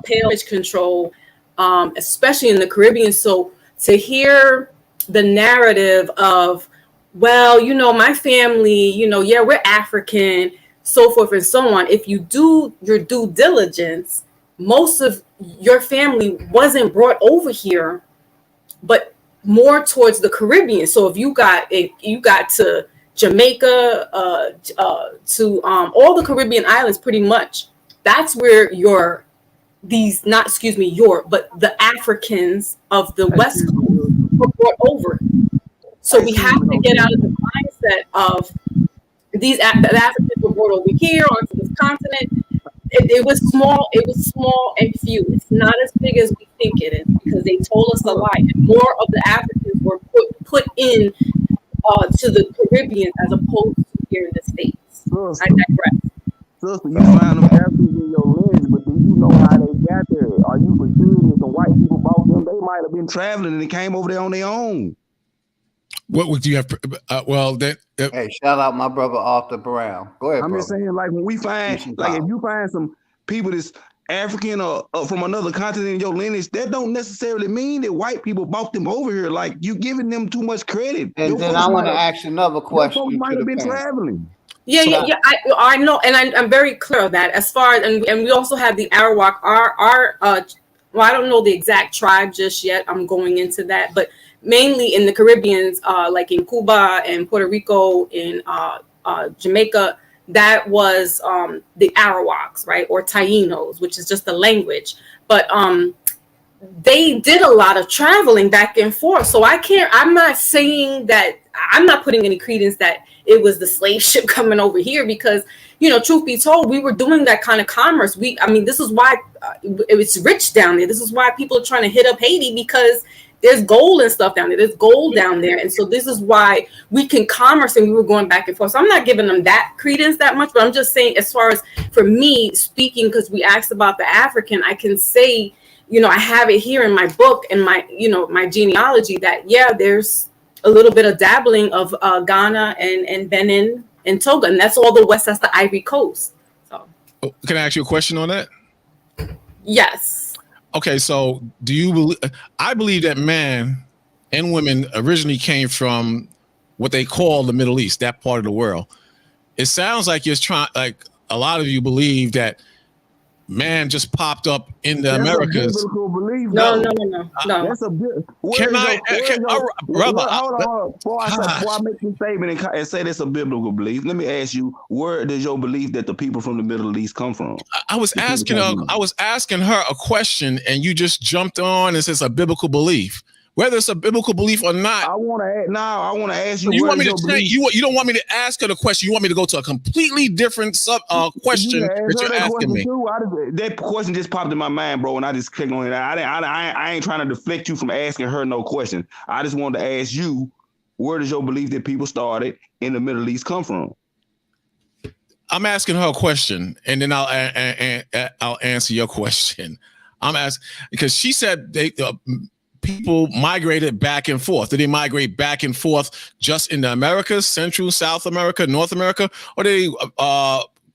pale control, especially in the Caribbean. So to hear the narrative of, well, my family, yeah, we're African, so forth and so on. If you do your due diligence, most of your family wasn't brought over here, but more towards the Caribbean. So if you got to Jamaica, to all the Caribbean islands, pretty much, that's where not but the Africans of the West Coast were brought over. So we have to get out of the mindset of the Africans were brought over here onto this continent. It was small and few. It's not as big as we think it is, because they told us a lie. And more of the Africans were put in to the Caribbean as opposed to here in the States. I digress. Sister, you find them Africans in your lineage, but do you know how they got there? Are you for sure that the white people bought them? They might have been traveling and they came over there on their own. What would you have? Hey, shout out my brother Arthur Brown. Go ahead, I'm brother. just saying, like, when we find, like, if you find some people that's African or from another continent in your lineage, that don't necessarily mean that white people bought them over here. Like, you giving them too much credit. And then I want to ask another question. Folks might have been traveling. Yeah. I know, and I'm very clear of that. As far as, and we also have the Arawak. Well, I don't know the exact tribe just yet. I'm going into that, but mainly in the Caribbeans, like in Cuba and Puerto Rico, in Jamaica, that was the Arawaks, right, or Tainos, which is just the language. But they did a lot of traveling back and forth. So I'm not saying that, I'm not putting any credence that it was the slave ship coming over here, because, truth be told, we were doing that kind of commerce. This is why it's rich down there. This is why people are trying to hit up Haiti, because there's gold and stuff down there. There's gold down there. And so this is why we can commerce, and we were going back and forth. So I'm not giving them that credence that much, but I'm just saying, as far as for me speaking, because we asked about the African, I can say, I have it here in my book and my genealogy that, yeah, there's a little bit of dabbling of Ghana and Benin and Togo, and that's all the West, that's the Ivory Coast. So, can I ask you a question on that? Yes. Okay, so do you believe? I believe that man and women originally came from what they call the Middle East, that part of the world. It sounds like a lot of you believe that man just popped up in the Americas. No. That's a bit. Brother, hold on. Before I make this statement and say that's a biblical belief, let me ask you, where does your belief that the people from the Middle East come from? I was asking her a question, and you just jumped on and said it's a biblical belief. Whether it's a biblical belief or not, I want to ask you. You want me to change? You don't want me to ask her the question. You want me to go to a completely different question that you're asking me. That question just popped in my mind, bro, and I just clicked on it. I ain't trying to deflect you from asking her no question. I just wanted to ask you, where does your belief that people started in the Middle East come from? I'm asking her a question, and then I'll answer your question. I'm asking because she said people migrated back and forth. Did they migrate back and forth just in the Americas, Central, South America, North America, or did they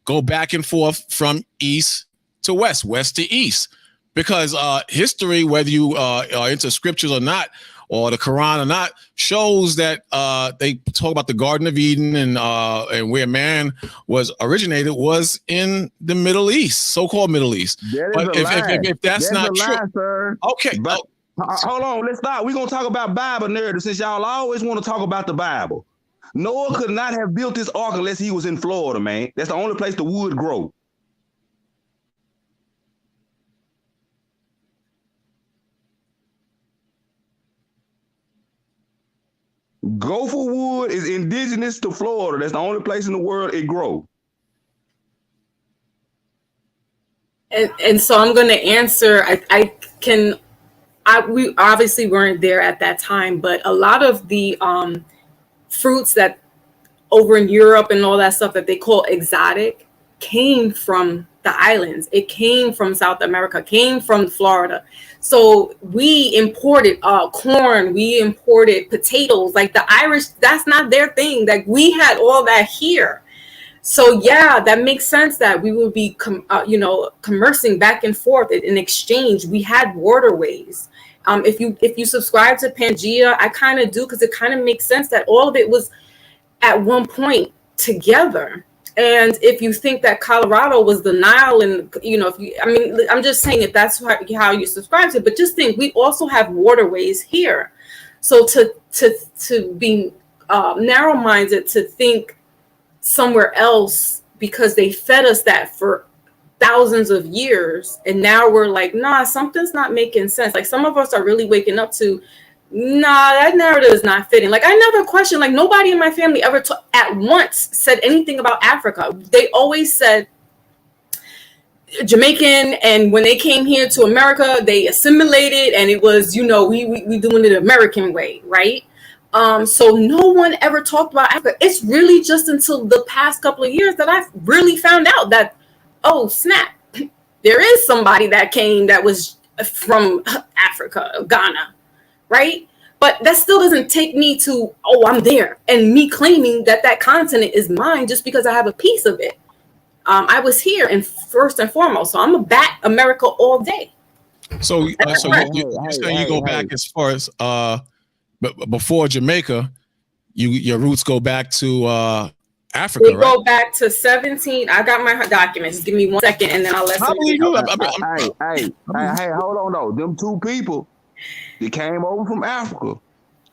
go back and forth from east to west, west to east? Because history, whether you are into scriptures or not, or the Quran or not, shows that they talk about the Garden of Eden and where man was originated was in the Middle East, so-called Middle East. But if that's not true, sir. Okay. Hold on, let's stop. We're going to talk about Bible narrative since y'all always want to talk about the Bible. Noah could not have built this ark unless he was in Florida, man. That's the only place the wood grow. Gopher wood is indigenous to Florida. That's the only place in the world it grows. And so I'm going to answer. We obviously weren't there at that time, but a lot of the fruits that over in Europe and all that stuff that they call exotic came from the islands. It came from South America, came from Florida. So we imported corn, we imported potatoes. Like the Irish, that's not their thing. Like we had all that here. So yeah, that makes sense that we would be, commercing back and forth in exchange. We had waterways. If you subscribe to Pangea, I kind of do, because it kind of makes sense that all of it was at one point together. And if you think that Colorado was the Nile, and I'm just saying, if that's how you subscribe to it, but just think, we also have waterways here. So to be narrow-minded, to think somewhere else because they fed us that for thousands of years, and now we're like, nah, something's not making sense. Like, some of us are really waking up to, nah, that narrative is not fitting. Like, I never questioned, like, nobody in my family ever at once said anything about Africa. They always said Jamaican, and when they came here to America, they assimilated, and it was, we doing it the American way, right? So no one ever talked about Africa. It's really just until the past couple of years that I've really found out that, oh snap, there is somebody that came that was from Africa, Ghana, right? But that still doesn't take me to, oh, I'm there, and me claiming that continent is mine just because I have a piece of it. I was here, and first and foremost, so I'm a back America all day. So you go back as far as but before Jamaica, your roots go back to Africa, we right? Go back to 17. I got my documents. Give me 1 second, and then I'll let somebody know. Hey, hold on though. Them two people that came over from Africa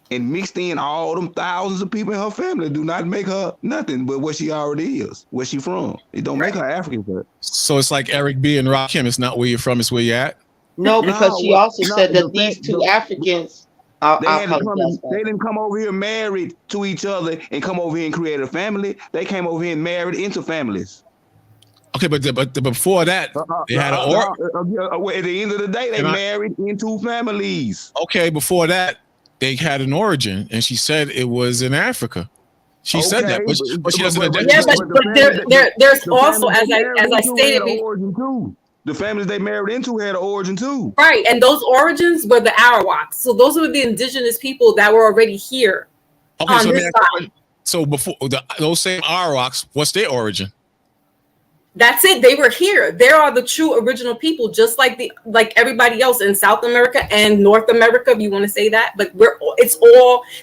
and mixed in all them thousands of people in her family do not make her nothing but what she already is, where she from. It don't make her African. But so it's like Eric B. and Rakim. It's not where you're from, it's where you're at. No, because she also said that these two Africans. They didn't come over here married to each other and come over here and create a family. They came over here and married into families. Okay, but before that, they had an at the end of the day, they married into families. Okay, before that, they had an origin, and she said it was in Africa. She said that, but she doesn't identify. Yeah, but there's also, as I stated before, the families they married into had an origin too. Right, and those origins were the Arawaks. So those were the indigenous people that were already here. Okay, so before those same Arawaks, what's their origin? That's it. They were here. There are the true original people, just like everybody else in South America and North America, if you want to say that. But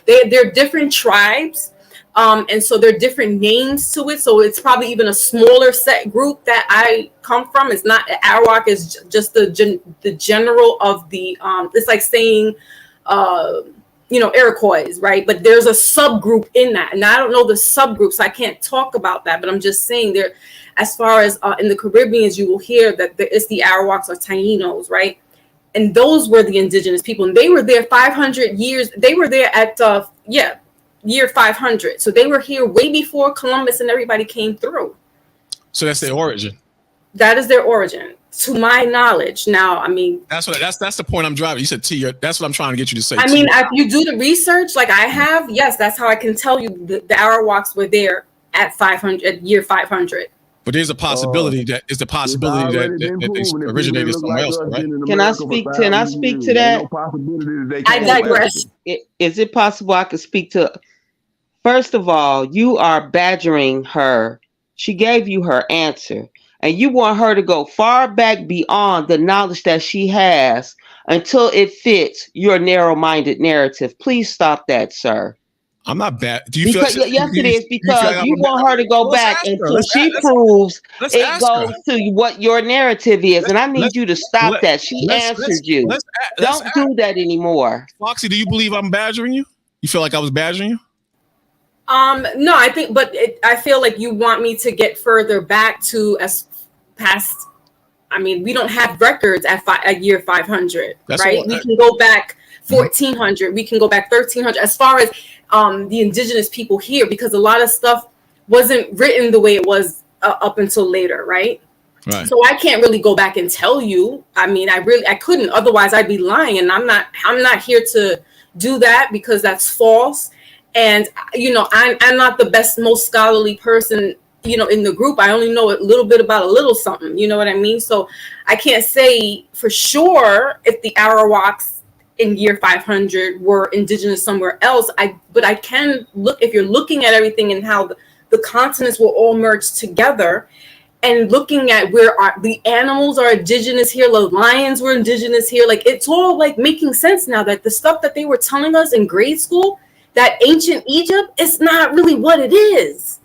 they're different tribes. And so there are different names to it. So it's probably even a smaller set group that I come from. It's not Arawak is just the general of the it's like saying Iroquois, right? But there's a subgroup in that, and I don't know the subgroups, so I can't talk about that. But I'm just saying there, as far as in the Caribbean, you will hear that it's the Arawaks or Tainos, right? And those were the indigenous people, and they were there 500 years. They were there at year 500. So they were here way before Columbus and everybody came through. So that's their origin. That is their origin, to my knowledge. Now, I mean, that's the point I'm driving. You said that's what I'm trying to get you to say. I mean, if you do the research, like I have, yes, that's how I can tell you the Arawaks were there at year 500. But there's a possibility that they originated somewhere else, right? Can I speak to that? I digress. Is it possible I could speak to? First of all, you are badgering her. She gave you her answer, and you want her to go far back beyond the knowledge that she has until it fits your narrow-minded narrative. Please stop that, sir. I'm not bad. Do you because, feel? Yes, it is because you want her to go back until she proves it goes to what your narrative is, and I need you to stop that. She answered you. Don't do that anymore. Foxy, do you believe I'm badgering you? You feel like I was badgering you? No, I think, but I feel like you want me to get further back to as past. I mean, we don't have records at year 500, right? We can go back 1400. We can go back 1300. As far as the indigenous people here, because a lot of stuff wasn't written the way it was up until later, right? Right. So I can't really go back and tell you. I mean, I couldn't. Otherwise, I'd be lying, and I'm not here to do that because that's false. And I'm not the best, most scholarly person, in the group. I only know a little bit about a little something. You know what I mean? So I can't say for sure if the Arawaks in year 500 were indigenous somewhere else. But I can look, if you're looking at everything and how the the continents were all merged together. And looking at where the animals are indigenous here, the lions were indigenous here. Like, it's all like making sense now that the stuff that they were telling us in grade school, that ancient Egypt, is not really what it is.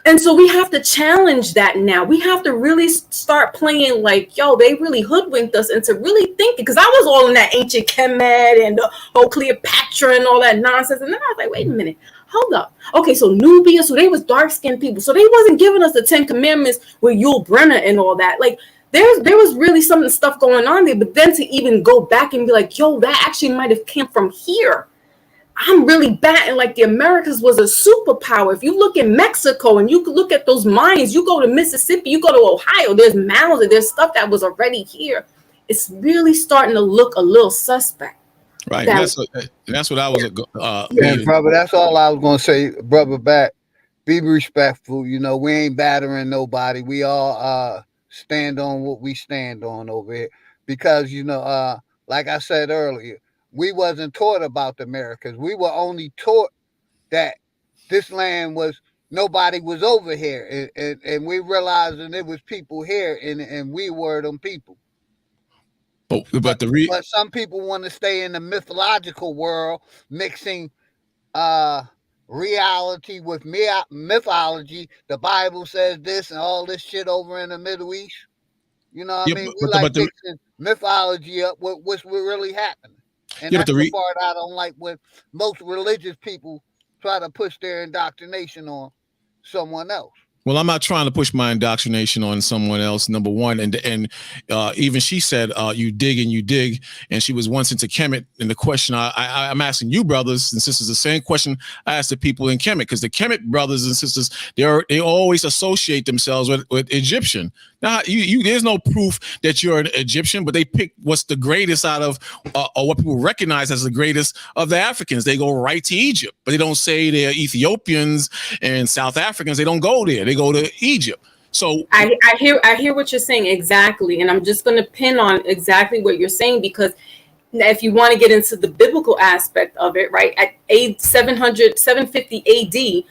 And so we have to challenge that now. We have to really start playing like, yo, they really hoodwinked us into really thinking. Because I was all in that ancient Kemet and the whole Cleopatra and all that nonsense. And then I was like, wait a minute. Hold up. Okay, so Nubia, so they was dark-skinned people. So they wasn't giving us the 10 Commandments with Yul Brynner and all that. Like, there was really some stuff going on there. But then to even go back and be like, yo, that actually might have came from here. I'm really batting like the Americas was a superpower. If you look at Mexico and you look at those mines, you go to Mississippi, you go to Ohio, there's mounds and there's stuff that was already here. It's really starting to look a little suspect. Right. That's what I was. Brother, that's all I was gonna say, brother. Back, be respectful. You know, we ain't battering nobody. We all stand on what we stand on over here, because you know, like I said earlier, we wasn't taught about the Americas. We were only taught that this land was nobody was over here, and we realized that there was people here, and we were them people. But some people want to stay in the mythological world, mixing reality with mythology. The Bible says this and all this shit over in the Middle East. You know what I mean? We like mixing mythology up with what's really happening. And that's the part I don't like, when most religious people try to push their indoctrination on someone else. Well, I'm not trying to push my indoctrination on someone else, number one. And even she said, you dig and you dig. And she was once into Kemet. And the question I'm asking you, brothers and sisters, the same question I asked the people in Kemet, because the Kemet brothers and sisters, they always associate themselves with Egyptian. Now, there's no proof that you're an Egyptian, but they pick what's the greatest out of, or what people recognize as the greatest of the Africans. They go right to Egypt, but they don't say they're Ethiopians and South Africans. They don't go there. They go to Egypt. So I hear what you're saying exactly, and I'm just going to pin on exactly what you're saying, because if you want to get into the biblical aspect of it, right, at 750 AD.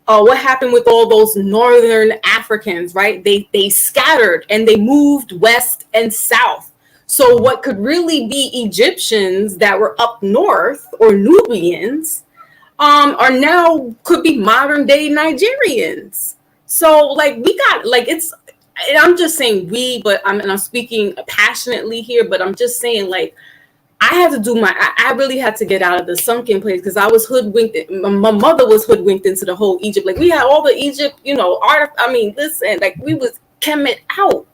What happened with all those northern Africans, right? They scattered and they moved west and south. So what could really be Egyptians that were up north, or Nubians, are now could be modern day Nigerians. So like we got like it's. And I'm just saying we, but I'm speaking passionately here. But I'm just saying, like, I had to do I really had to get out of the sunken place, because I was hoodwinked. My mother was hoodwinked into the whole Egypt. Like, we had all the Egypt, art. I mean, listen, like, we was Kemet out.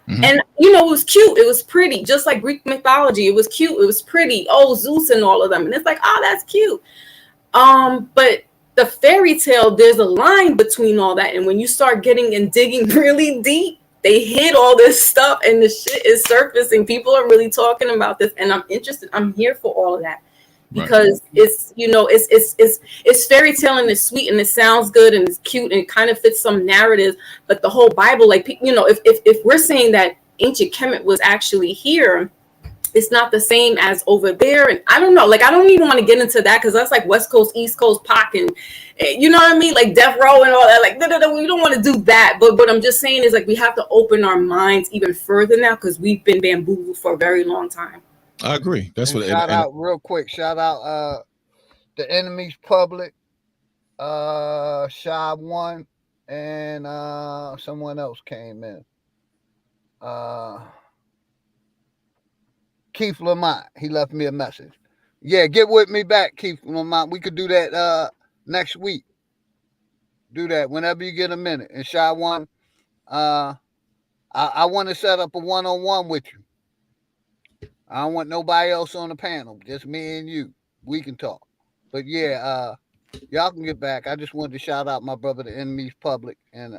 Mm-hmm. And, it was cute. It was pretty. Just like Greek mythology. It was cute. It was pretty. Oh, Zeus and all of them. And it's like, oh, that's cute. But the fairy tale, there's a line between all that. And when you start getting and digging really deep, they hid all this stuff and the shit is surfacing. People are really talking about this, and I'm interested. I'm here for all of that, because it's it's fairy tale and it's sweet and it sounds good and it's cute and it kind of fits some narratives. But the whole Bible, like, if we're saying that ancient Kemet was actually here, it's not the same as over there. And I don't know, like, I don't even want to get into that, because that's like West Coast, East Coast, Pac, and you know what I mean? Like Death Row and all that. Like, no, we don't want to do that. But what I'm just saying is, like, we have to open our minds even further now, because we've been bamboozled for a very long time. I agree. That's what. Shout out real quick. Shout out the Enemies Public, Shy One, and someone else came in. Keith Lamont. He left me a message. Yeah, get with me back, Keith Lamont. We could do that next week. Do that whenever you get a minute. And Shy One, I want to set up a one-on-one with you. I don't want nobody else on the panel. Just me and you. We can talk. But yeah, y'all can get back. I just wanted to shout out my brother, the Enemies Public, and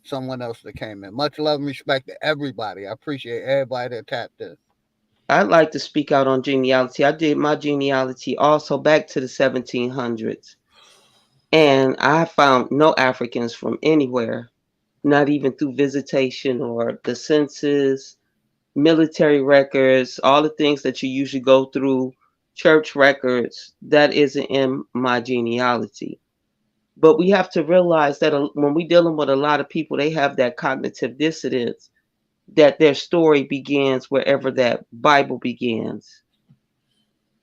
someone else that came in. Much love and respect to everybody. I appreciate everybody that tapped in. I'd like to speak out on genealogy. I did my genealogy also back to the 1700s. And I found no Africans from anywhere, not even through visitation or the census, military records, all the things that you usually go through, church records. That isn't in my genealogy. But we have to realize that when we're dealing with a lot of people, they have that cognitive dissonance, that their story begins wherever that Bible begins.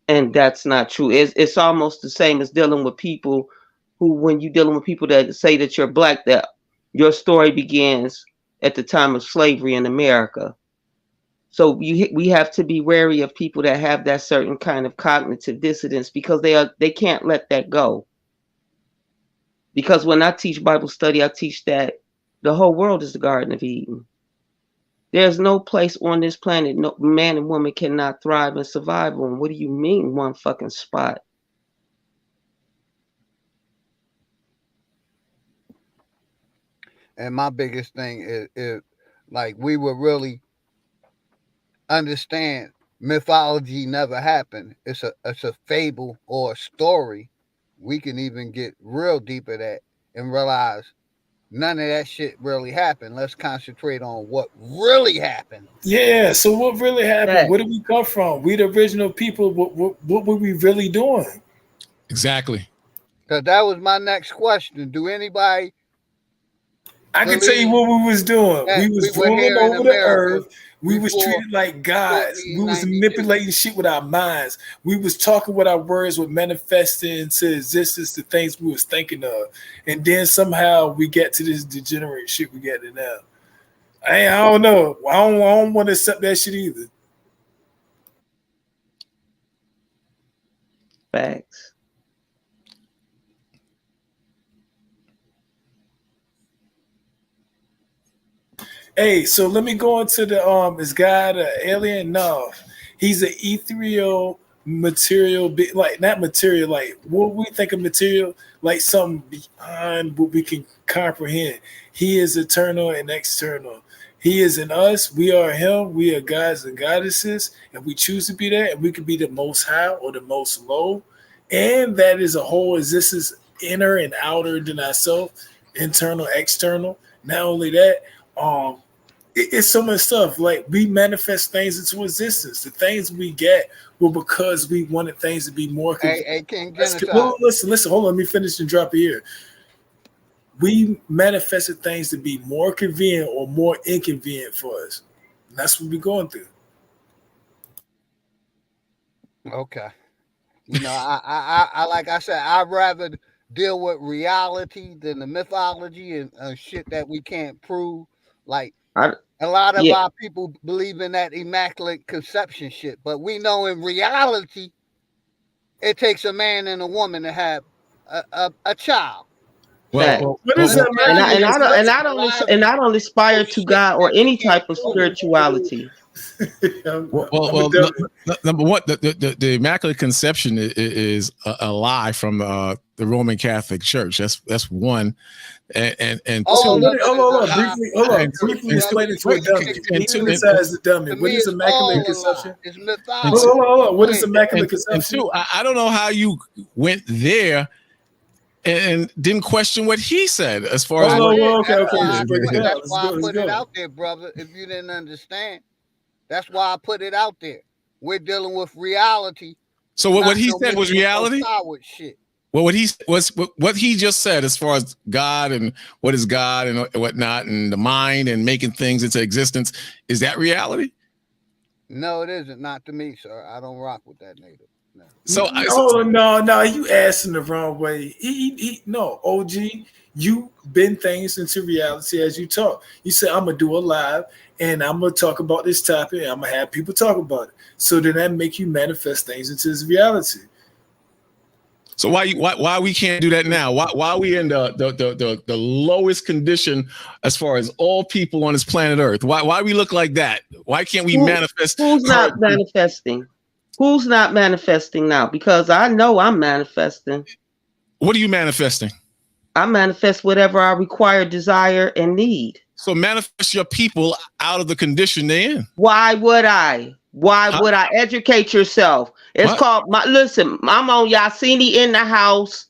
And that's not true. It's almost the same as dealing with people who, when you're dealing with people that say that you're black, that your story begins at the time of slavery in America. So we have to be wary of people that have that certain kind of cognitive dissonance, because they can't let that go. Because when I teach Bible study, I teach that the whole world is the Garden of Eden. There's no place on this planet no man and woman cannot thrive and survive on. What do you mean one fucking spot? And my biggest thing is like, we would really understand mythology never happened. It's a fable or a story. We can even get real deep at that and realize none of that shit really happened. Let's concentrate on what really happened. Yeah, so what really happened? Right. Where did we come from? We the original people. What were we really doing? Exactly. Because that was my next question. Do anybody I can tell you what we was doing. that We was we were ruling here in over the America earth. We was before treated like gods. We was 1492? manipulating shit with our minds. We was talking with our words, with manifesting into existence the things we was thinking of. And then somehow we get to this degenerate shit we got to now. I don't know. I don't want to accept that shit either. Facts. Hey, so let me go into the is God an alien? No, he's an ethereal material, like not material, like what we think of material, like something beyond what we can comprehend. He is eternal and external. He is in us. We are him. We are gods and goddesses, and we choose to be that. And we can be the most high or the most low, and that is a whole existence, inner and outer than ourselves, internal, external. Not only that, it's so much stuff. Like, we manifest things into existence. The things we get were because we wanted things to be more. Hey, King Genocide. Well, listen. Hold on. Let me finish and drop it here. We manifested things to be more convenient or more inconvenient for us. And that's what we're going through. Okay. You know, I like I said, I'd rather deal with reality than the mythology and shit that we can't prove. Like, a lot of our people believe in that immaculate conception shit, but we know in reality, it takes a man and a woman to have a child. Well, what is that, man? And I don't aspire to God or any type of spirituality. Well, number one, the Immaculate Conception is a lie from the Roman Catholic Church. That's one. And hold on. Briefly explain it to a dummy. As the dummy. What is Immaculate Conception? Hold on. What is Immaculate Conception? And two, I don't know how you went there and didn't question what he said as far as. That's why I put it out there, brother. If you didn't understand, that's why I put it out there. We're dealing with reality. So what he said was reality? Shit. Well, what he just said as far as God and what is God and whatnot and the mind and making things into existence, is that reality? No, it isn't. Not to me, sir. I don't rock with that native. No. So no, you asking the wrong way. No, OG, you bend things into reality as you talk. You say, I'm gonna do a live and I'm gonna talk about this topic and I'm gonna have people talk about it. So then that make you manifest things into this reality. So why we can't do that now? Why are we in the lowest condition as far as all people on this planet Earth? Why we look like that? Why can't we manifest? Who's not manifesting? Who's not manifesting now? Because I know I'm manifesting. What are you manifesting? I manifest whatever I require, desire, and need. So manifest your people out of the condition they're in. Why would I? Why would I? Educate yourself. It's called listen, I'm on Yasini in the house.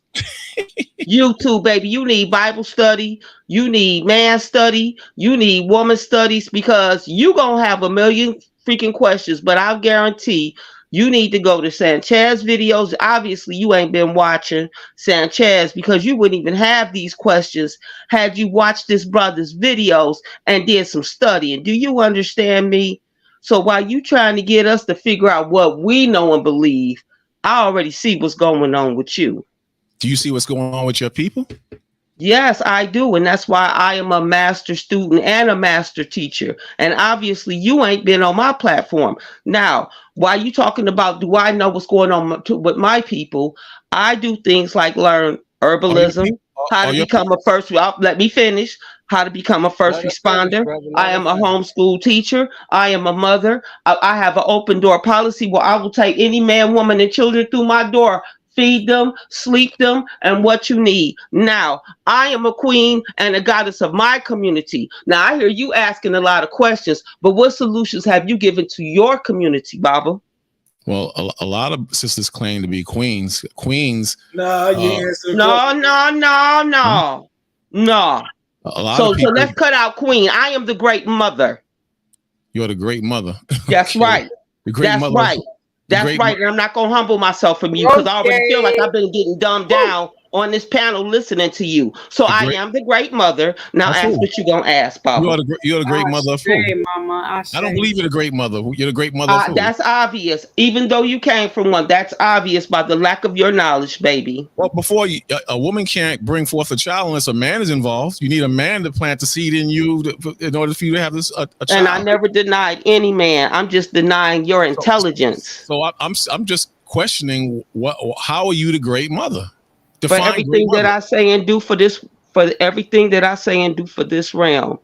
YouTube, baby. You need Bible study. You need man study. You need woman studies, because you gonna have a million freaking questions, but I'll guarantee You need to go to Sanchez videos. Obviously, you ain't been watching Sanchez because you wouldn't even have these questions had you watched this brother's videos and did some studying. Do you understand me? So while you trying to get us to figure out what we know and believe, I already see what's going on with you. Do you see what's going on with your people? Yes, I do. And that's why I am a master student and a master teacher. And obviously, you ain't been on my platform. Now, while you talking about, do I know what's going on with my people? I do things like learn herbalism, how to become a first, let me finish, how to become a first responder. I am a homeschool teacher. I am a mother. I have an open door policy where I will take any man, woman, and children through my door. Feed them, sleep them, and what you need. Now, I am a queen and a goddess of my community. Now, I hear you asking a lot of questions, but what solutions have you given to your community, Baba? Well, a lot of sisters claim to be queens. Queens. No. A lot of people. So let's cut out queen. I am the great mother. You're the great mother. That's right. The great That's mother. right. That's right. And I'm not going to humble myself from you because I already feel like I've been getting dumbed down on this panel listening to you. So I am the great mother. Now ask what you're going to ask, Baba. You're the great mother of food. I don't believe you're the great mother. You're the great mother of food. That's obvious. Even though you came from one, that's obvious by the lack of your knowledge, baby. Well, before a woman can't bring forth a child unless a man is involved. You need a man to plant the seed in you in order for you to have this a child. And I never denied any man. I'm just denying your intelligence. So I'm just questioning how are you the great mother? For everything that I say and do for this, for everything that I say and do for this realm.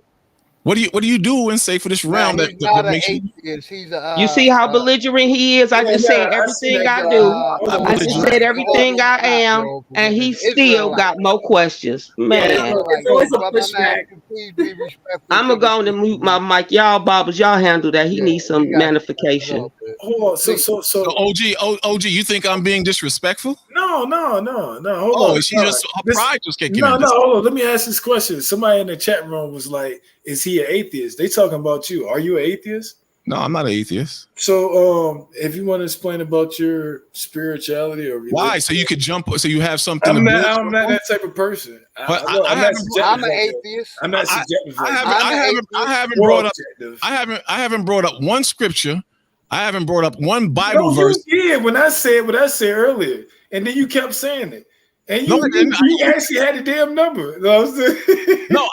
What do you do and say for this realm that makes you? You see how belligerent he is? I just said everything I do. I just said everything I am, and he still got more questions. Man, I'm gonna go and mute my mic. Y'all, Bobbers, y'all handle that. He needs some magnification. Hold on. So OG, you think I'm being disrespectful? No. Hold on. Her pride just kicking in. Hold on. Let me ask this question. Somebody in the chat room was like, "Is he an atheist?" They talking about you. Are you an atheist? No, I'm not an atheist. So, if you want to explain about your spirituality or religion, why? So you could jump. So you have something. I'm not that type of person. I'm an atheist. I'm not subjective. I haven't brought up one scripture. I haven't brought up one Bible verse. You did when I said what I said earlier, and then you kept saying it. And you actually had the damn number. No,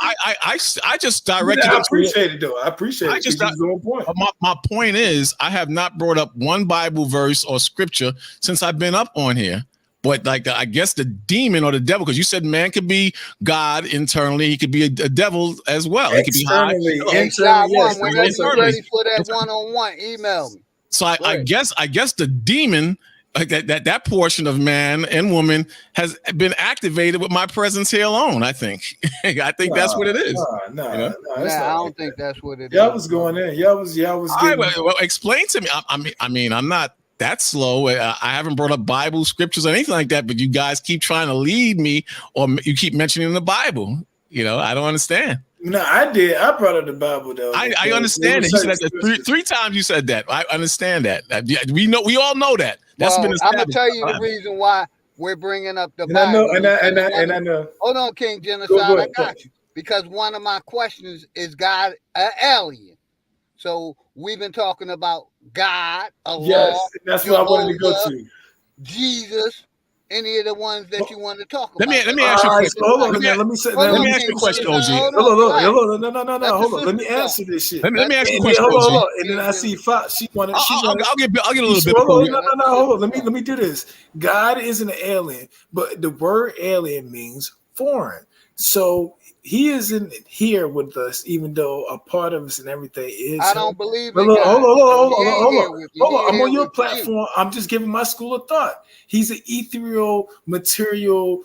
I just directed. I appreciate it though. I appreciate it. Just on point. My point is, I have not brought up one Bible verse or scripture since I've been up on here. But like, I guess the demon or the devil, because you said man could be God internally, he could be a devil as well. He could be high. Whenever you're ready for that one-on-one, email me. So I guess the demon. That portion of man and woman has been activated with my presence here alone. I think. That's what it is. I don't think that's what it is. Y'all was going in. Y'all was. Well, explain to me. I mean, I'm not that slow. I haven't brought up Bible scriptures or anything like that. But you guys keep trying to lead me, or you keep mentioning the Bible. I don't understand. No, I did. I brought up the Bible though. I understand it. You said that three times. You said that. I understand that. We all know that. I'm gonna tell you the reason why we're bringing up the Bible. And I know. Hold on, King Genocide. I got you. Because one of my questions is God an alien? So we've been talking about God, Allah. Yes, that's what I wanted to go to. Jesus. Any of the ones that you want to talk about? Let me ask you a question. Hold on. Let me ask you a question, OG. Hold on. No. Hold on. Let me answer this shit. Let me ask you a question. Hold on. And then I see Fox. She wanted. I'll get a little bit. No. Hold on. Let me do this. God isn't an alien, but the word alien means foreign. So he isn't here with us, even though a part of us and everything is. I don't believe it. Hold on. I'm on your platform. I'm just giving my school of thought. He's an ethereal, material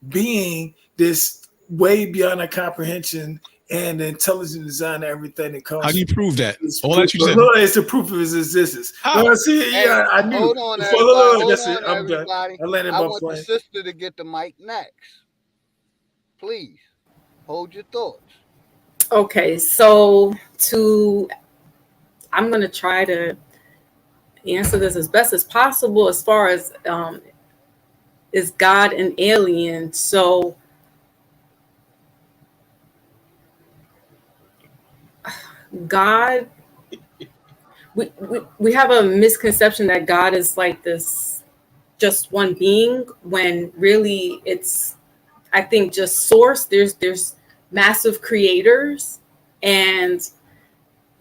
being that's way beyond our comprehension and the intelligent design and everything that comes. How do you prove that? All that you said. It's the proof of his existence. I knew. Hold on, everybody. I'm done. I want the sister to get the mic next. Please. Hold your thoughts. Okay, so I'm going to try to answer this as best as possible as far as is God an alien? So God, we have a misconception that God is like this just one being, when really it's, I think, just source. There's massive creators, and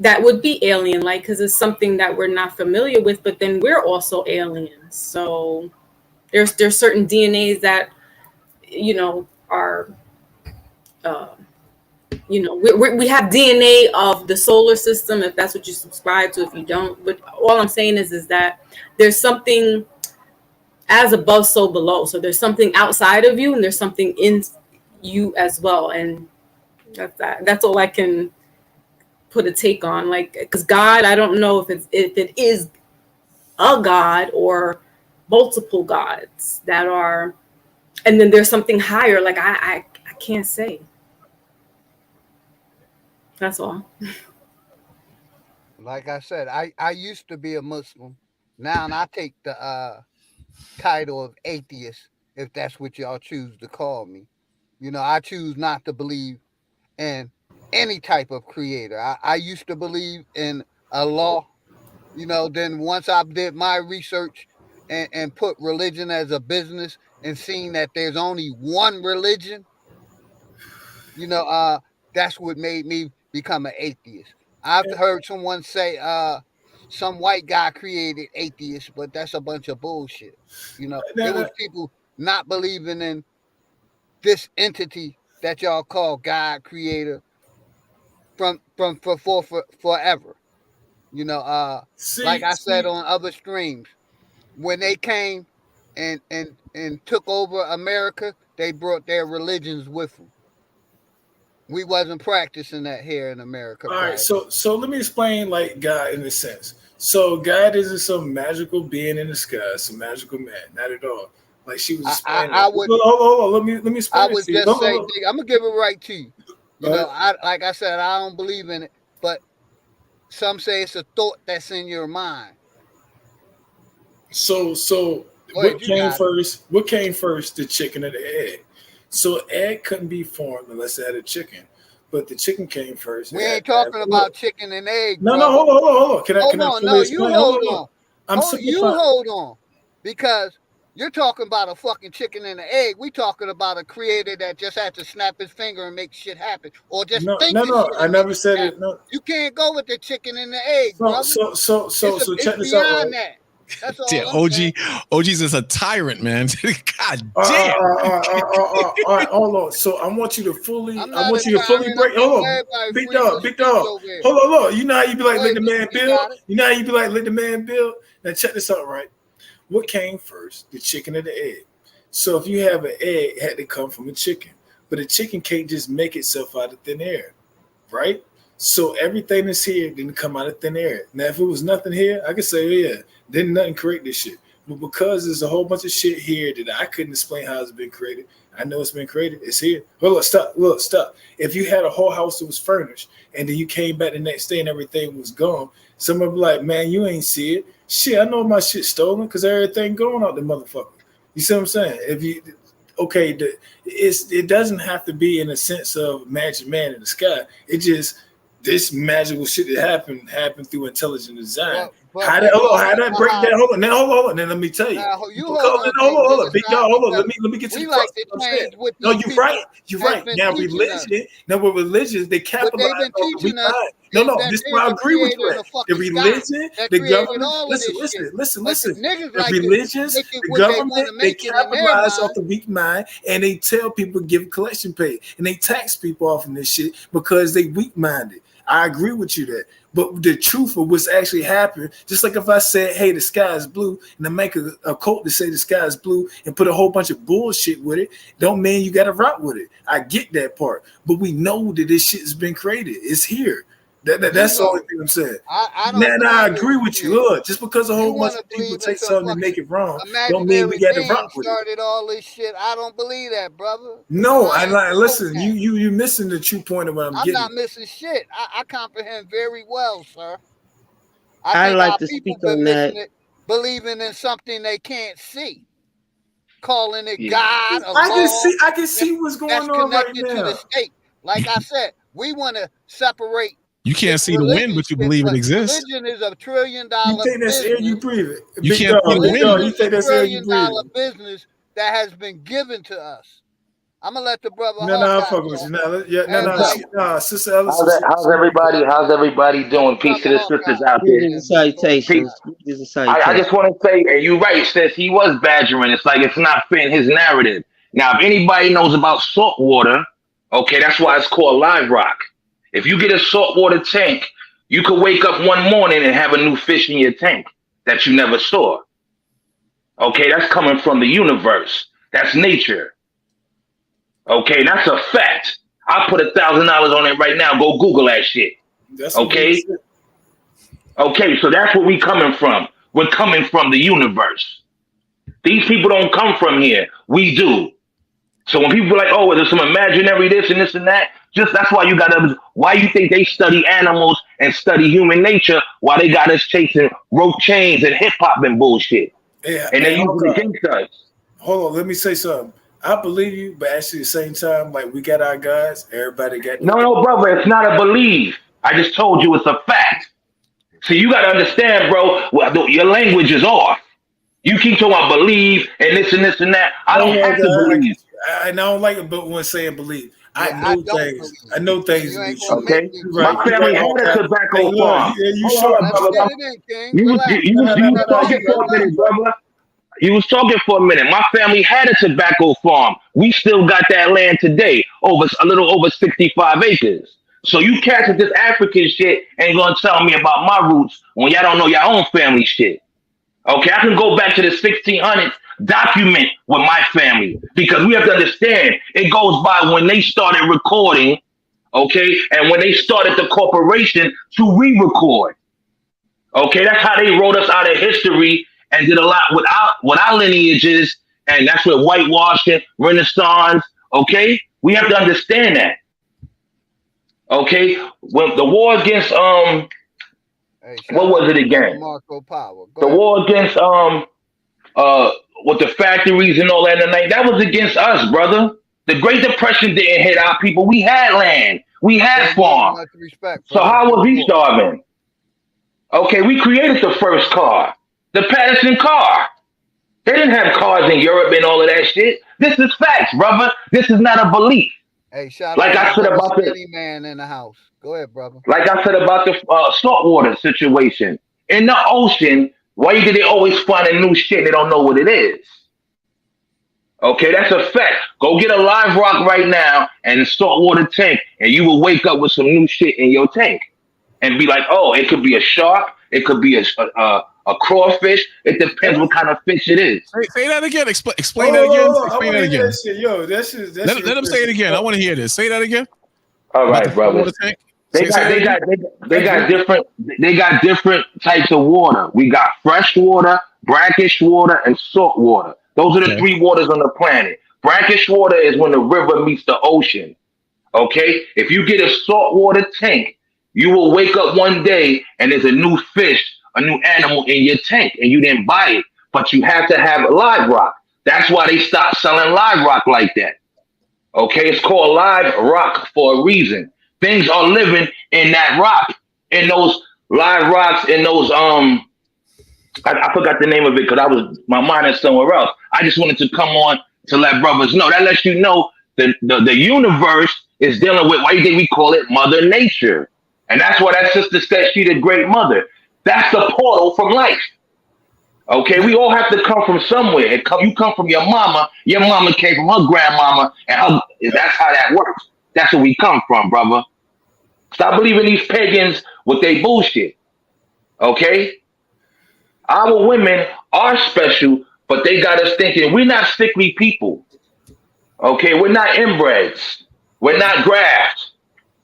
that would be alien like, because it's something that we're not familiar with, but then we're also aliens. So there's certain DNAs that, you know, are you know, we have DNA of the solar system, if that's what you subscribe to. If you don't, but all I'm saying is that there's something as above, so below. So there's something outside of you, and there's something in you as well. And that's all I can put a take on. Like, because God, I don't know if it is a God or multiple gods that are, and then there's something higher. Like I can't say. That's all. Like I said, I used to be a Muslim. Now I take the title of atheist, if that's what y'all choose to call me. You know, I choose not to believe in any type of creator. I used to believe in Allah. You know, then once I did my research and put religion as a business and seeing that there's only one religion, you know, that's what made me become an atheist. I've heard someone say some white guy created atheists, but that's a bunch of bullshit. You know, it was people not believing in this entity that y'all call God, creator, for forever. You know, like I said on other streams, when they came and took over America, they brought their religions with them. We wasn't practicing that here in America. All right, so let me explain like God in a sense. So God isn't some magical being in the sky, some magical man, not at all. Like she was explaining. I would hold on, let me explain. I would just say, I'm gonna give it right to you. You know, like I said, I don't believe in it, but some say it's a thought that's in your mind. So what came first? What came first, the chicken or the egg? So egg couldn't be formed unless it had a chicken, but the chicken came first. We ain't talking about chicken and egg. No, hold on. Can I fully explain? Hold on. Hold on, because you're talking about a fucking chicken and an egg. We talking about a creator that just had to snap his finger and make shit happen, or just think. No. I never said it. No, you can't go with the chicken and the egg, brother. So check this out. Right? That's all. Yeah, OG's is a tyrant, man. God damn. All right, hold on. So I want you to fully break. Hold on, big dog. Hold on. You know how you be like, let the man build. Now check this out, right? What came first, the chicken or the egg? So if you have an egg, it had to come from a chicken, but a chicken can't just make itself out of thin air, right? So everything that's here didn't come out of thin air. Now, if it was nothing here, I could say, yeah, didn't nothing create this shit. But because there's a whole bunch of shit here that I couldn't explain how it's been created, I know it's been created. It's here. Hold on, stop. If you had a whole house that was furnished and then you came back the next day and everything was gone, someone would be like, man, you ain't see it. Shit, I know my shit stolen because everything going out the motherfucker. You see what I'm saying? It doesn't have to be in a sense of magic man in the sky. It just, this magical shit that happened through intelligent design. How that break down? Hold on. Then let me tell you. Hold on. Big dog, hold on. Let me get to the crux. No, you're right. Now with religion, they capitalize on the weak mind. No, this is where I agree with you. The religion, the government. Listen. The religions, the government, they capitalize off the weak mind, and they tell people give collection pay, and they tax people off of this shit because they weak minded. I agree with you there. But the truth of what's actually happened, just like if I said, hey, the sky is blue, and I make a quote to say the sky is blue and put a whole bunch of bullshit with it, don't mean you got to rock with it. I get that part. But we know that this shit has been created. It's here. That's the only thing I'm saying. I agree with you. Look, just because a whole bunch of people take something and make it wrong, don't mean we got to rock with it. Started all this shit. I don't believe that, brother. No, listen. You missing the true point of what I'm getting. I'm not missing shit. I comprehend very well, sir. I'd think like our to people speak on been that. believing in something they can't see, calling it Yeah. God, a I law can see what's that's going on right connected to now. the state. Like I said, we want to separate. You can't this see the wind, but you believe it but exists. religion is $1 trillion You think that's air you business. breathe it? You Big can't see dog, the big wind. dog. Religion You is think a that's $1 air you trillion breathe? business that has been given to us. I'm gonna let the brother. No, I'm Hawkeye fucking with you. talk. No, Sister Ellis. How's everybody doing? Peace to the sisters out there. Greetings and salutations. Greetings and I salutations. just want to say, and you're right, sis, he was badgering. It's like it's not fitting his narrative. Now, if anybody knows about salt water, okay, that's why it's called live rock. If you get a saltwater tank, you could wake up one morning and have a new fish in your tank that you never saw. Okay, that's coming from the universe. That's nature. Okay, that's a fact. I put $1,000 on it right now. Go Google that shit. That's okay. Okay, so that's where we coming from. We're coming from the universe. These people don't come from here. We do. So when people are like, oh, there's some imaginary this and this and that, just that's why you gotta. Why you think they study animals and study human nature? Why they got us chasing rope chains and hip hop and bullshit? Yeah, and they use it against us. Hold on, let me say something. I believe you, but actually at the same time, like we got our guys, everybody got. No, brother, it's not a belief. I just told you it's a fact. So you got to understand, bro, your language is off. You keep talking about believe and this and this and that. I don't have to believe. I don't like it, but when saying believe, I know things. I know things. Okay, my family had a tobacco farm. Yeah, you sure, brother? You was talking for a minute, brother. You was talking for a minute. My family had a tobacco farm. We still got that land today, a little over 65 acres. So you cats with this African shit ain't gonna tell me about my roots when y'all don't know your own family shit. Okay, I can go back to the 1600s, document with my family, because we have to understand it goes by when they started recording, okay, and when they started the corporation to re-record. Okay, that's how they wrote us out of history and did a lot with our lineages, and that's with whitewashing, Renaissance. Okay, we have to understand that. Okay, when the war against what was it again? Marco Power. The war against with the factories and all that tonight, that was against us, brother. The Great Depression didn't hit our people. We had land, we had farm. So how was he starving? Okay, we created the first car, the Patterson car. They didn't have cars in Europe and all of that shit. This is facts, brother. This is not a belief. Hey, shout like out I said about the man in the house. Go ahead, brother. Like I said about the saltwater situation in the ocean. Why do they always find a new shit? They don't know what it is. Okay, that's a fact. Go get a live rock right now and a saltwater tank, and you will wake up with some new shit in your tank, and be like, oh, it could be a shark, it could be a crawfish. It depends what kind of fish it is. Say that again. Explain that again. Explain that again. That shit. Yo, that shit. Let him say it again. I want to hear this. Say that again. All right, brother. They got different types of water. We got fresh water, brackish water, and salt water. Those are the three waters on the planet. Brackish water is when the river meets the ocean. Okay? If you get a saltwater tank, you will wake up one day and there's a new fish, a new animal in your tank, and you didn't buy it, but you have to have live rock. That's why they stopped selling live rock like that. Okay? It's called live rock for a reason. Things are living in that rock, in those live rocks, in those I forgot the name of it because my mind is somewhere else. I just wanted to come on to let brothers know. That lets you know that the universe is dealing with, why do you think we call it Mother Nature? And that's why that sister said she's a great mother. That's the portal from life. Okay, we all have to come from somewhere. You come from your mama came from her grandmama, and that's how that works. That's where we come from, brother. Stop believing these pagans with their bullshit. Okay? Our women are special, but they got us thinking we're not sickly people. Okay? We're not inbreds. We're not grafts.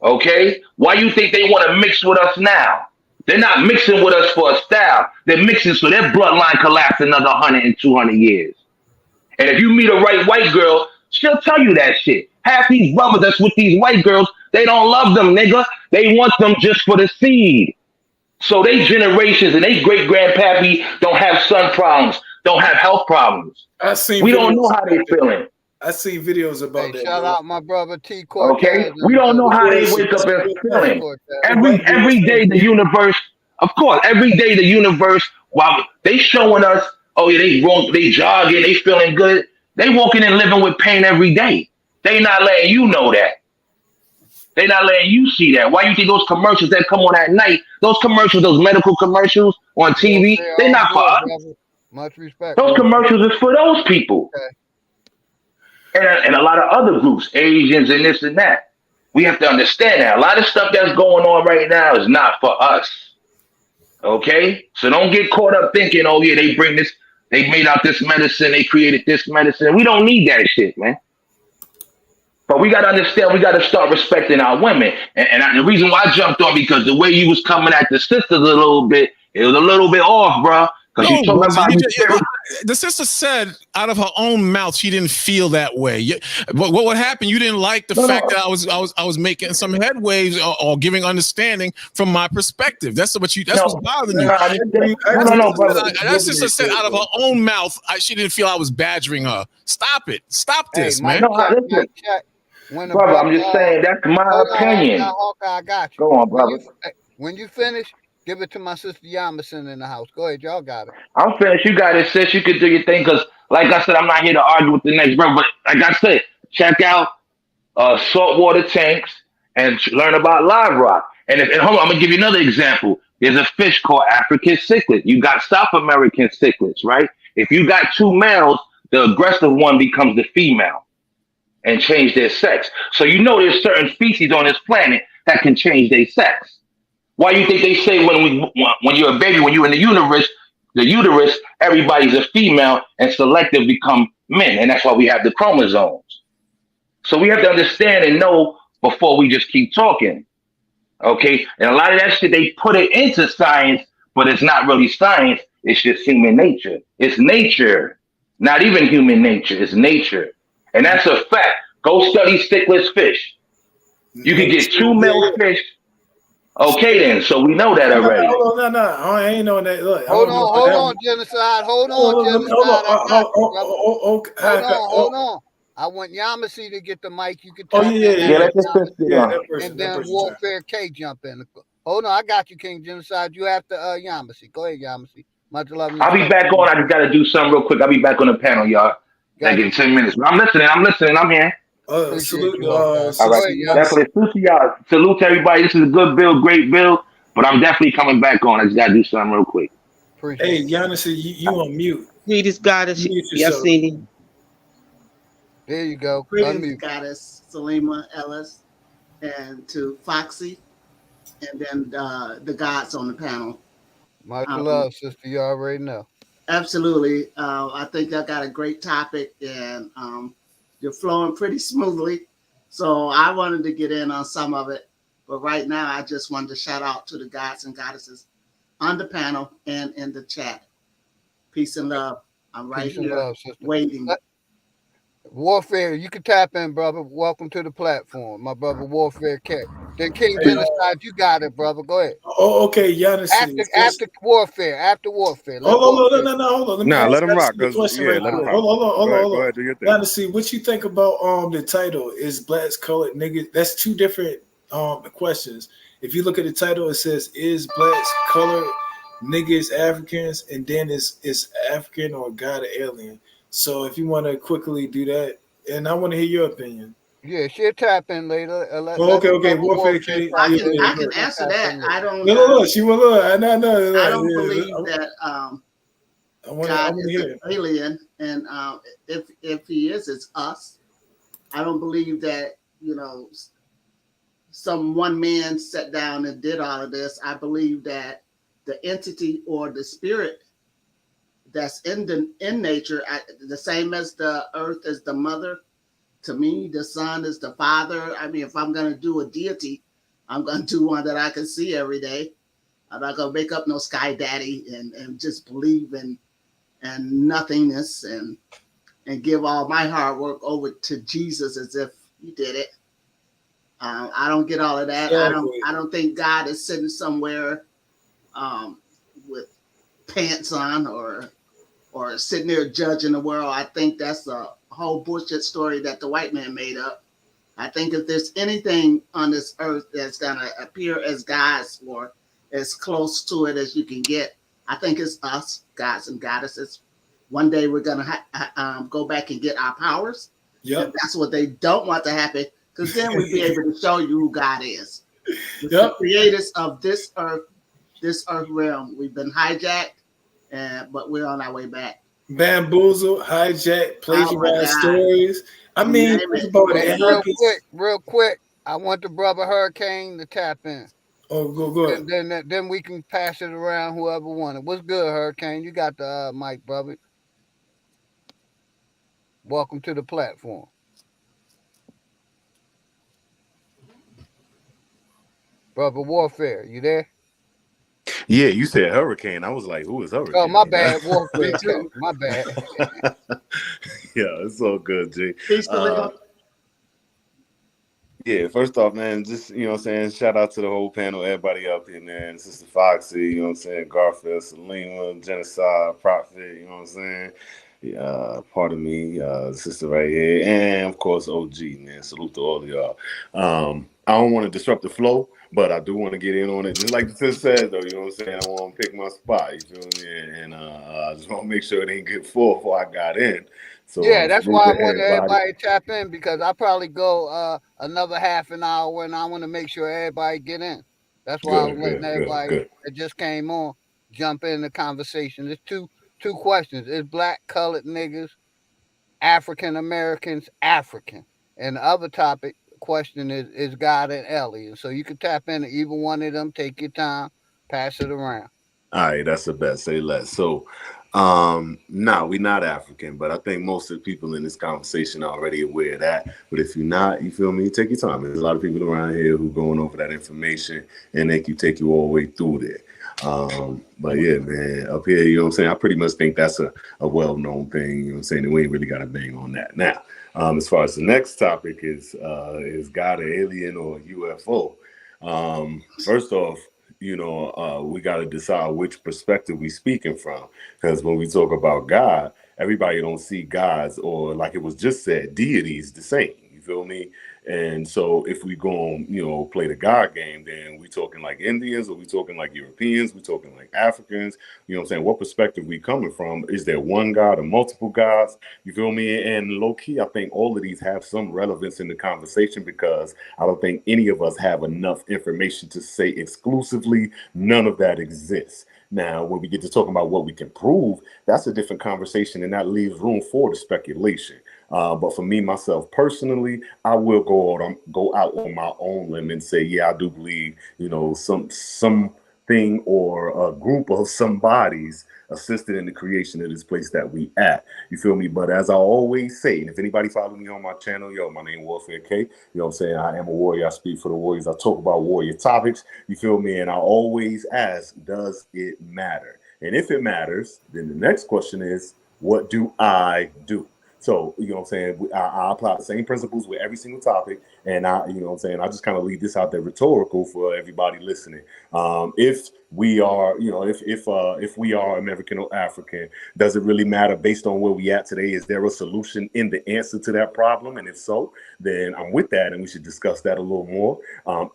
Okay? Why you think they want to mix with us now? They're not mixing with us for a style. They're mixing so their bloodline collapse another 100 and 200 years. And if you meet a right white girl, she'll tell you that shit. Half these brothers that's with these white girls, they don't love them, nigga. They want them just for the seed. So they generations and they great grandpappy don't have son problems, don't have health problems. We don't know how they feeling. I see videos about that. Shout bro. out my brother T. Cortez. Okay, we don't know how they wake up and feeling. Every day the universe, of course, every day the universe, while they showing us, oh yeah, they jogging, they feeling good. They walking and living with pain every day. They not letting you know that. They not letting you see that. Why you think those commercials that come on at night, those commercials, those medical commercials on TV, they not for us. Brother. Much respect. Those commercials is for those people. And a lot of other groups, Asians and this and that. We have to understand that. A lot of stuff that's going on right now is not for us. Okay? So don't get caught up thinking, oh yeah, they bring this, they made out this medicine, they created this medicine. We don't need that shit, man. But we got to understand, we got to start respecting our women. And the reason why I jumped on, because the way you was coming at the sisters a little bit, it was a little bit off, bro. Because you talking about the sister said out of her own mouth she didn't feel that way. What happened? You didn't like the fact that I was making some headways or giving understanding from my perspective. That's what's bothering you. No, brother. That sister said out of her own mouth she didn't feel I was badgering her. Stop it. Stop this, man. Brother, I'm just saying that's my opinion. I got you. Go on, brother. When you finish, give it to my sister Yamison in the house. Go ahead, y'all got it. I'm finished. You got it, sis. You can do your thing, because, like I said, I'm not here to argue with the next brother. But like I said, check out saltwater tanks and learn about live rock. And hold on, I'm gonna give you another example. There's a fish called African cichlid. You got South American cichlids, right? If you got two males, the aggressive one becomes the female and change their sex. So you know there's certain species on this planet that can change their sex. Why you think they say when you're a baby, when you're in the uterus, everybody's a female and selective become men, and that's why we have the chromosomes. So we have to understand and know before we just keep talking, okay? And a lot of that shit, they put it into science, but it's not really science. It's just human nature. It's nature, not even human nature. It's nature. And that's a fact. Go study stickless fish. You can get two male fish. Okay, then. So we know that already. No. I ain't know that. Look, hold on, genocide. Hold on. I want Yamasi to get the mic. You can tell and then Warfare K jump in. Hold on, I got you, King Genocide. You have to Yamasi. Go ahead, Yamasi. Much love. I'll be back on. I just gotta do something real quick. I'll be back on the panel, y'all. Like in 10 minutes. But I'm listening. I'm here. Salute. All right. Definitely salute to everybody. This is a good bill, great bill. But I'm definitely coming back on. I just gotta do something real quick. Hey, Giannis, you on mute. Greetings, Goddess. Yes, Cindy. There you go. Greetings, Goddess Salima Ellis, and to Foxy, and then the gods on the panel. Much love, sister. You already know. Absolutely. I think I got a great topic, and you're flowing pretty smoothly. So I wanted to get in on some of it. But right now, I just wanted to shout out to the gods and goddesses on the panel and in the chat. Peace and love. I'm right here waiting. Warfare, you can tap in, brother. Welcome to the platform, my brother Warfare K. Then King Genocide, you got it, brother. Go ahead. Oh, okay, Giannis. After warfare. Hold on. Let him rock. Hold on. Go ahead, do your thing. Giannis, what you think about the title? Is blacks colored niggas? That's two different questions. If you look at the title, it says, "Is blacks colored niggas Africans?" And then it's African or God or alien. So if you want to quickly do that, and I want to hear your opinion. Yeah, she'll tap in later. Okay. Warfare K. I can answer that. I don't. No. She will look. I know. I don't believe that. God is an alien, and if he is, it's us. I don't believe that some one man sat down and did all of this. I believe that the entity or the spirit that's in nature, the same as the earth is the mother. To me, the son is the father. I mean, if I'm going to do a deity, I'm going to do one that I can see every day. I'm not going to make up no sky daddy and just believe in nothingness and give all my hard work over to Jesus as if he did it. I don't get all of that. I don't think God is sitting somewhere with pants on or sitting there judging the world. I think that's a whole bullshit story that the white man made up. I think if there's anything on this earth that's gonna appear as gods or as close to it as you can get, I think it's us, gods and goddesses. One day we're gonna go back and get our powers. Yep. That's what they don't want to happen, because then we'll be able to show you who God is. The creators of this earth realm. We've been hijacked, but we're on our way back. Bamboozled, hijacked, plagiarized stories. I mean, real quick, I want the brother Hurricane to tap in. Oh, go ahead. Then we can pass it around whoever wanted. What's good, Hurricane? You got the mic, brother. Welcome to the platform. Brother Warfare, you there? Yeah, you said Hurricane. I was like, who is Hurricane? Oh, my bad, Warfare. My bad. Yeah, it's all good, G. Peace to Leo. Yeah, first off, man, just, you know what I'm saying, shout out to the whole panel, everybody up here, man. Sister Foxy, you know what I'm saying, Garfield, Selima, Genocide, Prophet, you know what I'm saying. Yeah, pardon me, sister right here, and of course OG, man. Salute to all of y'all. I don't want to disrupt the flow, but I do want to get in on it. Just like the sister said, though, you know what I'm saying? I want to pick my spot, you feel me? And I just want to make sure it ain't get full before I got in. So yeah, that's why I want everybody to tap in, because I probably go another half an hour, and I want to make sure everybody get in. That's why I was letting everybody that just came on jump in the conversation. There's two questions. Is black, colored niggas, African Americans, African? And the other question is God and alien. So you can tap into either one of them, take your time, pass it around. All right, that's the best. Say less. So no, we're not African, but I think most of the people in this conversation are already aware of that. But if you're not, you feel me, take your time. There's a lot of people around here who going over that information, and they can take you all the way through there. But yeah, man, up here, you know what I'm saying? I pretty much think that's a well-known thing, you know what I'm saying? And we ain't really got to bang on that. Now, as far as the next topic is God an alien or a UFO? First off, you know, we got to decide which perspective we speaking from. Because when we talk about God, everybody don't see gods, or like it was just said, deities the same. You feel me? And so if we go on, you know, play the God game, then we talking like Indians, or we talking like Europeans, we talking like Africans, you know what I'm saying? What perspective we coming from? Is there one God or multiple gods? You feel me? And low key, I think all of these have some relevance in the conversation, because I don't think any of us have enough information to say exclusively none of that exists. Now, when we get to talking about what we can prove, that's a different conversation, and that leaves room for the speculation. But for me, myself personally, I will go out on my own limb and say, yeah, I do believe, you know, something or a group of somebodies assisted in the creation of this place that we at. You feel me? But as I always say, and if anybody follow me on my channel, yo, my name is Warfare K. You know what I'm saying? I am a warrior. I speak for the warriors. I talk about warrior topics. You feel me? And I always ask, does it matter? And if it matters, then the next question is, what do I do? So, you know what I'm saying? I apply the same principles with every single topic. And you know what I'm saying? I just kind of leave this out there rhetorical for everybody listening. If we are, you know, if we are American or African, does it really matter based on where we at today? Is there a solution in the answer to that problem? And if so, then I'm with that, and we should discuss that a little more.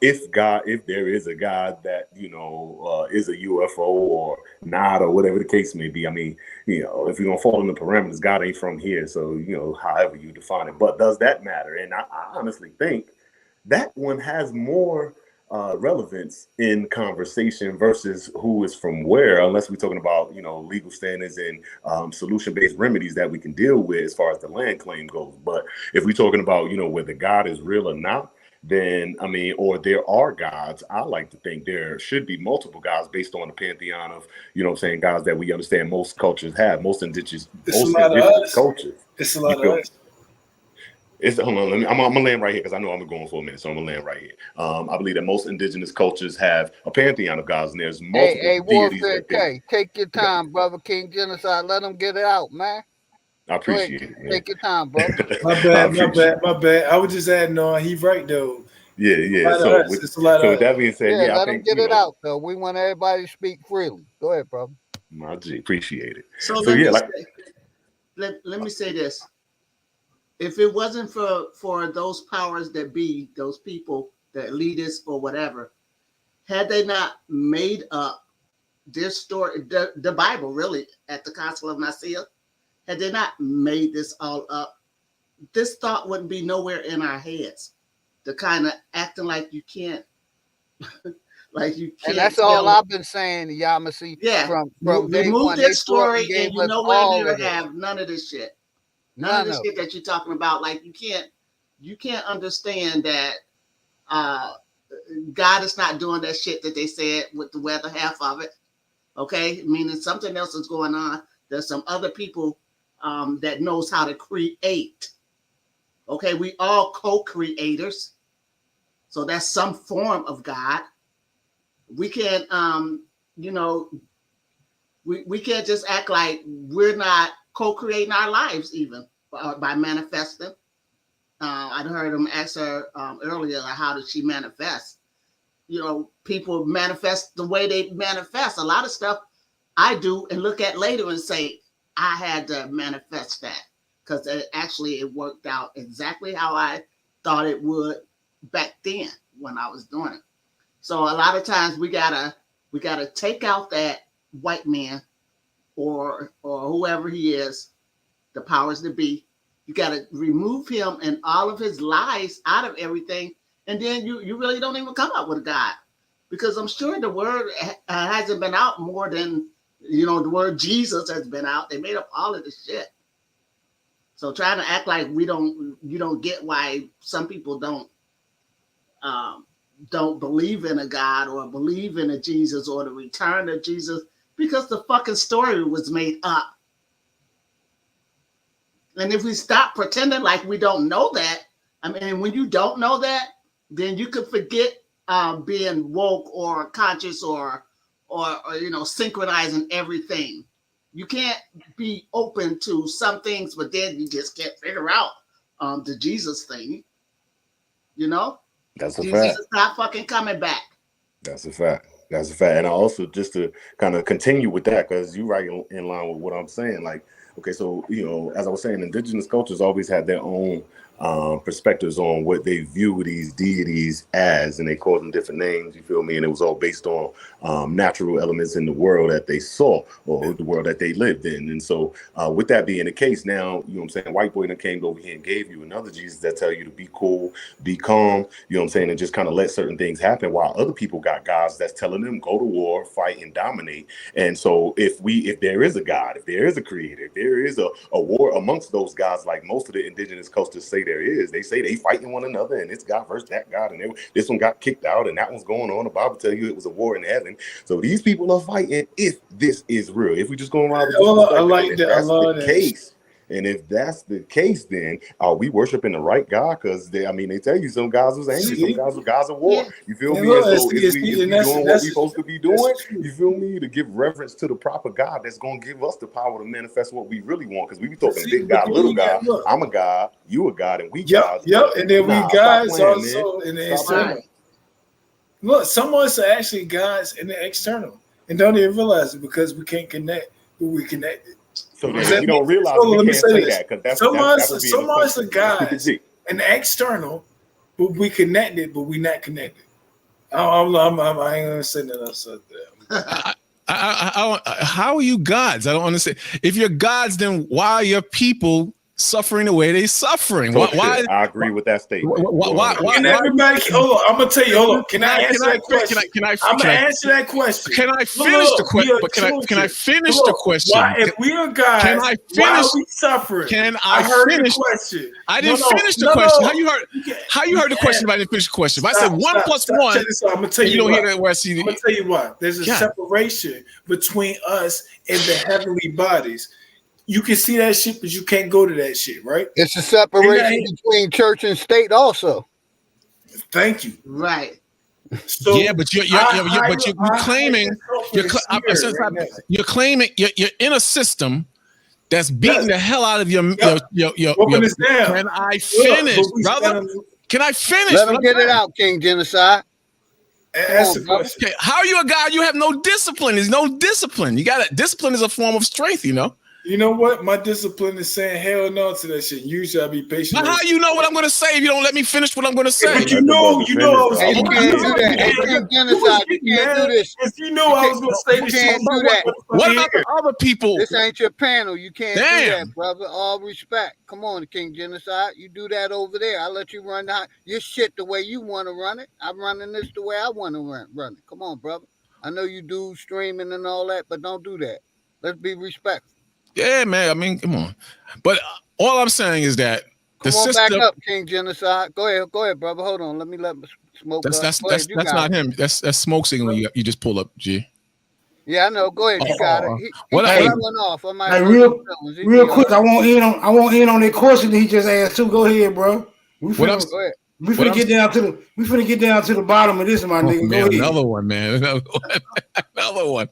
If there is a God that, you know, is a UFO or not, or whatever the case may be, I mean, you know, if you're gonna fall in the parameters, God ain't from here. So, you know, however you define it. But does that matter? And I honestly think that one has more relevance in conversation versus who is from where, unless we're talking about, you know, legal standards and solution-based remedies that we can deal with as far as the land claim goes. But if we're talking about, you know, whether God is real or not, then, I mean, or there are gods, I like to think there should be multiple gods based on the pantheon of, you know what I'm saying, gods that we understand most cultures have, most indigenous cultures. It's a lot of us. Hold on, I'm gonna land right here because I know I'm going for a minute, so I'm gonna land right here. I believe that most indigenous cultures have a pantheon of gods, and there's multiple deities. Warfare K, take your time, brother. King Genocide, let them get it out, man. I appreciate it. Take your time, bro. My bad. I was just adding on. He's right though. Yeah. So with that being said, let I them think get it out though. We want everybody to speak freely. Go ahead, brother. My G, appreciate it. So let me say this. If it wasn't for those powers that be, those people, the elitists or whatever, had they not made up this story, the Bible really, at the Council of Nicaea, had they not made this all up, this thought wouldn't be nowhere in our heads. The kind of acting like you can't, like you can't. And that's all I've been saying, Yamasi. Yeah. From day one, this story, and you nowhere near have none of this shit. None of this shit that you're talking about. Like you can't understand that God is not doing that shit that they said with the weather, half of it. Okay, meaning something else is going on. There's some other people that knows how to create. Okay, we all co-creators. So that's some form of God. We can't, we can't just act like we're not co-creating our lives even by manifesting. I heard him ask her earlier, how did she manifest? People manifest the way they manifest. A lot of stuff I do and look at later and say, I had to manifest that because it worked out exactly how I thought it would back then when I was doing it. So a lot of times we gotta take out that white man or whoever he is, the powers that be. You gotta remove him and all of his lies out of everything, and then you really don't even come up with a God, because I'm sure the word hasn't been out more than the word Jesus has been out. They made up all of this shit. So trying to act like you don't get why some people don't believe in a God or believe in a Jesus or the return of Jesus, because the fucking story was made up. And if we stop pretending like we don't know that, I mean, when you don't know that, then you could forget being woke or conscious or synchronizing everything. You can't be open to some things, but then you just can't figure out the Jesus thing. That's a Jesus fact. is not fucking coming back. That's a fact. And I also, just to kind of continue with that, because you're right in line with what I'm saying. Like, okay, so, as I was saying, indigenous cultures always had their own perspectives on what they view these deities as, and they call them different names, you feel me? And it was all based on natural elements in the world that they saw or the world that they lived in. And so with that being the case, now, white boy that came over here and gave you another Jesus that tell you to be cool, be calm, and just kind of let certain things happen, while other people got gods that's telling them go to war, fight, and dominate. And so if there is a God, if there is a creator, if there is a war amongst those gods, like most of the indigenous cultures say there is, they say they fighting one another, and it's God versus that God, and this one got kicked out, and that one's going on. The Bible tell you it was a war in heaven. So these people are fighting if this is real. If we just going around with this case. And if that's the case, then are we worshiping the right God? Because they tell you some gods was angry, some gods were gods of war. You feel me? And so if we doing what we're supposed to be doing, you feel me? To give reverence to the proper God that's going to give us the power to manifest what we really want. Because we be talking big God, little God. I'm a God, you a God, and we gods. Yep, and then we gods also in the external. Look, some of us are actually gods in the external and don't even realize it because we can't connect who we connected. So then you don't realize we can't say that, because that's some of us are guys in the external, but we connected, but we not connected. I ain't gonna say that else out there. How are you gods? I don't understand. If you're gods, then why are your people suffering the way they're suffering? Why? I agree with that statement. Why everybody? Hold on, I'm gonna tell you. Hold on. Can I answer that question? I'm gonna answer that question. Can I finish the question? Can I finish the question? Why, if we are God, can I finish? Why are we suffering? Can I finish the question? I didn't finish the question. How you heard the question? If I didn't finish the question. If I said 1 + 1, I'm gonna tell you. You don't hear that where I see. I'm gonna tell you what. There's a separation between us and the heavenly bodies. You can see that shit, but you can't go to that shit, right? It's a separation between church and state, also. Thank you. Right. So yeah, but you're claiming you're claiming you're in a system that's beating the hell out of your. Can I finish, brother? Can I finish? Let him get it out, King Genocide. Ask the question. Okay, how are you a guy? You have no discipline. There's no discipline. You got discipline is a form of strength, you know. You know what? My discipline is saying hell no to that shit. Usually I be patient. Now, how you know what I'm going to say if you don't let me finish what I'm going to say? But you know. Hey, you can't do that. Hey, King Genocide, you can't do this. If you know I was going to say this shit. Do that. What about the other people? This ain't your panel. You can't do Damn. that, brother. All respect. Come on, King Genocide. You do that over there. I'll let you run your shit the way you want to run it. I'm running this the way I want to run it. Come on, brother. I know you do streaming and all that, but don't do that. Let's be respectful. Yeah, man. I mean, come on. But all I'm saying is that the Come on, system. back up, King Genocide. Go ahead, brother. Hold on. Let Smoke. That's not him. That's smoke signal you just pull up, G. Yeah, I know. Go ahead. You got it. What went off. Real quick. I won't in on that question that he just asked too. Go ahead, bro. We finna get down to the bottom of this, my nigga. Man, go ahead. Another one, man. Another one.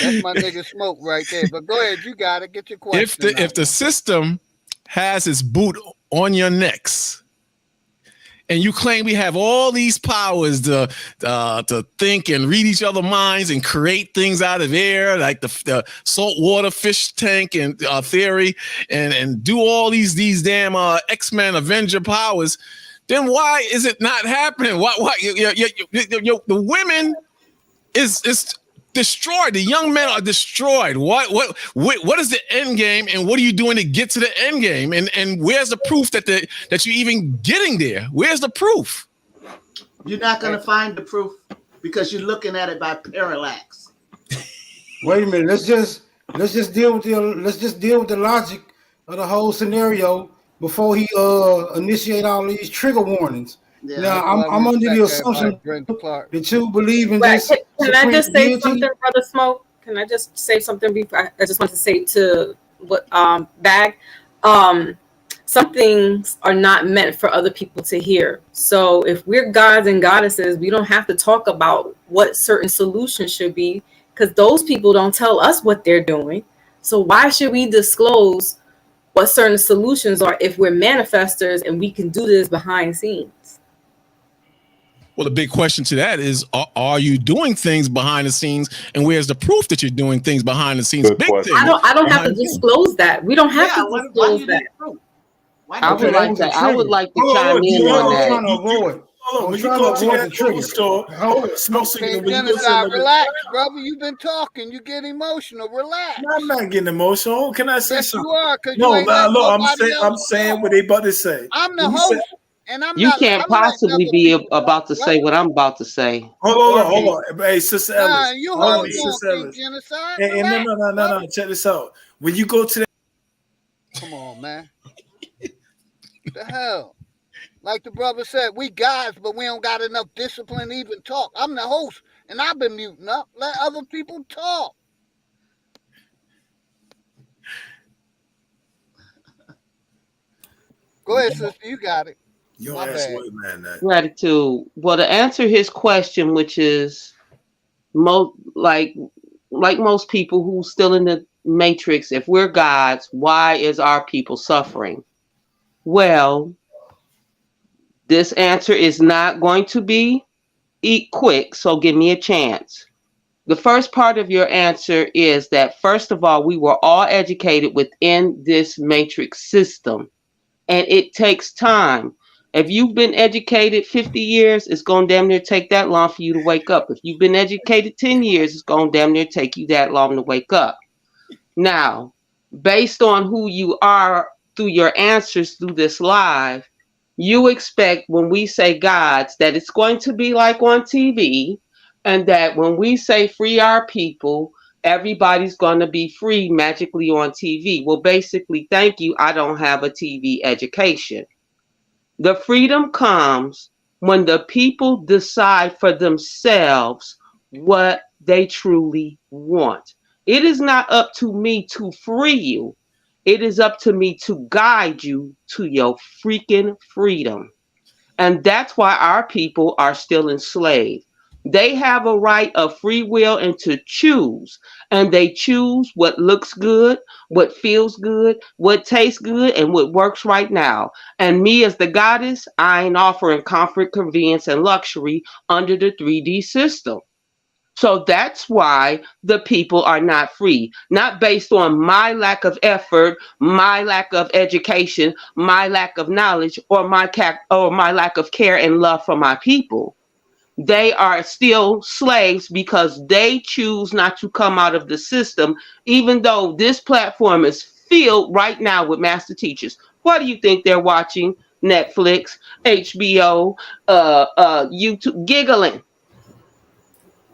That's my nigga Smoke right there. But go ahead, you got it. Get your question. If the system has its boot on your necks, and you claim we have all these powers to think and read each other's minds and create things out of air, like the saltwater fish tank and theory, and do all these damn X-Men Avenger powers, then why is it not happening? Why the women is destroyed. The young men are destroyed. What is the end game, and what are you doing to get to the end game? And where's the proof that you're even getting there? Where's the proof? You're not going to find the proof because you're looking at it by parallax. Wait a minute. Let's just deal with the logic of the whole scenario before he initiate all these trigger warnings. Yeah, now I'm under the assumption that you believe in this. Can I just say something, Brother Smoke? Can I just say something before? I just want to say to what Bag. Some things are not meant for other people to hear. So if we're gods and goddesses, we don't have to talk about what certain solutions should be because those people don't tell us what they're doing. So why should we disclose what certain solutions are if we're manifestors and we can do this behind scenes? Well, the big question to that is, are you doing things behind the scenes, and where's the proof that you're doing things behind the scenes? Big thing. I don't have to disclose that. We don't have to disclose that. I would like to chime in on that. Hold on, when you go to that trigger store, smoke signal. Relax, brother. You've been talking. You get emotional. Relax. I'm not getting emotional. Can I say yes, something? You are. No, I'm saying what they about to say. I'm the host. And you can't possibly be about to say what I'm about to say. Hold on. Hey, Sister Ellis. You hold on, Genocide. No. Check this out. When you go to that. Come on, man. The hell? Like the brother said, we guys, but we don't got enough discipline to even talk. I'm the host, and I've been muting up. Let other people talk. Go ahead, sister. You got it. Gratitude. Well, to answer his question, which is like most people who still in the matrix, if we're gods, why is our people suffering? Well, this answer is not going to be quick, so give me a chance. The first part of your answer is that, first of all, we were all educated within this matrix system, and it takes time. If you've been educated 50 years, it's going to damn near take that long for you to wake up. If you've been educated 10 years, it's going to damn near take you that long to wake up. Now, based on who you are through your answers through this live, you expect when we say gods that it's going to be like on TV, and that when we say free our people, everybody's going to be free magically on TV. Well, basically, thank you. I don't have a TV education. The freedom comes when the people decide for themselves what they truly want. It is not up to me to free you. It is up to me to guide you to your freaking freedom. And that's why our people are still enslaved. They have a right of free will and to choose. And they choose what looks good, what feels good, what tastes good, and what works right now. And me as the goddess, I ain't offering comfort, convenience, and luxury under the 3D system. So that's why the people are not free, not based on my lack of effort, my lack of education, my lack of knowledge, or my lack of care and love for my people. They are still slaves because they choose not to come out of the system, even though this platform is filled right now with master teachers. What do you think they're watching? Netflix, HBO, YouTube, giggling.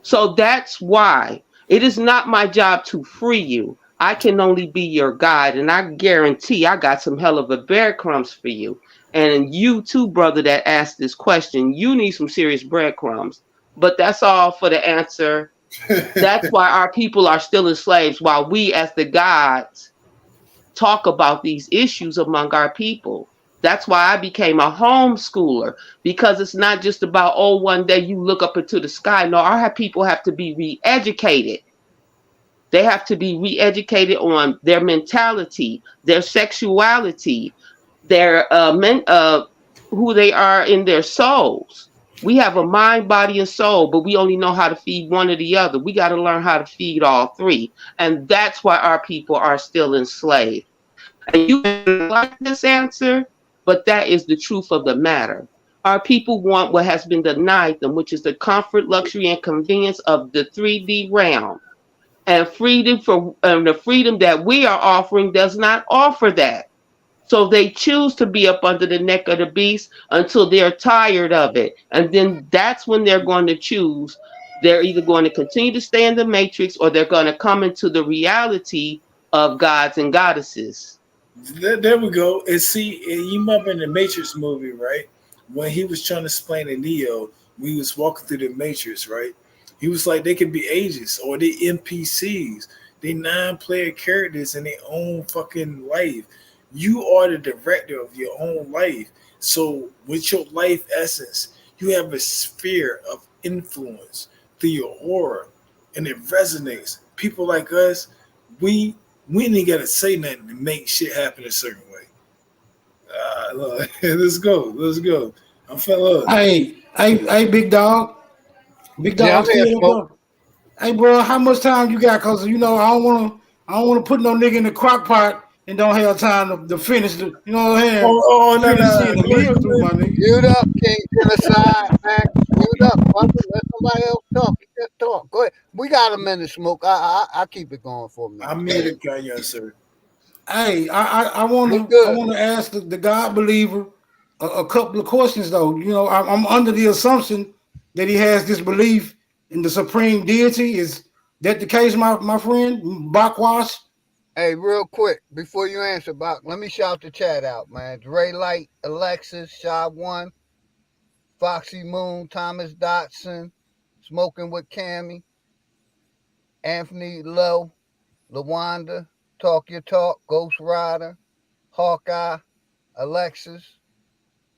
So that's why it is not my job to free you. I can only be your guide, and I guarantee I got some hell of a breadcrumbs for you. And you too, brother, that asked this question, you need some serious breadcrumbs. But that's all for the answer. That's why our people are still enslaved, while we as the gods talk about these issues among our people. That's why I became a homeschooler, because it's not just about, oh, one day you look up into the sky. No, our people have to be re-educated. They have to be re-educated on their mentality, their sexuality, their who they are in their souls. We have a mind, body, and soul, but we only know how to feed one or the other. We got to learn how to feed all three. And that's why our people are still enslaved. And you like this answer, but that is the truth of the matter. Our people want what has been denied them, which is the comfort, luxury, and convenience of the 3D realm. And freedom the freedom that we are offering does not offer that. So they choose to be up under the neck of the beast until they're tired of it. And then that's when they're going to choose. They're either going to continue to stay in the matrix, or they're going to come into the reality of gods and goddesses. There we go. And see, you remember in the Matrix movie, right? When he was trying to explain to Neo, we was walking through the Matrix, right? He was like, they could be agents or they NPCs. They non-player characters in their own fucking life. You are the director of your own life. So with your life essence, you have a sphere of influence through your aura, and it resonates. People like us, we ain't got to say nothing to make shit happen a certain way. Let's go. I'm fella. Hey, big dog. Big dog. Yeah, hey, bro, how much time you got? Cause you know I don't want to put no nigga in the crock pot and don't have time to finish the. You know what I'm saying? No. Mute up, King Genocide, man. Mute up, brother. Let somebody else talk. Just talk. Go ahead. We got a minute, Smoke. I keep it going for me. I'm muted, yes, sir. Hey, I want to ask the God believer a couple of questions though. You know, I'm under the assumption that he has this belief in the supreme deity. Is that the case, my friend Bakwash? Hey, real quick before you answer, Bak, let me shout the chat out, man. Dre Light, Alexis, Shy One, Foxy Moon, Thomas Dotson, Smoking with Cammy, Anthony Lowe, LaWanda, Talk Your Talk, Ghost Rider, Hawkeye, Alexis,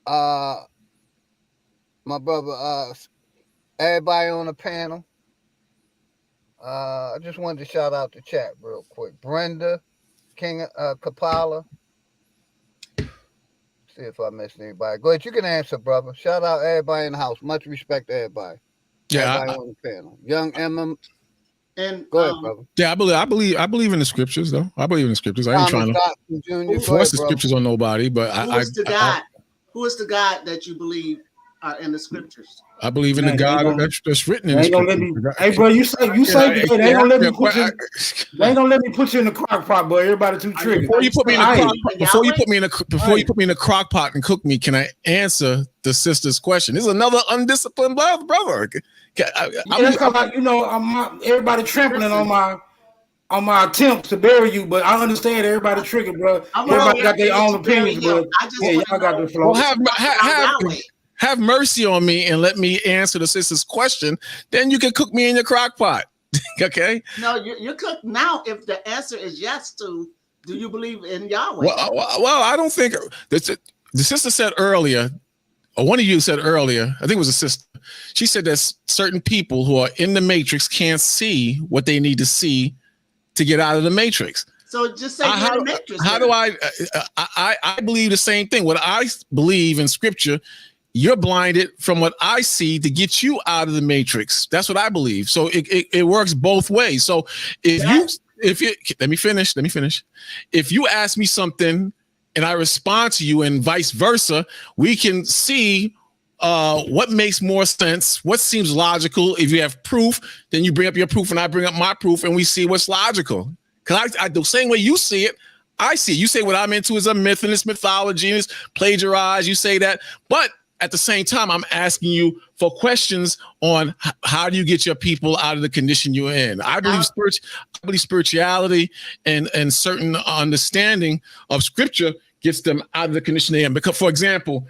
my brother, everybody on the panel. I just wanted to shout out the chat real quick. Brenda, King Kapala. See if I missed anybody. Go ahead, you can answer, brother. Shout out everybody in the house. Much respect to everybody. Yeah, everybody on the panel. Young Emma. And go ahead, brother. Yeah, I believe in the scriptures, though. I believe in the scriptures. I ain't trying to force the scriptures on nobody, but who is the God that you believe are in the scriptures? I believe in the God that's written in the scriptures. Hey, bro, you say they ain't gonna let me put you. They ain't gonna let me put you in the crock pot, boy. Everybody too triggered. Before you put me in the crock pot and cook me, can I answer the sister's question? This is another undisciplined brother. Everybody trampling on my attempts to bury you, but I understand everybody triggered, bro. Everybody got their own opinions, but yeah, y'all got the flow. Well, have mercy on me and let me answer the sister's question. Then you can cook me in your crock pot. Okay? No, you cook now. If the answer is yes to, do you believe in Yahweh? Well, I don't think the sister said earlier, one of you said earlier, I think it was a sister. She said that certain people who are in the matrix can't see what they need to see to get out of the matrix. So just say you're in the matrix. How do I believe the same thing. What I believe in scripture, you're blinded from what I see to get you out of the matrix. That's what I believe. So it works both ways. So if you let me finish. If you ask me something and I respond to you and vice versa, we can see what makes more sense, what seems logical. If you have proof, then you bring up your proof and I bring up my proof and we see what's logical. Because I the same way you see it, I see it. You say what I'm into is a myth and it's mythology and it's plagiarized. You say that. But at the same time, I'm asking you for questions on how do you get your people out of the condition you're in. I believe spirituality and certain understanding of scripture gets them out of the condition they're in. Because, for example,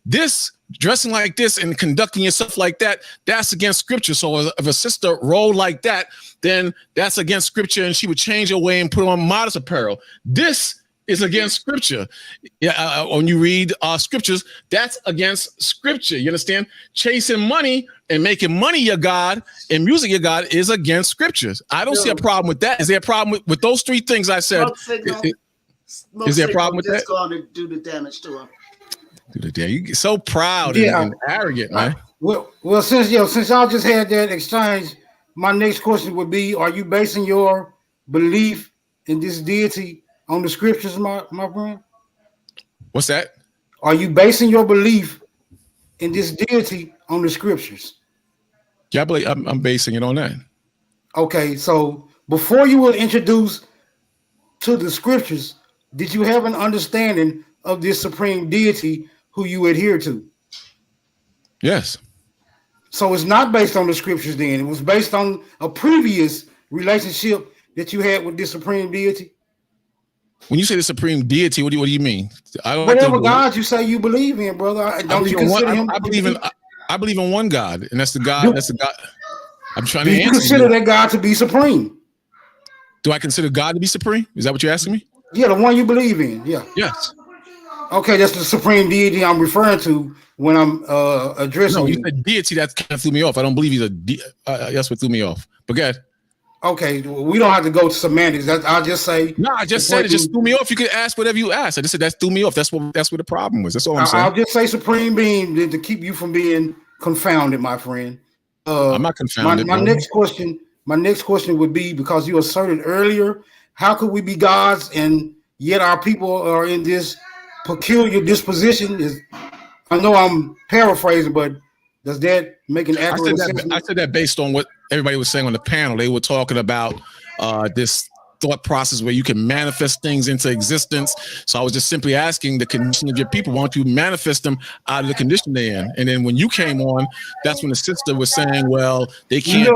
this dressing like this and conducting yourself like that, that's against scripture. So if a sister rolled like that, then that's against scripture and she would change her way and put on modest apparel. This is against scripture. When you read scriptures, that's against scripture. You understand? Chasing money and making money your God and music your God is against scriptures. I don't see a problem with that. Is there a problem with those three things I said? Is there a problem with that? Going to do the damage to him. You get so proud and arrogant, man. Well, since y'all just had that exchange, my next question would be: are you basing your belief in this deity on the scriptures, my friend? What's that? Are you basing your belief in this deity on the scriptures? Yeah, I believe I'm basing it on that. Okay, so before you were introduced to the scriptures, did you have an understanding of this supreme deity who you adhere to? Yes. So it's not based on the scriptures then. It was based on a previous relationship that you had with this supreme deity? When you say the supreme deity, what do you mean? Whatever God you say you believe in, brother. I believe in one God, and that's the God. That's the God. I'm trying to answer. Do you consider that God to be supreme? Do I consider God to be supreme? Is that what you're asking me? Yeah, the one you believe in. Yeah. Yes. Okay, that's the supreme deity I'm referring to when I'm addressing. No, you said deity. That kind of threw me off. I don't believe he's a. That's what threw me off. But go ahead. Okay, we don't have to go to semantics. I'll just say. No, I just said it just threw me off. You could ask whatever you asked. I just said that threw me off. That's what the problem was. That's all I'm saying. I'll just say supreme being to keep you from being confounded, my friend. I'm not confounded. My next question would be, because you asserted earlier, how could we be gods and yet our people are in this peculiar disposition? I know I'm paraphrasing, but does that make an accurate assessment? I said that based on what everybody was saying on the panel. They were talking about this thought process where you can manifest things into existence. So I was just simply asking the condition of your people, why don't you manifest them out of the condition they're in? And then when you came on, that's when the sister was saying, well, they can't.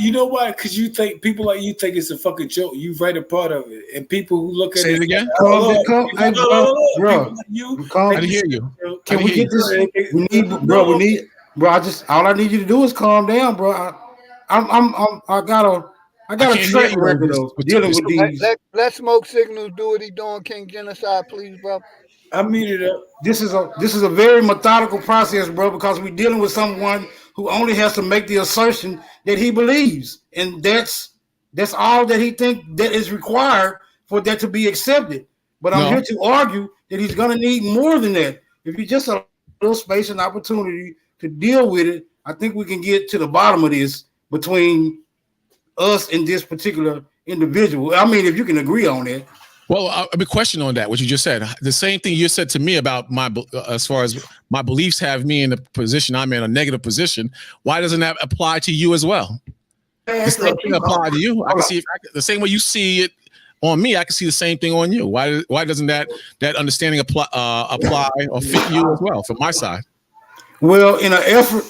You know why? Because you think people like you think it's a fucking joke. You write a part of it. And people who look at Say it again? I didn't hear you. Can we get this? Bro, all I need you to do is calm down, bro. I got a track record of dealing with these. Let Smoke Signals do what he doing, King Genocide, please, bro. I muted up. This is a very methodical process, bro, because we're dealing with someone who only has to make the assertion that he believes, and that's all that he thinks that is required for that to be accepted. But I'm here to argue that he's going to need more than that. If you just a little space and opportunity to deal with it, I think we can get to the bottom of this between us and this particular individual. I mean, if you can agree on that. Well, I'll be questioning on that, what you just said. The same thing you said to me about my, as far as my beliefs have me in the position I'm in, a negative position. Why doesn't that apply to you as well? The same thing apply to you. I can see the same way you see it on me. I can see the same thing on you. Why doesn't that understanding apply or fit you as well from my side? Well, in an effort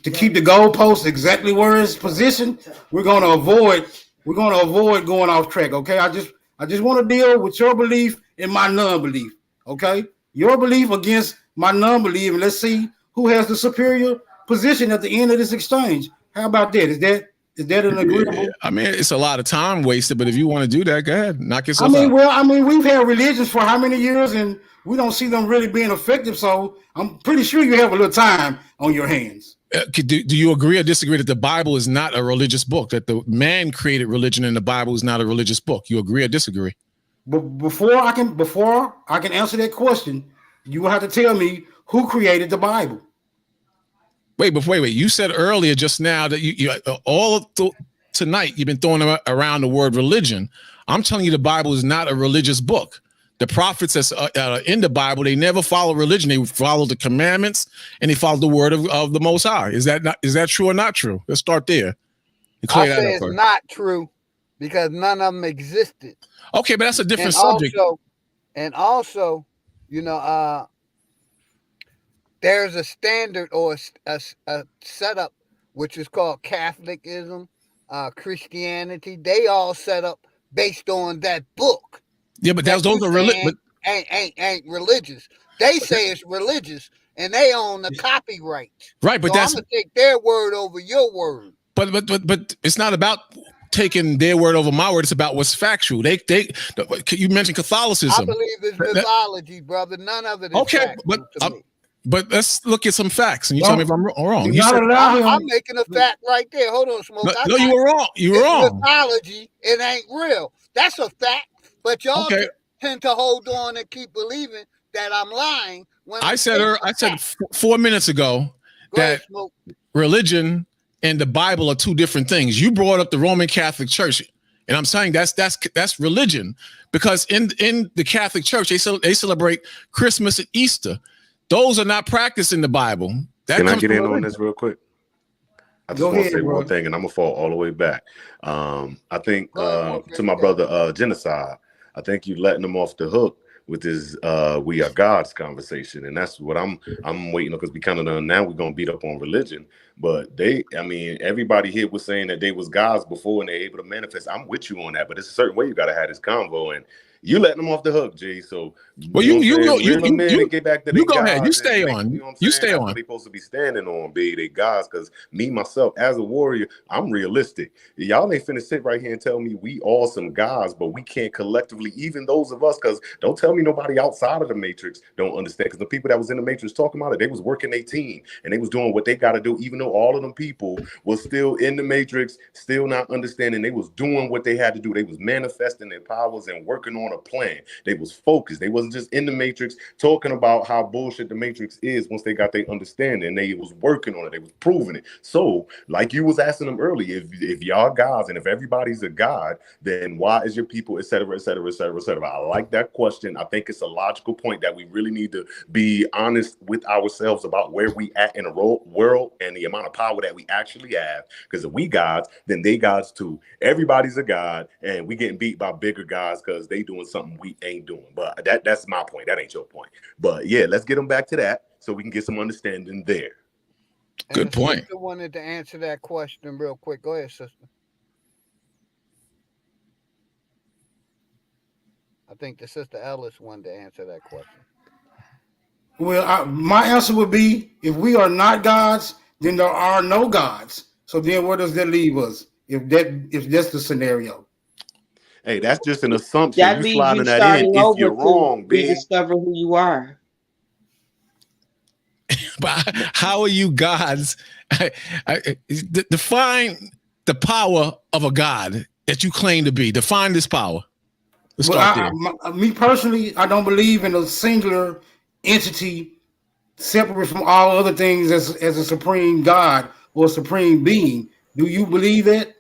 to keep the goalposts exactly where it's positioned, we're going to avoid going off track. Okay, I just want to deal with your belief and my non-belief. Okay, your belief against my non-belief, and let's see who has the superior position at the end of this exchange. How about that? Is that an agreeable? Yeah, I mean, it's a lot of time wasted, but if you want to do that, go ahead, knock yourself out. I mean, we've had religions for how many years, and we don't see them really being effective. So I'm pretty sure you have a little time on your hands. Do you agree or disagree that the Bible is not a religious book? That the man created religion and the Bible is not a religious book? You agree or disagree? But before I can answer that question, you will have to tell me who created the Bible. Wait. You said earlier just now that you tonight you've been throwing around the word religion. I'm telling you, the Bible is not a religious book. The prophets that's in the Bible, they never follow religion. They follow the commandments and they follow the word of the Most High. Is that true or not true? Let's start there. I say it's not true because none of them existed. Okay, but that's a different subject. Also, there's a standard or a setup which is called Catholicism, Christianity. They all set up based on that book. Yeah, but those are religious. Ain't religious. They say it's religious, and they own the copyright. Right, but so that's I'm gonna take their word over your word. But it's not about taking their word over my word. It's about what's factual. You mentioned Catholicism. I believe it's mythology, brother. None of it is okay, but let's look at some facts, and you tell me if I'm wrong. I'm making a fact right there. Hold on, Smoke. No, you were wrong. You were wrong. Mythology, it ain't real. That's a fact. But y'all tend to hold on and keep believing that I'm lying. When I said 4 minutes ago that religion and the Bible are two different things. You brought up the Roman Catholic Church, and I'm saying that's religion, because in the Catholic Church they celebrate Christmas and Easter. Those are not practiced in the Bible. Can I get in on this real quick? I just want to say one thing, and I'm gonna fall all the way back. I think to my brother Genocide, I think you letting them off the hook with this "we are God's" conversation, and that's what I'm waiting on, because we kind of know now we're gonna beat up on religion. But everybody here was saying that they was gods before and they're able to manifest. I'm with you on that, but it's a certain way you gotta have this convo, and you letting them off the hook, G. So you get back to you go ahead. You stay on. You stay on. They're supposed to be standing on, be they guys. Because me myself, as a warrior, I'm realistic. Y'all ain't finna sit right here and tell me we all some guys, but we can't collectively, even those of us. Because don't tell me nobody outside of the Matrix don't understand. Because the people that was in the Matrix talking about it, they was working their team and they was doing what they got to do. Even though all of them people was still in the Matrix, still not understanding, they was doing what they had to do. They was manifesting their powers and working on a plan. They was focused. They wasn't just in the Matrix talking about how bullshit the Matrix is. Once they got their understanding, they was working on it. They was proving it. So, like you was asking them earlier, if y'all gods and if everybody's a god, then why is your people, et cetera, et cetera, et cetera, et cetera? I like that question. I think it's a logical point that we really need to be honest with ourselves about where we at in the world and the amount of power that we actually have. Because if we gods, then they gods too. Everybody's a god, and we getting beat by bigger gods because they doing something we ain't doing. But that's my point. That ain't your point. But yeah, let's get them back to that so we can get some understanding there. Good point. I wanted to answer that question real quick. Go ahead, sister. I think the sister Ellis wanted to answer that question. Well, my answer would be, if we are not gods, then there are no gods. So then where does that leave us? If that's the scenario. Hey, that's just an assumption. That you sliding that in if you're wrong, B. Discover who you are. But how are you gods? Define the power of a god that you claim to be. Define this power. Let's start there. Me personally, I don't believe in a singular entity separate from all other things as a supreme god or a supreme being. Do you believe that?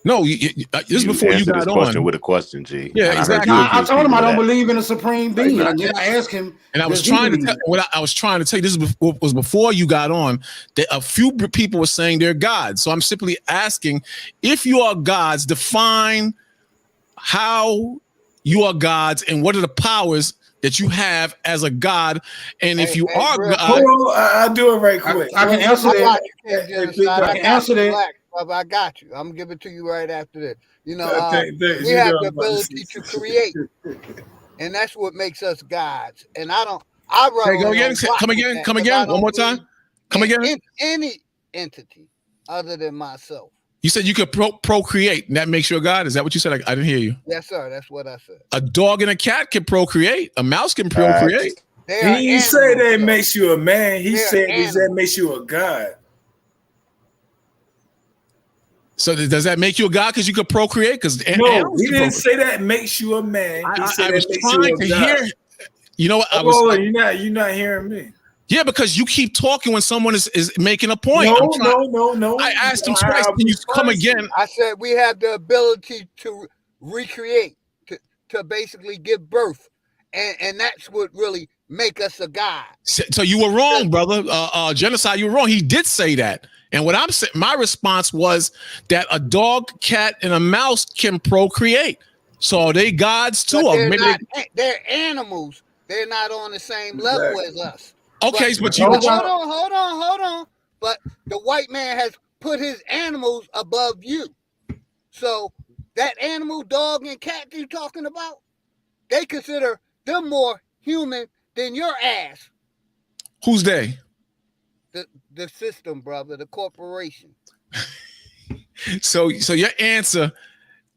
No, this before you got on with a question, G. Yeah, exactly. I told him I don't believe in a supreme being. And then I asked him, and I was trying to tell you, this was before you got on, that a few people were saying they're gods. So I'm simply asking, if you are gods, define how you are gods and what are the powers that you have as a god. And if you are God, I'll do it right quick. I can answer that. I can answer that. I got you. I'm gonna give it to you right after this. You know, we have the ability to create, and that's what makes us gods. And I don't. Come again. One more time. Come again. Any entity other than myself. You said you could procreate, and that makes you a god. Is that what you said? I didn't hear you. Yes, sir. That's what I said. A dog and a cat can procreate. A mouse can procreate. He didn't say that makes you a man. He said that makes you a god. So does that make you a god because you could procreate? Because no, he didn't say that makes you a man. He said I was that makes trying you a to god. hear. You know what? You're not hearing me. Yeah, because you keep talking when someone is making a point. No. I asked him twice. Can you come again? I said we have the ability to recreate, to basically give birth, and that's what really make us a god. So you were wrong, brother. Genocide, you were wrong. He did say that. And what I'm saying, my response was that a dog, cat, and a mouse can procreate. So are they gods too? They're animals. They're not on the same level as us. Okay, but hold on. But the white man has put his animals above you. So that animal, dog, and cat you're talking about, they consider them more human than your ass. Who's they? The system, brother, the corporation. So your answer,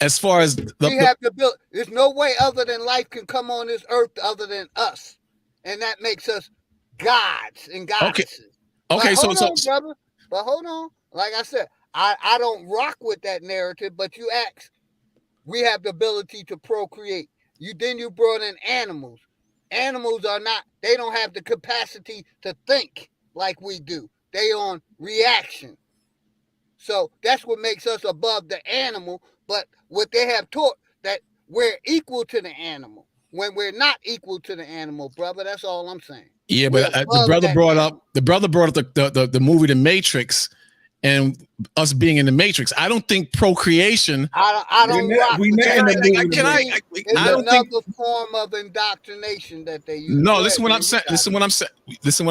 as far as we have to build, there's no way other than life can come on this earth other than us, and that makes us gods and goddesses. Okay, hold on, brother. But hold on. Like I said, I don't rock with that narrative. But you asked, we have the ability to procreate. You brought in animals. Animals are not. They don't have the capacity to think like we do. They on reaction. So that's what makes us above the animal. But what they have taught, that we're equal to the animal when we're not equal to the animal, brother. That's all I'm saying. Yeah, but the brother brought up the movie The Matrix and us being in the Matrix. I don't think procreation. I don't rock. It's another form of indoctrination that they use. No, listen what I'm saying. Listen what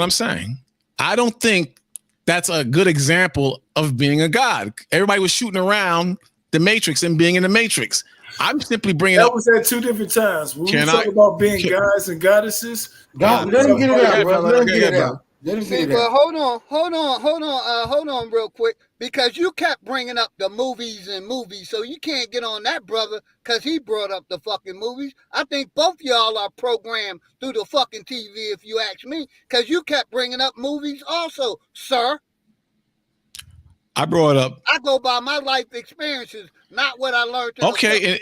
I'm saying. I don't think that's a good example of being a god. Everybody was shooting around the Matrix and being in the Matrix. I'm simply bringing that up. That was at two different times. When we talk about being gods and goddesses. God, let him get it out, brother. Let him get it out. But hold on real quick, because you kept bringing up the movies, so you can't get on that, brother, because he brought up the fucking movies. I think both y'all are programmed through the fucking TV, if you ask me, because you kept bringing up movies also, sir. I brought up. I go by my life experiences, not what I learned. Okay,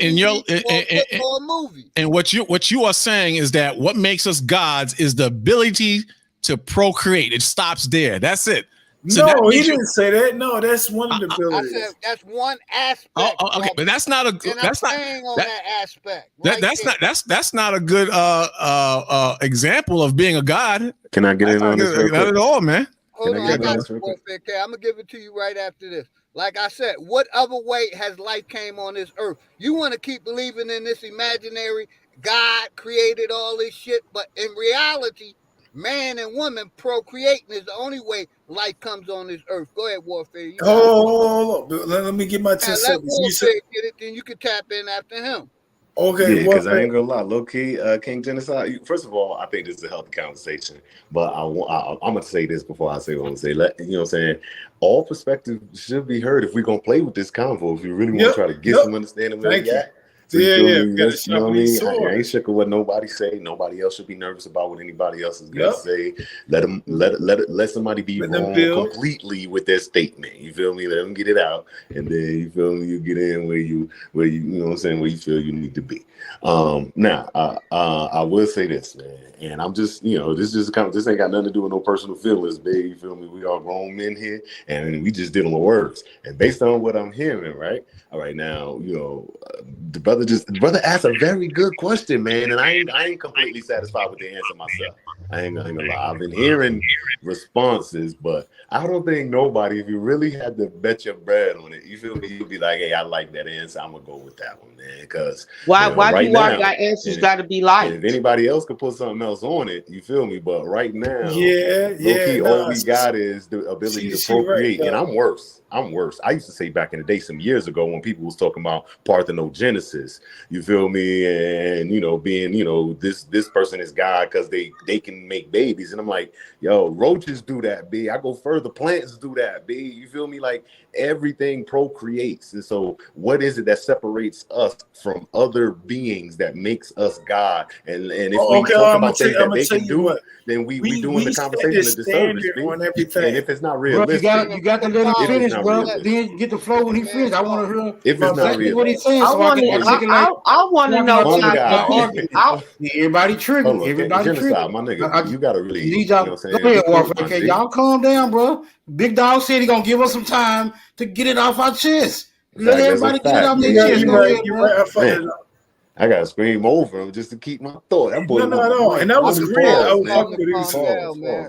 and what you are saying is that what makes us gods is the ability to procreate. It stops there. That's it. So no, he didn't say that. No, that's one of the abilities. I said that's one aspect. Okay, but that's not a. That's not that aspect. That's not a good example of being a god. Can I get in on this? Not at all, man. Hold on, I'm gonna give it to you right after this. Like I said, what other way has life came on this earth? You want to keep believing in this imaginary God created all this shit, but in reality, man and woman procreating is the only way life comes on this earth. Go ahead, Warfare. Let me get my 10 seconds. Let Warfare get it, then you can tap in after him. Okay, yeah, because I ain't gonna lie, low key, King Genocide. First of all, I think this is a healthy conversation, but I'm gonna say this before I say what I'm gonna say. You know what I'm saying? All perspectives should be heard if we're gonna play with this convo. If you really want to try to get some understanding of where we at. So yeah. You know what I mean? I ain't shook of what nobody say. Nobody else should be nervous about what anybody else is gonna say. Let somebody be wrong completely with their statement. You feel me? Let them get it out, and then you feel me. You get in where you know what I'm saying, where you feel you need to be. Now, I will say this, man, and I'm just this ain't got nothing to do with no personal feelings, babe. You feel me? We are grown men here, and we just dealing with words. And based on what I'm hearing, right now, the brother asked a very good question, man, and I ain't completely satisfied with the answer myself. I ain't gonna lie. I've been hearing responses, but I don't think nobody, if you really had to bet your bread on it, you feel me, you'd be like, hey, I like that answer. I'm gonna go with that one, man. Because why do you argue our answers got to be like? If anybody else could put something else on it, you feel me? But right now, all we got is the ability to procreate, and I'm worse. I'm worse. I used to say back in the day, some years ago, when people was talking about parthenogenesis, you feel me, and being this person is God because they can make babies, and I'm like, yo, roaches do that, B. I go further, plants do that, B. You feel me? Like everything procreates, and so what is it that separates us from other beings that makes us God? And if we talk about things that they can do, then we doing the conversation a disservice on everything. And if it's not realistic, bro, you got to let him finish, bro. Then get the flow when he finished. I want to hear if it's not realistic what he's saying, so I want to know. Everybody triggered. Everybody triggered. My nigga, you gotta really. Need y'all, go ahead, Warfare. Okay, y'all calm down, bro. Big Dog said he gonna give us some time to get it off our chest. Let everybody get it off their chest. Go ahead, bro. I gotta scream over him just to keep my thought. That boy, no, and that was great. I was talking with his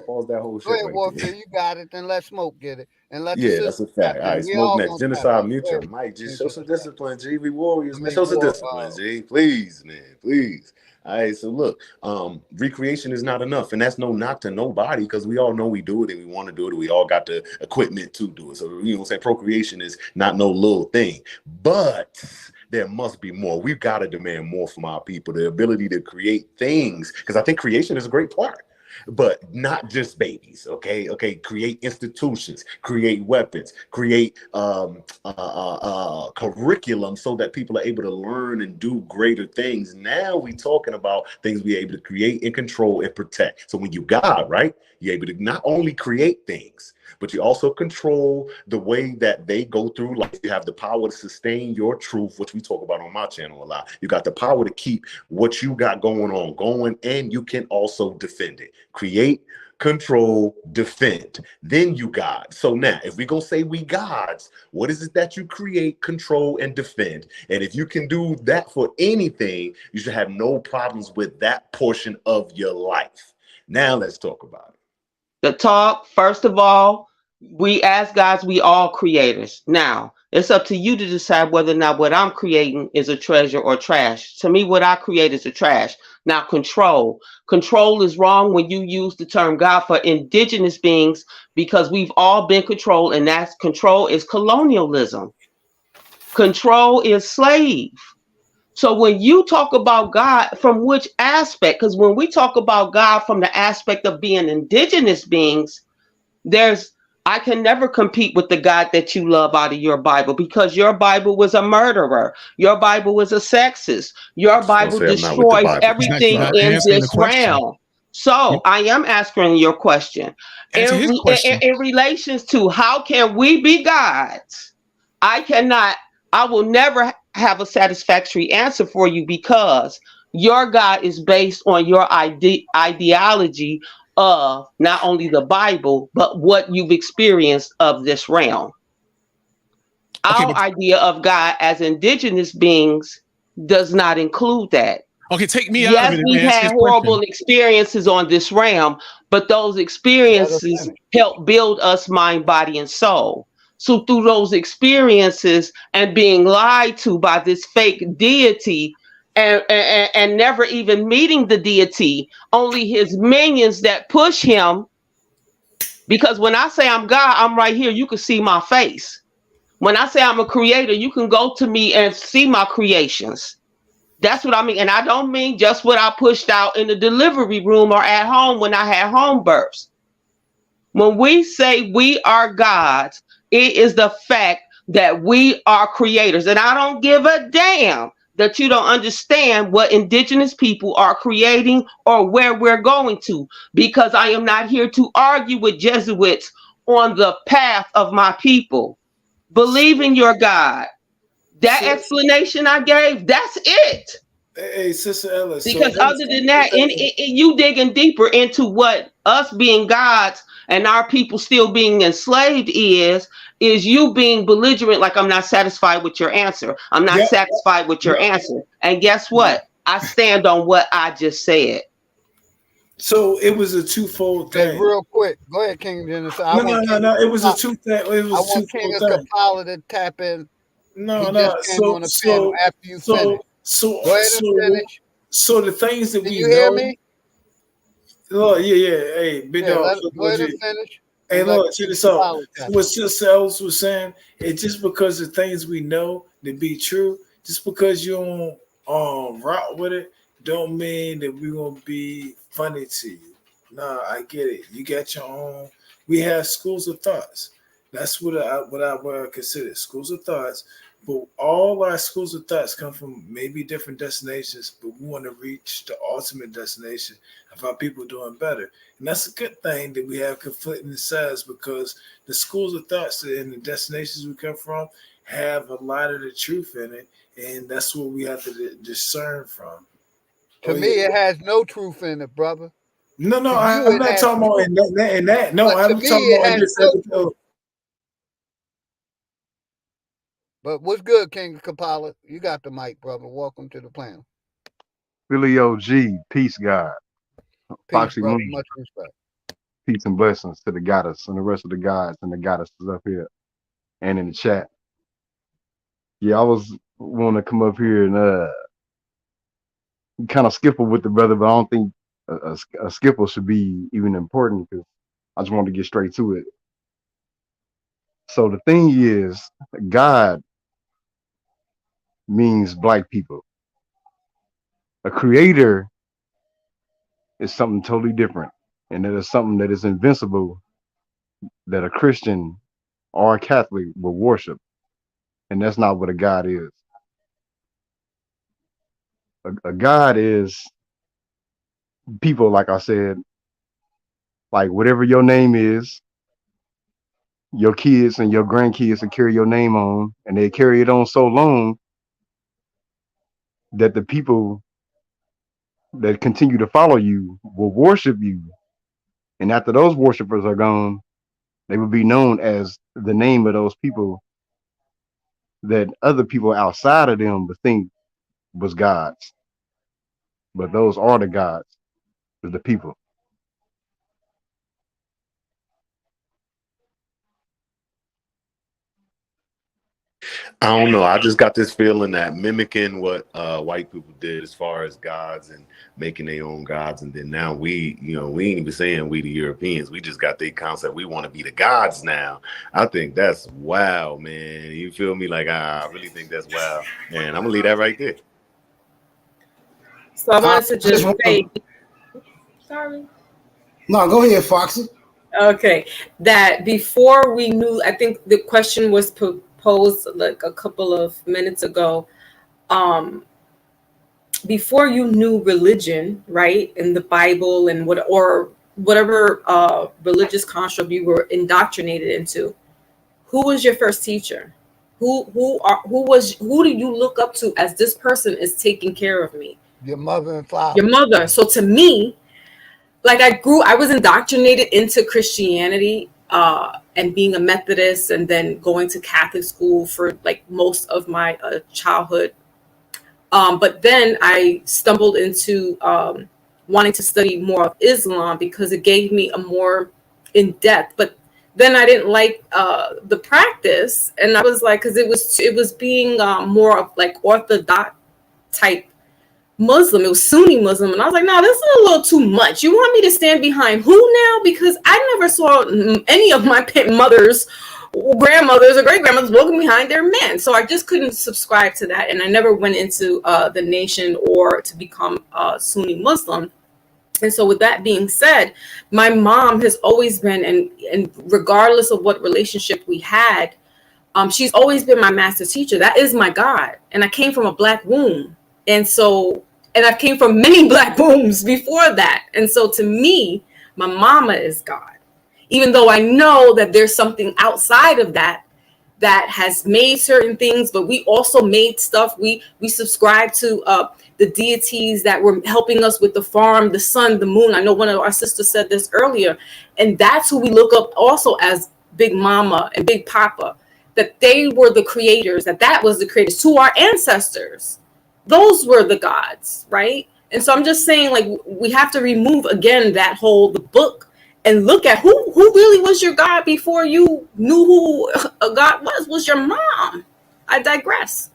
pause that whole shit. Go ahead, Warfare. You got it. Then let Smoke get it. And let that's a fact. All right, Smoke next. Genocide Mutual. Mike, just show some discipline, G. We warriors, man. Show some discipline, G. Please, man. Please. All right, so look, recreation is not enough, and that's no knock to nobody, because we all know we do it and we want to do it. We all got the equipment to do it. So procreation is not no little thing, but there must be more. We've got to demand more from our people, the ability to create things, because I think creation is a great part. But not just babies, okay? Create institutions, create weapons, create curriculum so that people are able to learn and do greater things. Now we're talking about things we're able to create and control and protect. So when you God, right, you're able to not only create things, but you also control the way that they go through life. You have the power to sustain your truth, which we talk about on my channel a lot. You got the power to keep what you got going, and you can also defend it. Create, control, defend. Then you God. So now, if we gonna say we gods, what is it that you create, control, and defend? And if you can do that for anything, you should have no problems with that portion of your life. Now let's talk about it. The talk, first of all, we as guys, we all creators. Now, it's up to you to decide whether or not what I'm creating is a treasure or trash. To me, what I create is a trash. Now, control. Control is wrong when you use the term God for indigenous beings, because we've all been controlled, and that's control is colonialism. Control is slave. So when you talk about God, from which aspect? Because when we talk about God from the aspect of being indigenous beings, I can never compete with the God that you love out of your Bible, because your Bible was a murderer. Your Bible was a sexist. Your Bible destroys everything in this realm. So I am answering your question. In relations to how can we be gods, I will never have a satisfactory answer for you, because your God is based on your ideology of not only the Bible, but what you've experienced of this realm. Our idea of God as indigenous beings does not include that. Okay, take me out of it. Yes, we've had horrible experiences on this realm, but those experiences help build us mind, body, and soul. So through those experiences and being lied to by this fake deity, and never even meeting the deity, only his minions that push him. Because when I say I'm God, I'm right here. You can see my face. When I say I'm a creator, you can go to me and see my creations. That's what I mean. And I don't mean just what I pushed out in the delivery room or at home when I had home births. When we say we are gods, it is the fact that we are creators. And I don't give a damn that you don't understand what indigenous people are creating or where we're going to, because I am not here to argue with Jesuits on the path of my people. Believe in your God. That explanation I gave, that's it. Hey, Sister Ellis. Because other than that, you digging deeper into what us being gods and our people still being enslaved is you being belligerent, like I'm not satisfied with your answer. I'm not satisfied with your answer. And guess what? I stand on what I just said. So it was a twofold thing. Hey, real quick, go ahead, King Dennis. No. It was a two thing. It was I want King Kapala to tap in. No. So after you finish. So the things that we know. You hear me? Oh yeah. Hey, big dog. Go ahead and finish. Hey, look, check this out. What Sister Ellis was saying, it's just because the things we know to be true, just because you don't rock with it, don't mean that we're gonna be funny to you. Nah, I get it. You got your own. We have schools of thoughts. That's what I consider schools of thoughts. But all our schools of thoughts come from maybe different destinations, but we want to reach the ultimate destination of our people doing better. And that's a good thing that we have conflicting sides, because the schools of thoughts and the destinations we come from have a lot of the truth in it. And that's what we have to discern from. To me, it has no truth in it, brother. No, I'm not talking about in that. No, I'm talking about in this episode. But what's good, King Kapala? You got the mic, brother. Welcome to the panel. Philly OG, peace, God. Peace, Foxy brother. Moon, Much respect. peace and blessings to the goddess and the rest of the gods and the goddesses up here and in the chat. Yeah, I was want to come up here and kind of skipper with the brother, but I don't think a skipper should be even important because I just wanted to get straight to it. So the thing is, God means black people. A creator is something totally different, and it is something that is invincible that a Christian or a Catholic will worship, and that's not what a God is. A God is people, like I said, like whatever your name is, your kids and your grandkids will carry your name on, and they carry it on so long that the people that continue to follow you will worship you. And after those worshipers are gone, they will be known as the name of those people that other people outside of them would think was gods. But those are the gods, the people. I don't know. I just got this feeling that mimicking what white people did as far as gods and making their own gods, and then now we ain't even saying we the Europeans. We just got the concept we want to be the gods now. I think that's wow, man. You feel me? Like I really think that's wow, and I'm gonna leave that right there. So I wanted to just say, sorry. No, go ahead, Foxy. Okay, that before we knew, I think the question was posed like a couple of minutes ago. Before you knew religion, right, in the Bible and whatever religious construct you were indoctrinated into, who was your first teacher? Who do you look up to as this person is taking care of me? Your mother and father. Your mother. So to me, like I was indoctrinated into Christianity and being a Methodist, and then going to Catholic school for like most of my childhood. But then I stumbled into wanting to study more of Islam because it gave me a more in-depth. But then I didn't like the practice, and I was like, because it was being more of like Orthodox type Muslim. It was Sunni Muslim, and I was like, no, this is a little too much. You want me to stand behind who now? Because I never saw any of my mothers, grandmothers, or great grandmothers walking behind their men. So I just couldn't subscribe to that, and I never went into the nation or to become a Sunni Muslim. And so with that being said, my mom has always been, and regardless of what relationship we had, she's always been my master teacher. That is my God. And I came from a black womb. And I came from many black wombs before that. And so to me, my mama is God. Even though I know that there's something outside of that has made certain things, but we also made stuff. We subscribe to the deities that were helping us with the farm, the sun, the moon. I know one of our sisters said this earlier. And that's who we look up also as Big Mama and Big Papa, that they were the creators, that was the creators to our ancestors. Those were the gods, right? And so I'm just saying, like, we have to remove again that the book and look at who really was your God before you knew who a God was your mom. I digress.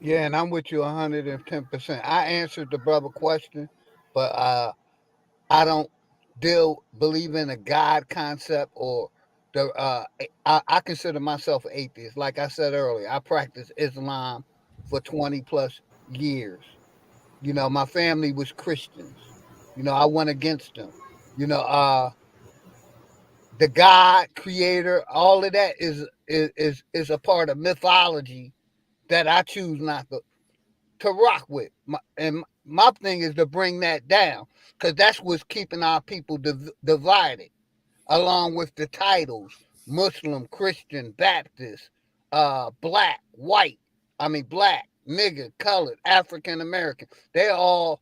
Yeah, and I'm with you 110%. I answered the brother question, but I don't believe in a God concept or I consider myself an atheist. Like I said earlier, I practiced Islam for 20 plus years. You know, my family was Christians. You know, I went against them. You know, the God, creator, all of that is a part of mythology that I choose not to rock with. My thing is to bring that down, because that's what's keeping our people divided, along with the titles: Muslim, Christian, Baptist, black, white. I mean, black, nigger, colored, African American. They're all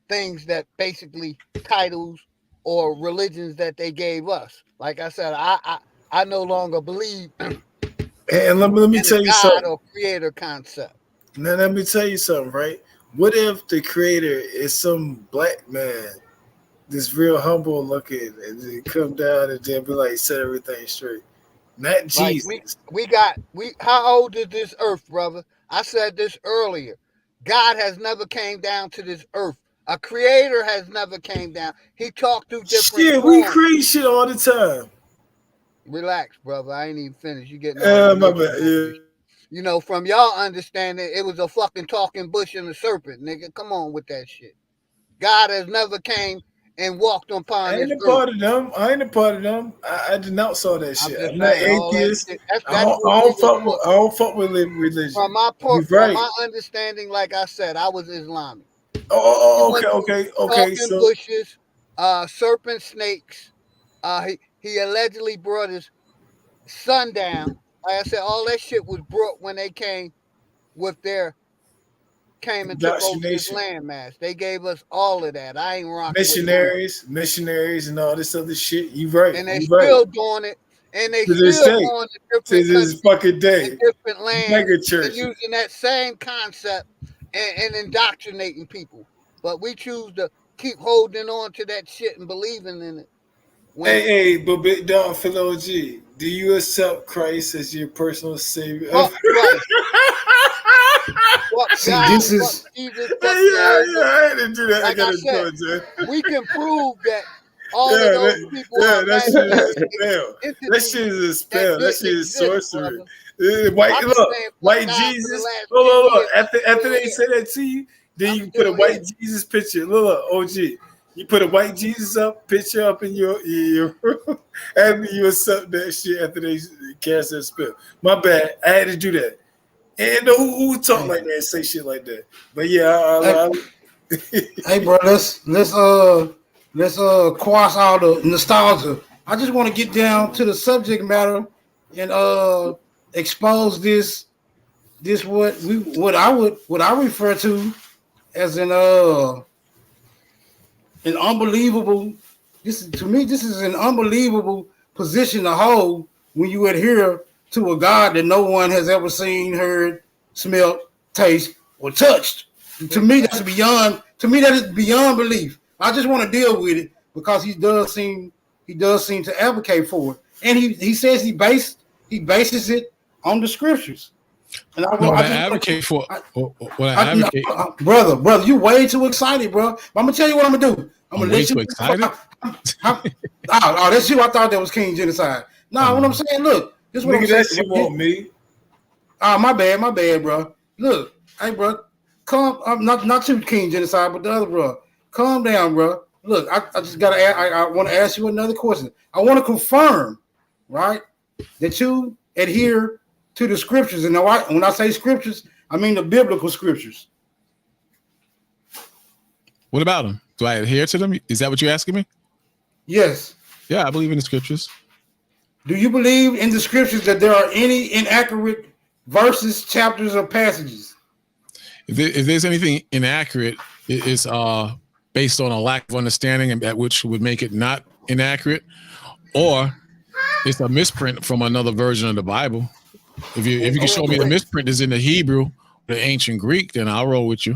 things that basically titles or religions that they gave us. Like I said, I no longer believe and let me tell you God something. or creator concept. Now let me tell you something, right? What if the creator is some black man that's real humble looking, and they come down and then be like, set everything straight? Not Jesus. Like how old is this earth, brother? I said this earlier. God has never came down to this earth. A creator has never came down. He talked through different shit. We create shit all the time. Relax, brother. I ain't even finished. You getting my bad. Yeah. You know, from y'all understanding, it was a fucking talking bush and a serpent, nigga. Come on with that shit. God has never came and walked upon I ain't a part of them. I ain't a part of them. I denounce all that shit. I'm not atheist. I don't fuck with religion. From my understanding, like I said, I was Islamic. Okay. Talking bushes, serpent snakes. He allegedly brought his son down. Like I said, all that shit was brought when they came and took over this landmass. They gave us all of that. I ain't rocking missionaries, and all this other shit. You right. And they still doing it. And they still going to different this fucking day. Different lands, and using that same concept and indoctrinating people. But we choose to keep holding on to that shit and believing in it. But Big Dog Philo G, do you accept Christ as your personal savior? Jesus. I didn't do that. Like I said, we can prove that all of those people are that shit is a spell. That shit is sorcery. White Jesus. Look. After they say that to you, then you put a white Jesus picture. Look, OG. You put a white Jesus picture up in your room after you accept that shit after they cast that spell. My bad. I had to do that. And who talk like that and say shit like that? But yeah, hey bro, let's quash all the nostalgia. I just want to get down to the subject matter and expose this what I refer to as an unbelievable. This is an unbelievable position to hold when you adhere to a God that no one has ever seen, heard, smelled, tasted, or touched. To me, that is beyond belief. I just want to deal with it because he does seem to advocate for it, and he says he bases it on the scriptures. And I advocate, brother, you way too excited, bro. I'm gonna tell you what I'm gonna do. I'm gonna let you. Excited? That's you. I thought that was King Genocide. No, what I'm saying, look, this is what I'm saying. You want me? My bad, bro. Look, hey, bro, calm. I'm not you, King Genocide, but the other bro. Calm down, bro. Look, I just gotta. I want to ask you another question. I want to confirm, right, that you adhere to the scriptures. And when I say scriptures, I mean the biblical scriptures. What about them? Do I adhere to them? Is that what you're asking me? Yes. Yeah, I believe in the scriptures. Do you believe in the scriptures that there are any inaccurate verses, chapters, or passages? If there's anything inaccurate, it's based on a lack of understanding, and that which would make it not inaccurate, or it's a misprint from another version of the Bible. If you can show me the misprint is in the Hebrew, the ancient Greek, then I'll roll with you.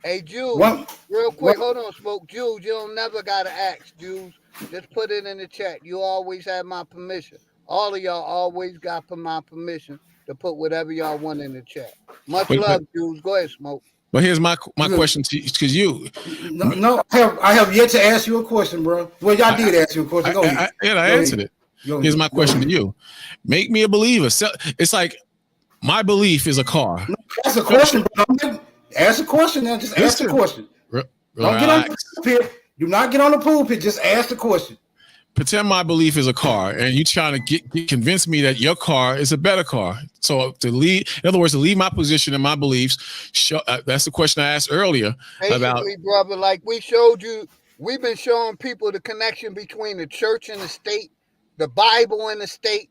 Hey, Jews, real quick, hold on, Smoke. Jews, you don't never gotta ask, Jews. Just put it in the chat. You always have my permission. All of y'all always got my permission to put whatever y'all want in the chat. Much love, Jews. Go ahead, Smoke. But here's my question to you, because you. No, I have yet to ask you a question, bro. Well, y'all did ask you a question. Go ahead. I answered it. Here's my question to you. Make me a believer. So it's like my belief is a car. No, ask a question, bro. Ask a question now. Just ask the question. Don't get on the pulpit. Do not get on the pulpit. Just ask the question. Pretend my belief is a car, and you trying to convince me that your car is a better car. So to leave, in other words, to leave my position and my beliefs. That's the question I asked earlier about, brother. Like we showed you, we've been showing people the connection between the church and the state, the Bible and the state,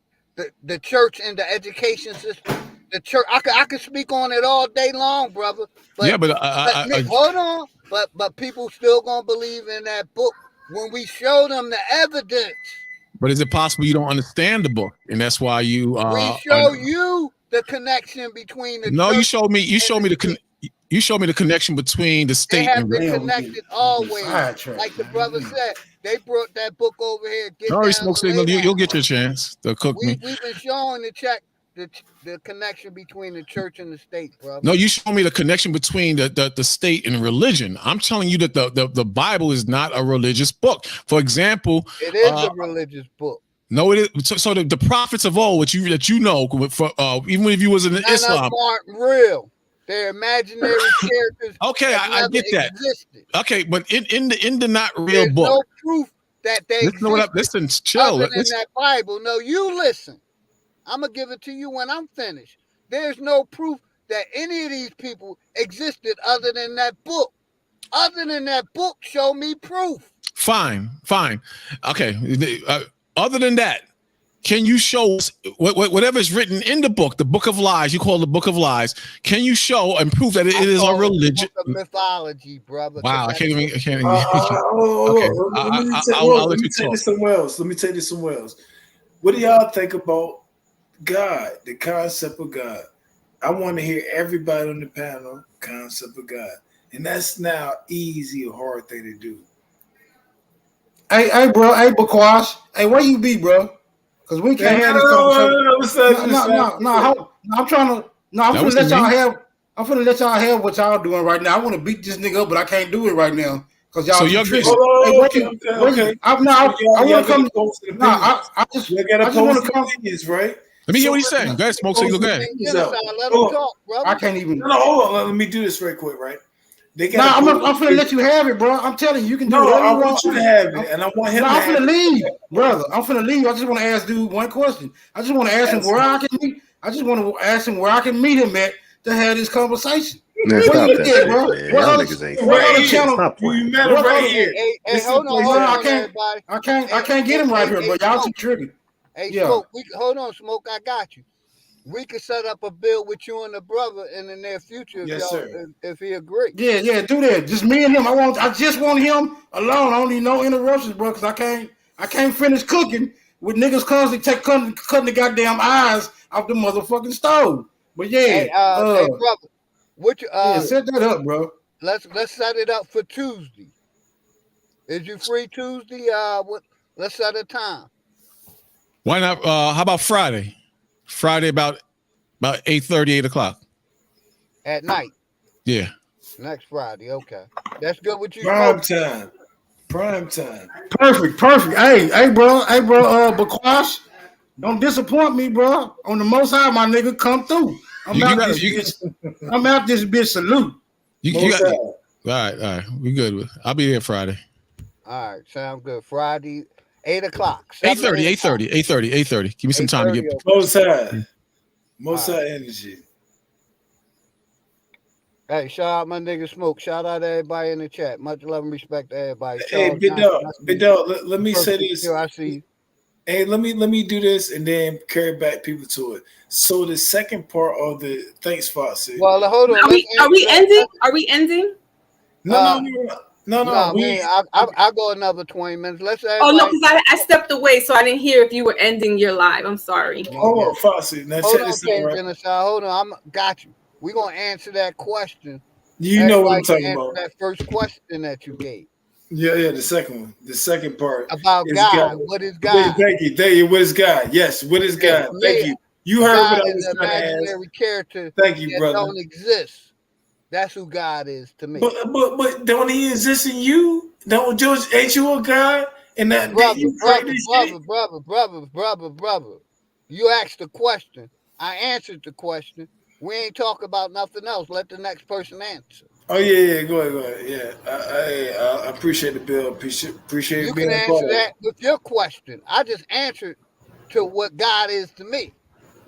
the church and the education system. The church, I could speak on it all day long, brother. But, yeah, but hold on. But people still gonna believe in that book when we show them the evidence. But is it possible you don't understand the book, and that's why you? We show you the connection between the. No, church you showed me. You showed me the connection between the state. They have and been connected always. Like the brother said, they brought that book over here. No, Smoke Signal. You'll get your chance to cook me. We've been showing the connection between the church and the state, brother. No, you show me the connection between the state and religion. I'm telling you that the Bible is not a religious book. For example, it is a religious book. No, it is. So the prophets of old, that you know, even if you was in Islam, aren't real. They're imaginary characters. Okay, I get that. Existed. Okay, but in the not real There's book, no proof that they listen, chill. Other than that Bible. No, you listen. I'm going to give it to you when I'm finished. There's no proof that any of these people existed other than that book. Other than that book, show me proof. Fine. Okay. Other than that, can you show us whatever is written in the book of lies, you call it the book of lies, can you show and prove that it is a religion? Mythology, brother. Wow, I can't even. Okay. I'll let you take talk. this somewhere else. Let me take this somewhere else. What do y'all think about God, the concept of God? I want to hear everybody on the panel concept of God, and that's now easy or hard thing to do. Hey, bro. Hey, Bakwash. Hey, where you be, bro? Because we can't have this conversation. No. I'm trying to. No, I'm gonna let y'all have. I'm gonna let y'all have what y'all doing right now. I want to beat this nigga up, but I can't do it right now because y'all. So you're okay. I just want to come. Right? Let me hear what he's saying. Go ahead, Smoke Signal. Go ahead. I can't even. No, hold on. Let me do this very quick, right? I'm gonna let you have it, bro. I'm telling you, you can do it. I want you to have it, and I want him. I'm finna leave, brother. I'm finna leave. I just want to ask dude one question. I just want to ask him where I can meet. I just want to ask him where I can meet him at to have this conversation. Man, stop that shit, bro. What other channel? You met him right here. Hey, hold on, I can't get him right here, bro. Y'all too tricky. Hey, Smoke, hold on, Smoke. I got you. We could set up a bill with you and the brother in the near future if he agree. Yeah, do that. Just me and him. I just want him alone. I don't need no interruptions, bro, because I can't finish cooking with niggas constantly cutting the goddamn eyes off the motherfucking stove. But hey, brother, what you set that up, bro. Let's set it up for Tuesday. Is you free Tuesday? Let's set a time. Why not? How about Friday? Friday about 8:30, 8 o'clock. At night. Yeah. Next Friday. Okay. That's good with you. Prime time. Perfect. Hey, bro, Bakwash, don't disappoint me, bro. On the Most High, my nigga, come through. I'm out this bitch. Salute. All right. We good. I'll be here Friday. All right. Sound good. Friday. 8 o'clock. 8:30. Give me some time to get. Most high energy. Hey, shout out my nigga Smoke. Shout out to everybody in the chat. Much love and respect to everybody. Hey, Big Dog, let me say this. I see. Hey, let me do this and then carry back people to it. So the second part of the thanks, Foxy. Well, hold on. Are we ending? Are we ending? No. I'll go another 20 minutes. Let's say. Oh no, because I stepped away, so I didn't hear if you were ending your live. I'm sorry. Hold on, Foxy. Now hold on, got you. We're gonna answer that question. You know what I'm talking about. That first question that you gave. Yeah, the second one. The second part. About God. What is God? Thank you. What is God? Yes, what is God? Thank you. You heard God what I was trying to ask. Imaginary character. Thank you, brother. Don't exist. That's who God is to me. But don't he exist in you? Don't George? Ain't you a God? And that brother, you brother. You asked the question. I answered the question. We ain't talk about nothing else. Let the next person answer. Oh yeah, go ahead. Yeah, I appreciate the bill. Appreciate you being can answer that with your question. I just answered to what God is to me.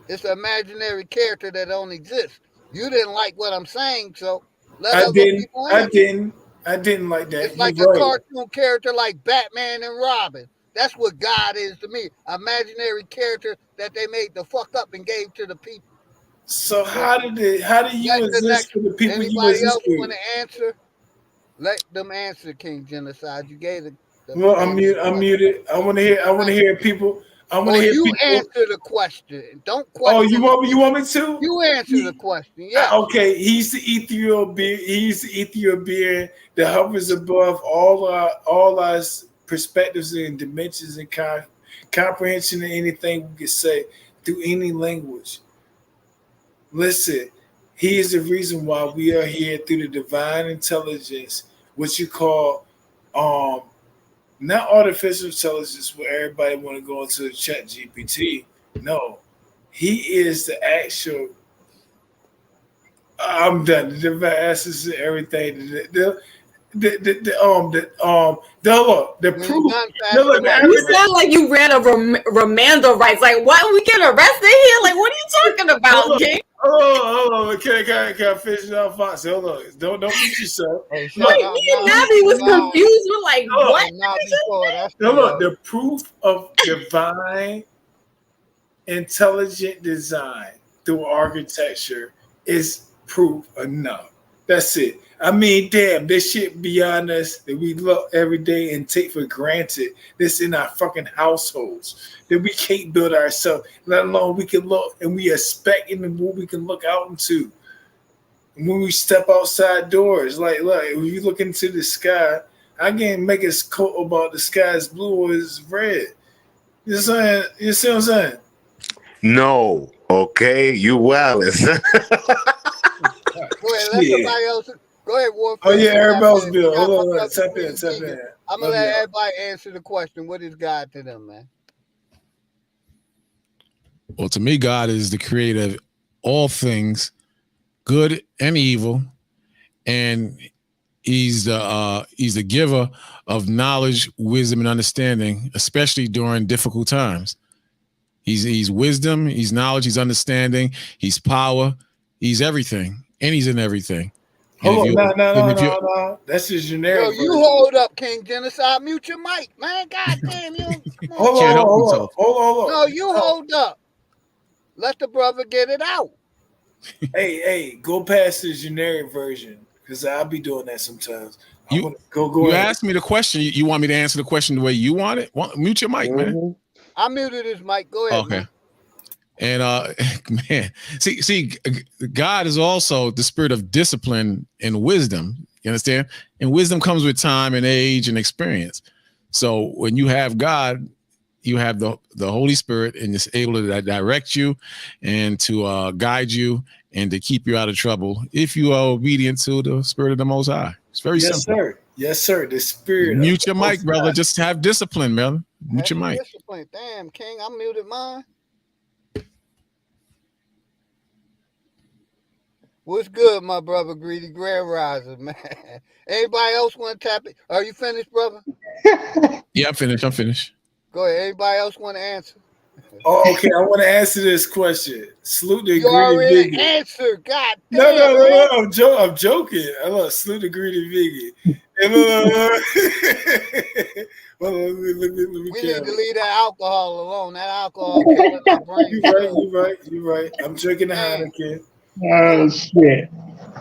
It's an imaginary character that don't exist. You didn't like what I'm saying, so let other people answer. I didn't like that. It's like a cartoon character like Batman and Robin. That's what God is to me. Imaginary character that they made the fuck up and gave to the people. So how do you exist for the people you exist else want to answer? Let them answer, King Genocide. You gave the well, I'm muted. I want to hear people. I want to hear you people. Answer the question. Don't question. Oh, you want me to? You answer the question. Yeah. Okay. He's the Ethiopian being that hovers above all our perspectives and dimensions and comprehension of anything we can say through any language. Listen, he is the reason why we are here through the divine intelligence, what you call not artificial intelligence where everybody want to go into the chat GPT. No, he is the actual. I'm done. The divine essence of everything. The proof. You sound like you ran a Romando rights. Like, why we get arrested here? Like, what are you talking about, King? Hold on. Can I finish it off, Fox? Hold on. Don't beat yourself. Me and Nabi was confused. We're like, what? Hold on. The proof of divine intelligent design through architecture is proof enough. That's it. I mean, damn, this shit beyond us that we look every day and take for granted. This in our fucking households that we can't build ourselves, let alone we can look and we expecting what we can look out into. When we step outside doors, like, look, if you look into the sky, I can't make a quote about the sky is blue or is red. You see what I'm saying? No. Okay, you Wallace. Go ahead, let somebody else. Go ahead, Warfield. Oh yeah, everybody's bill. Hold on, tap in. I'm gonna let everybody answer the question. What is God to them, man? Well, to me, God is the creator of all things, good and evil, and he's the giver of knowledge, wisdom, and understanding, especially during difficult times. He's wisdom, he's knowledge, he's understanding, he's power, he's everything, and he's in everything. Hold on, no. That's just generic. Yo, you hold up, King Genocide. Mute your mic, man. God damn you. Hold on. No, you hold up. Let the brother get it out. Hey, go past the generic version because I'll be doing that sometimes. You ahead. asked me the question. You want me to answer the question the way you want it? Mute your mic, man. I muted his mic. Go ahead. Okay. Man. And man, see, God is also the spirit of discipline and wisdom. You understand? And wisdom comes with time and age and experience. So when you have God, you have the Holy Spirit, and it's able to direct you and to guide you and to keep you out of trouble if you are obedient to the Spirit of the Most High. It's very simple. Yes, sir. The spirit. Mute your mic, brother. Just have discipline, brother. Mute your mic. Discipline. Damn, King, I muted mine. What's good, my brother Greedy Grand Rising, man? Anybody else want to tap it? Are you finished, brother? Yeah, I'm finished. Go ahead. Anybody else want to answer? Oh, okay. I want to answer this question. Salute the you greedy already Biggie. Answer. God damn. No. I'm joking. I love salute the greedy Biggie. And let me we need to leave that alcohol alone. That alcohol killing my brain. You're right. I'm drinking the Heineken. Oh shit.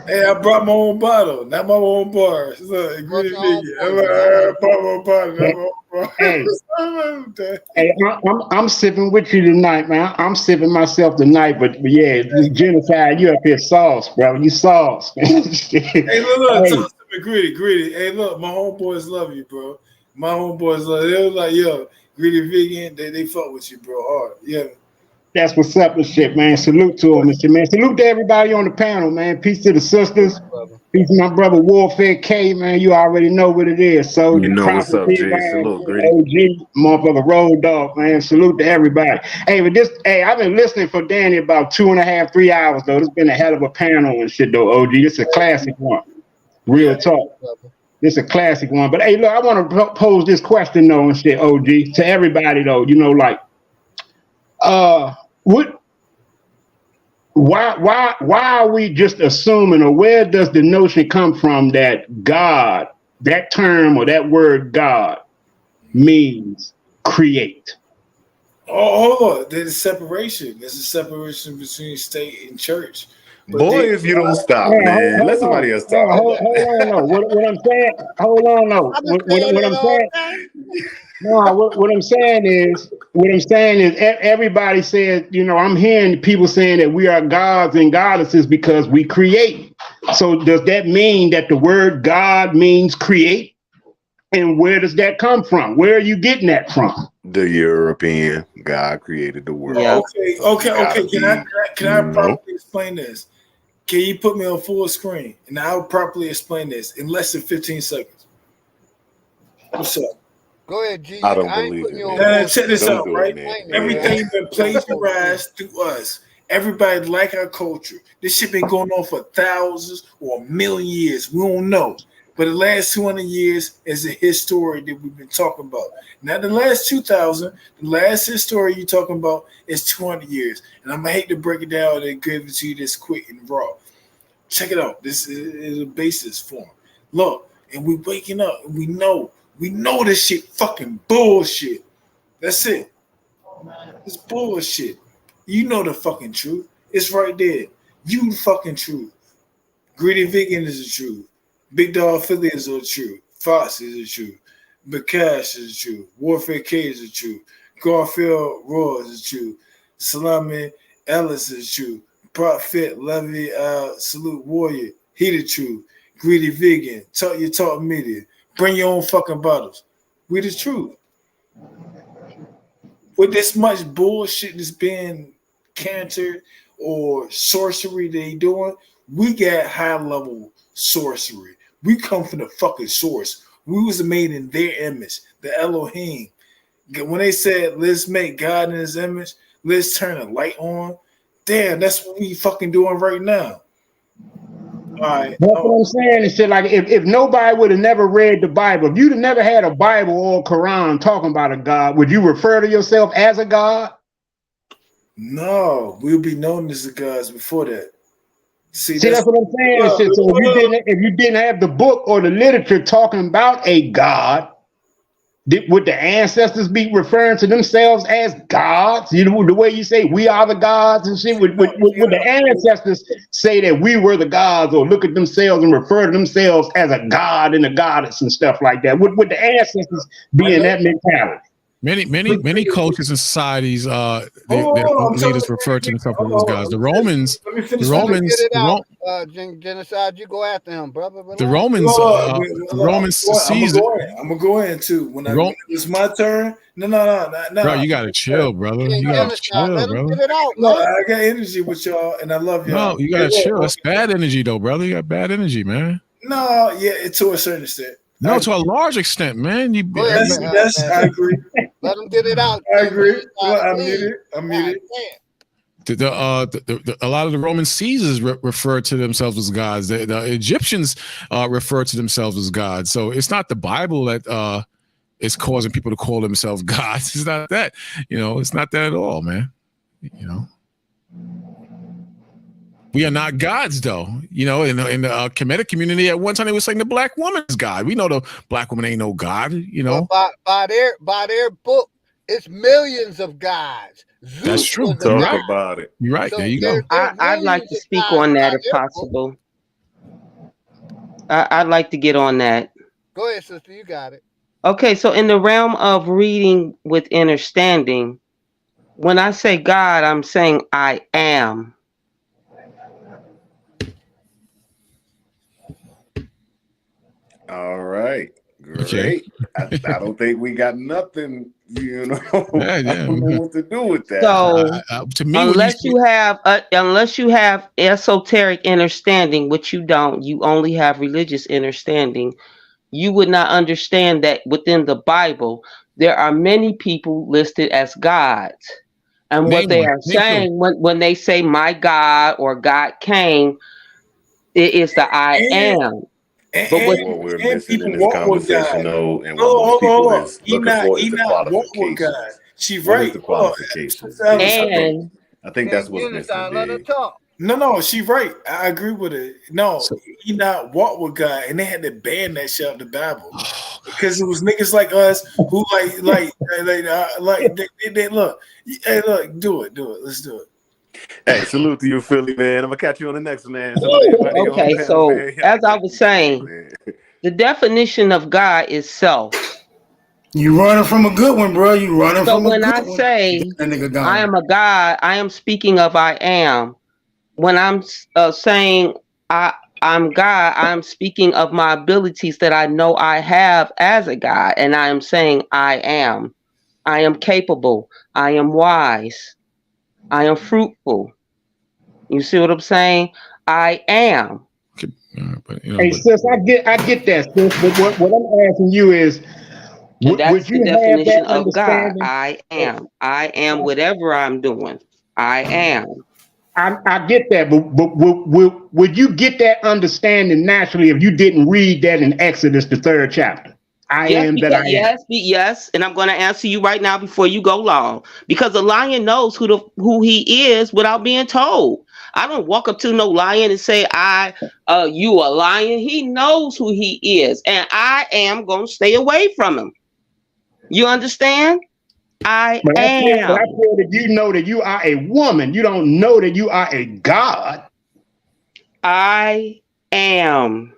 Hey, I brought my own bottle, not my own bar. Look, greedy Biggie. I brought my own bottle. Hey, I'm sipping with you tonight, man. I'm sipping myself tonight, but yeah, the Genocide, you up here sauce, bro. You sauce. Hey, look, talk to me, greedy. Hey, look, my homeboys love you, bro. My homeboys love you. They was like, yo, greedy vegan, they fuck with you, bro, hard. Yeah. That's what's up and shit, man. Salute to him and shit, man. Salute to everybody on the panel, man. Peace to the sisters. Peace to my brother Warfare K, man. You already know what it is. So You know what's up, Jay. Salute, Gritty. OG, motherfucker, Road Dog, man. Salute to everybody. Hey, I've been listening for Danny about 2.5, 3 hours though. It's been a hell of a panel and shit though, OG. It's a classic one. Real talk. This is a classic one. But hey, look, I want to pose this question though and shit, OG, to everybody though. You know, like, why are we just assuming, or where does the notion come from that God, that term or that word God, means create? Oh, hold on. There's a separation. There's a separation between state and church. But Boy, if you don't stop, man. Let somebody else talk. Hold on, no. What I'm saying, hold on, no. What I'm saying, no. What I'm saying is, everybody says, you know, I'm hearing people saying that we are gods and goddesses because we create. So does that mean that the word God means create? And where does that come from? Where are you getting that from? The European God created the world. Yeah. Okay. Can I properly explain this? Can you put me on full screen and I'll properly explain this in less than 15 seconds? What's up? Go ahead, G. I don't believe it. Check this out, do right? it, Everything been plagiarized through us. Everybody like our culture. This shit been going on for thousands or a million years. We don't know. But the last 200 years is a history that we've been talking about. Not the last 2,000. The last history you're talking about is 200 years. And I'm going to hate to break it down and give it to you this quick and raw. Check it out. This is a basis form. Look, and we waking up and we know this shit fucking bullshit. That's it. It's bullshit. You know the fucking truth. It's right there. You the fucking truth. Greedy Vegan is the truth. Big Dog Philly is the truth. Fox is the truth. Bakash is the truth. Warfare K is the truth. Garfield Raw is the truth. Salami Ellis is the truth. Prophet Levy Salute Warrior, he the truth. Greedy Vegan, talk your talk media. Bring your own fucking bottles. We the truth. With this much bullshit that's being cancer or sorcery they doing, we got high level sorcery. We come from the fucking source. We was made in their image, the Elohim. When they said, let's make God in his image, let's turn a light on. Damn, that's what we fucking doing right now. All right. That's what I'm saying. It's shit like if nobody would have never read the Bible, if you'd have never had a Bible or Quran talking about a God, would you refer to yourself as a God? No, we'll be known as the gods before that. See that's what I'm saying. So if you didn't have the book or the literature talking about a God, would the ancestors be referring to themselves as gods? You know, the way you say we are the gods and shit. Would the ancestors say that we were the gods, or look at themselves and refer to themselves as a god and a goddess and stuff like that? Would the ancestors be in that mentality? Many cultures and societies, their leaders refer to themselves as gods. The Romans, genocide. You go after him, brother. The Romans, Caesar. I'm gonna go in too. When it's my turn. No. Bro, you gotta chill, brother. You gotta chill, brother. No, I got energy with y'all, and I love y'all. No, you gotta chill. That's bad energy, though, brother. You got bad energy, man. No, yeah, to a certain extent. No, to a large extent, man. I agree. Let them get it out. I agree. Well, I'm muted. A lot of the Roman Caesars referred to themselves as gods. The Egyptians referred to themselves as gods. So it's not the Bible that is causing people to call themselves gods. It's not that. It's not that at all, man. We are not gods, though. In the Kemetic community, at one time they were saying the black woman's God. We know the black woman ain't no God. By their book, it's millions of gods. That's true. Talk about it. You're right. There you go. I'd like to speak on that if possible. I'd like to get on that. Go ahead, sister. You got it. Okay, so in the realm of reading with understanding, when I say God, I'm saying I am. All right. Great. I don't think we got nothing. You know, I don't know what to do with that. So to me, unless you have esoteric understanding, which you don't, you only have religious understanding. You would not understand that within the Bible there are many people listed as gods, and what they are saying when they say "my God" or "God came," it is the "I am." But what we're missing in this conversation, though, and what most people is looking for is the qualifications. She's what right. Is the qualifications? And I think that's what's missing. Big. No, she right. I agree with it. No, he not walk with God, and they had to ban that shit out the Bible because it was niggas like us who like they look. Hey, look, do it. Let's do it. Hey, salute to you, Philly, man. I'm gonna catch you on the next one, man. Okay, so as I was saying, the definition of God is self. You running from a good one, bro. You running from a good one. So when I say I am a God, I am speaking of I am. When I'm saying I'm God, I'm speaking of my abilities that I know I have as a God, and I am saying I am. I am capable. I am wise. I am fruitful. You see what I'm saying? I am. Hey, sis, I get that, sis. But what I'm asking you is, would you the definition of God? I am. I am whatever I'm doing. I am. I get that, but would you get that understanding naturally if you didn't read that in Exodus, the 3rd chapter? I am. Yes, and I'm going to answer you right now before you go long, because a lion knows who he is without being told. I don't walk up to no lion and say, you a lion. He knows who he is, and I am going to stay away from him. You understand? I am. I feel that you know that you are a woman. You don't know that you are a God. I am.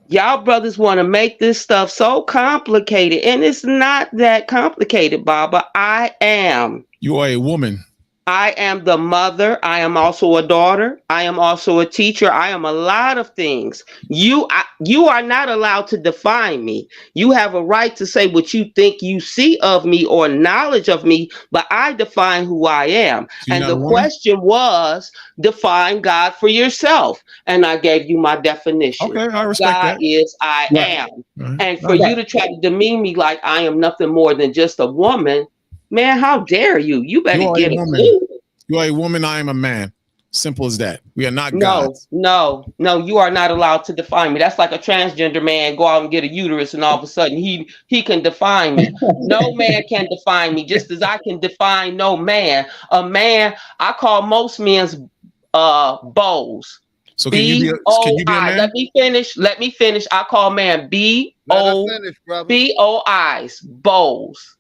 Y'all brothers want to make this stuff so complicated, and it's not that complicated, Baba. I am. You are a woman. I am the mother. I am also a daughter. I am also a teacher. I am a lot of things. You are not allowed to define me. You have a right to say what you think you see of me or knowledge of me, but I define who I am. And the question was, define God for yourself. And I gave you my definition. Okay, I respect God that. is I am. Right. And for you to try to demean me like I am nothing more than just a woman, man, how dare you? You better get a clue. You are a woman, I am a man. Simple as that. We are not gods. No, you are not allowed to define me. That's like a transgender man go out and get a uterus and all of a sudden he can define me. No man can define me, just as I can define no man. A man, I call most men's bows. So can you be a man? Let me finish. I call man B-O-Bo's, bows.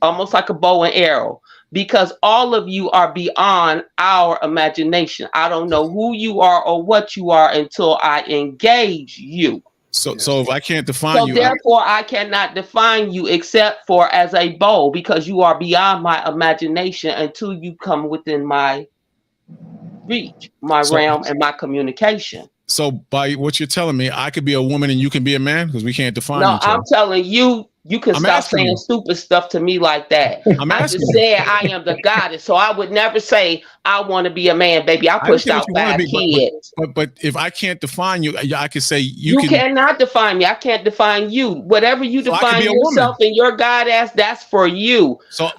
Almost like a bow and arrow, because all of you are beyond our imagination. I don't know who you are or what you are until I engage you. So if I can't define you, therefore I cannot define you except for as a bow, because you are beyond my imagination until you come within my reach, my realm, and my communication. So by what you're telling me, I could be a woman and you can be a man, because we can't define each other. I'm telling you. You can stop saying stupid stuff to me like that. I just said I am the goddess, so I would never say I want to be a man, baby. I pushed out 5 kids. But if I can't define you, I could say you cannot define me. I can't define you. Whatever you define yourself and your goddess, that's for you. So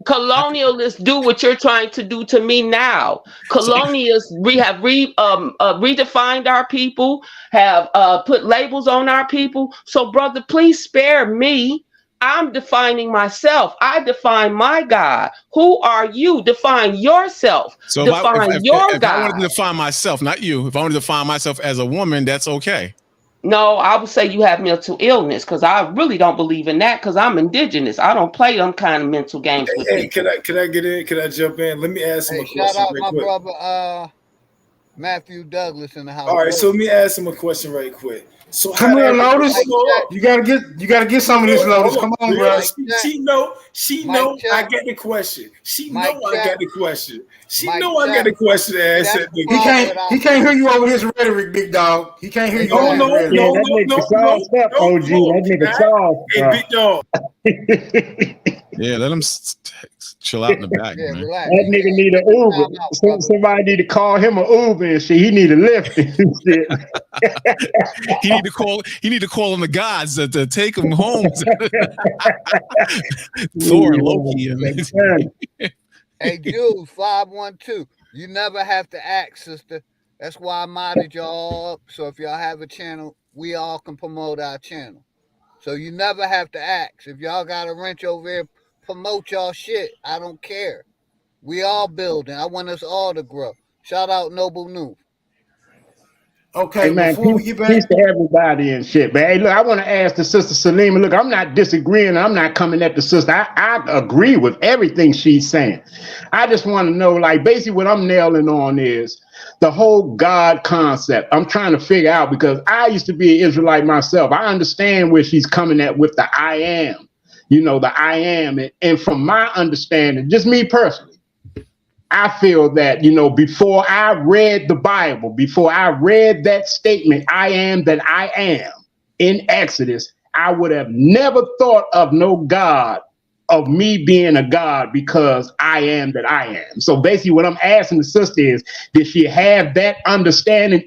colonialists do what you're trying to do to me now. Colonialists have redefined our people, have put labels on our people. So, brother, please spare me. I'm defining myself. I define my God. Who are you? Define yourself. So define if God. I wanted to define myself, not you, if I wanted to define myself as a woman, that's okay. No, I would say you have mental illness, because I really don't believe in that, because I'm indigenous. I don't play them kind of mental games with you. Can I get in? Can I jump in? Let me ask him a question. Shout out right my quick. brother Matthew Douglas in the house. All right, so let me ask him a question right quick. So come here, Lotus. You gotta get some of this, Lotus. Come on, bro. She know I get the question. She know I got the question. She know I got the question to ask that nigga. He can't hear you over his rhetoric, big dog. He can't hear you over his rhetoric. That nigga Charles. Hey, big dog. Yeah, let him chill out in the back, man. That nigga need an Uber. Somebody need to call him an Uber and shit. He need a lift and shit. He need to call on the gods to take him home. Thor and Loki. Hey, Jules, 512. You never have to ask, sister. That's why I modded y'all up. So if y'all have a channel, we all can promote our channel. So you never have to ask. If y'all got a wrench over here, promote y'all shit. I don't care. We all building. I want us all to grow. Shout out Noble New. Okay, hey, man, before we get back peace to everybody and shit, man. Hey, look, I want to ask the sister Salima. Look, I'm not disagreeing. I'm not coming at the sister. I agree with everything she's saying. I just want to know, like, basically what I'm nailing on is the whole God concept. I'm trying to figure out, because I used to be an Israelite myself. I understand where she's coming at with the I am, the I am. And from my understanding, just me personally, I feel that, before I read the Bible, before I read that statement, I am that I am in Exodus, I would have never thought of no God, of me being a God, because I am that I am. So basically what I'm asking the sister is, did she have that understanding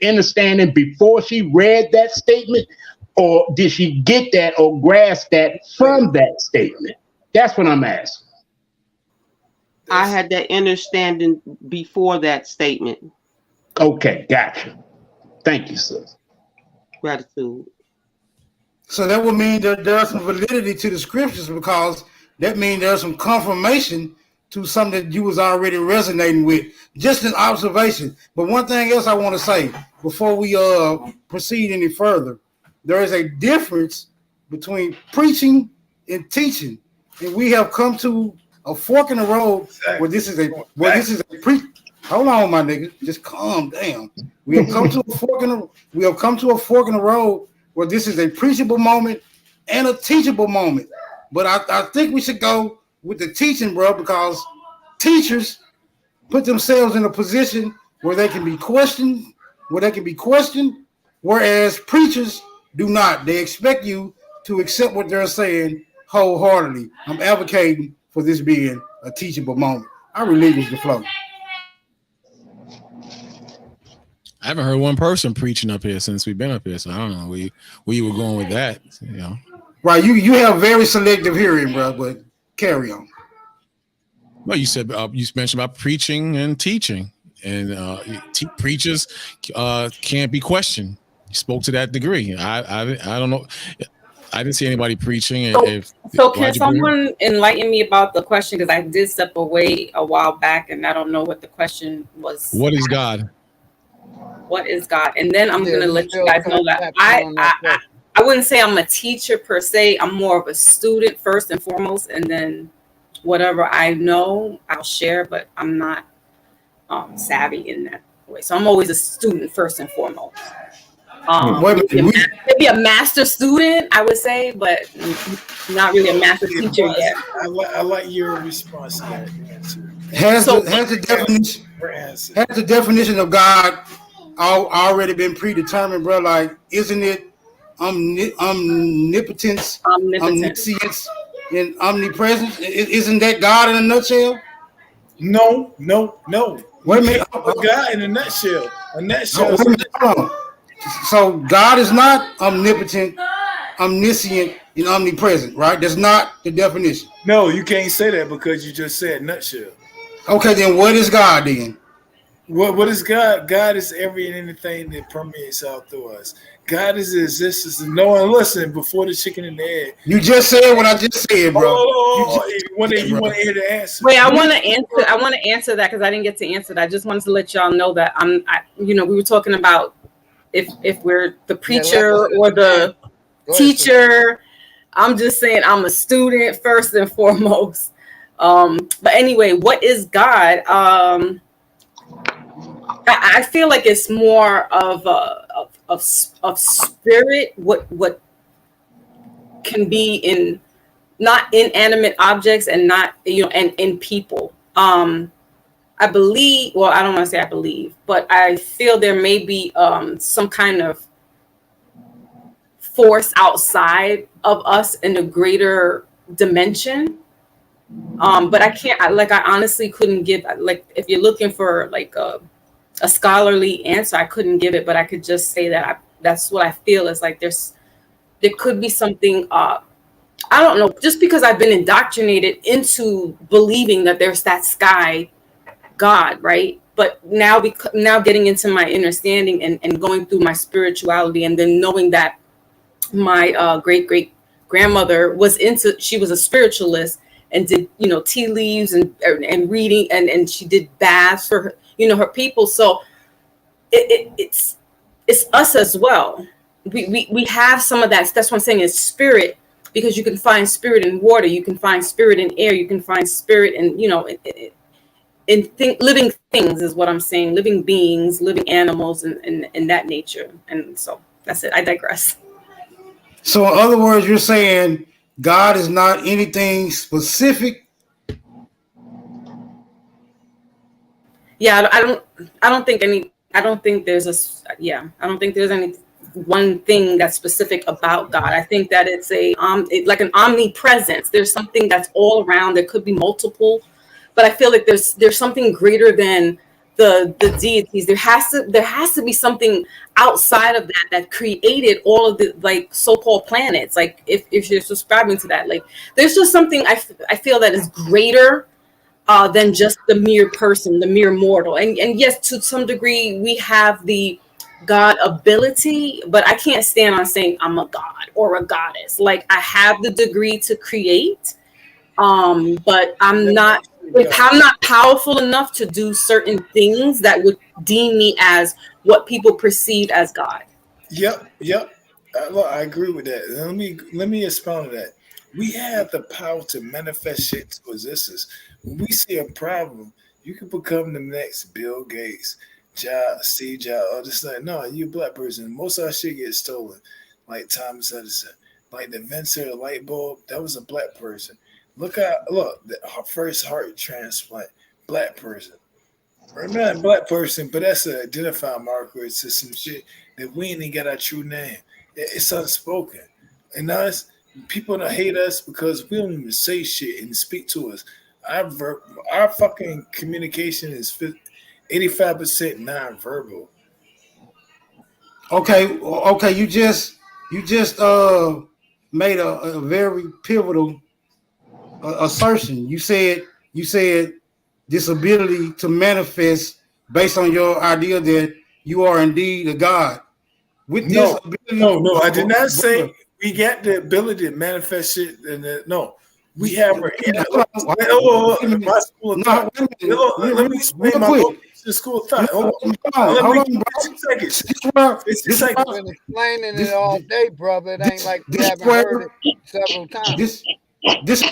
before she read that statement? Or did she get that or grasp that from that statement? That's what I'm asking. I had that understanding before that statement. Okay, gotcha. Thank you, sis. Gratitude. So that would mean that there's some validity to the scriptures, because that means there's some confirmation to something that you was already resonating with. Just an observation. But one thing else I want to say before we proceed any further, there is a difference between preaching and teaching, and we have come to a fork in the road where this is a hold on, my nigga, just calm down. We have come to a fork in the road where this is a preachable moment and a teachable moment. But I think we should go with the teaching, bro, because teachers put themselves in a position where they can be questioned, whereas preachers do not. They expect you to accept what they're saying wholeheartedly. I'm advocating for this being a teachable moment. I relinquish the flow. I haven't heard one person preaching up here since we've been up here, so I don't know where you were going with that. Right, you have very selective hearing, bro, but carry on. Well, you said you mentioned about preaching and teaching, and preachers can't be questioned. You spoke to that degree. I don't know. I didn't see anybody preaching. So can someone enlighten me about the question? Because I did step away a while back, and I don't know what the question was. What is God? What is God? And then I'm going to let you guys know that I wouldn't say I'm a teacher per se. I'm more of a student first and foremost, and then whatever I know, I'll share, but I'm not savvy in that way. So I'm always a student first and foremost. Maybe a master student, I would say, but not really a master teacher yet. I like your response to that. Has the definition of God already been predetermined, bro? Like, isn't it omnipotence, omniscience, and omnipresence? Isn't that God in a nutshell? No. Wait a minute. God in a nutshell. So God is not omnipotent, omniscient, and omnipresent, right? That's not the definition. No, you can't say that because you just said nutshell. Okay, then what is God then? What is God? God is every and anything that permeates out through us. God is the existence of no one. Listen, before the chicken and the egg. You just said what I just said, bro. You want to hear the answer? Wait, I want to answer that because I didn't get to answer that. I just wanted to let y'all know that we were talking about if we're the preacher or the teacher. I'm just saying I'm a student first and foremost. But anyway, what is God? I feel like it's more of spirit, what can be in not inanimate objects and not, and in people. I believe, well, I don't want to say I believe, but I feel there may be some kind of force outside of us in a greater dimension. But I can't, I honestly couldn't give, if you're looking for a scholarly answer, I couldn't give it, but I could just say that that's what I feel is like there could be something, I don't know, just because I've been indoctrinated into believing that there's that sky God, right? But now getting into my understanding and going through my spirituality, and then knowing that my great grandmother she was a spiritualist and did tea leaves and reading, and she did baths for her people. So it's us as well. We have some of that. That's what I'm saying is spirit, because you can find spirit in water, you can find spirit in air, you can find spirit in living things is what I'm saying, living beings, living animals, and that nature. And so that's it. I digress. So in other words, you're saying God is not anything specific? Yeah, I don't think there's any one thing that's specific about God. I think that it's like an omnipresence. There's something that's all around. There could be multiple, but I feel like there's something greater than the deities. There has to be something outside of that created all of the so-called planets. Like if you're subscribing to that, there's just something I feel that is greater than just the mere person, the mere mortal. And yes, to some degree we have the God ability, but I can't stand on saying I'm a god or a goddess. Like I have the degree to create, but I'm not powerful enough to do certain things that would deem me as what people perceive as God. Yep. I agree with that. Let me expound on that. We have the power to manifest shit to existence. When we see a problem, you can become the next Bill Gates, Steve Jobs, all this stuff. No, you a black person. Most of our shit gets stolen. Like Thomas Edison, like the inventor of the light bulb, that was a black person. Look, the first heart transplant, black person. We're not a black person, but that's an identifying marker to some shit that we ain't even got our true name. It's unspoken. And now people don't hate us because we don't even say shit and speak to us. Our fucking communication is 85% non-verbal. Okay. You just made a very pivotal assertion. You said this ability to manifest based on your idea that you are indeed a God. With this no, I did not say we got the ability to manifest shit. No, we have. Let me explain my book. School of thought. Hold on, 2 seconds. Been explaining it all day, brother. It ain't like we haven't heard it several times. This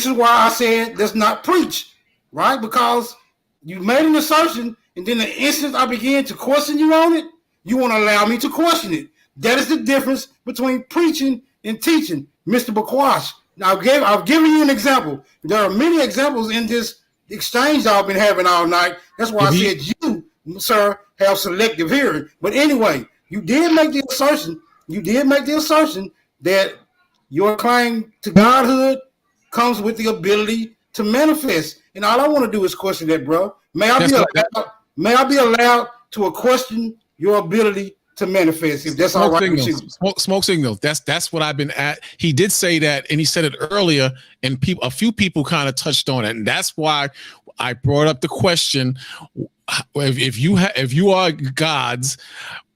is why I said let's not preach, right? Because you made an assertion, and then the instant I began to question you on it, you want to allow me to question it. That is the difference between preaching and teaching, Mr. Bakwash. Now, I've given you an example. There are many examples in this exchange I've been having all night. That's why I said you, sir, have selective hearing. But anyway, you did make the assertion that your claim to godhood comes with the ability to manifest. And all I want to do is question that, bro. May I be allowed to question your ability to manifest, if that's all right with you? Smoke signals. That's what I've been at. He did say that, and he said it earlier, and a few people kind of touched on it, and that's why I brought up the question: if you are gods,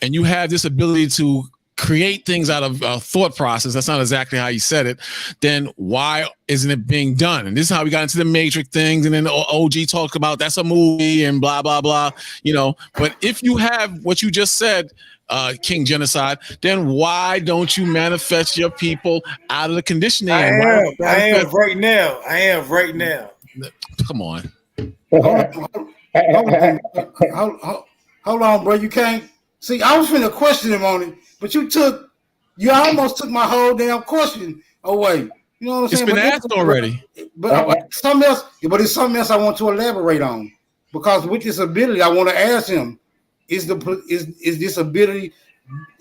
and you have this ability to create things out of thought process, that's not exactly how you said it, then why isn't it being done? And this is how we got into the Matrix things, and then the OG talked about that's a movie and blah blah blah, but if you have what you just said, King Genocide, then why don't you manifest your people out of the conditioning? I am right now. Come on. Hold on, bro. You can't See, I was finna question him on it, but you almost took my whole damn question away. You know what I'm saying? It's been asked already. But something else. But it's something else I want to elaborate on, because with this ability, I want to ask him: is this ability?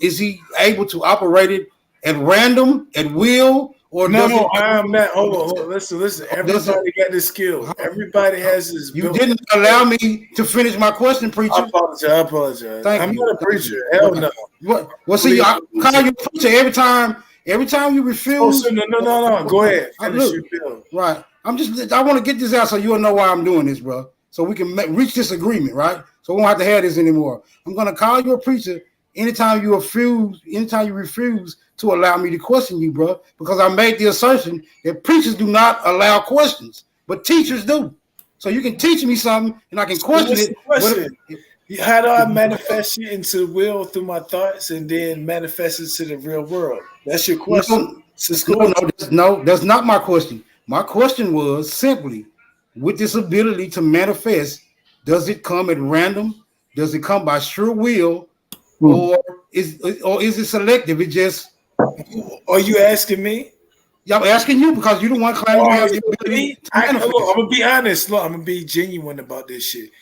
Is he able to operate it at random, at will, or no? I am not. Hold on. Listen. Everybody got this skill. Everybody has this. You didn't allow me to finish my question, preacher. I apologize. I'm not a preacher. Hell no. Well, see, I call you preacher every time. Every time you refuse. Oh, so no. Go ahead. Finish your bill. Right. I want to get this out so you'll know why I'm doing this, bro. So we can reach this agreement, right? So we won't have to have this anymore. I'm going to call you a preacher anytime you refuse to allow me to question you, bro, because I made the assertion that preachers do not allow questions, but teachers do. So you can teach me something and I can question it. How do I manifest it into the will through my thoughts and then manifest it to the real world? That's your question. No, that's not my question. My question was simply, with this ability to manifest, does it come at random? Does it come by sure will? Or is it selective? It just. Are you asking me? Yeah, I'm asking you because you don't want to claim you have the ability to manifest. I'm gonna be honest. Look, I'm gonna be genuine about this shit.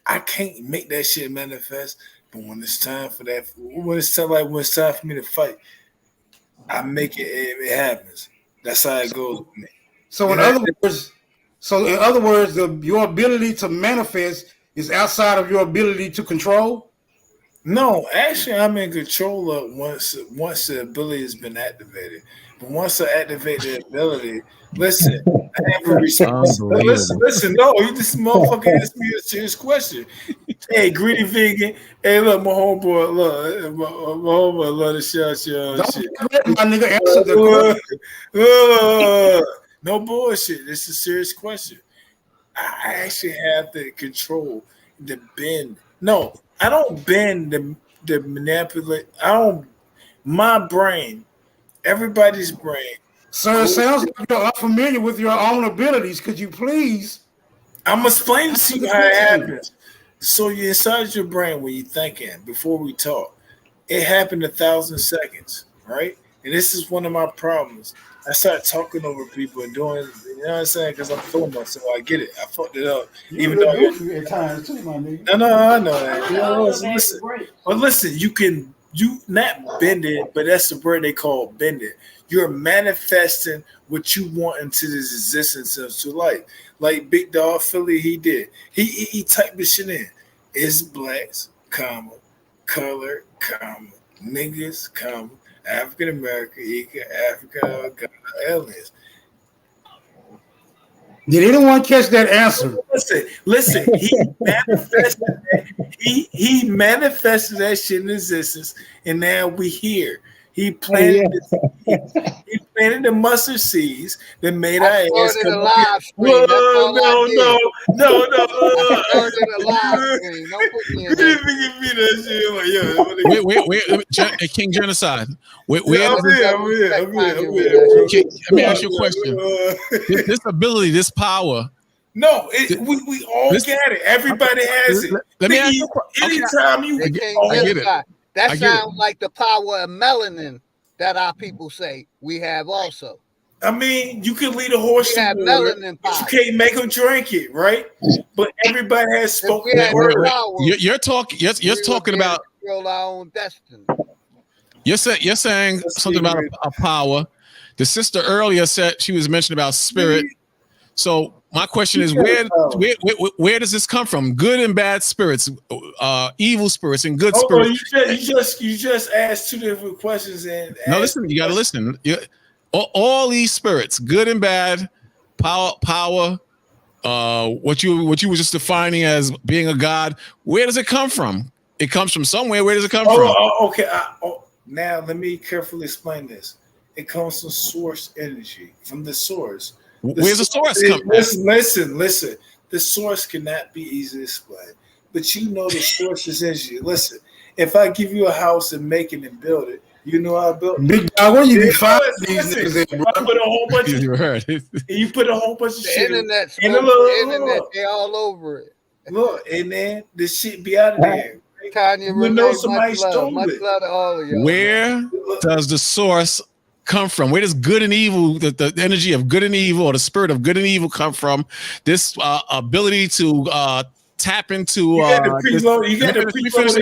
I can't make that shit manifest, but when it's time for that, when it's time for me to fight, I make it. It happens. That's how it goes with me. So in other words, your ability to manifest is outside of your ability to control. No, actually, I'm in control of once the ability has been activated. But once I activate the ability, listen, I have a response. Listen, no, this motherfucker asked me a serious question. Hey, greedy vegan. Hey, look, my homeboy, my homeboy love to shout you. My nigga answer the question. No bullshit. This is a serious question. I actually have the control, the bend. No, I don't bend the manipulate. My brain, everybody's brain. Sir, it sounds like you're unfamiliar with your own abilities. Could you please? I'm explaining to you how it happens. So you're inside your brain when you're thinking before we talk. It happened 1,000 seconds, right? And this is one of my problems. I started talking over people and doing, you know what I'm saying? Because I'm feeling myself. I get it. I fucked it up. Even though at times too, my nigga. No, I know that. You know, listen, you not bend it, but that's the word they call bend it. You're manifesting what you want into this existence into life. Like Big Dog Philly, he did. He typed this shit in. It's blacks, comma, color, comma, niggas, comma, African American, African aliens. Did anyone catch that answer? Listen. He manifested that shit in existence, and now we here. He planted the mustard seeds that made our ass come up. Wait, King Genocide. Wait, let me ask you a question. This ability, this power. No, we all get it. Everybody has it. Let me ask you. Anytime you get it. That sounds like the power of melanin that our people say we have also. I mean, you can lead a horse to water, but you can't make him drink it, right? But everybody has spoken word. You're talking about our own destiny. You're saying something about a power. The sister earlier said she was mentioning about spirit. So my question is, where does this come from? Good and bad spirits, evil spirits and good spirits. You just asked two different questions and no, listen. You got to listen. All these spirits, good and bad, power. What you were just defining as being a god. Where does it come from? It comes from somewhere. Where does it come from? Okay. Now let me carefully explain this. It comes from source energy, from the source. Where's the source come from? Listen. The source cannot be easily explained, but you know the source is energy. Listen, if I give you a house and make it and build it, you know I built it. Big dog, where you be finding these niggas in, bro? I put a whole bunch of you put a whole bunch of shit. The internet, they all over it. Look, and then the shit be out of there. Tanya, You know Renee, somebody much love. stole Much it. love to all of y'all. Where does the source come from? Where does good and evil, the energy of good and evil, or the spirit of good and evil come from? This ability to tap into. You got to preload. You got to preload.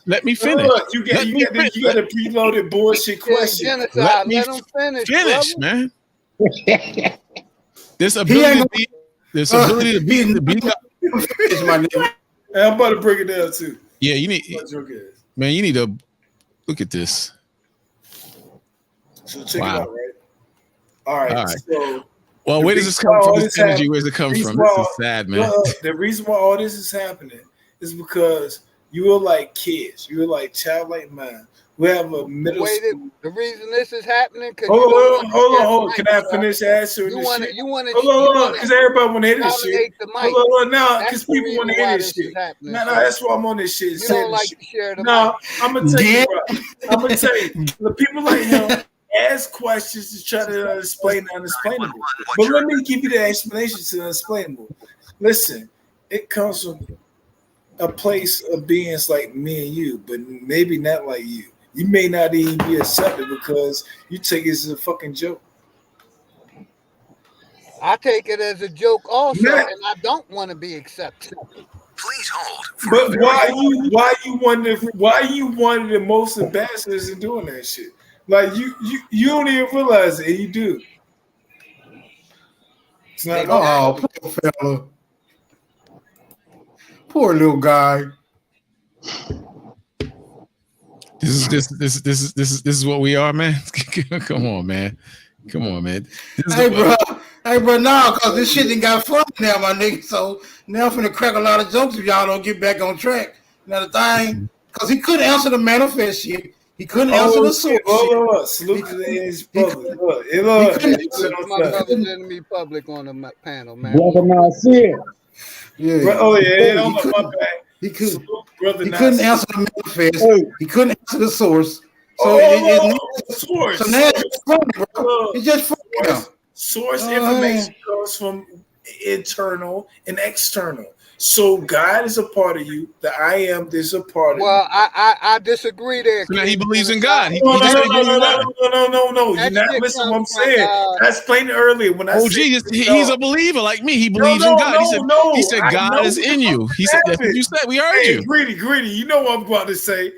Let me finish. Look, you got to preloaded bullshit question. Let me finish, man. This ability to be. Is my name. I'm about to break it down too. Yeah, you need. Man, you need to look at this. So check it out, right? All right. So, well, where does this come from? This energy, where does it come from? This is sad, man. The reason why all this is happening is because you are like kids. You are like childlike mind. We have a middle school. The reason this is happening because hold on. Can I finish answering this shit? Hold on, because everybody want to hear this shit. Hold on, now, because people want to hear this shit. No, that's why I'm on this shit. You don't like to share the No, I'm gonna tell you, bro. I'm gonna tell you, the people like him ask questions to try to explain the unexplainable. But let me give you the explanation to the unexplainable. Listen, it comes from a place of beings like me and you, but maybe not like you. You may not even be accepted because you take it as a fucking joke. I take it as a joke also, and I don't want to be accepted. Please hold. But why you one of the most ambassadors in doing that shit? Like you don't even realize it, and you do. It's not poor fella. Poor little guy. This is what we are, man. Come on, man. Hey, bro, now because this shit done got funny now, my nigga. So now I'm finna crack a lot of jokes if y'all don't get back on track. Now the thing, because he couldn't answer the manifest shit. He couldn't answer the source. Salute to his public. My brother's enemy public on the panel, man. Brother Nasir. Yeah. He couldn't answer the manifest. He couldn't answer the source. So source. So now it's funny, bro. It's just funny now. Source information comes from internal and external. So God is a part of you. The I am is a part of you. Well, I disagree there. So now he believes in God. No. You're not listening to what I'm saying. I explained it earlier when I said he's a believer like me. He believes in God. He said God is in you. He said that's what you said. We heard you. Greedy. You know what I'm about to say.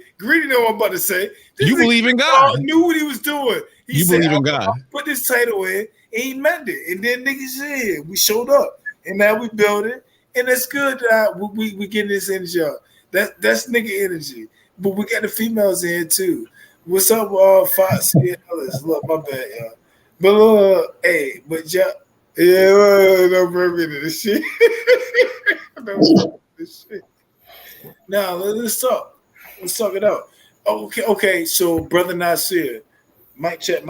You believe in God. Knew what he was doing. You believe in God. Put this title in, and he meant it. And then niggas said we showed up, and now we build it. And it's good that we getting this energy out. That's nigga energy. But we got the females in here too. What's up, Fox? Look, my bad, y'all. But don't bring me to this shit. Now let's talk. Let's talk it out. Okay. So brother Nasir, mic check.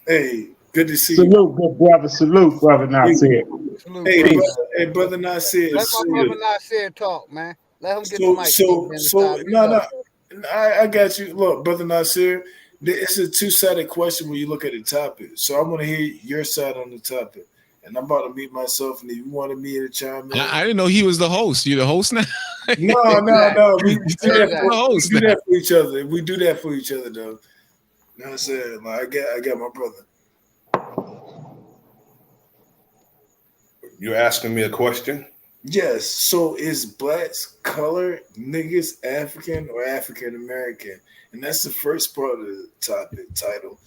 Hey. Good to see you. Salute, good brother. Salute, brother Nasir. Hey, brother Nasir. Let my brother Nasir talk, man. Let him get the mic. No. I got you. Look, brother Nasir, it's a two-sided question when you look at the topic. So I want to hear your side on the topic. And I'm about to mute myself. And if you wanted me to chime in, I didn't know he was the host. You the host now? No. We do that for each other. We do that for each other, though. You know what I'm saying? Like, I got my brother. You're asking me a question? Yes. So is blacks color, niggas African or African American? And that's the first part of the topic title.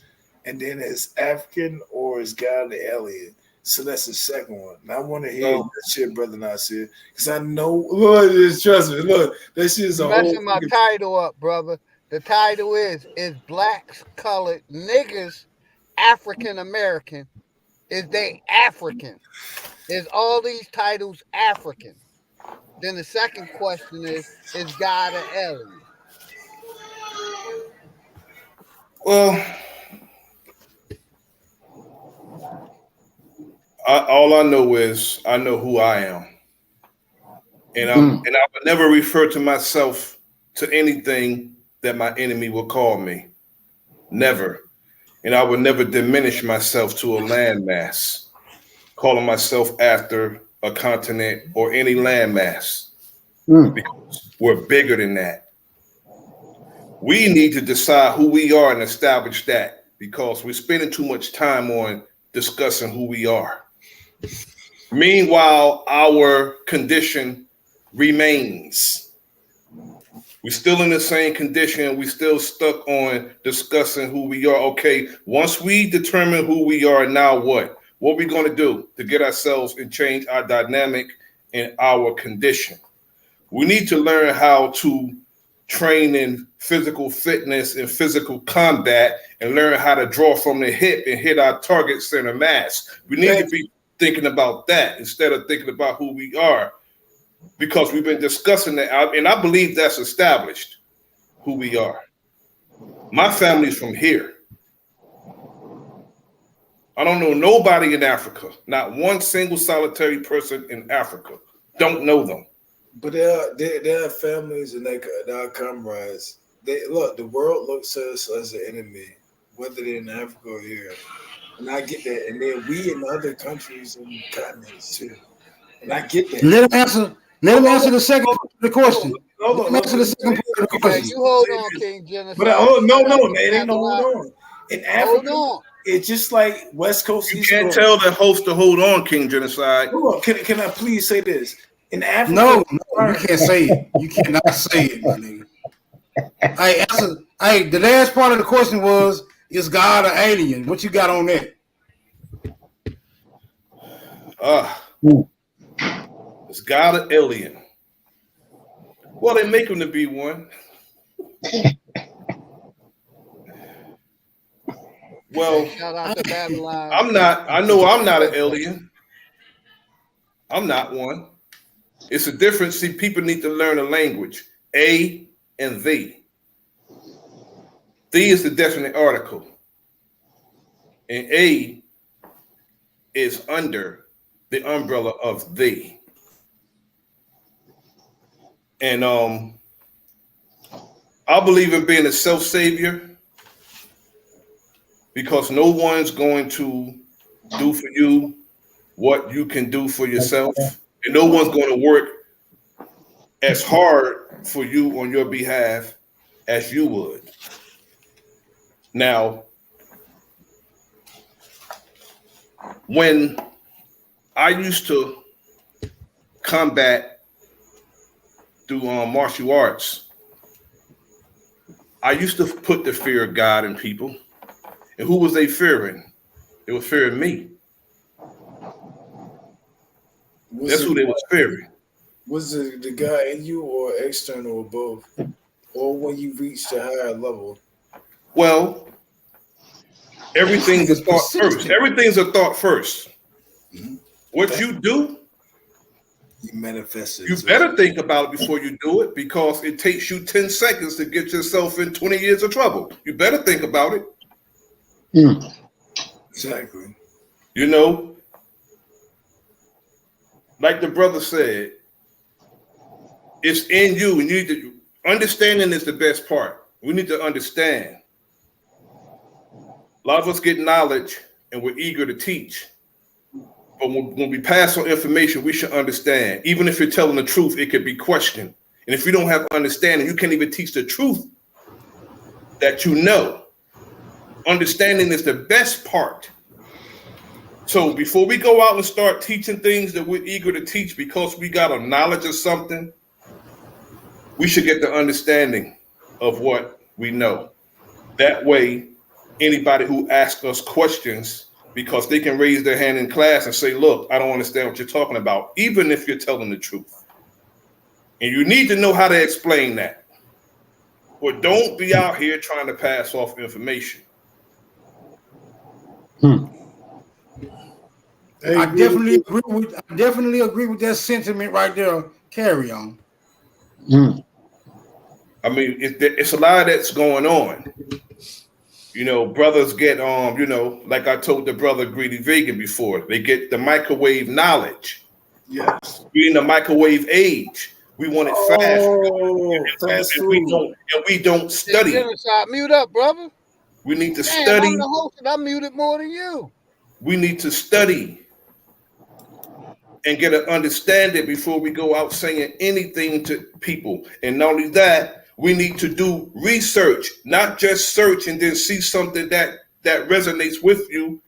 And then is African or is God the alien? So that's the second one. And I want to hear that shit, brother Nasir, because I know. Look, trust me. Look, that shit is a whole. Messing my title up, brother. The title is blacks colored, niggas African American? Is they African? Is all these titles African? Then the second question is God an alien? Well, all I know is I know who I am. And I would never refer to myself to anything that my enemy will call me. Never. And I would never diminish myself to a landmass. calling myself after a continent or any landmass, because we're bigger than that. We need to decide who we are and establish that, because we're spending too much time on discussing who we are. Meanwhile, our condition remains. We're still in the same condition. We're still stuck on discussing who we are. Okay, once we determine who we are, now what? What are we going to do to get ourselves and change our dynamic and our condition? We need to learn how to train in physical fitness and physical combat and learn how to draw from the hip and hit our target center mass. We need to be thinking about that instead of thinking about who we are, because we've been discussing that, and I believe that's established who we are. My family's from here. I don't know nobody in Africa, not one single solitary person in Africa. Don't know them. But there are families and they are comrades. Look, the world looks at us as an enemy, whether they're in Africa or here. And I get that. And then we in other countries and continents too. And I get that. Let him answer the second part of the question. Let him answer the second part of the question. You hold on, King Genesis. But no, it ain't no hold on. In Africa, it's just like West Coast. You can't tell the host to hold on, King Genocide. Can I please say this? In Africa, no, you can't say it. You cannot say it, my nigga. Hey, the last part of the question was, is God an alien? What you got on that? Is God an alien? Well, they make him to be one. Well, shout out to Babylon. I'm not an alien. I'm not one. It's a difference. See, people need to learn a language. A and thee. Thee is the definite article. And a is under the umbrella of thee. And I believe in being a self-savior, because no one's going to do for you what you can do for yourself. And no one's going to work as hard for you on your behalf as you would. Now, when I used to combat through martial arts, I used to put the fear of God in people. And who was they fearing? They were fearing me. That's who they was fearing. Was it the guy in you or external or both? Or when you reached a higher level? Well, everything's a thought first. Everything's a thought first. Mm-hmm. What you do, you manifest it. You better think about it before you do it, because it takes you 10 seconds to get yourself in 20 years of trouble. You better think about it. Exactly. You know, like the brother said, it's in you, and you need to understanding is the best part. We need to understand. A lot of us get knowledge and we're eager to teach. But when we pass on information, we should understand. Even if you're telling the truth, it could be questioned. And if you don't have understanding, you can't even teach the truth that you know. Understanding is the best part. So before we go out and start teaching things that we're eager to teach because we got a knowledge of something, we should get the understanding of what we know. That way, anybody who asks us questions, because they can raise their hand in class and say, look, I don't understand what you're talking about, even if you're telling the truth. And you need to know how to explain that. But don't be out here trying to pass off information. I definitely agree with that sentiment right there. Carry on. I mean, it's a lot that's going on. You know, brothers get you know, like I told the brother Greedy Vegan before, they get the microwave knowledge. Yes. We're in the microwave age. We want it fast. And we don't study. Mute up, brother. We need to Damn, study. I'm the host and I muted more than you. We need to study and get an understanding before we go out saying anything to people. And not only that, we need to do research, not just search and then see something that resonates with you.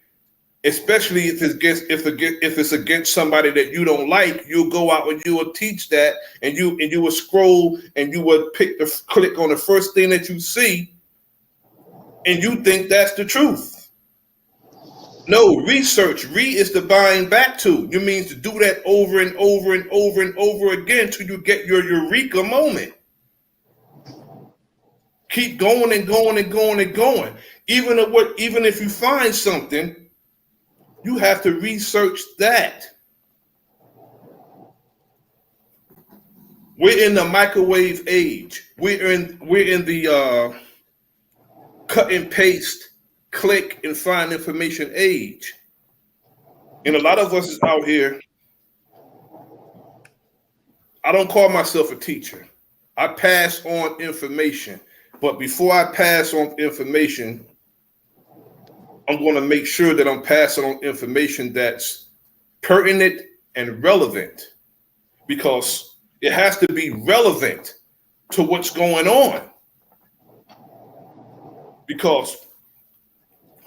Especially if it's against somebody that you don't like, you'll go out and you will teach that, and you will scroll and you will click on the first thing that you see, and you think that's the truth. No, research. Is the buying back to. You mean to do that over and over and over and over again till you get your eureka moment. Keep going and going and going and going. Even if you find something, you have to research that. We're in the microwave age. We're in the cut and paste, click and find information age. And a lot of us is out here. I don't call myself a teacher. I pass on information. But before I pass on information, I'm going to make sure that I'm passing on information that's pertinent and relevant, because it has to be relevant to what's going on. Because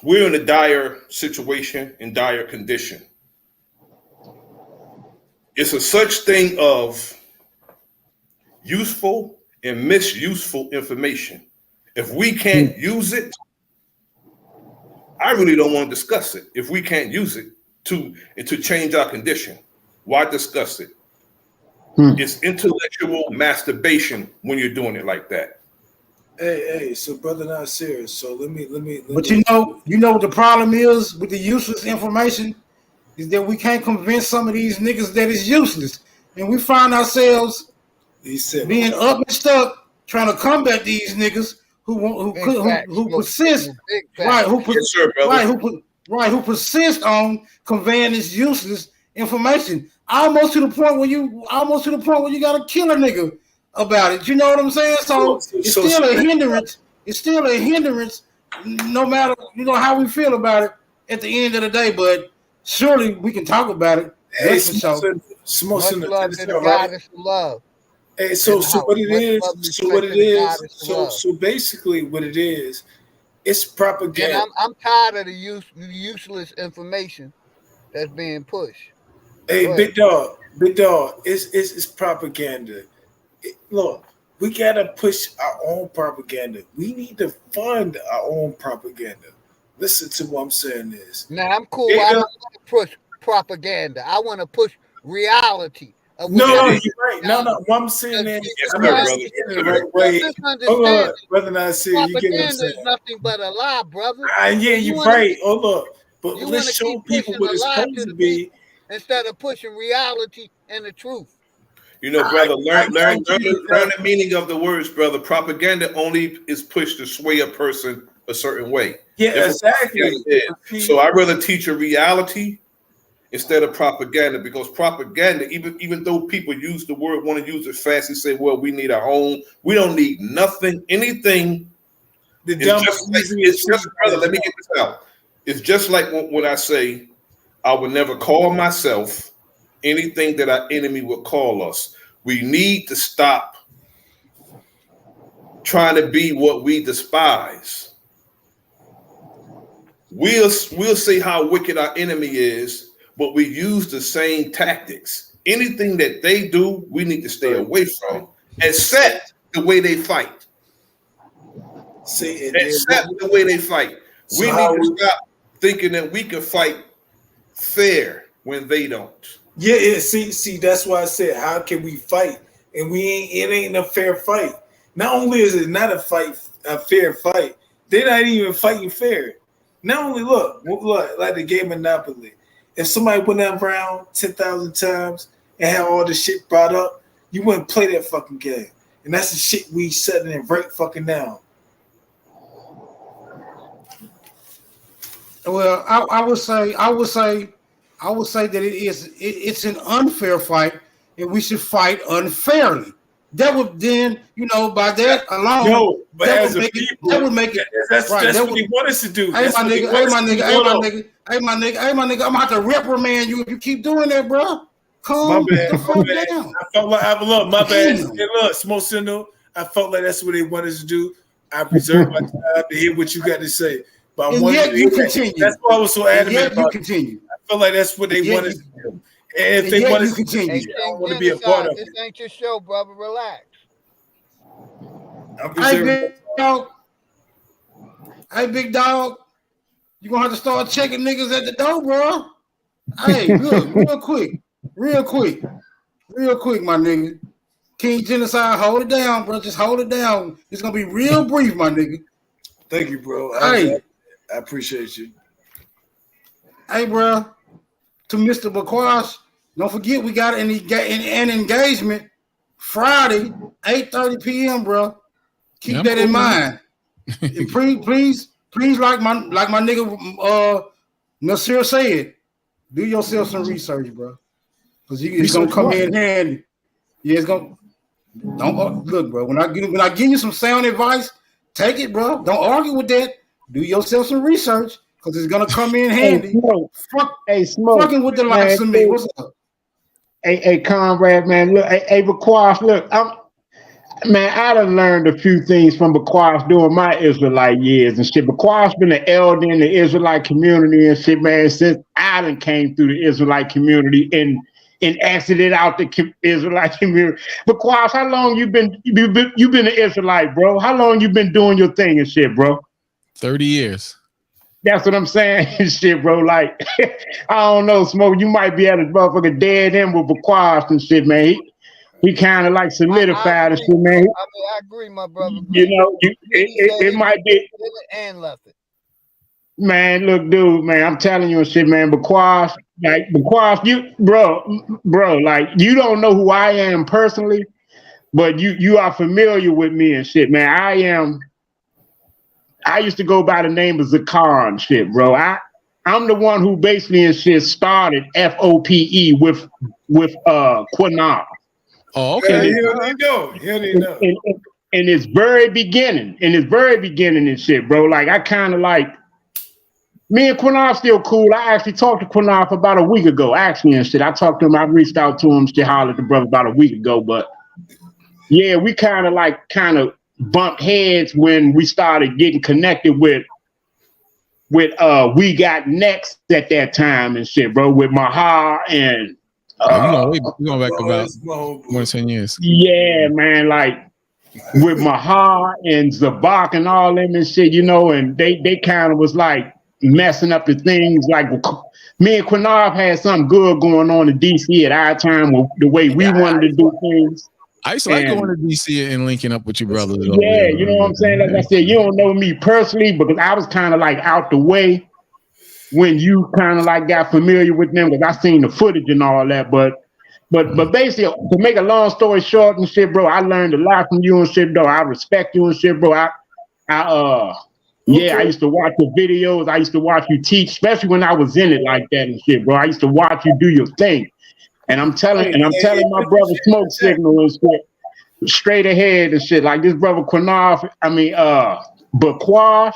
we're in a dire situation, in dire condition. It's a such thing of useful and misuseful information. If we can't use it, I really don't want to discuss it. If we can't use it to change our condition, why discuss it? It's intellectual masturbation when you're doing it like that. Hey, so brother Nasir, so let me. But you know what the problem is with the useless information is that we can't convince some of these niggas that it's useless, and we find ourselves being up and stuck trying to combat these niggas who persist, who persist on conveying this useless information, almost to the point where you gotta kill a nigga about it. You know what I'm saying? So it's still a hindrance. It's still a hindrance, no matter how we feel about it at the end of the day. But surely we can talk about it. Hey, much love to the goddess of love. Hey, so what it is, so basically what it is, it's propaganda. And I'm tired of the useless information that's being pushed. Hey, big dog, it's propaganda. Look, we gotta push our own propaganda. We need to fund our own propaganda. Listen to what I'm saying is. Now I'm cool. I don't want to push propaganda. I want to push reality. No, you're right. No. What I'm saying is, I'm not saying it the right way. Hold on, brother Nasir, you get what I'm saying? Propaganda is nothing but a lie, brother. Yeah, you're right. Hold up, but let's show people what it's supposed to be instead of pushing reality and the truth. You know, brother, learn the meaning of the words, brother. Propaganda only is pushed to sway a person a certain way. Yeah, exactly. So I'd rather teach a reality instead of propaganda, because propaganda, even though people use the word, want to use it fast and say, well, we need our own. We don't need nothing, anything. It's just, brother, let me get this out. It's just like when I say, I would never call myself anything that our enemy would call us. We need to stop trying to be what we despise. We'll say how wicked our enemy is, but we use the same tactics. Anything that they do, we need to stay away from, except the way they fight. Except the way they fight. We need to stop thinking that we can fight fair when they don't. Yeah. See, that's why I said, how can we fight? And it ain't a fair fight. Not only is it not a fair fight, they're not even fighting fair. Not only look like the game Monopoly. If somebody went around 10,000 times and had all the shit brought up, you wouldn't play that fucking game. And that's the shit we setting it right fucking now. Well, I would say that it's an unfair fight, and we should fight unfairly. That would then, by that alone, no, but that would make it. That's what he want us to do. Hey, my nigga, I'm gonna have to reprimand you if you keep doing that, bro. Calm the fuck down. I felt like my bad. Hey, look, Smoke Signal. I felt like that's what they wanted to do. I reserved my time to hear what you got to say. But And yet you continue. That's why I was so adamant about it. Continue. I felt like that's what they wanted to do. And if they wanted to continue, I don't want to be a part of it. This ain't your show, brother. Relax. Hey, big dog. You gonna have to start checking niggas at the door, bro. Hey, look, real quick, my nigga. King Genocide, hold it down, bro. Just hold it down. It's gonna be real brief, my nigga. Thank you, bro. Hey, I appreciate you. Hey, bro. To Mr. Bakwash, don't forget we got an engagement Friday, 8:30 p.m., bro. Keep that in mind. And please, like my nigga Nasir said, do yourself some research, bro. Because it's gonna come in handy. Yeah, it's gonna. Don't look, bro. When I give you some sound advice, take it, bro. Don't argue with that. Do yourself some research because it's gonna come in handy. Smoke. Fucking with the likes of me. What's up? Hey, comrade, man. Look, hey, Bakwash, look, I done learned a few things from Bakwash during my Israelite years and shit. Bakwash been an elder in the Israelite community and shit, man, since I done came through the Israelite community and exited out the Israelite community. Bakwash, how long you been an Israelite, bro? How long you been doing your thing and shit, bro? 30 years. That's what I'm saying, shit, bro. Like, I don't know, Smoke. You might be at a motherfucker dead end with Bakwash and shit, man. He kind of like solidified and shit, man. I mean, I agree, my brother. You know, it might be. And left it. Man, look, dude, man, I'm telling you and shit, man. Bakwash, you, bro, like, you don't know who I am personally, but you are familiar with me and shit, man. I used to go by the name of Zakar and shit, bro. I'm the one who basically and shit started FOPE with Quanah. Oh, okay. Here they go. In its very beginning and shit, bro. Like, I kind of like, me and Quanah still cool. I actually talked to Quanah about a week ago, actually, and shit. I talked to him, I reached out to him, shit, hollered at the brother about a week ago, but yeah, we kind of bumped heads when we started getting connected with We Got Next at that time and shit, bro, with Mahar and we going back about more than 10 years. Yeah, man, like with Mahar and Zabak and all them and shit, you know, and they kind of was like messing up the things. Like me and Quanah had something good going on in DC at our time with the way we wanted to do things. I used to like going to DC and linking up with your brother. Yeah, you know what I'm saying? Like I said, you don't know me personally, because I was kind of like out the way when you kind of like got familiar with them, because I seen the footage and all that. But basically, to make a long story short and shit, bro, I learned a lot from you and shit, though. I respect you and shit, bro. I used to watch your videos. I used to watch you teach, especially when I was in it like that and shit, bro. I used to watch you do your thing. And I'm telling my brother Smoke Signal and shit, straight ahead and shit. Like this brother Quanah, Bakwash,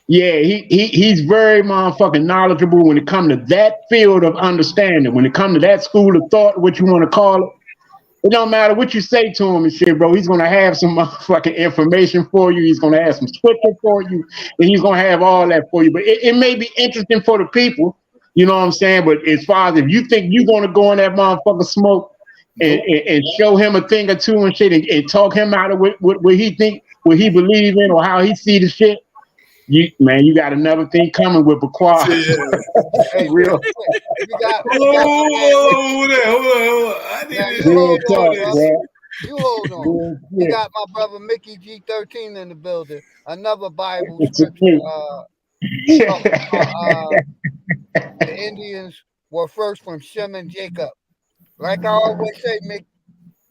yeah, he's very motherfucking knowledgeable when it comes to that field of understanding. When it comes to that school of thought, what you want to call it, it don't matter what you say to him and shit, bro. He's gonna have some motherfucking information for you. He's gonna have some scripture for you, and he's gonna have all that for you. But it may be interesting for the people. You know what I'm saying? But as far as if you think you're going to go in that motherfucker Smoke and show him a thing or two and shit and talk him out of what he think, what he believe in or how he see the shit, you got another thing coming with Bakwash. Hey, real. You hold on. We got my brother Mickey G13 in the building. Another Bible scripture. The Indians were first from Shem and Jacob. Like I always say,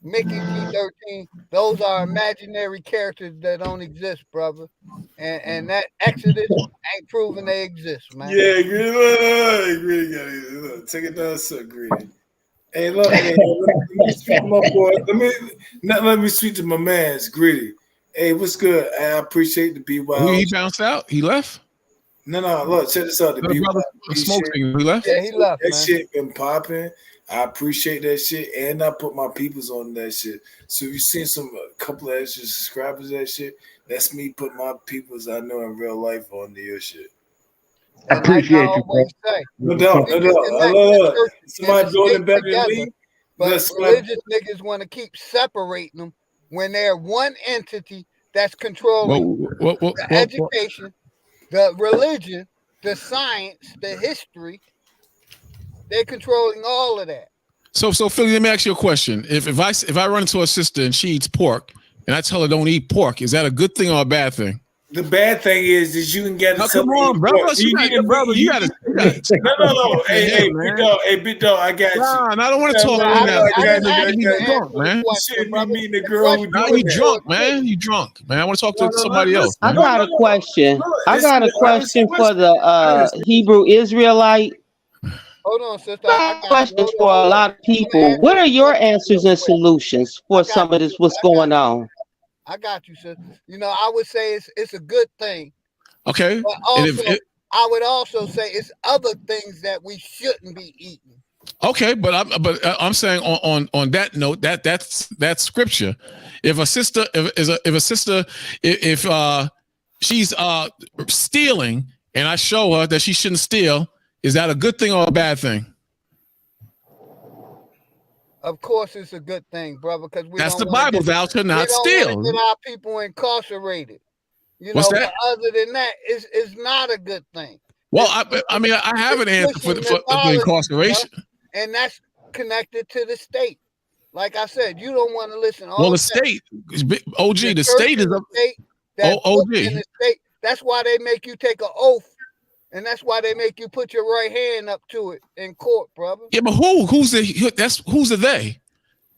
Mickey G13, those are imaginary characters that don't exist, brother. And that Exodus ain't proven they exist, man. Yeah, Greedy. Take it down, so Greedy. Hey, look, let me speak to my boy. Let me speak to my man's Greedy. Hey, what's good? I appreciate the BY. He bounced out. He left. No, look, check this out. The brother smoke signal. He left. Yeah, he left. That man. shit been popping. I appreciate that shit, and I put my peoples on that shit. So if you seen a couple of extra subscribers, that shit, that's me putting my peoples I know in real life on your shit. I appreciate you, bro. No doubt. I love it. Somebody doing it better than me. But religious niggas want to keep separating them when they're one entity that's controlling the education, the religion, the science, the history. They're controlling all of that. So Philly, let me ask you a question. If I run into a sister and she eats pork and I tell her don't eat pork, is that a good thing or a bad thing? The bad thing is you can get it. Come on, brother. You got to. No. Hey, big dog, I got you. Nah, I don't want to talk about that. You drunk, man. You drunk, man. You drunk, man. I want to talk to somebody else. I got a question. I got a question for the Hebrew Israelite. Hold on, sister. I got questions for a lot of people. What are your answers and solutions for some of this? What's going on? I got you, sister. You know, I would say it's a good thing. Okay. But also, I would also say it's other things that we shouldn't be eating. Okay, but I'm saying on that note that's scripture. If a sister if she's stealing and I show her that she shouldn't steal, is that a good thing or a bad thing? Of course, it's a good thing, brother, because that's the Bible. Thou shalt not steal. Get our people incarcerated. You What's know, that? but other than that, it's not a good thing. Well, I mean, I have an answer for the incarceration, and that's connected to the state. Like I said, you don't want to listen. Well, the state, OG, the state is OG. That's why they make you take an oath. And that's why they make you put your right hand up to it in court, brother. Yeah, but who's the they?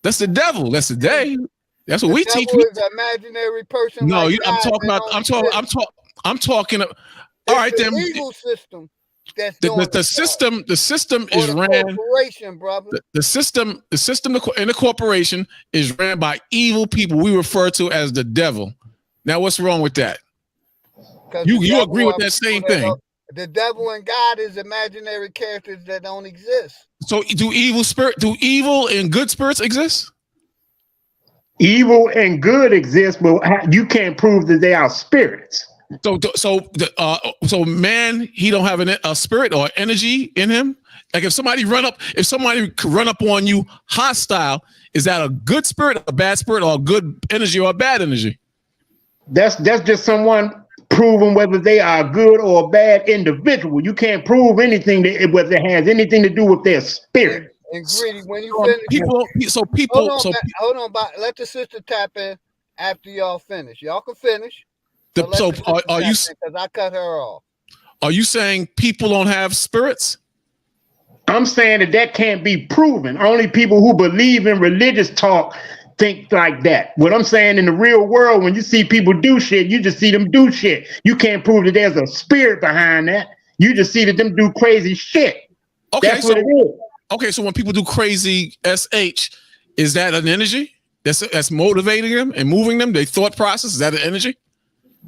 That's the devil. That's the they. That's what we teach. The devil is an imaginary person. No, like I'm talking. All right, then. Legal system. That's the system is ran. Brother. The system in the corporation is ran by evil people we refer to as the devil. Now, what's wrong with that? You agree with that same thing? The devil and God is imaginary characters that don't exist. So do evil and good spirits exist? Evil and good exist, but you can't prove that they are spirits. So man, he don't have a spirit or energy in him. Like if somebody run up on you hostile, is that a good spirit, a bad spirit, or a good energy or a bad energy? That's just someone proving whether they are a good or a bad individual. You can't prove anything whether it has anything to do with their spirit. And Greedy, when you finish, hold on, let the sister tap in after y'all finish. Y'all can finish. Are you? Because I cut her off. Are you saying people don't have spirits? I'm saying that can't be proven. Only people who believe in religious talk think like that. What I'm saying, in the real world, when you see people do shit, you just see them do shit. You can't prove that there's a spirit behind that. You just see that them do crazy shit. Okay, that's what it is. Okay, so when people do crazy SH, is that an energy that's motivating them and moving them? Their thought process, is that an energy?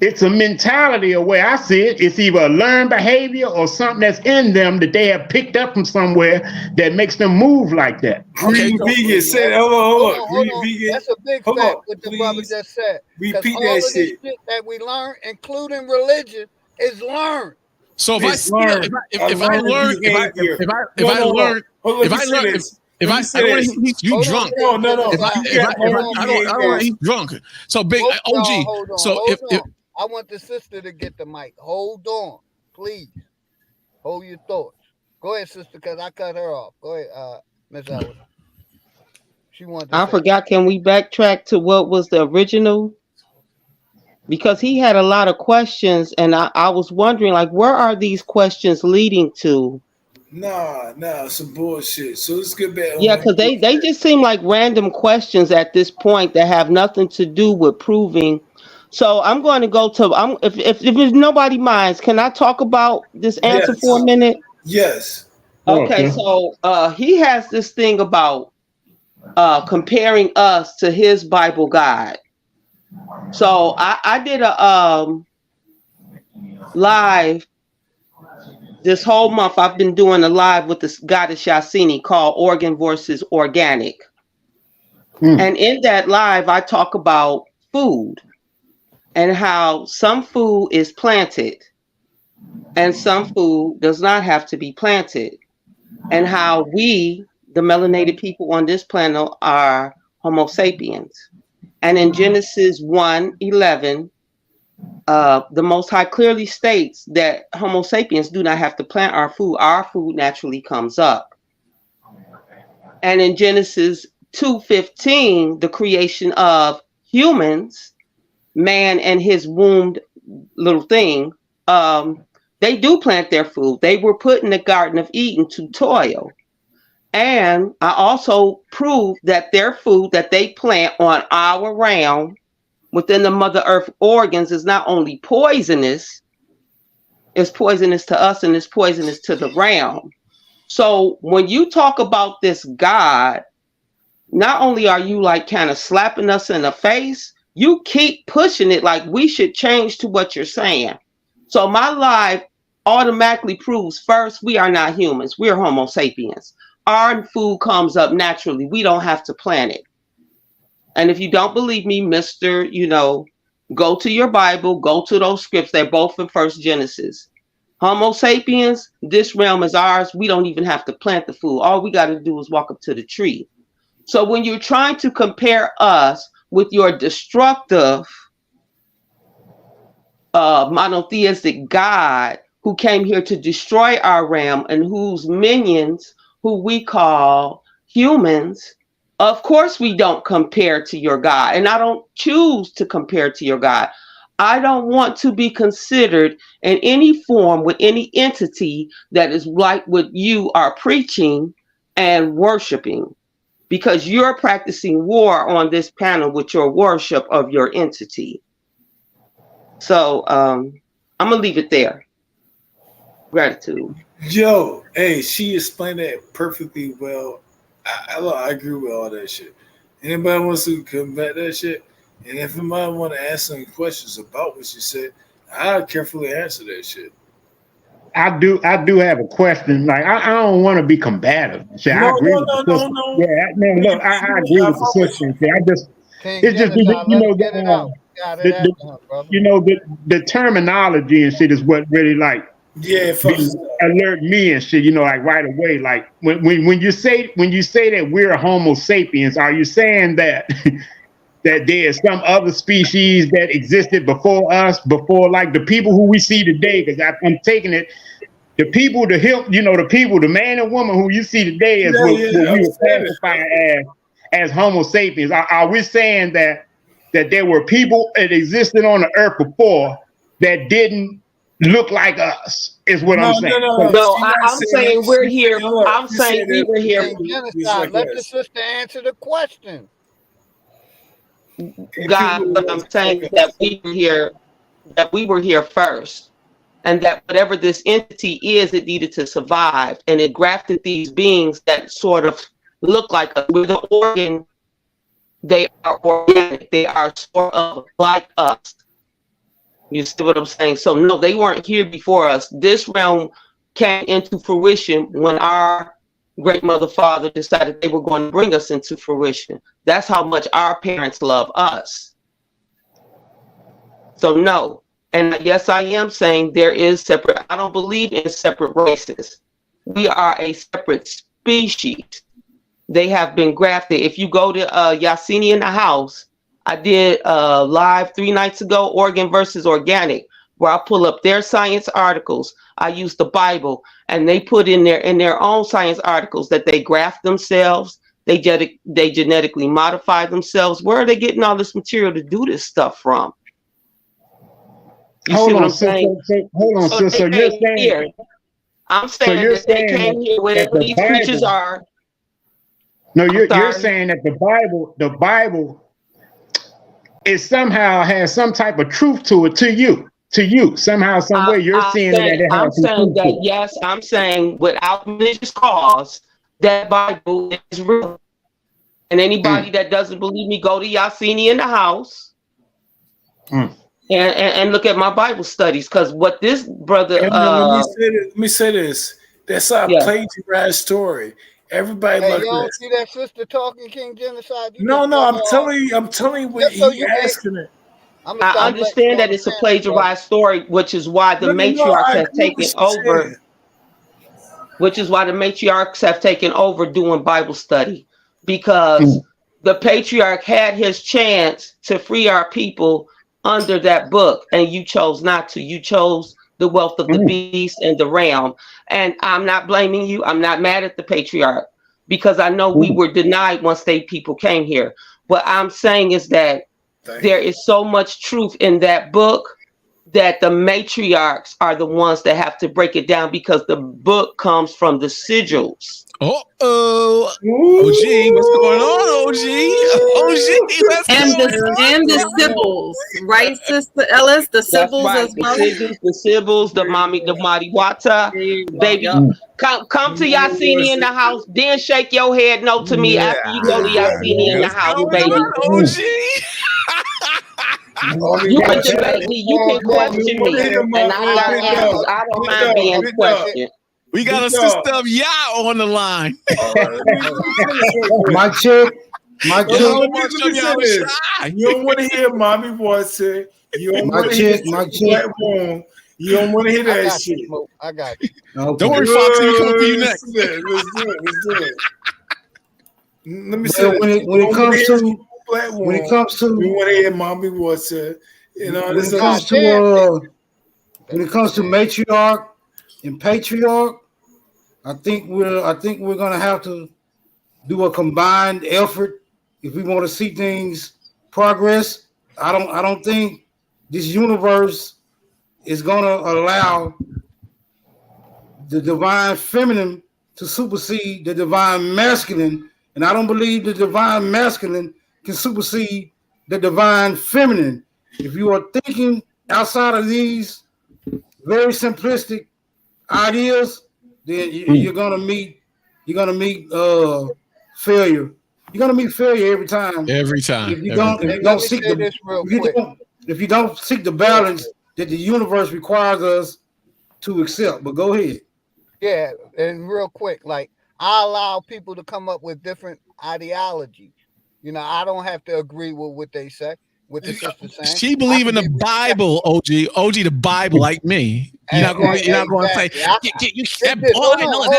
It's a mentality, the way I see it. It's either a learned behavior or something that's in them that they have picked up from somewhere that makes them move like that. Okay, vegan said, hold on. That's a big fact what the brother just said. Repeat all that of shit. This shit that we learn, including religion, is learned. So if I learn, you drunk. No. I don't he's drunk. So big OG. So if I want the sister to get the mic. Hold on, please. Hold your thoughts. Go ahead, sister, because I cut her off. Go ahead, Miss Ellis. She wanted. I forgot. Can we backtrack to what was the original? Because he had a lot of questions, and I was wondering, like, where are these questions leading to? Nah, some bullshit. So let's get back. Yeah, because they just seem like random questions at this point that have nothing to do with proving. So I'm going to go to if nobody minds, can I talk about this answer for a minute? Yes. Okay, so he has this thing about comparing us to his Bible guide. So I did a live this whole month I've been doing a live with this goddess Yasini called Organ versus Organic. And in that live, I talk about food and how some food is planted and some food does not have to be planted, and how we, the melanated people on this planet, are Homo sapiens. And in Genesis 1:11, the Most High clearly states that Homo sapiens do not have to plant our food. Our food naturally comes up. And in Genesis 2:15, the creation of humans, man and his wombed little thing, they do plant their food. They were put in the Garden of Eden to toil. And I also proved that their food that they plant on our realm within the Mother Earth organs is not only poisonous, it's poisonous to us and it's poisonous to the realm. So when you talk about this God, not only are you like kind of slapping us in the face, you keep pushing it like we should change to what you're saying. So my live automatically proves, first, we are not humans. We're Homo sapiens. Our food comes up naturally. We don't have to plant it. And if you don't believe me, go to your Bible, go to those scripts. They're both in First Genesis. Homo sapiens, this realm is ours. We don't even have to plant the food. All we got to do is walk up to the tree. So when you're trying to compare us with your destructive monotheistic God who came here to destroy our realm and whose minions, who we call humans, of course we don't compare to your God. And I don't choose to compare to your God. I don't want to be considered in any form with any entity that is like what you are preaching and worshiping, because you're practicing war on this panel with your worship of your entity. So I'm gonna leave it there. Gratitude. Yo, hey, she explained that perfectly well. I agree with all that shit. Anybody wants to combat that shit? And if anybody want to ask some questions about what she said, I'll carefully answer that shit. I do have a question. Like I don't want to be combative. See, I agree with the sister. No. Yeah, man, look, I agree with the sister. The terminology and shit is what really like alert me and shit. Like right away. Like when you say that we're Homo sapiens, are you saying that that there's some other species that existed before us, before like the people who we see today? Because I'm taking it, the people, the man and woman who you see today is what we would classify as Homo sapiens. Are we saying that there were people that existed on the earth before that didn't look like us? Is what I'm saying. No, I'm saying we're here. I'm saying we were here. Let the sister answer the question. God, but I'm saying that we were here first, and that whatever this entity is, it needed to survive, and it grafted these beings that sort of look like us. With the organ, they are organic. They are sort of like us. You see what I'm saying? So no, they weren't here before us. This realm came into fruition when our great mother father decided they were going to bring us into fruition. That's how much our parents love us. So no. And yes, I am saying there is separate. I don't believe in separate races. We are a separate species. They have been grafted. If you go to Yasini in the house, I did live 3 nights ago, Organ versus Organic, where I pull up their science articles. I use the Bible, and they put in their own science articles that they graft themselves, they genetically modify themselves. Where are they getting all this material to do this stuff from? Hold on, sister. So you're saying here. I'm saying that they came here wherever these creatures are. No, you're saying that the Bible it somehow has some type of truth to it, to you somehow, some way. You're seeing that it has I'm saying that, yes, I'm saying without religious cause, that Bible is real. And anybody that doesn't believe me, go to Yasini in the house. And and look at my Bible studies, because what this brother let me say this. That's our plagiarized story. Everybody Hey, look you don't at see that sister talking King Genocide? No, I'm telling you what he asking it. I understand that it's a plagiarized story, which is why the matriarchs have taken over. Which is why the matriarchs have taken over doing Bible study, because the patriarch had his chance to free our people under that book, and you chose not to. You chose the wealth of the beast and the realm. And I'm not blaming you. I'm not mad at the patriarch, because I know we were denied once they people came here. What I'm saying is that there is so much truth in that book that the matriarchs are the ones that have to break it down, because the book comes from the sigils. OG, what's going on, OG? And the Sibyls, right, Sister Ellis? The Sibyls as well. The Sibyls, the Madiwata, baby. Come to Yasini in the house, then shake your head no to me after you go to Yasini in the house, baby. You can debate me, you can question me, and I got answers. I don't mind being questioned. We got a sister of Yah on the line. My chick. You don't want to hear mommy voice say. You don't want to hear that. You don't want to hear that shit. I got you. Okay. Don't worry, Foxy. We come for you next. Let's do it. Let me say when it comes to we want to hear mommy voice say. You know, when it comes to matriarch and patriarch, I think we're gonna have to do a combined effort if we want to see things progress. I don't think this universe is gonna allow the divine feminine to supersede the divine masculine, and I don't believe the divine masculine can supersede the divine feminine. If you are thinking outside of these very simplistic ideas, then you're gonna meet failure. You're gonna meet failure every time. If you don't seek the balance that the universe requires us to accept. But go ahead. Yeah, and real quick, like I allow people to come up with different ideologies. You know, I don't have to agree with what they say. What the sister saying. She believe in the Bible, OG, the Bible, like me. You're not going to say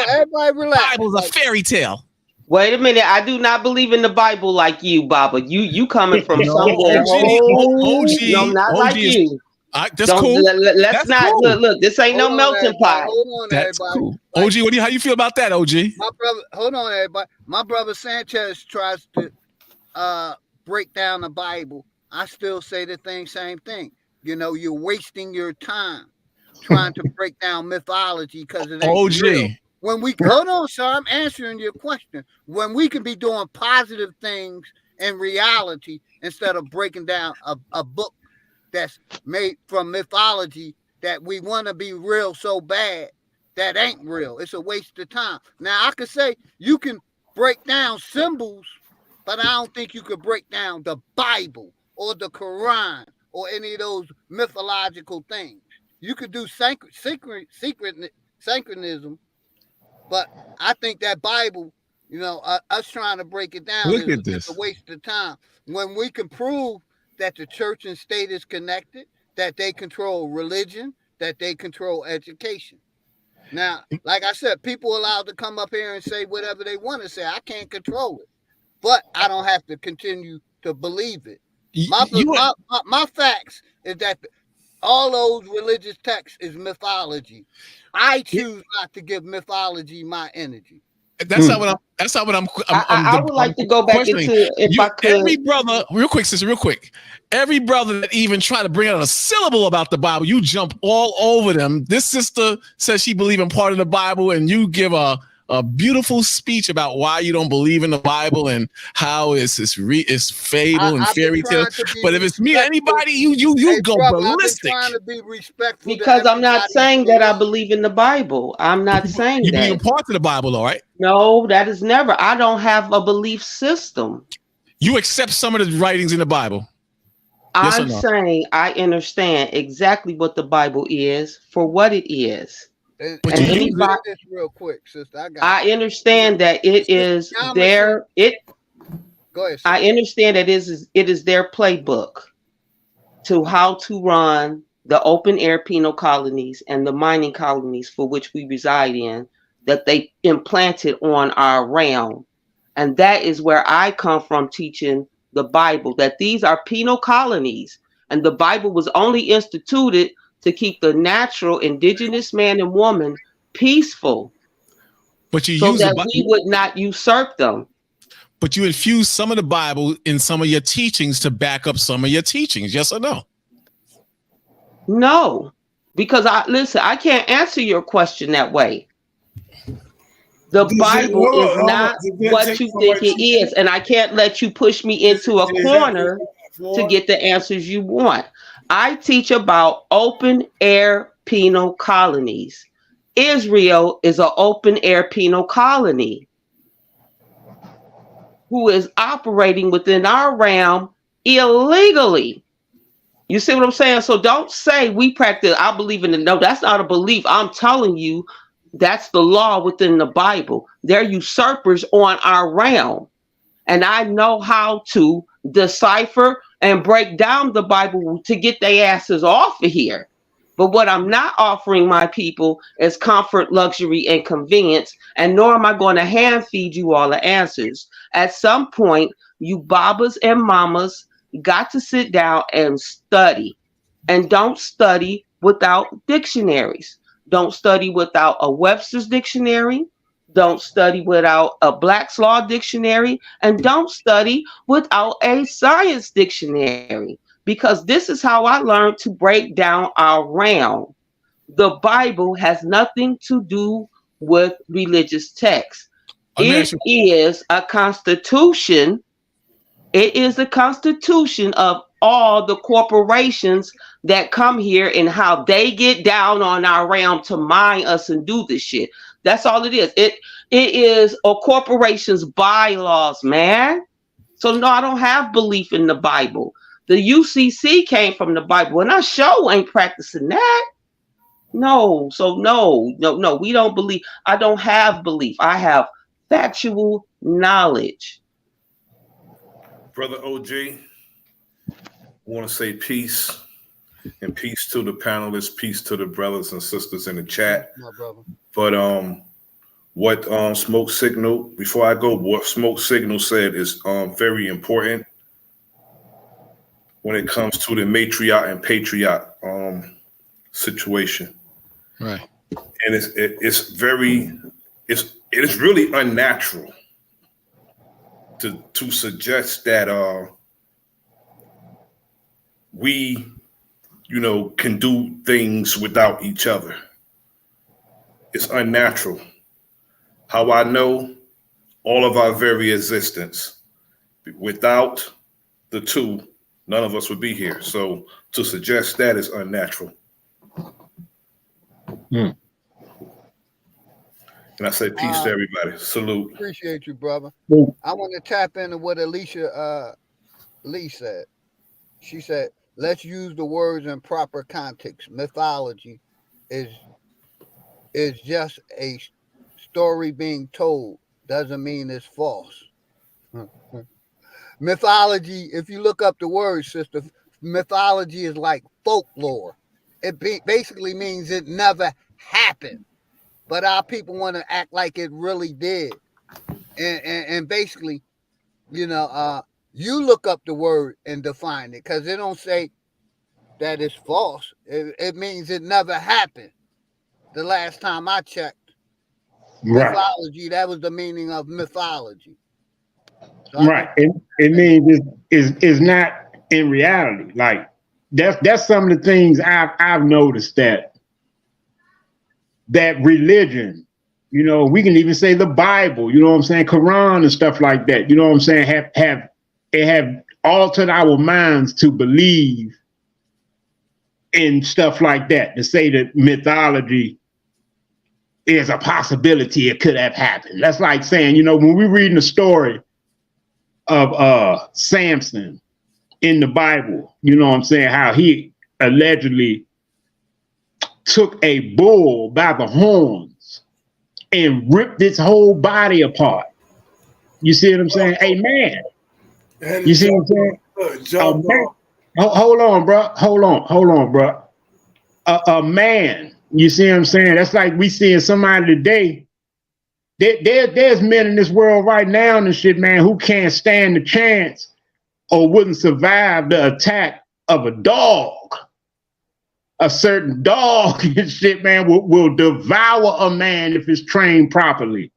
everybody relax. Bible's a fairy tale. Wait a minute, I do not believe in the Bible like you, Baba. You coming from somewhere. OG, not like you. That's cool. Let's not look. This ain't no melting pot. That's cool. OG, how you feel about that, OG? My brother, hold on, everybody. My brother Sanchez tries to break down the Bible. I still say the same thing. You know, you're wasting your time trying to break down mythology because it ain't real. When we hold on, sir, I'm answering your question. When we can be doing positive things in reality instead of breaking down a book that's made from mythology that we want to be real so bad that ain't real. It's a waste of time. Now I could say you can break down symbols, but I don't think you could break down the Bible or the Quran or any of those mythological things. You could do synchronism, but I think that Bible, you know, us trying to break it down is a waste of time. When we can prove that the church and state is connected, that they control religion, that they control education. Now, like I said, people are allowed to come up here and say whatever they want to say. I can't control it, but I don't have to continue to believe it. My facts is that all those religious texts is mythology. I choose not to give mythology my energy. That's not what I'm. I would like to go back into if I could. Every brother, real quick, sister, real quick. Every brother that even try to bring out a syllable about the Bible, you jump all over them. This sister says she believes in part of the Bible, and you give a beautiful speech about why you don't believe in the Bible and how it's fable and fairy tale. But if it's me, anybody, you go ballistic. Trying to be respectful because I'm not saying that I believe in the Bible. I'm not saying you that. believe in parts of the Bible, all right? No, that is never. I don't have a belief system. You accept some of the writings in the Bible. I'm saying I understand exactly what the Bible is for what it is. And anybody, this real quick, sister. I understand that it is their Go ahead. I understand that it is their playbook to how to run the open air penal colonies and the mining colonies for which we reside in, that they implanted on our realm. And that is where I come from, teaching the Bible, that these are penal colonies. And the Bible was only instituted to keep the natural indigenous man and woman peaceful. But you so use that we would not usurp them. But you infuse some of the Bible in some of your teachings to back up some of your teachings. Yes or no? No, because I can't answer your question that way. The Bible is not what you think it is, and I can't let you push me into a corner to get the answers you want. I teach about open air penal colonies. Israel is an open air penal colony who is operating within our realm illegally. You see what I'm saying? So don't say we practice, I believe in it. No, that's not a belief. I'm telling you, that's the law within the Bible. They're usurpers on our realm. And I know how to decipher and break down the Bible to get their asses off of here. But what I'm not offering my people is comfort, luxury, and convenience, and nor am I going to hand feed you all the answers. At some point, you babas and mamas got to sit down and study. And don't study without dictionaries. Don't study without a Webster's dictionary. Don't study without a Black's Law dictionary. And don't study without a science dictionary. Because this is how I learned to break down our realm. The Bible has nothing to do with religious texts. It is a constitution. It is a constitution of all the corporations that come here and how they get down on our realm to mine us and do this shit. That's all it is. It is a corporation's bylaws, man. So no, I don't have belief in the Bible. The UCC came from the Bible, and I sure ain't practicing that. No, so no, we don't believe. I don't have belief. I have factual knowledge. Brother OG, I want to say peace, and peace to the panelists, peace to the brothers and sisters in the chat. My brother. But what Smoke Signal, before I go, what Smoke Signal said is very important when it comes to the matriarch and patriarch situation. Right. And it is really unnatural to suggest that we, can do things without each other. It's unnatural. How I know all of our very existence, without the two, none of us would be here. So to suggest that is unnatural. And I say peace to everybody. Salute. Appreciate you, brother. I want to tap into what Alicia Lee said. She said, let's use the words in proper context. Mythology is just a story being told. Doesn't mean it's false. Mythology, if you look up the word, sister, mythology is like folklore. It basically means it never happened. But our people want to act like it really did. And basically, you look up the word and define it, because they don't say that it's false. It means it never happened. The last time I checked. Right. Mythology, that was the meaning of mythology. So right. It means it's not in reality. Like that's some of the things I've noticed that religion, we can even say the Bible, Quran and stuff like that, have altered our minds to believe in stuff like that, to say that mythology is a possibility it could have happened. That's like saying, when we're reading the story of Samson in the Bible. You know what I'm saying? How he allegedly took a bull by the horns and ripped its whole body apart. You see what I'm saying? A man. You see what I'm saying? Hold on, bro. Hold on, bro. A man. You see what I'm saying? That's like we seeing somebody today. There's men in this world right now and shit, man, who can't stand the chance or wouldn't survive the attack of a dog. A certain dog and shit, man, will devour a man if it's trained properly.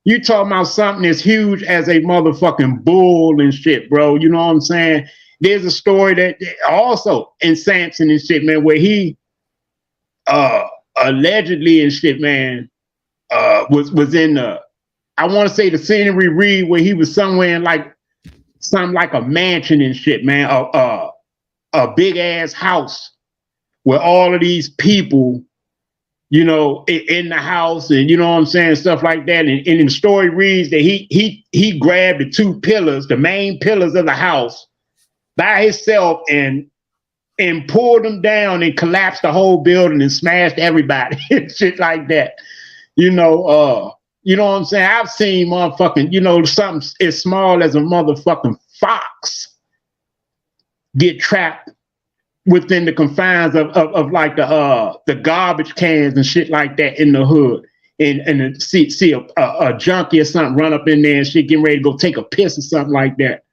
You talking about something as huge as a motherfucking bull and shit, bro. You know what I'm saying? There's a story that also in Samson and shit, man, where he allegedly and shit, man, was in I want to say the scenery read where he was somewhere in like something like a mansion and shit, man, a big ass house where all of these people, you know, in the house and you know what I'm saying, stuff like that. And the story reads that he grabbed the two pillars, the main pillars of the house by himself and pulled them down and collapsed the whole building and smashed everybody and shit like that. You know what I'm saying? I've seen motherfucking, you know, something as small as a motherfucking fox get trapped within the confines of like the garbage cans and shit like that in the hood, and see a junkie or something run up in there and shit, getting ready to go take a piss or something like that,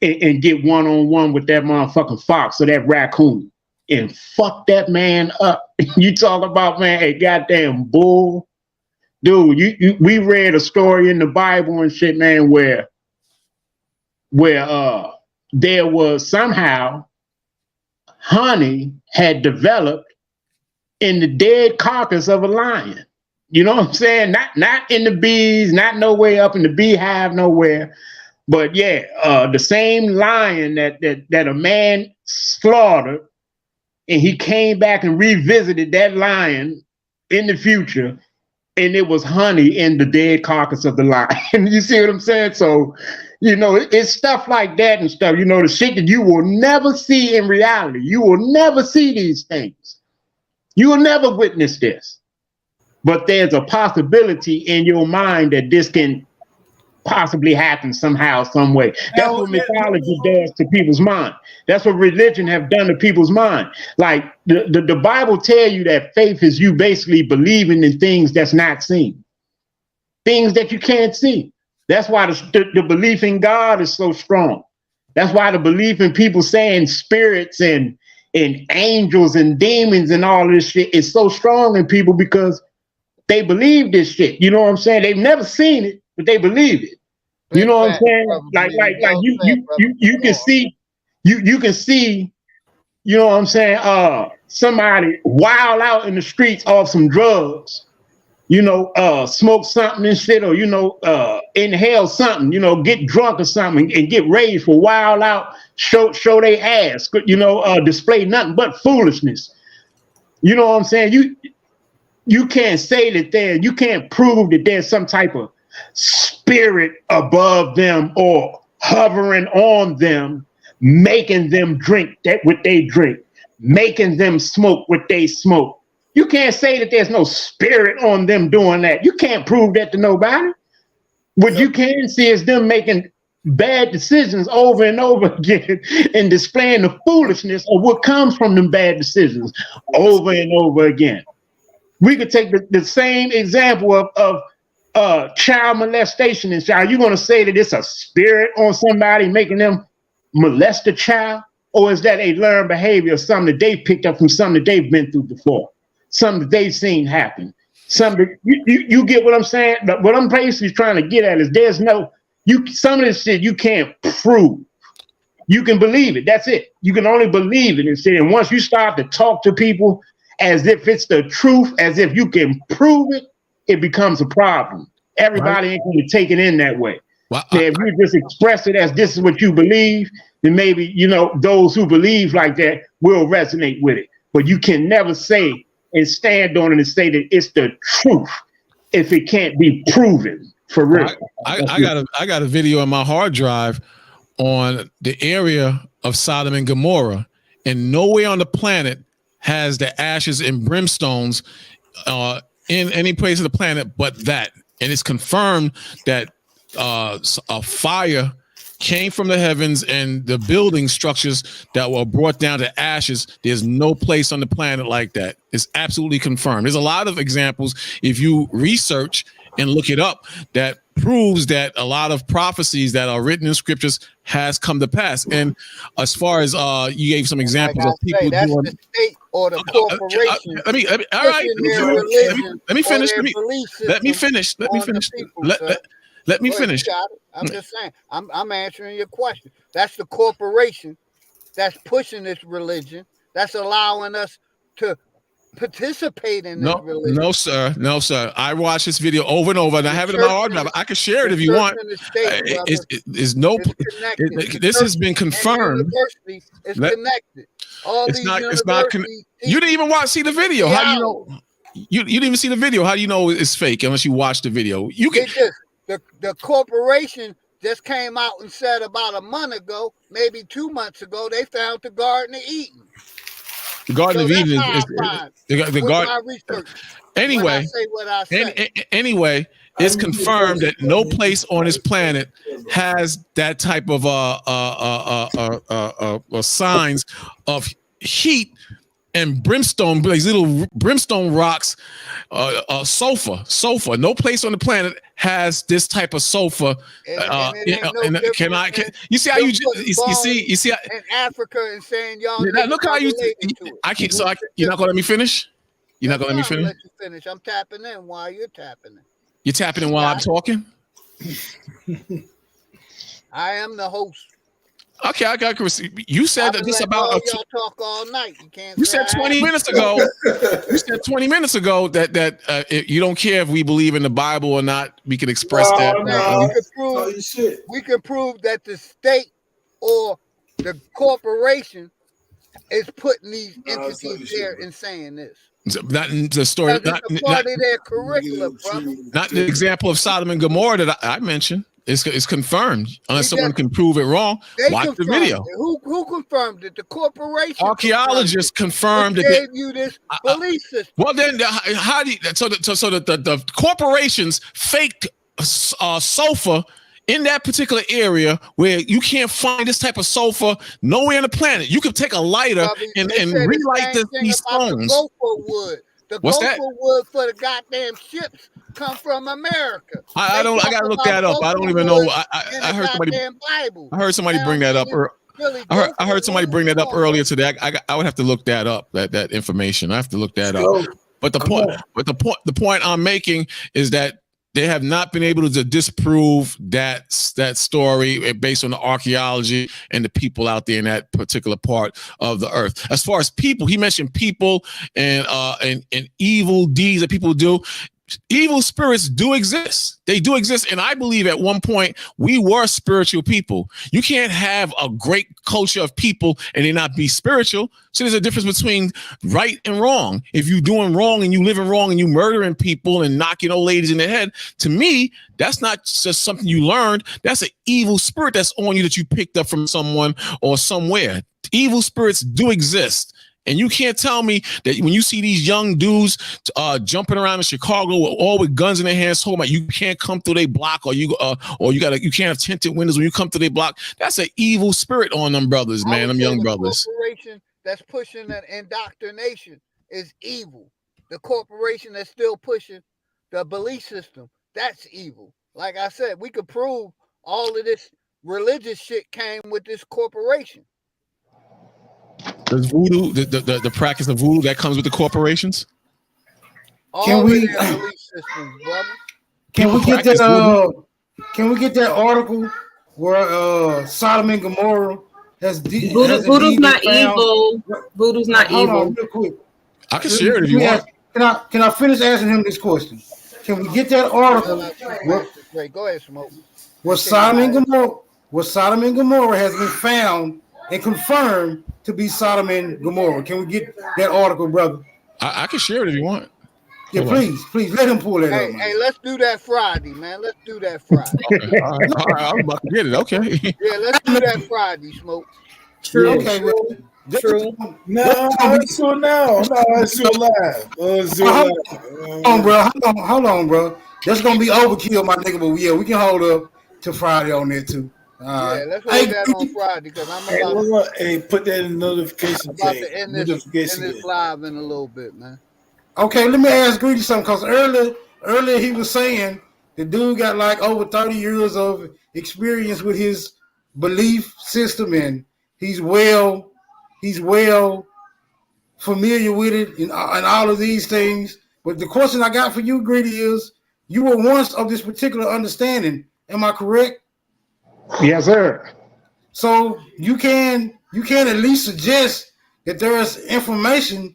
and get one-on-one with that motherfucking fox or that raccoon and fuck that man up. You talk about, man, a goddamn bull, dude. We read a story in the Bible and shit, man, where there was somehow honey had developed in the dead carcass of a lion. You know what I'm saying? Not in the bees, not nowhere up in the beehive, nowhere. But yeah, the same lion that a man slaughtered, and he came back and revisited that lion in the future, and it was honey in the dead carcass of the lion. You see what I'm saying? So, you know, it's stuff like that and stuff, you know, the shit that you will never see in reality. You will never see these things. You will never witness this. But there's a possibility in your mind that this can possibly happen somehow, some way. That's what mythology does to people's mind. That's what religion have done to people's mind. Like the Bible tell you that faith is you basically believing in things that's not seen, things that you can't see. That's why the belief in God is so strong. That's why the belief in people saying spirits and angels and demons and all this shit is so strong in people, because they believe this shit. You know what I'm saying? They've never seen it, but they believe it. You know what I'm saying? Like you can see, you can see, you know what I'm saying? Somebody wild out in the streets off some drugs, you know, smoke something and shit, or, you know, inhale something, you know, get drunk or something and get raised for wild out, show their ass, you know, display nothing but foolishness. You know what I'm saying? You can't say that you can't prove that there's some type of spirit above them or hovering on them, making them drink that what they drink, making them smoke what they smoke. You can't say that there's no spirit on them doing that. You can't prove that to nobody. What you can see is them making bad decisions over and over again and displaying the foolishness of what comes from them bad decisions over and over again. We could take the same example of child molestation and child. You're going to say that it's a spirit on somebody making them molest a child? Or is that a learned behavior, something that they picked up from something that they've been through before, something that they've seen happen? Something you get what I'm saying? What I'm basically trying to get at is some of this shit you can't prove. You can believe it. That's it. You can only believe it and shit. And once you start to talk to people as if it's the truth, as if you can prove it, it becomes a problem. Everybody ain't going to take it in that way. Well, if you just express it as this is what you believe, then maybe, you know, those who believe like that will resonate with it. But you can never say and stand on it and say that it's the truth if it can't be proven for real. I got a video on my hard drive on the area of Sodom and Gomorrah, and nowhere on the planet has the ashes and brimstones in any place of the planet but that. And it's confirmed that a fire came from the heavens and the building structures that were brought down to ashes. There's no place on the planet like that. It's absolutely confirmed. There's a lot of examples, if you research and look it up, that proves that a lot of prophecies that are written in scriptures has come to pass. And as far as you gave some examples of people that's doing, the state or the corporation. All right. Let me finish. Let me finish. Let me finish. I'm just saying. I'm answering your question. That's the corporation that's pushing this religion. That's allowing us to participate in this religion. No, sir. I watched this video over and over, and I have it in my hard drive. I can share it if you want. This has been confirmed. It's connected. It's not. You didn't even see the video. How do you know? You didn't even see the video. How do you know it's fake unless you watch the video? You can. The corporation just came out and said about a month ago, maybe 2 months ago, they found the Garden of Eden. The Garden of Eden is the garden. Anyway, anyway, it's confirmed that no place on this planet has that type of signs of heat and brimstone, these little brimstone rocks, sulfur. No place on the planet has this type of sulfur. You see how you see in Africa and saying y'all look how you you're not gonna let me finish? You're not gonna let me finish? Let you finish. I'm tapping in while you're tapping in. You're tapping in while I'm talking? I am the host. Okay, I got you said that this about y'all talk all night. You can't. You said 20 minutes ago. You said 20 minutes ago that you don't care if we believe in the Bible or not. We can express that. We can prove that the state or the corporation is putting these entities there and saying this. Not the story. Not part of their curriculum, brother. Not the example of Sodom and Gomorrah that I mentioned. It's confirmed. Unless someone can prove it wrong, watch the video. Who confirmed it? The corporation. Archaeologists confirmed that they gave you this belief system. Well, then how do you, so the corporations faked sulfur in that particular area where you can't find this type of sulfur nowhere on the planet. You could take a lighter and relight these stones. The gopher wood for the goddamn ships come from America. I gotta look that up. I don't even know. I heard somebody. Bible. I heard somebody bring that up. I heard somebody bring that up earlier today. I would have to look that up. That information. I have to look that up. But the point I'm making is that they have not been able to disprove that story based on the archaeology and the people out there in that particular part of the earth. As far as people, he mentioned people and evil deeds that people do. Evil spirits do exist. They do exist. And I believe at one point we were spiritual people. You can't have a great culture of people and they not be spiritual. So there's a difference between right and wrong. If you're doing wrong and you living wrong and you murdering people and knocking old ladies in the head, to me, that's not just something you learned. That's an evil spirit that's on you that you picked up from someone or somewhere. Evil spirits do exist. And you can't tell me that when you see these young dudes jumping around in Chicago with guns in their hands, talking about you can't come through their block or you can't have tinted windows when you come through their block. That's an evil spirit on them brothers, man. Them young brothers. The corporation that's pushing that indoctrination is evil. The corporation that's still pushing the belief system, that's evil. Like I said, we could prove all of this religious shit came with this corporation. Does voodoo, the practice of voodoo that comes with the corporations? Can we get that? Can we get that article where Sodom and Gomorrah has voodoo's not evil. Voodoo's not evil. Hold on, real quick. I can share it if you want. Can I finish asking him this question? Can we get that article? Great, go ahead, Smoke. Where Sodom and Gomorrah has been found and confirmed to be Sodom and Gomorrah. Can we get that article, brother? I can share it if you want. Yeah, please let him pull that up. Hey, let's do that Friday, man. Let's do that Friday. Okay. All right, I'm about to get it. Okay. Yeah, let's do that Friday, Smoke. True. Yeah, okay, well, True. No, it's so now. No, it's so live. Hold on, bro. Hold on, bro. That's gonna be overkill, my nigga. But yeah, we can hold up to Friday on there too. Yeah, let's hold that on Friday because I'm about to put that in notification. About to end this live in a little bit, man. Okay, let me ask Greedy something because earlier he was saying the dude got like over 30 years of experience with his belief system and he's well familiar with it and all of these things. But the question I got for you, Greedy, is you were once of this particular understanding. Am I correct? Yes, sir. So you can at least suggest that there is information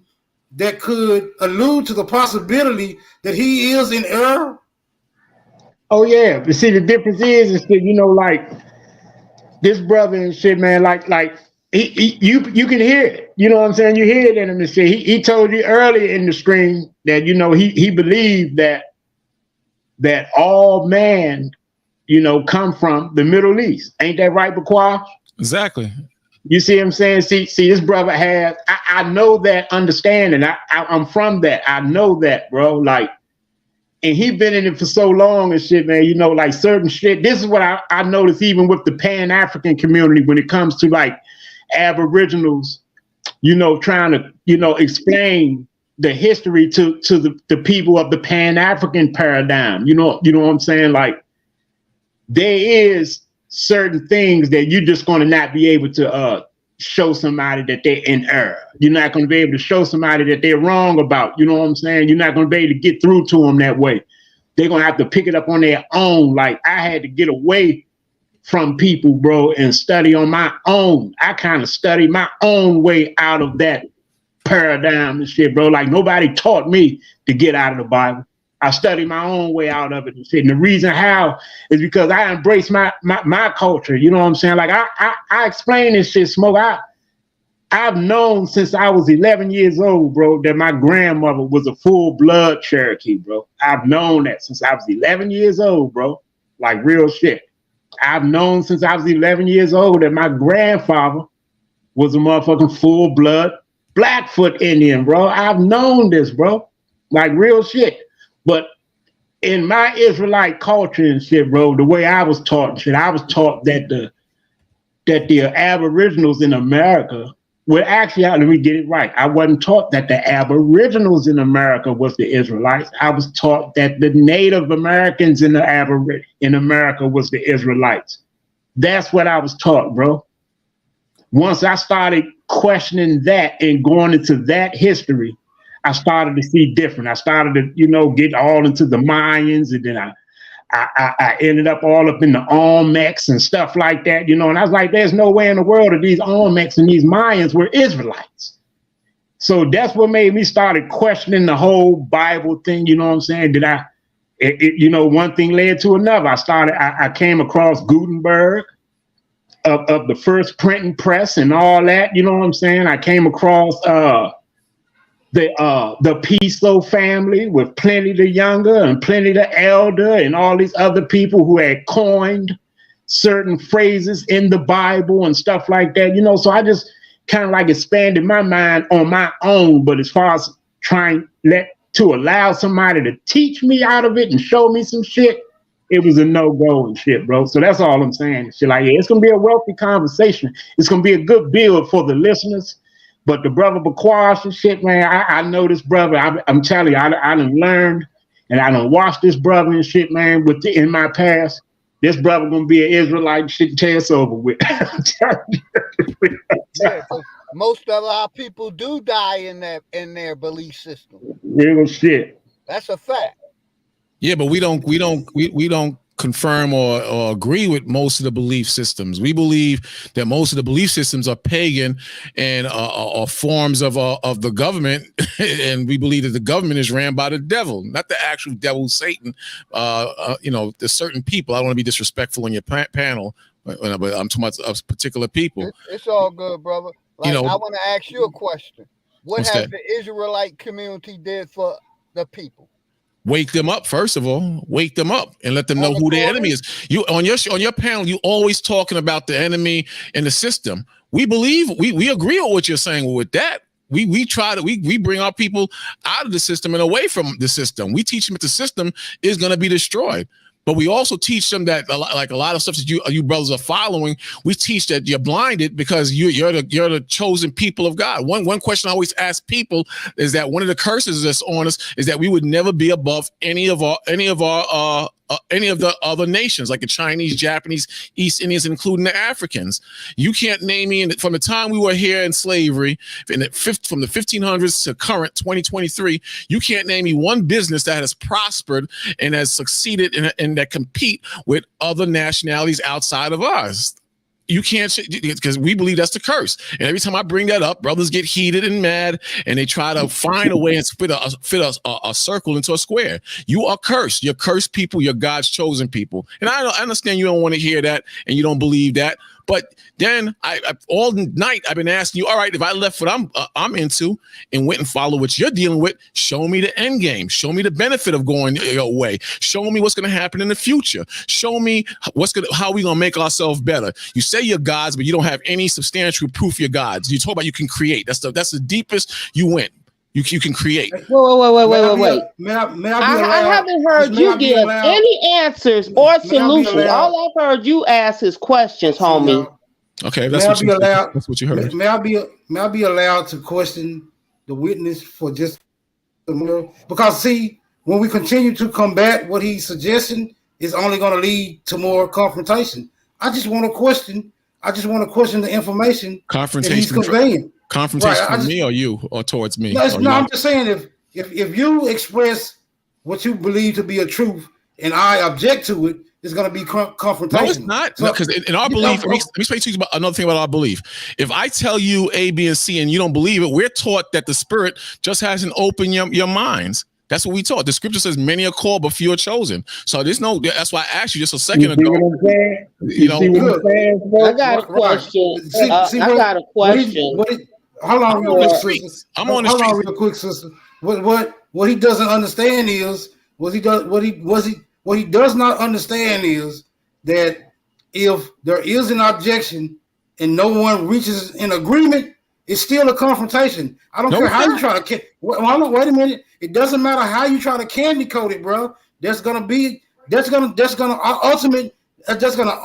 that could allude to the possibility that he is in error. Oh yeah, but see the difference is that like this brother and shit, man. Like you can hear it. You know what I'm saying? You hear it in him and shit. He told you earlier in the stream that he believed that all man come from the Middle East. Ain't that right, Bakwa? Exactly. You see what I'm saying? See, this brother has, I know that understanding. I'm from that. I know that, bro. Like, and he been in it for so long and shit, man. Like certain shit. This is what I notice even with the Pan-African community when it comes to like Aboriginals, trying to, explain the history to the people of the Pan-African paradigm. You know what I'm saying? Like, there is certain things that you're just going to not be able to show somebody that they're in error. You're not going to be able to show somebody that they're wrong about. You know what I'm saying? You're not going to be able to get through to them that way. They're going to have to pick it up on their own. Like I had to get away from people, bro, and study on my own. I kind of studied my own way out of that paradigm and shit, bro. Like nobody taught me to get out of the Bible. I studied my own way out of it and shit. And the reason how is because I embrace my culture. You know what I'm saying? Like I explain this shit, Smoke. I've known since I was 11 years old, bro, that my grandmother was a full-blood Cherokee, bro. I've known that since I was 11 years old, bro. Like real shit. I've known since I was 11 years old that my grandfather was a motherfucking full-blood Blackfoot Indian, bro. I've known this, bro. Like real shit. But in my Israelite culture and shit, bro, the way I was taught and shit, I was taught that the Aboriginals in America, well, actually, let me get it right. I wasn't taught that the Aboriginals in America was the Israelites. I was taught that the Native Americans in America was the Israelites. That's what I was taught, bro. Once I started questioning that and going into that history, I started to see different. I started to, get all into the Mayans, and then I ended up all up in the Olmecs and stuff like that, and I was like, there's no way in the world that these Olmecs and these Mayans were Israelites. So that's what made me started questioning the whole Bible thing, you know what I'm saying? One thing led to another. I came across Gutenberg of the first printing press and all that, you know what I'm saying? I came across the Piso family with Pliny the Younger and Pliny the Elder and all these other people who had coined certain phrases in the Bible and stuff like that, so I just kind of like expanded my mind on my own. But as far as trying to allow somebody to teach me out of it and show me some shit, it was a no-go and shit, bro. So that's all I'm saying. Shit, like, yeah, it's gonna be a wealthy conversation. It's gonna be a good build for the listeners. But the brother Bakwash and shit, man, I know this brother. I'm telling you, I done learned and I done watched this brother and shit, man, in my past. This brother gonna be an Israelite shit until it's over with. Yeah, most of our people do die in their belief system. Real shit. That's a fact. Yeah, but we don't confirm or agree with most of the belief systems. We believe that most of the belief systems are pagan and are forms of the government, and we believe that the government is ran by the devil, not the actual devil, Satan. There's certain people. I don't want to be disrespectful on your panel, but I'm talking about particular people. It's all good, brother. Like, I want to ask you a question. What has the Israelite community did for the people? Wake them up, first of all. Wake them up and let them know who their enemy is. You on your panel, you always talking about the enemy and the system. We believe we agree on what you're saying with that. We try to we bring our people out of the system and away from the system. We teach them that the system is going to be destroyed. But we also teach them that a lot of stuff that you brothers are following, we teach that you're blinded because you're the chosen people of God. One question I always ask people is that one of the curses that's on us is that we would never be above any of the other nations, like the Chinese, Japanese, East Indians, including the Africans. You can't name me from the time we were here in slavery, from the 1500s to current 2023. You can't name me one business that has prospered and has succeeded and that compete with other nationalities outside of ours. You can't, because we believe that's the curse. And every time I bring that up, brothers get heated and mad, and they try to find a way and fit a circle into a square. You are cursed. You're cursed people. You're God's chosen people. And I understand you don't want to hear that, and you don't believe that. But then I all night I've been asking you, all right, if I left what I'm into and went and followed what you're dealing with, show me the end game. Show me the benefit of going your way. Show me what's going to happen in the future. Show me how we going to make ourselves better. You say you're gods, but you don't have any substantial proof you're gods. You talk about you can create. That's the deepest you went. You can create. Wait. I haven't heard you give any answers or solutions. All I've heard you ask is questions, homie. Okay, that's what you heard. May I be allowed to question the witness for just a minute? Because see, when we continue to combat what he's suggesting, it's only going to lead to more confrontation. I just want to question the information that he's conveying. Confrontation from me or you or towards me? No, I'm just saying if you express what you believe to be a truth and I object to it, it's going to be confrontation. No, it's not. Because in our belief, let me explain to you about another thing about our belief. If I tell you A, B, and C and you don't believe it, we're taught that the Spirit just hasn't opened your minds. That's what we taught. The scripture says many are called, but few are chosen. So that's why I asked you just a second ago. I got a question. Hold on real quick, sister. What he doesn't understand is what he does not understand is that if there is an objection and no one reaches an agreement, it's still a confrontation. I don't care how you try to. Wait a minute. It doesn't matter how you try to candy coat it, bro. That's gonna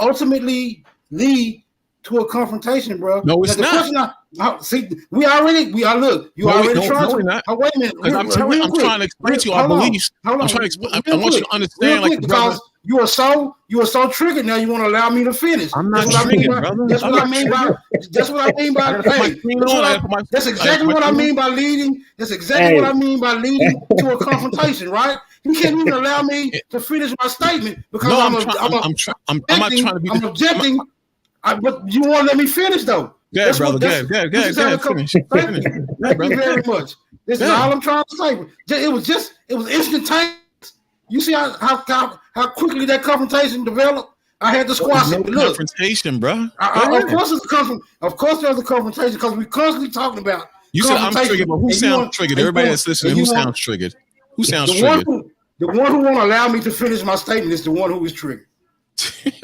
ultimately lead to a confrontation, bro. No, it's not. We already trying to. Oh, wait a minute. I'm trying to explain to you our beliefs. I want you to understand, because you are so triggered now. You want to allow me to finish. I'm not triggered, brother. That's what I mean by. That's exactly what I mean by leading. That's exactly what I mean by leading to a confrontation, right? You can't even allow me to finish my statement because I'm objecting. But you won't let me finish though. Good, brother. Good. Finish. Thank you very much. This is all I'm trying to say. It was instantaneous. You see how quickly that confrontation developed? I had to squash it. Look, confrontation, bro. Of course, there's a confrontation because we're constantly talking about. You said I'm triggered, but who sounds triggered? Everybody that's listening, who sounds triggered? Who sounds triggered? The one who won't allow me to finish my statement is the one who is triggered.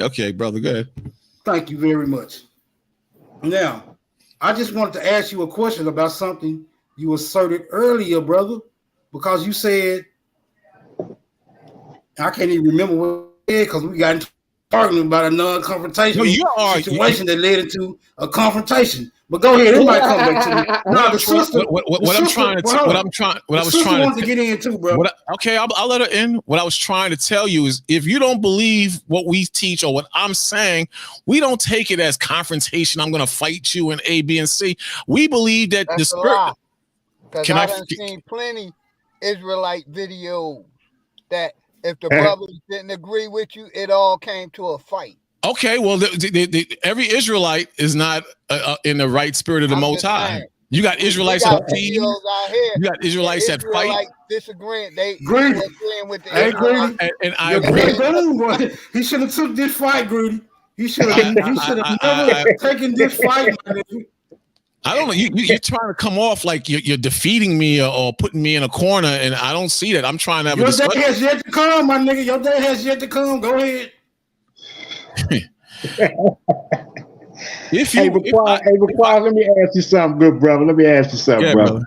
Okay, brother. Go ahead. Thank you very much. Now, I just wanted to ask you a question about something you asserted earlier, brother, because you said, I can't even remember what you said because we got into arguing about a non-confrontation situation that led into a confrontation. But go ahead, it might come back to me. Now, the sister, what I was trying to get into, bro. I'll let her in. What I was trying to tell you is, if you don't believe what we teach or what I'm saying, we don't take it as confrontation. I'm going to fight you in A, B, and C. We believe that the Spirit. Because I've seen plenty Israelite videos that if the brothers didn't agree with you, it all came to a fight. Okay, well, every Israelite is not in the right spirit of the Most High. You got Israelites that team. You got Israelites that fight. Disagreeing, they agreeing with the and I agree. He should have took this fight, Greedy. He should have never taken this fight. I don't know. You're trying to come off like you're defeating me or putting me in a corner, and I don't see that. I'm trying to have a discussion. Your day has yet to come, my nigga. Your day has yet to come. Go ahead. Hey, Raquan, let me ask you something, good brother. Let me ask you something, brother.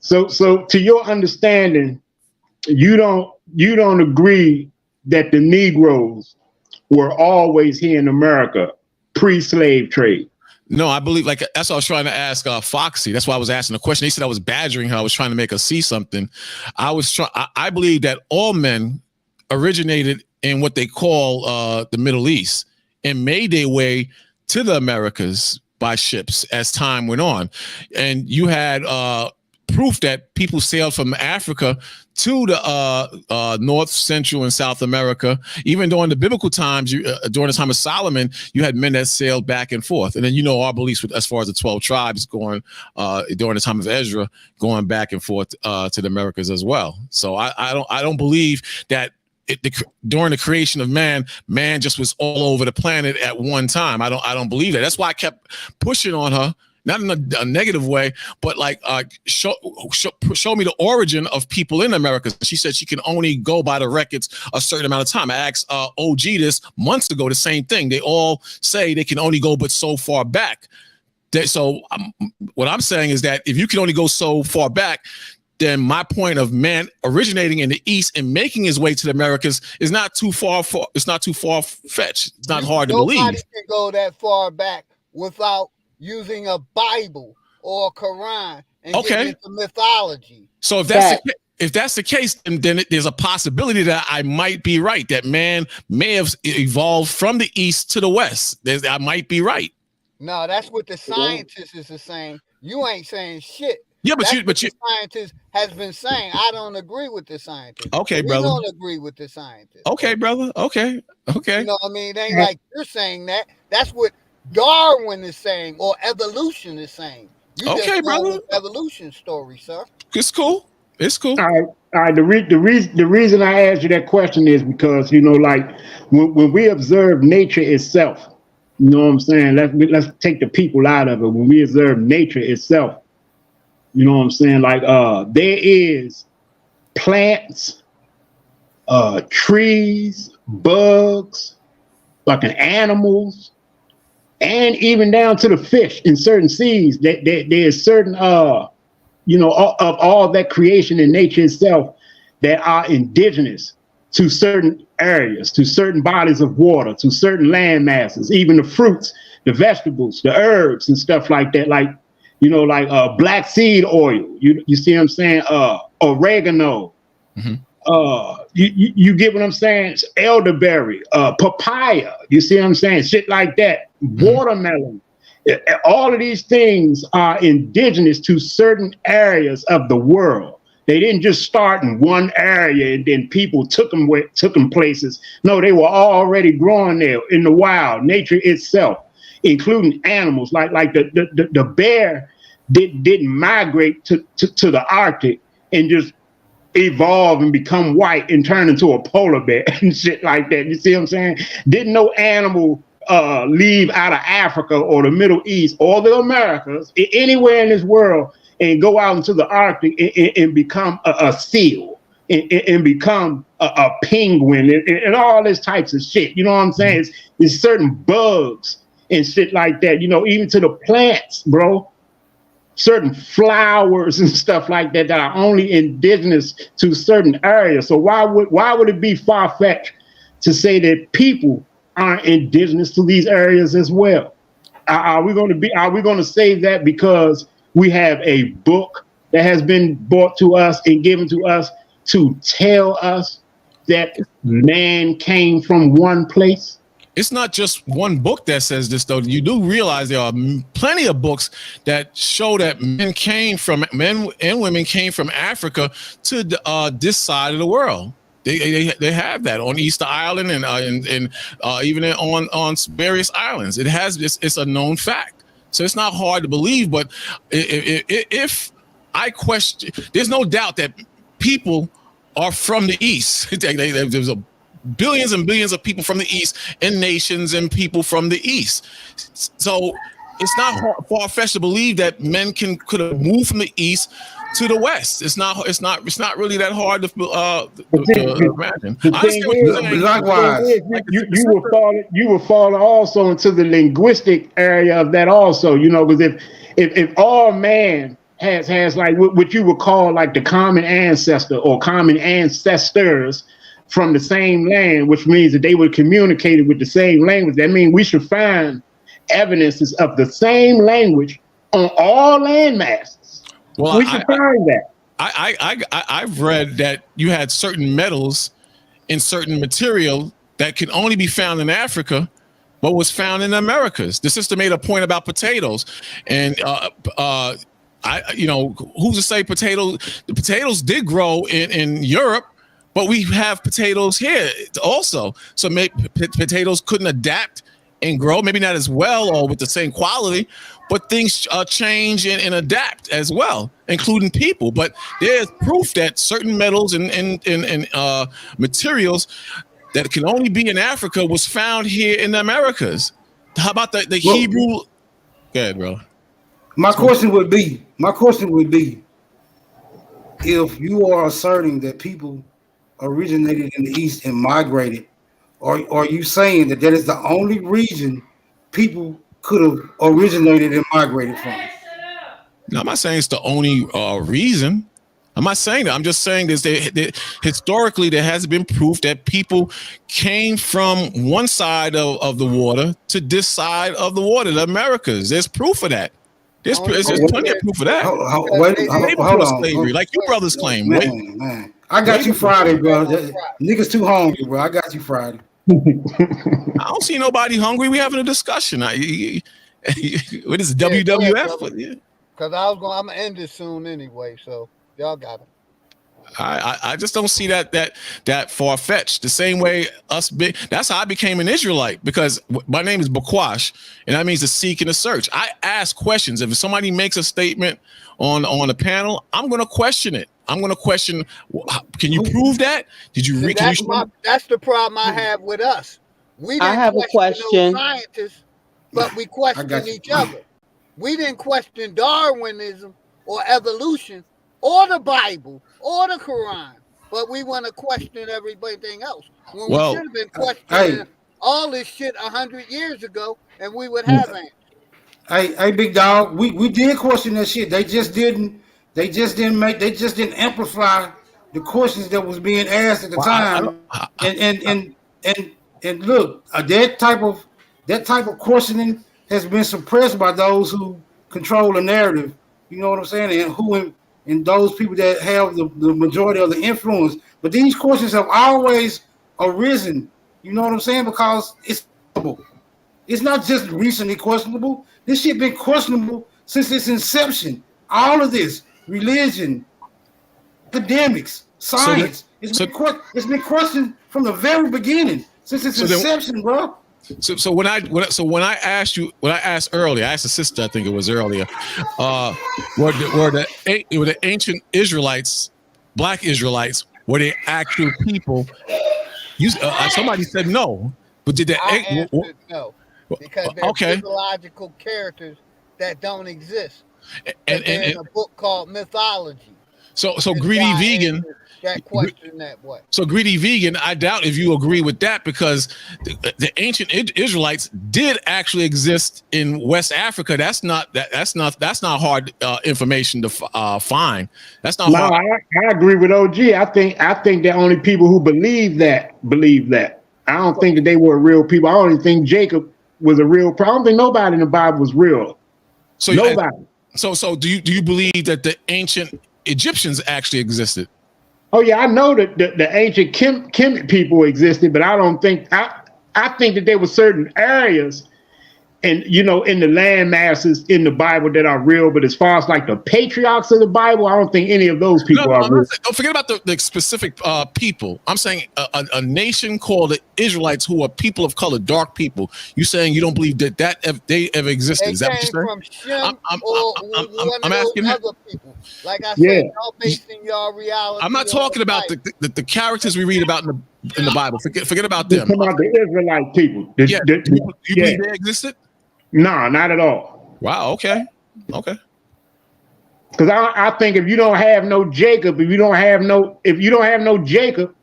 So to your understanding, you don't agree that the Negroes were always here in America pre-slave trade? No, I believe, like, that's what I was trying to ask Foxy. That's why I was asking the question. He said I was badgering her. I was trying to make her see something. I believe that all men originated in what they call the Middle East and made their way to the Americas by ships as time went on. And you had proof that people sailed from Africa to the North, Central, and South America. Even during the biblical times, during the time of Solomon, you had men that sailed back and forth. And then, you know, our beliefs as far as the 12 tribes going during the time of Ezra, going back and forth to the Americas as well. So I don't believe that during the creation of man just was all over the planet at one time. I don't believe that. That's why I kept pushing on her. Not in a negative way, but like show me the origin of people in America. She said she can only go by the records a certain amount of time. I asked OG this months ago, the same thing. They all say they can only go but so far back. So what I'm saying is that if you can only go so far back, then my point of man originating in the East and making his way to the Americas is not too far fetched. It's not hard to believe. Nobody can go that far back without using a Bible or a Quran and getting into mythology. So if that's the case, then there's a possibility that I might be right, that man may have evolved from the East to the West. I might be right. No, that's what the scientists is saying. You ain't saying shit. Yeah, but the scientist has been saying. I don't agree with the scientist. Okay, brother. We don't agree with the scientist. Okay, brother. Okay. You know what I mean? It ain't like you're saying that. That's what Darwin is saying, or evolution is saying. You okay, brother. Evolution story, sir. It's cool. It's cool. All right. The reason I asked you that question is because, you know, like when we observe nature itself, you know what I'm saying? Let's take the people out of it. When we observe nature itself, you know what I'm saying? Like there is plants, trees, bugs, fucking animals, and even down to the fish in certain seas. There's certain you know, of all that creation in nature itself that are indigenous to certain areas, to certain bodies of water, to certain land masses, even the fruits, the vegetables, the herbs and stuff like that. Like, you know, like black seed oil. You see what I'm saying? Oregano. Mm-hmm. You get what I'm saying? Elderberry, papaya. You see what I'm saying? Shit like that. Mm-hmm. Watermelon. All of these things are indigenous to certain areas of the world. They didn't just start in one area and then people took them places. No, they were already growing there in the wild, nature itself, including animals. Like the bear didn't migrate to the Arctic and just evolve and become white and turn into a polar bear and shit like that. You see what I'm saying? Didn't no animal leave out of Africa or the Middle East or the Americas, anywhere in this world, and go out into the Arctic and become a seal and become a penguin and all this types of shit. You know what I'm saying? It's certain bugs and shit like that. You know, even to the plants, bro. Certain flowers and stuff like that that are only indigenous to certain areas. So why would it be far-fetched to say that people aren't indigenous to these areas as well? Are we going to say that because we have a book that has been brought to us and given to us to tell us that man came from one place? It's not just one book that says this, though. You do realize there are plenty of books that show that men and women came from Africa to this side of the world. They have that on Easter Island and even on various islands. It's a known fact. So it's not hard to believe. But if I question, there's no doubt that people are from the East. There's billions and billions of people from the East and nations and people from the East. So it's not far-fetched to believe that men could have moved from the east to the west. It's not really that hard to imagine. Likewise, you will fall also into the linguistic area of that also, you know, because if all man has like what you would call like the common ancestor or common ancestors from the same land, which means that they were communicated with the same language. That means we should find evidences of the same language on all land masses. Well, we should find that. I've read that you had certain metals in certain material that can only be found in Africa, but was found in the Americas. The sister made a point about potatoes, and who's to say potatoes? The potatoes did grow in Europe, but we have potatoes here also. So potatoes couldn't adapt and grow, maybe not as well or with the same quality, but things change and adapt as well, including people. But there's proof that certain metals and materials that can only be in Africa was found here in the Americas. How about the Hebrew? Go ahead, bro. My question would be, if you are asserting that people originated in the East and migrated, are you saying that is the only region people could have originated and migrated from? No, I'm not saying it's the only reason. I'm not saying that. I'm just saying that historically there has been proof that people came from one side of the water to this side of the water, the Americas. There's proof of that. There's plenty of proof of that. Hold on. Slavery, like you brothers claim. Man. I got you Friday, bro. Niggas too hungry, bro. I got you Friday. I don't see nobody hungry. We having a discussion. What is it, WWF? Because I'm gonna end this soon anyway, so y'all got it. I just don't see that far-fetched. The same way that's how I became an Israelite, because my name is Bakwash, and that means to seek and to search. I ask questions. If somebody makes a statement on the panel, I'm going to question it. I'm going to question, can you prove that? Did you read? That's the problem I have with us. I have a question. Scientists, but we question each other. We didn't question Darwinism or evolution or the Bible or the Quran, but we want to question everything else. When we should have been questioning all this shit 100 years ago, and we would have answers. Hey, big dog, we did question that shit. They just didn't amplify the questions that was being asked at the time. And look, that type of questioning has been suppressed by those who control the narrative. You know what I'm saying? And those people that have the majority of the influence. But these questions have always arisen. You know what I'm saying? Because it's not just recently questionable. This shit been questionable since its inception. All of this, religion, academics, science, it's been questioned from the very beginning, since its inception, bro. So when I asked earlier, I asked the sister, I think it was earlier, were the ancient Israelites, Black Israelites, were they actual people? Somebody said no, but did I answered no, because they're mythological characters that don't exist. And in a book called Mythology. So Greedy Vegan. That question that way. So Greedy Vegan, I doubt if you agree with that, because the ancient Israelites did actually exist in West Africa. That's not hard information to find. That's not hard. I agree with OG. I think that only people who believe that. I don't think that they were real people. I don't even think Jacob was a real. I don't think nobody in the Bible was real. So nobody. So do you believe that the ancient Egyptians actually existed? Oh yeah, I know that the ancient Kemet people existed, but I don't think I think that there were certain areas, and in the land masses in the Bible that are real. But as far as like the patriarchs of the Bible, I don't think any of those people are real. Don't forget about the specific people. I'm saying a nation called the Israelites, who are people of color, dark people. You saying you don't believe that they ever existed? Is that what you're saying? I'm asking other people. Like I said, y'all basing your reality. I'm not talking about the characters we read about in the Bible. Forget about them. Talking about the Israelite people. Do you believe they existed? No, not at all. Wow. Okay. Okay. Because I think if you don't have no Jacob, if you don't have no Jacob,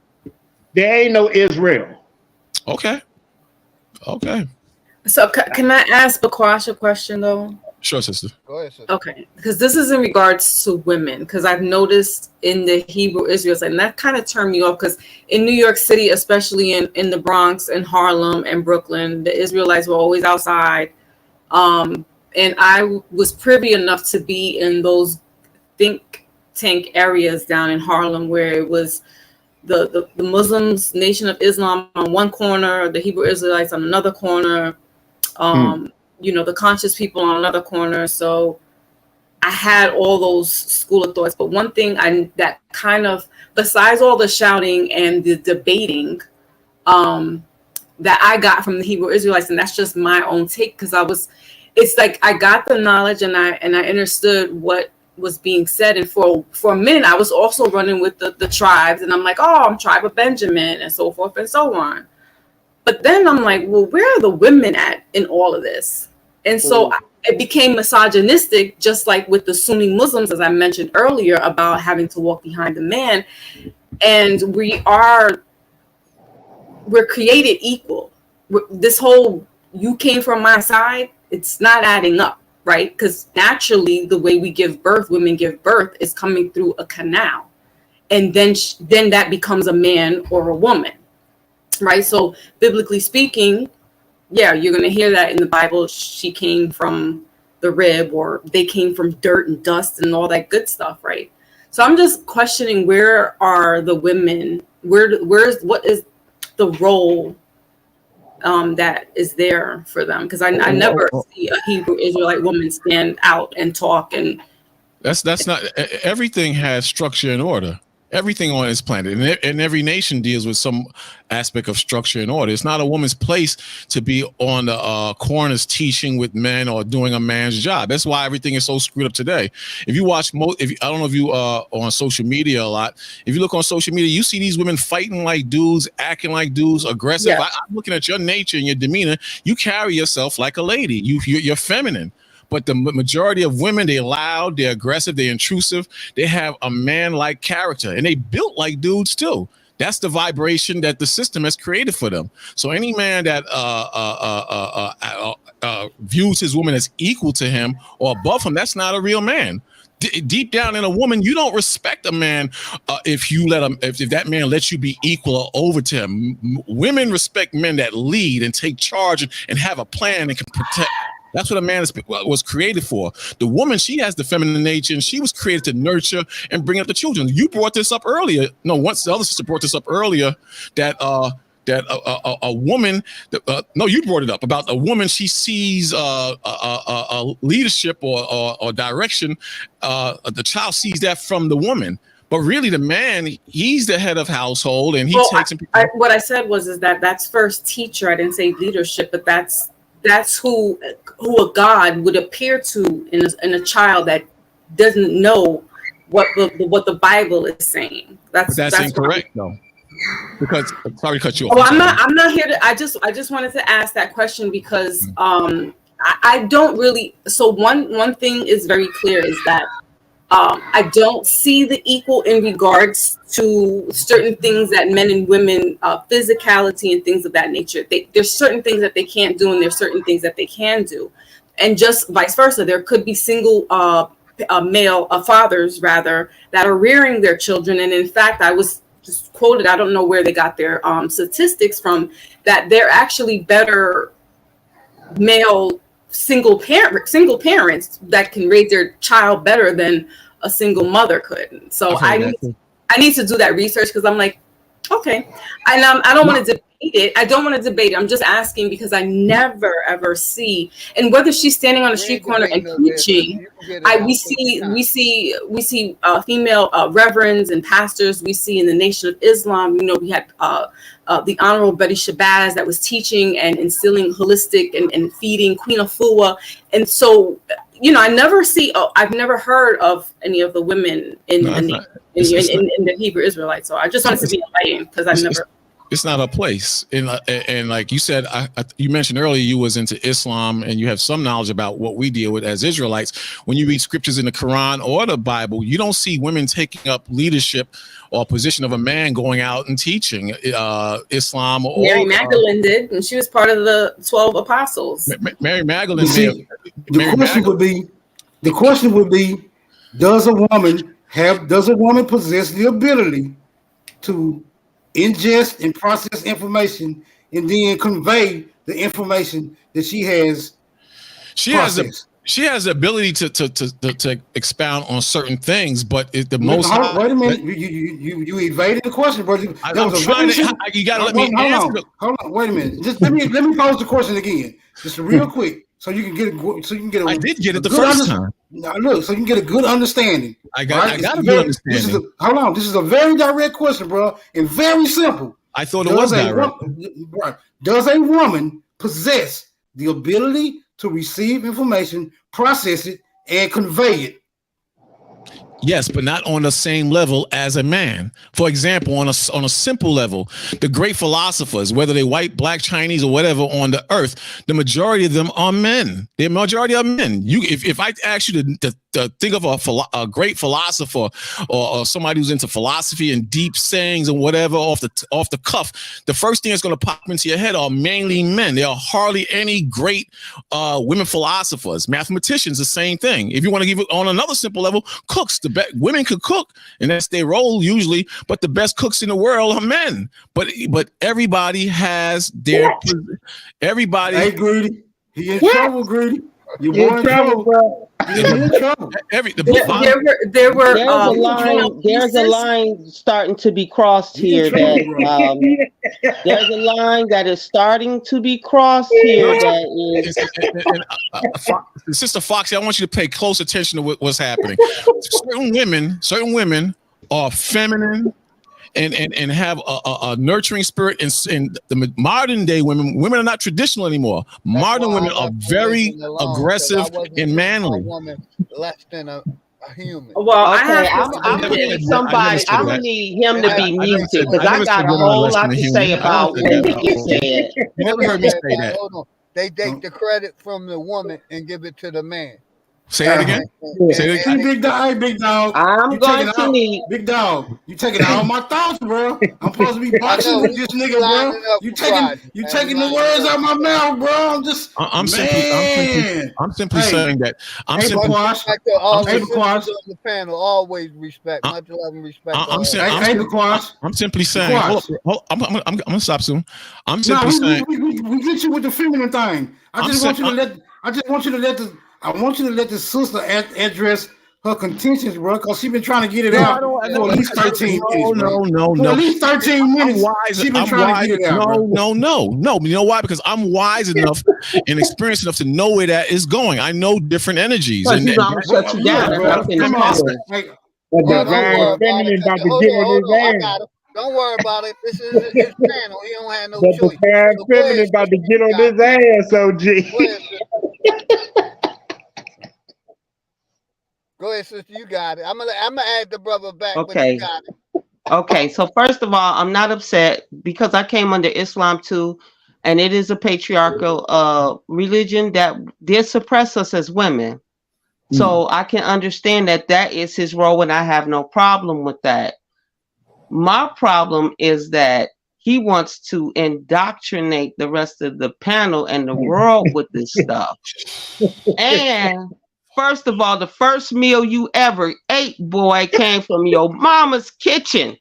there ain't no Israel. Okay. Okay. So can I ask Bakwash a question though? Sure, sister. Go ahead, sister. Okay, because this is in regards to women, because I've noticed in the Hebrew Israelites, and that kind of turned me off, because in New York City, especially in the Bronx and Harlem and Brooklyn, the Israelites were always outside. And I was privy enough to be in those think tank areas down in Harlem where it was the Muslims, Nation of Islam on one corner, the Hebrew Israelites on another corner, you know, the conscious people on another corner. So I had all those school of thoughts. But one thing that kind of, besides all the shouting and the debating, that I got from the Hebrew Israelites, and that's just my own take, because it's like I got the knowledge and I understood what was being said. And for a minute, I was also running with the tribes, and I'm like, oh, I'm tribe of Benjamin and so forth and so on. But then I'm like, well, where are the women at in all of this? And so it became misogynistic, just like with the Sunni Muslims, as I mentioned earlier, about having to walk behind the man. And we're created equal. This whole, you came from my side, it's not adding up, right? Because naturally, the way we give birth, women give birth, is coming through a canal. And then that becomes a man or a woman, right? So biblically speaking, yeah, you're going to hear that in the Bible. She came from the rib, or they came from dirt and dust and all that good stuff, right? So I'm just questioning, where are the women? What is the role that is there for them? Because I never see a Hebrew Israelite woman stand out and talk. And that's not, everything has structure and order. Everything on this planet, and every nation deals with some aspect of structure and order. It's not a woman's place to be on the corners teaching with men or doing a man's job. That's why everything is so screwed up today. If you watch, I don't know if you are on social media a lot. If you look on social media, you see these women fighting like dudes, acting like dudes, aggressive. Yeah. I'm looking at your nature and your demeanor. You carry yourself like a lady. You're feminine. But the majority of women, they're loud, they're aggressive, they're intrusive. They have a man-like character, and they built like dudes too. That's the vibration that the system has created for them. So any man that views his woman as equal to him or above him, that's not a real man. Deep down in a woman, you don't respect a man if you let him. If that man lets you be equal or over to him. Women respect men that lead and take charge and have a plan and can protect. That's what a man was created for. The woman, she has the feminine nature, and she was created to nurture and bring up the children. You brought this up earlier. No, once the other sister brought this up earlier, that a woman, no, you brought it up about a woman. She sees a leadership or direction. The child sees that from the woman. But really, the man, he's the head of household, and he takes. What I said was that's first teacher. I didn't say leadership, but that's who a God would appear to in a child that doesn't know what the Bible is saying. That's incorrect, though. Because sorry to cut you off. Well, I'm not here to. I just wanted to ask that question because I don't really. So one thing is very clear is that I don't see the equal in regards to certain things that men and women, physicality and things of that nature. There's certain things that they can't do, and there's certain things that they can do, and just vice versa. There could be single male fathers rather that are rearing their children, and in fact, I was just quoted. I don't know where they got their statistics from, that they're actually better male single parents that can raise their child better than a single mother could. So I need to do that research, because I'm like, okay, and I don't want to debate it. I don't want to debate it. I'm just asking because I never ever see, and whether she's standing on a street corner and preaching, we see female reverends and pastors. We see in the Nation of Islam, we had the Honorable Betty Shabazz that was teaching and instilling holistic and feeding Queen Afua, and so I never see. I've never heard of any of the women in the Hebrew Israelites. So I just wanted to be enlightened because I never. It's not a place. And like you said, you mentioned earlier, you was into Islam and you have some knowledge about what we deal with as Israelites. When you read scriptures in the Quran or the Bible, you don't see women taking up leadership or position of a man going out and teaching Islam. Or Mary Magdalene did, and she was part of the 12 apostles. Mary Magdalene. The question would be, does a woman possess the ability to ingest and process information and then convey the information that she has? She has the ability to expound on certain things, but the most. Wait a minute, you evaded the question, brother. You gotta let me answer. Hold on, wait a minute. Just let me pose the question again, just real quick, so you can get. I did get it the first time. Now look, so you can get a good understanding. I got a good understanding. Hold on, this is a very direct question, bro, and very simple. I thought it was direct. Does a woman possess the ability to receive information, process it, and convey it? Yes, but not on the same level as a man. For example, on a simple level, the great philosophers, whether they're white, black, Chinese, or whatever on the earth, the majority of them are men. The majority are men. If I ask you to think of a great philosopher or somebody who's into philosophy and deep sayings and whatever off the cuff, the first thing that's going to pop into your head are mainly men. There are hardly any great women philosophers. Mathematicians, the same thing. If you want to give it on another simple level, cooks. Women could cook, and that's their role usually. But the best cooks in the world are men. But everybody has their. Everybody. Hey, Greedy. He in trouble, Greedy. You're in trouble, bro. You're in trouble. There's a line starting to be crossed here. There's a line that is starting to be crossed here. Sister Foxy, I want you to pay close attention to what's happening. Certain women are feminine and have a nurturing spirit. And the modern day women are not traditional anymore. Modern women are very aggressive and manly. Less than a human. Well, okay, I'm gonna need somebody. I'm gonna need him to be muted because I got a whole lot to say about what he said. You never heard me say that. Hold on. They take the credit from the woman and give it to the man. Say that again. Say that again. Big dog. I'm going to need big dog. You taking all my thoughts, bro. I'm supposed to be boxing with this nigga, bro. You taking the words out of my mouth, bro. I'm simply saying that. I'm simply on the panel always respect. Much love and respect. I'm simply saying. I'm gonna stop soon. I'm simply saying. We get you with the feminine thing. I want you to let the sister address her contentions, bro, because she's been trying to get it out for at least 13 minutes. No. For at least 13 minutes. She's been trying to get it out. No. You know why? Because I'm wise enough and experienced enough to know where that is going. I know different energies. Don't worry about it. This is his panel. He don't have no choice. The feminine about to get on his ass, OG. Go ahead, sister. You got it. I'm gonna add the brother back. Okay. But you got it. Okay. So first of all, I'm not upset because I came under Islam too, and it is a patriarchal religion that did suppress us as women. So I can understand that is his role, and I have no problem with that. My problem is that he wants to indoctrinate the rest of the panel and the world with this stuff. And first of all, the first meal you ever ate, boy, came from your mama's kitchen.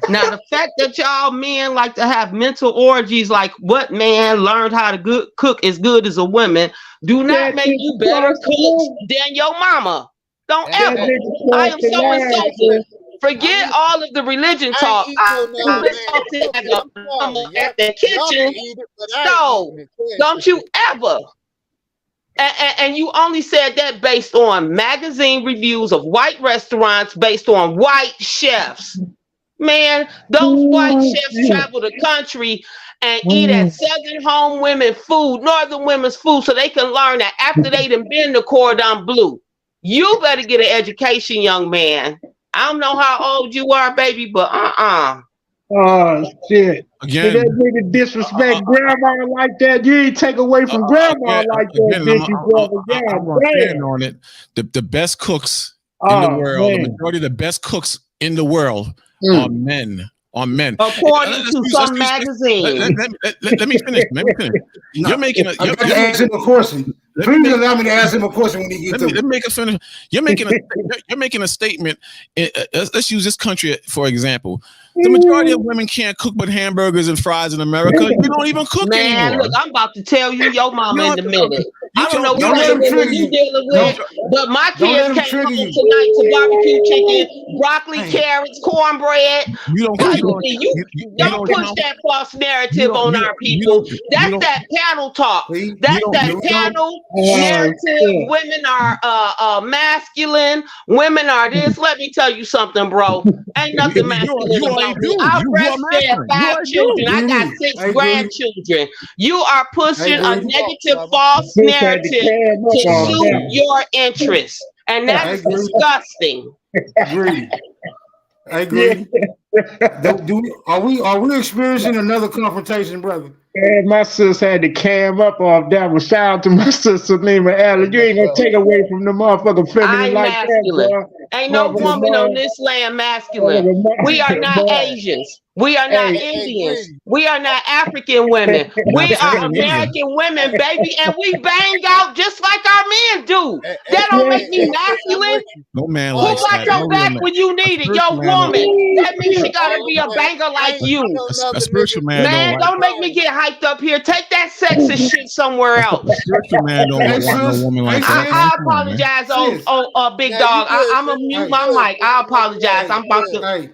Now, the fact that y'all men like to have mental orgies like what man learned how to cook as good as a woman do not make you better cooks than your mama. Don't ever. I am so insulted. Forget all of the religion talk. I'm insulted at the kitchen. So, don't you ever. And you only said that based on magazine reviews of white restaurants based on white chefs. Man, those white chefs travel the country and eat at Southern home women food, Northern women's food, so they can learn that after they done been to Cordon Bleu. You better get an education, young man. I don't know how old you are, baby, but Oh shit! Again, Did that nigga disrespect grandma like that? You ain't take away from grandma like that, did you, brother? I'm gonna stand on it. The best cooks in the world, the majority of the best cooks in the world are men. According to some magazine. Let me finish. You're making a. I got to ask him a question. Please allow me to ask him a question when he gets to. Let me make a finish. You're making a statement. Let's use this country for example. The majority of women can't cook but hamburgers and fries in America. You don't even cook anymore. Look, I'm about to tell you your mama in a minute. I don't know what kind of women you dealing with, but my kids came home tonight to barbecue chicken, broccoli, carrots, cornbread. Don't push that false narrative on our people. That's that panel talk. That's that panel narrative. Women are masculine. Women are this. Let me tell you something, bro. Ain't nothing masculine about me. I breastfed 5 children. I got 6 grandchildren. You are pushing a negative false narrative to suit your interests, and that's disgusting. I agree. Are we experiencing another confrontation, brother? Man, my sis had to cam up off that one. Shout out to my sister Nima Allen. You ain't gonna take away from the motherfucking feminine like masculine. that, bro. Ain't no woman on this land masculine. We are not Asians. We are not Indians. We are not African women. We are American women, baby, and we bang out just like our men do. That don't make me masculine. No man Who likes got that. your back when you need it? Your woman. That means she gotta be a banger like you. A spiritual man. Man, don't make me get hyped up here. Take that sexist shit somewhere else. A spiritual man don't want no woman like that. I apologize, big dog. I'm gonna mute my mic. I apologize. I'm about to.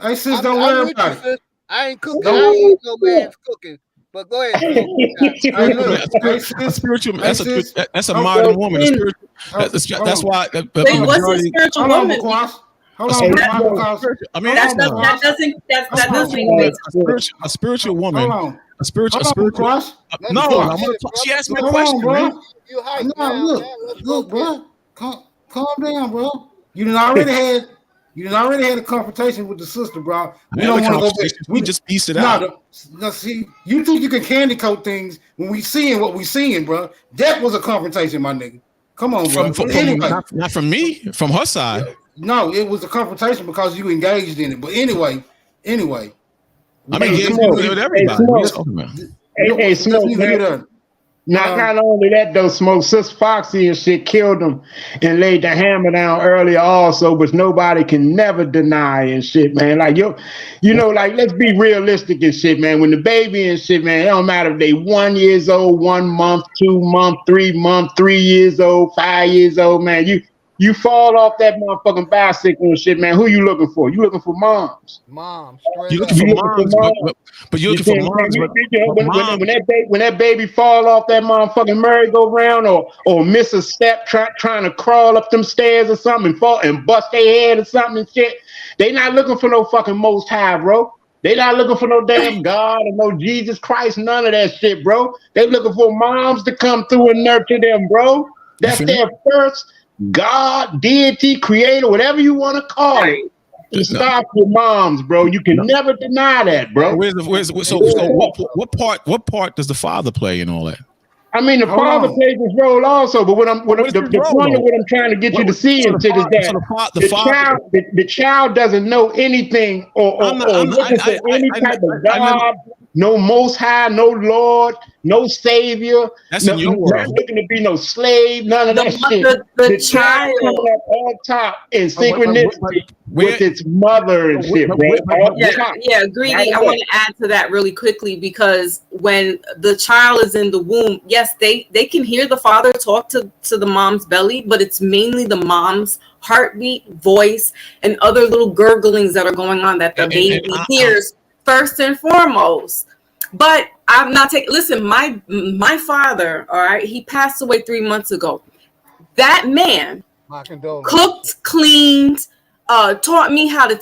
Hey, sis, don't worry about it. I ain't cooking. I ain't no man's cooking. But go ahead. A spiritual. That's a modern woman. That's why. Wait, what's a spiritual woman? Hold on, I mean, that doesn't. A spiritual woman. Hold on. A spiritual. No, she asked me a question, bro. Look, bro. Calm down, bro. You already had a confrontation with the sister, bro. We don't want to go back. We just pieced it out. No, see, you think you can candy coat things when we seeing what we seeing, bro? That was a confrontation, my nigga. Come on, bro. Anyway. Not from me, from her side. No, it was a confrontation because you engaged in it. But anyway. I mean, with everybody. Hey, Smoke. Not only that though, Smoke, Sis Foxy and shit killed him and laid the hammer down earlier also, which nobody can never deny and shit, man. Like like let's be realistic and shit, man. When the baby and shit, man, it don't matter if they 1 year old, 1 month, 2 months, 3 months, 3 years old, 5 years old, man. You fall off that motherfucking bicycle and shit, man. Who you looking for? You looking for moms. You looking for moms, but you looking for moms. When that baby fall off that motherfucking merry-go-round or miss a step trying to crawl up them stairs or something and fall and bust their head or something and shit, they not looking for no fucking Most High, bro. They not looking for no damn God or no Jesus Christ, none of that shit, bro. They looking for moms to come through and nurture them, bro. That's their first God, deity, creator, whatever you want to call it. It starts with moms, bro. You can never deny that, bro. So what part does the father play in all that? I mean, the father plays his role also, but the point of what I'm trying to get you to see is that the child doesn't know anything or looking for any type of God, no Most High, no Lord, no Savior. That's in your world. Not looking to be no slave, none of that shit. The child comes up on top in synchronicity with its mother and shit, bro. Greedy. I want to add to that really quickly because when the child is in the womb, yes, they can hear the father talk to the mom's belly, but it's mainly the mom's heartbeat, voice, and other little gurglings that are going on that the baby hears first and foremost. But I'm not taking. Listen, my father, all right, he passed away 3 months ago. That man cooked, cleaned, taught me how to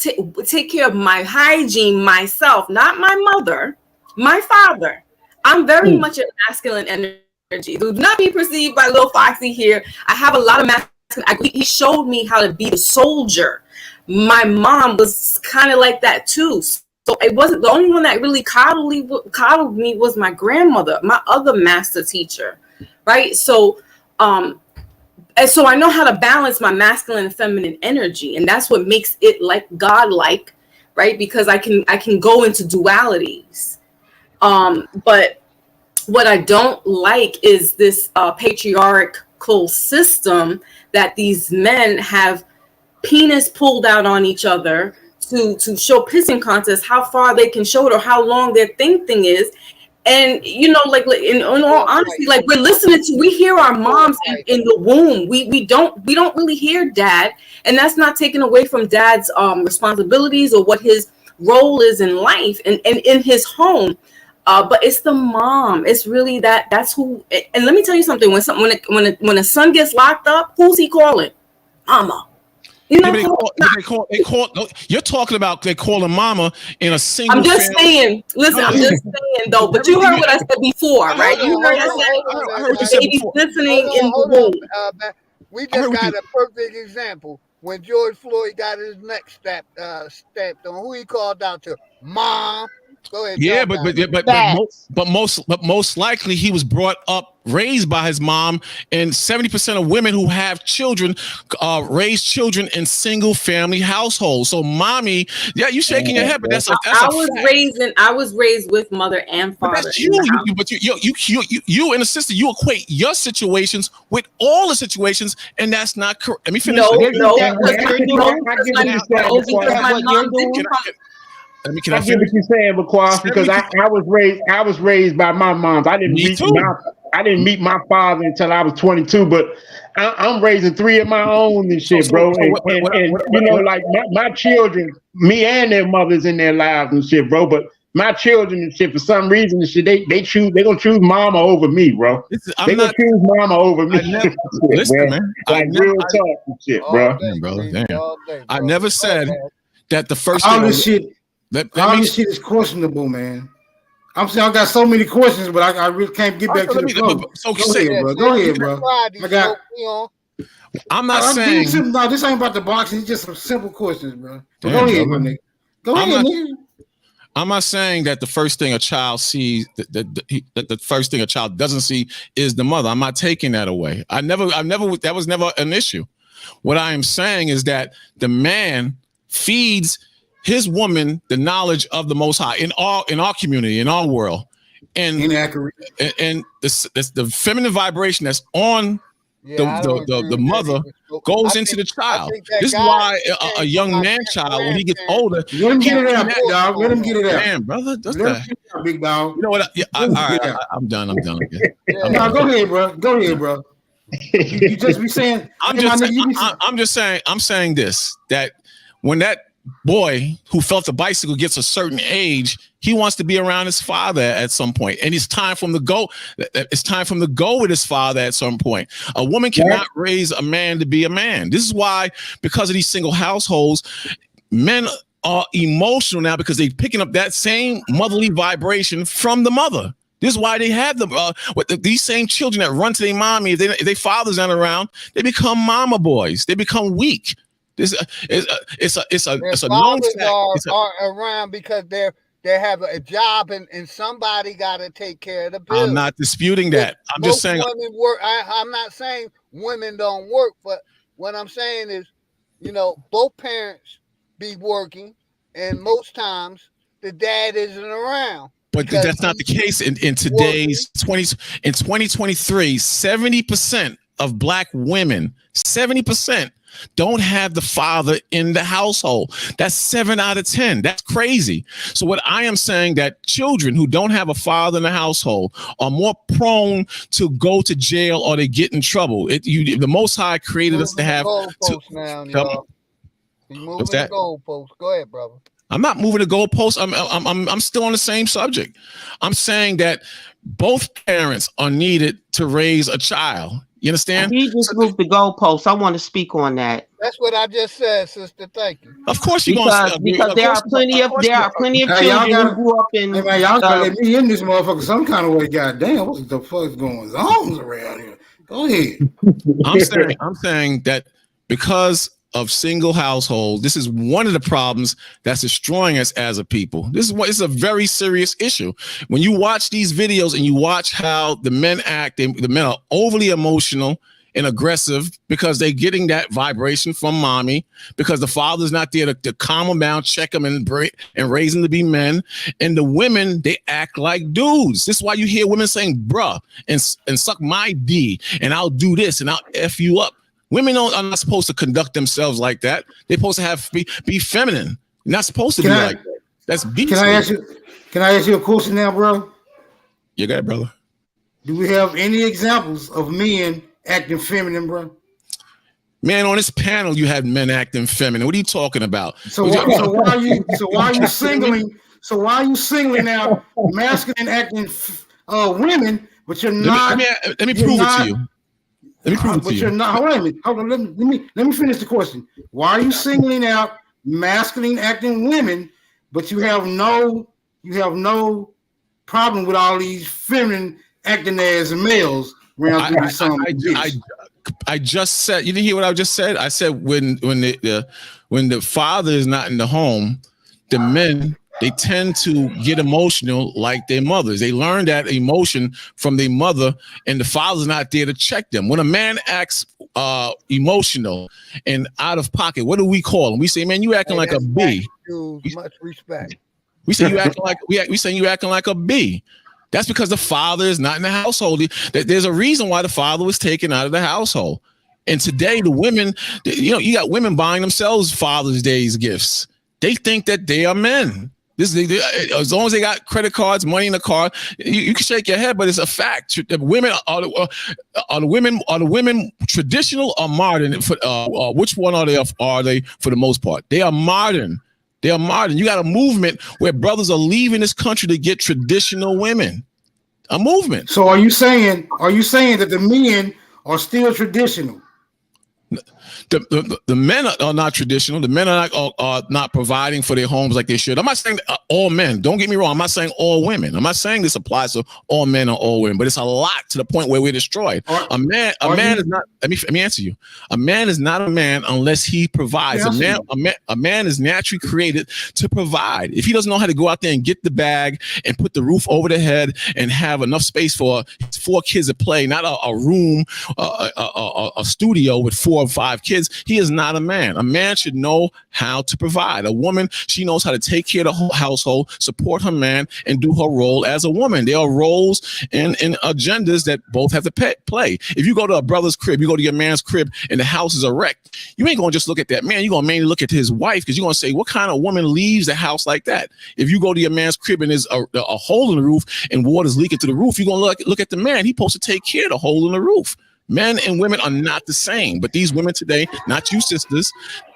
take care of my hygiene myself, not my mother, my father. I'm very much a masculine energy. Do not be perceived by Lil Foxy here. I have a lot of masculine. He showed me how to be a soldier. my mom was kind of like that too. So it wasn't the only one that really coddled me was my grandmother, my other master teacher, right? So, and so I know how to balance my masculine and feminine energy, and that's what makes it like godlike, right? Because I can go into dualities. But what I don't like is this patriarchal system that these men have penis pulled out on each other to show pissing contests, how far they can show it or how long their thing is. And like in all honesty, like we hear our moms in the womb. We don't really hear dad, and that's not taken away from dad's responsibilities or what his role is in life and in his home. But it's the mom. It's really that's who. And let me tell you something. When a son gets locked up, who's he calling? Mama. They call. You're talking about they call a mama in a single. I'm just saying. Listen, I'm just saying though. But you heard what I said before, right? You heard I said. What you said before. Listening in the womb. We just got a perfect example when George Floyd got his neck stamped on. Who he called out to? Mom. Go ahead. Yeah, but most likely he was brought up, raised by his mom, and 70% of women who have children raise children in single family households. So, mommy, yeah, you shaking your head, but that's I was raised with mother and father. But that's you and a sister. You equate your situations with all the situations, and that's not correct. Let me finish. Can I get what you're saying, McQuarrie? Because I was raised by my mom. I didn't meet my father until I was 22. But I'm raising 3 of my own and shit, bro. And like my children, me and their mothers in their lives and shit, bro. But my children and shit, for some reason and shit, they gonna choose mama over me, bro. They gonna choose mama over me. Listen, man. Like real talk and shit, bro. I never said that the first all this shit. All this shit is questionable, man. I'm saying I got so many questions, but I really can't get back to the flow. Go ahead, bro. I'm not saying. No, this ain't about the boxing. It's just some simple questions, bro. Go ahead, nigga. Go ahead, nigga. I'm not saying that the first thing a child sees, that the first thing a child doesn't see is the mother. I'm not taking that away. That was never an issue. What I am saying is that the man feeds his woman the knowledge of the Most High in our community, in our world, and inaccurate, and the feminine vibration that's on the mother goes into the child. This is why a young man child, when he gets older, let him get it out, big dog. Let him get it out, man, brother. Big dog. You know what? All right, I'm done. Again. No, go ahead, bro. Go ahead, bro. You just be saying. I'm saying this, that when that boy who felt the bicycle gets a certain age, he wants to be around his father at some point, and it's time for him to go. It's time for him to go with his father at some point. A woman cannot raise a man to be a man. This is why, because of these single households, men are emotional now because they're picking up that same motherly vibration from the mother. This is why they have them. These same children that run to their mommy, if their father's not around, they become mama boys. They become weak. It's a known fact. Are around because they have a job and somebody got to take care of the bills. I'm not disputing that. I'm just saying women work. I'm not saying women don't work, but what I'm saying is, both parents be working, and most times the dad isn't around. But that's not the case in today's 20s. In 2023, 70% of Black women, 70%. don't have the father in the household. That's 7 out of 10. That's crazy. So what I am saying, that children who don't have a father in the household are more prone to go to jail or they get in trouble. The Most High created us to have. What's that? Goalposts. Go ahead, brother. I'm not moving the goalposts. I'm still on the same subject. I'm saying that both parents are needed to raise a child. You understand? He just moved the goalposts. I want to speak on that. That's what I just said, sister. Thank you. Of course you're because there are plenty of children who grew up in. Hey man, y'all gotta let me in this motherfucker some kind of way. Goddamn, what the fuck's going on around here? Go ahead. I'm saying that because of single households. This is one of the problems that's destroying us as a people. This is what it's a very serious issue. When you watch these videos and you watch how the men act, the men are overly emotional and aggressive because they're getting that vibration from mommy, because the father's not there to calm them down, check them, and raise them to be men. And the women, they act like dudes. This is why you hear women saying bruh and suck my D, and I'll do this and I'll F you up. Women are not supposed to conduct themselves like that. They're supposed to be feminine. You're not supposed to like that. That's beast. Can I ask you a question now, bro? You got it, brother. Do we have any examples of men acting feminine, bro? Man, on this panel, you had men acting feminine. What are you talking about? So why are you singling out masculine acting women, but you're not? Let me prove it to you. Let me prove it to you. But you're not. Hold on, hold on. Let me finish the question. Why are you singling out masculine acting women, but you have no problem with all these feminine acting as males? I just said, you didn't hear what I just said? I said when the father is not in the home, the men, they tend to get emotional like their mothers. They learn that emotion from their mother, and the father's not there to check them. When a man acts emotional and out of pocket, what do we call him? We say, man, you acting like a B. Much respect. We say you acting like we say you acting like a B. That's because the father is not in the household. There's a reason why the father was taken out of the household. And today, the women, you got women buying themselves Father's Day's gifts. They think that they are men. As long as they got credit cards, money in the car, you can shake your head, but it's a fact. The women are the women traditional or modern? Which one are they for the most part? They are modern. They are modern. You got a movement where brothers are leaving this country to get traditional women. A movement. So are you saying that the men are still traditional? The men are not traditional. The men are not providing for their homes like they should. I'm not saying all men. Don't get me wrong. I'm not saying all women. I'm not saying this applies to all men or all women, but it's a lot to the point where we're destroyed. A man is not. Let me answer you. A man is not a man unless he provides. A man is naturally created to provide. If he doesn't know how to go out there and get the bag and put the roof over the head and have enough space for his 4 kids to play, not a room, a studio with 4 or 5 kids, he is not a man. A man should know how to provide. A woman, she knows how to take care of the whole household, support her man, and do her role as a woman. There are roles and agendas that both have to play. If you go to a brother's crib, you go to your man's crib, and the house is a wreck, you ain't gonna just look at that man. You're gonna mainly look at his wife, because you're gonna say, what kind of woman leaves the house like that? If you go to your man's crib and there's a hole in the roof and water's leaking to the roof, you're gonna look at the man. He's supposed to take care of the hole in the roof. Men and women are not the same, but these women today, not you sisters,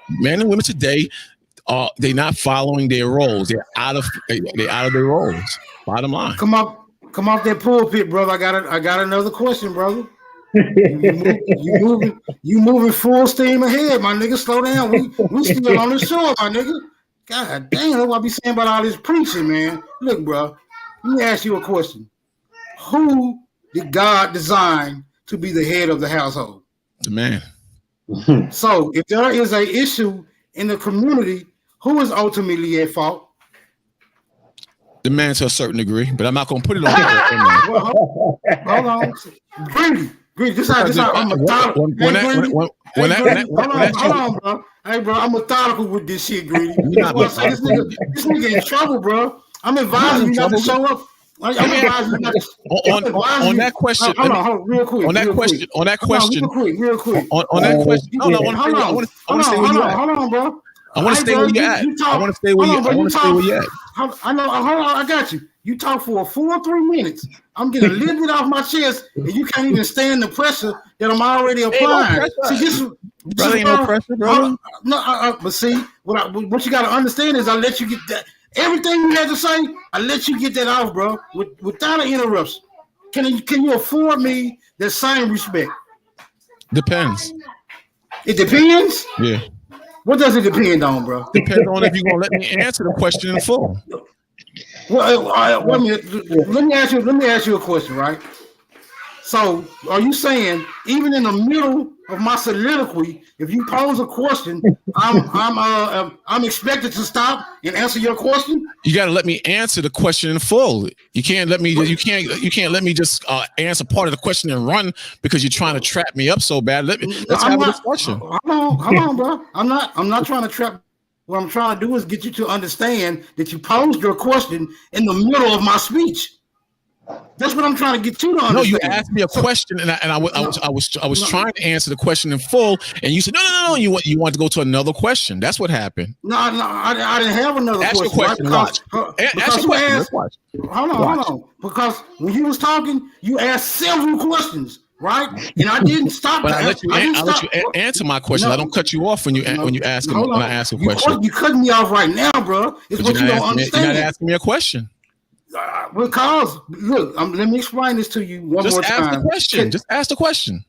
men and women today, they're not following their roles. They're out of their roles. Bottom line. Come off that pulpit, brother. I got another question, brother. You moving full steam ahead, my nigga. Slow down. We still on the shore, my nigga. God damn, what I be saying about all this preaching, man. Look, bro, let me ask you a question. Who did God design to be the head of the household? The man. So if there is an issue in the community, who is ultimately at fault? The man, to a certain degree, but I'm not gonna put it on. Well, hold on. Greedy. This how I'm methodical. Hold on, bro. Hey, bro, I'm methodical with this shit, Greedy. This nigga in trouble, bro. I'm advising you not to show up. On that question, real quick. Hold on, bro. I want to stay where you're at. I want to stay where you're at. I know. Hold on, I got you. You talk for a full 3 minutes. I'm getting a little bit off my chest, and you can't even stand the pressure that I'm already applying. Ain't no pressure, bro. But see, what you got to understand is I let you get that. Everything you had to say, I let you get that off, bro, without an interruption. Can you afford me the same respect? Depends. It depends? Yeah. What does it depend on, bro? Depends on if you're gonna let me answer the question in full. Well, wait a minute. Let me ask you a question, right? So, are you saying even in the middle of my soliloquy, if you pose a question, I'm expected to stop and answer your question. You got to let me answer the question in full. You can't let me. You can't let me just answer part of the question and run because you're trying to trap me up so bad. Let's have a discussion. Hold on, bro. I'm not trying to trap. What I'm trying to do is get you to understand that you posed your question in the middle of my speech. That's what I'm trying to get you to understand. No, you asked me a question, and I was trying to answer the question in full, and you said no. You want to go to another question. That's what happened. No, I didn't have another question. Ask your question. Watch. Ask your question. Hold on. Because when you was talking, you asked several questions, right? And I didn't stop. But I let you answer my question. No. I don't cut you off when you ask when I ask a question. You cutting me off right now, bro. It's what you don't understand. You're not asking me a question. Because look, let me explain this to you one more time. Just ask the question. Just ask the question.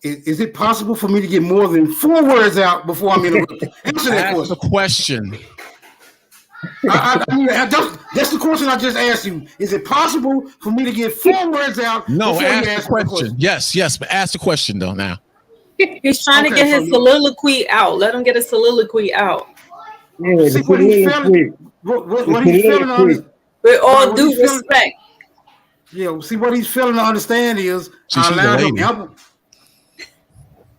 Is it possible for me to get more than 4 words out before I'm interrupted? Answer that question. The question. That's the question I just asked you. Is it possible for me to get 4 words out? No, ask the question. Yes, but ask the question though now. He's trying to get his soliloquy out. Let him get his soliloquy out. Yeah, see what he's feeling. What he's feeling with all due respect. Yeah, see what he's feeling to understand is I allowed him help.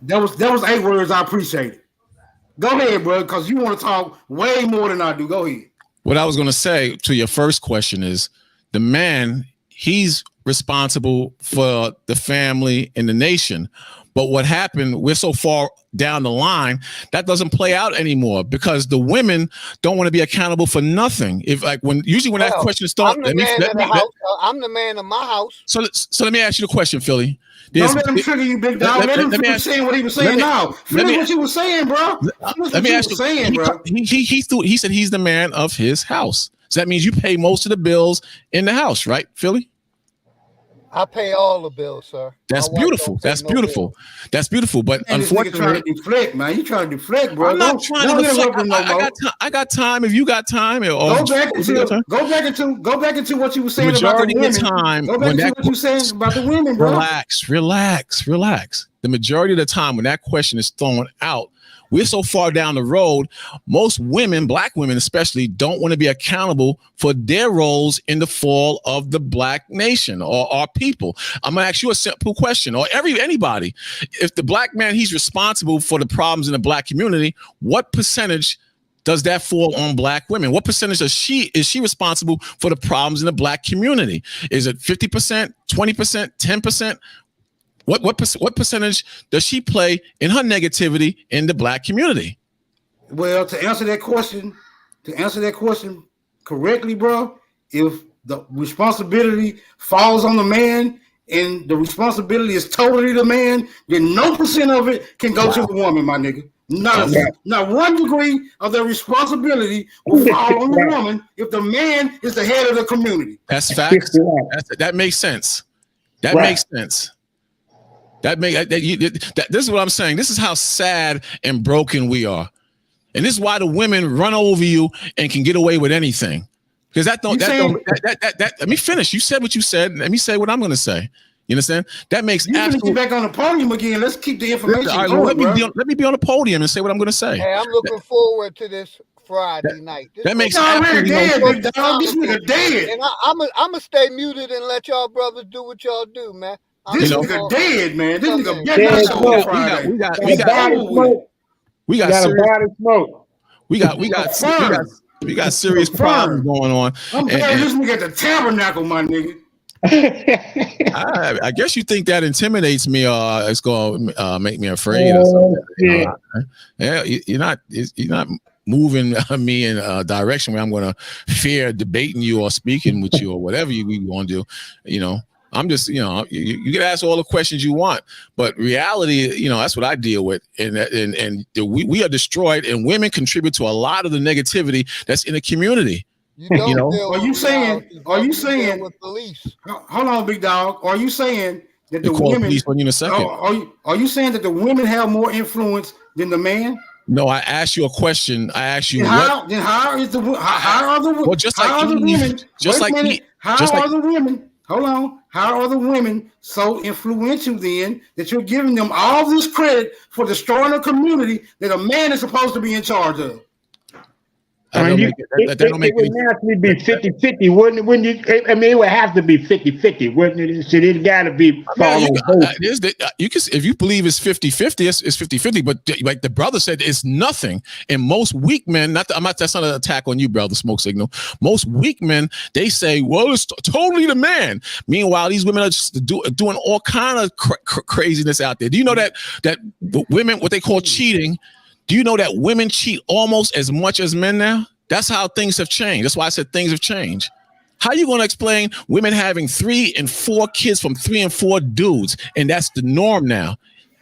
That was 8 words. I appreciate it. Go ahead, bro, because you want to talk way more than I do. Go ahead. What I was going to say to your first question is the man, he's responsible for the family and the nation. But what happened, we're so far down the line, that doesn't play out anymore because the women don't want to be accountable for nothing. If usually when that question starts, I'm the man of my house. So let me ask you the question, Philly. Don't let him trigger you, big dog. Let him finish saying what he was saying now. Finish what you were saying, bro. Let me ask you. He said he's the man of his house. So that means you pay most of the bills in the house, right, Philly? I pay all the bills, sir. That's beautiful. That's beautiful. That's beautiful. But unfortunately, trying to deflect, man. You trying to deflect, bro. I'm not trying to deflect. I got time. If you got time, go back into what you were saying about the women. Go back to what you were saying about the women, bro. Relax. The majority of the time when that question is thrown out, we're so far down the road, most women, black women especially, don't want to be accountable for their roles in the fall of the black nation or our people. I'm going to ask you a simple question, or anybody. If the black man, he's responsible for the problems in the black community, what percentage does that fall on black women? What percentage is she responsible for the problems in the black community? Is it 50%, 20%, 10%? What percentage does she play in her negativity in the black community? Well, to answer that question correctly, bro, if the responsibility falls on the man and the responsibility is totally the man, then no percent of it can go to the woman, my nigga. Not 1 degree of the responsibility will fall on the woman if the man is the head of the community. That's facts. That makes sense. Makes sense. This is what I'm saying. This is how sad and broken we are. And this is why the women run over you and can get away with anything. Because let me finish. You said what you said. Let me say what I'm going to say. You understand? That makes absolutely. Get back on the podium again. Let's keep the information going, let me be on the podium and say what I'm going to say. Hey, I'm looking forward to this Friday night. That makes absolutely big dog. This nigga dead. And I'm gonna stay muted and let y'all brothers do what y'all do, man. This nigga dead, man. This nigga dead. We got serious problems going on. I'm glad this nigga at the tabernacle, my nigga. I guess you think that intimidates me, or it's gonna make me afraid or something. Yeah, you're not moving me in a direction where I'm gonna fear debating you or speaking with you or whatever we want to do. I'm just, you can ask all the questions you want, but reality, that's what I deal with. And we are destroyed, and women contribute to a lot of the negativity that's in the community. Are you saying with police? Hold on, big dog. Are you saying that the women? Are you saying that the women have more influence than the man? No, I asked you a question. I asked you how are the women? Well, just like the women? Hold on. How are the women so influential then that you're giving them all this credit for destroying a community that a man is supposed to be in charge of? It would naturally be 50-50, wouldn't it? I mean, it would have to be 50-50, wouldn't it? So it got to be. If you believe it's 50-50, it's 50-50. But like the brother said, it's nothing. And most weak men, that's not an attack on you, brother, Smoke Signal. Most weak men, they say, well, it's totally the man. Meanwhile, these women are just doing all kind of craziness out there. Do you know that women, what they call cheating, do you know that women cheat almost as much as men now? That's how things have changed. That's why I said things have changed. How are you going to explain women having 3 and 4 kids from 3 and 4 dudes? And that's the norm now.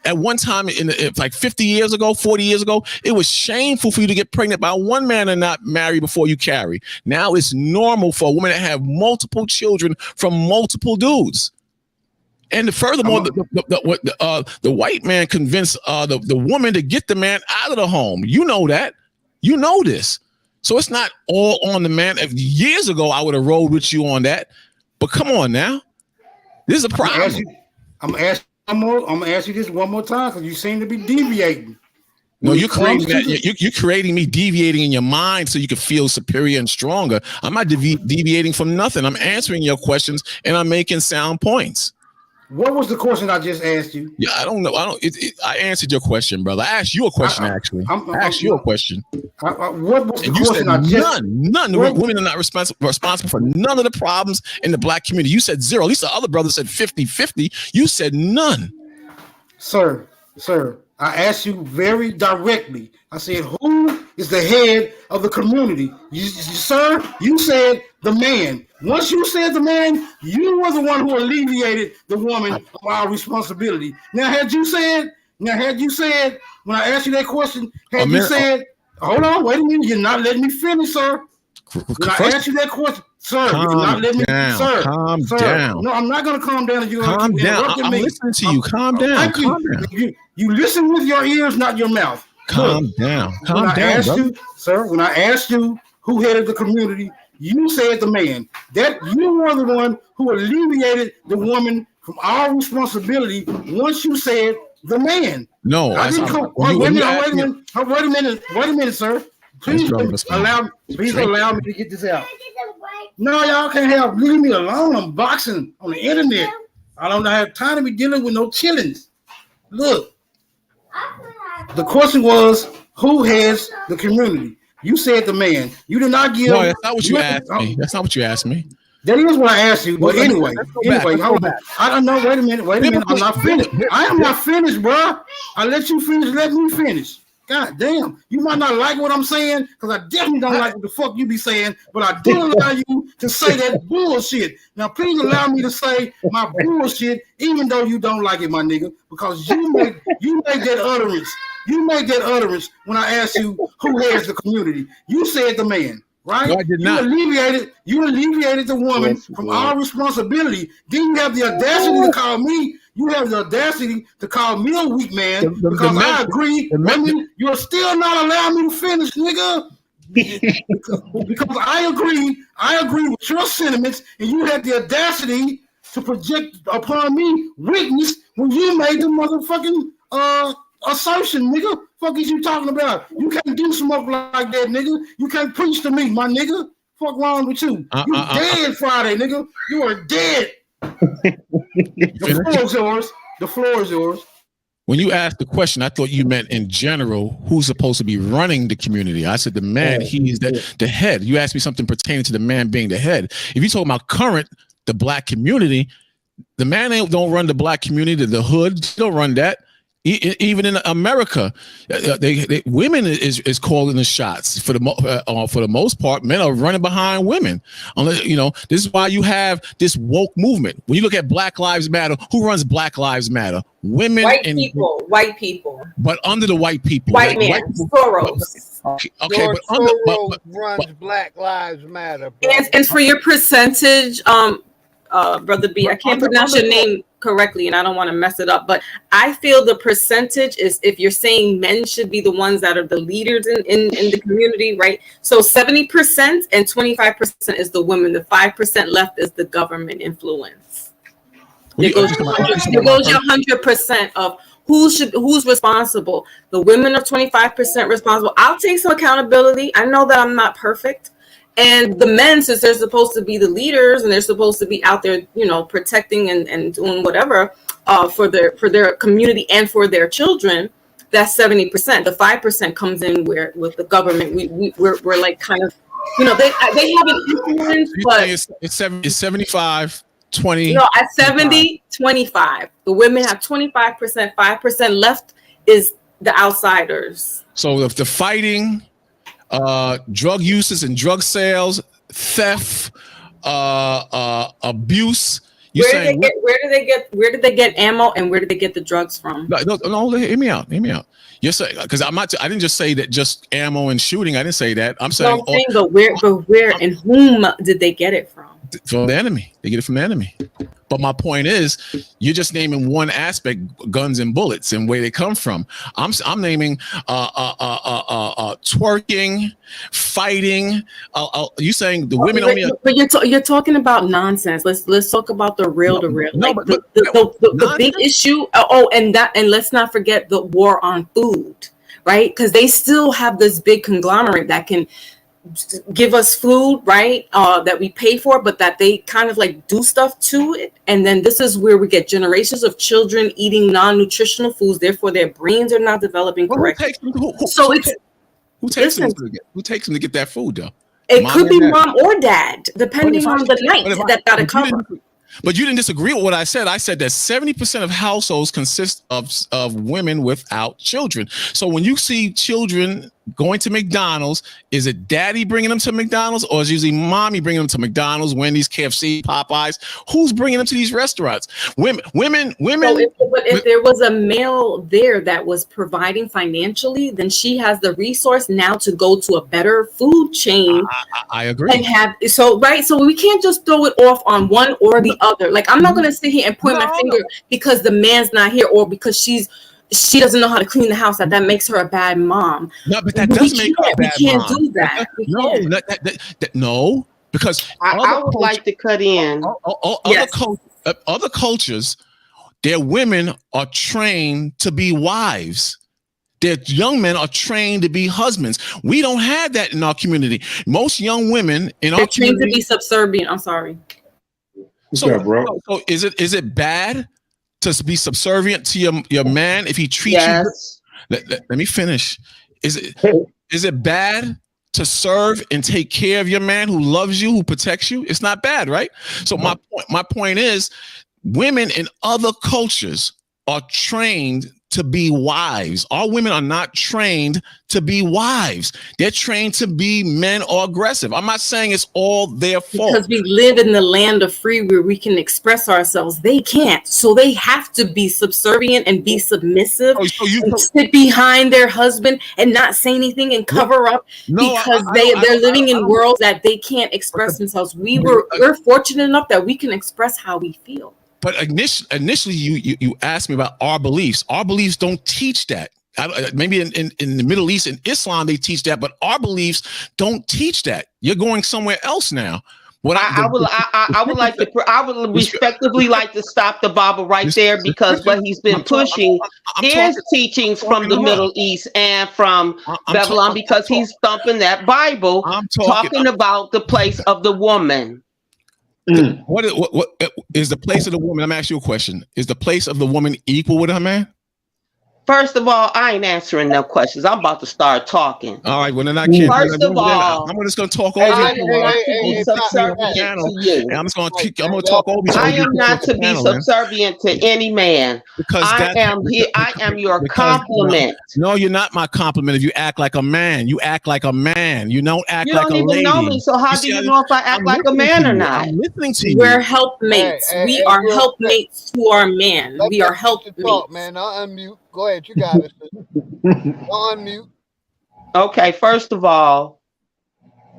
At one time, like 50 years ago, 40 years ago, it was shameful for you to get pregnant by one man and not marry before you carry. Now it's normal for a woman to have multiple children from multiple dudes. And furthermore, the white man convinced the woman to get the man out of the home. You know that. You know this. So it's not all on the man. If years ago, I would have rolled with you on that. But come on now. This is a problem. I'm going to ask you this one more time because you seem to be deviating. No, you're creating me deviating in your mind so you can feel superior and stronger. I'm not deviating from nothing. I'm answering your questions and I'm making sound points. What was the question I just asked you? Yeah, I don't know. I answered your question, brother. I asked you a question, actually. I asked you a question. What was the and question I just... None. Women are not responsible for none of the problems in the black community. You said 0. At least the other brother said 50-50. You said none. Sir, I asked you very directly. I said, who is the head of the community? Sir, you said the man. Once you said the man, you were the one who alleviated the woman of our responsibility. Now, had you said, when I asked you that question, you said, hold on, wait a minute, you're not letting me finish, sir. When I asked you that question, sir, you're not letting me, calm down. No, I'm not going to calm down. Calm down. I'm listening to you. Calm down. You listen with your ears, not your mouth. Calm down. Calm down, sir. When I asked you who headed the community, you said the man. That you were the one who alleviated the woman from our responsibility once you said the man. No, wait a minute, sir. Please allow me to get this out. No, y'all can't have. Leave me alone. I'm boxing on the internet. I don't have time to be dealing with no chillings. Look, the question was, who heads the community? You said the man. You did not give. No, that's not what you asked me. That's not what you asked me. That is what I asked you. But anyway, hold on. I don't know. Wait a minute. I'm not finished. I am not finished, bro. I let you finish. Let me finish. God damn. You might not like what I'm saying because I definitely don't like what the fuck you be saying, but I do allow you to say that bullshit. Now, please allow me to say my bullshit, even though you don't like it, my nigga, because you made that utterance. You made that utterance when I asked you who heads the community. You said the man, right? No, I did not. You alleviated the woman from our responsibility. Then you have the audacity to call me. You have the audacity to call me a weak man because I agree. Women, you're still not allowing me to finish, nigga. because I agree with your sentiments, and you had the audacity to project upon me weakness when you made the motherfucking assertion, nigga. Fuck is you talking about? You can't do smoke like that, nigga. You can't preach to me, my nigga. Fuck wrong with you? You dead Friday, nigga. You are dead. The floor is yours. When you asked the question, I thought you meant in general who's supposed to be running the community. I said the man, he's the head. You asked me something pertaining to the man being the head. If you're talking about the black community, the man don't run the black community, the hood don't run that. Even in America, women is calling the shots for the most part. Men are running behind women. This is why you have this woke movement. When you look at Black Lives Matter, who runs Black Lives Matter? Women, white people. But under the white people, white men, Soros. Okay, Soros runs Black Lives Matter. Bro. And for your percentage, Brother B. I can't pronounce your name correctly, and I don't want to mess it up. But I feel the percentage is, if you're saying men should be the ones that are the leaders in the community, right? So 70% and 25% is the women. The 5% left is the government influence. There goes your 100% of who's responsible. The women are 25% responsible. I'll take some accountability. I know that I'm not perfect. And the men, since they're supposed to be the leaders and they're supposed to be out there, you know, protecting and doing whatever for their community and for their children, that's 70%. The 5% comes in where with the government, we're like kind of, you know, they have an influence, but it's 75, 20. No, at 70, 25. The women have 25%, 5% left is the outsiders. So if the fighting, drug uses and drug sales, theft, abuse. Where did they get ammo and where did they get the drugs from? No, hear me out. You're saying, because I didn't just say that just ammo and shooting. I didn't say that. I'm saying, but where and whom did they get it from? From the enemy. They get it from the enemy. But my point is, you're just naming one aspect, guns and bullets, and where they come from. I'm naming twerking, fighting. You saying the women only? But you're talking about nonsense. Let's talk about the real. No, like the big issue. And let's not forget the war on food, right? Because they still have this big conglomerate that can give us food, right, that we pay for, but that they kind of like do stuff to it. And then this is where we get generations of children eating non-nutritional foods, therefore their brains are not developing correctly. Who takes them to get that food, though? It could be mom or dad, depending on the night that got to cover. But you didn't disagree with what I said. I said that 70% of households consist of women without children. So when you see children going to McDonald's, is it daddy bringing them to McDonald's, or is it usually mommy bringing them to McDonald's, Wendy's, KFC, Popeyes? Who's bringing them to these restaurants? Women. So if there was a male there that was providing financially, then she has the resource now to go to a better food chain. I agree. And so we can't just throw it off on one or the other. Like, I'm not going to sit here and point my finger because the man's not here or because she doesn't know how to clean the house, that makes her a bad mom. No, but that does make her a bad mom. We can't do that. No, because I would like to cut in. Other cultures, their women are trained to be wives. Their young men are trained to be husbands. We don't have that in our community. Most young women in our community, trained to be subservient. I'm sorry. So is it bad to be subservient to your man if he treats you? Let me finish. Is it bad to serve and take care of your man who loves you, who protects you? It's not bad, right? So my point is, women in other cultures are trained to be wives. Our women are not trained to be wives. They're trained to be men or aggressive. I'm not saying it's all their fault. Because we live in the land of free where we can express ourselves. They can't. So they have to be subservient and be submissive and sit behind their husband and not say anything and cover up because they're living in worlds that they can't express themselves. We're fortunate enough that we can express how we feel. But initially, you asked me about our beliefs. Our beliefs don't teach that. Maybe in the Middle East and Islam they teach that, but our beliefs don't teach that. You're going somewhere else now. I would respectively like to stop the Bible right there, because what he's been pushing is teachings from the Middle East and from Babylon, because he's thumping that Bible, talking about the place of the woman. What is the place of the woman? I'm asking you a question. Is the place of the woman equal with her man? First of all, I ain't answering no questions. I'm about to start talking. All right, well then I can't. First of all, I'm just going to talk over you. I'm just going to talk over you. I am not to be subservient to any man. Because I am your compliment. No, you're not my compliment. If you act like a man, you act like a man. You don't act like a lady. You don't even know me, so how do you know if I act like a man or not? I'm listening to you. We're helpmates. We are helpmates to our man. We are helpmates. Man, I'll unmute. Go ahead, you got it. Unmute. Okay, first of all,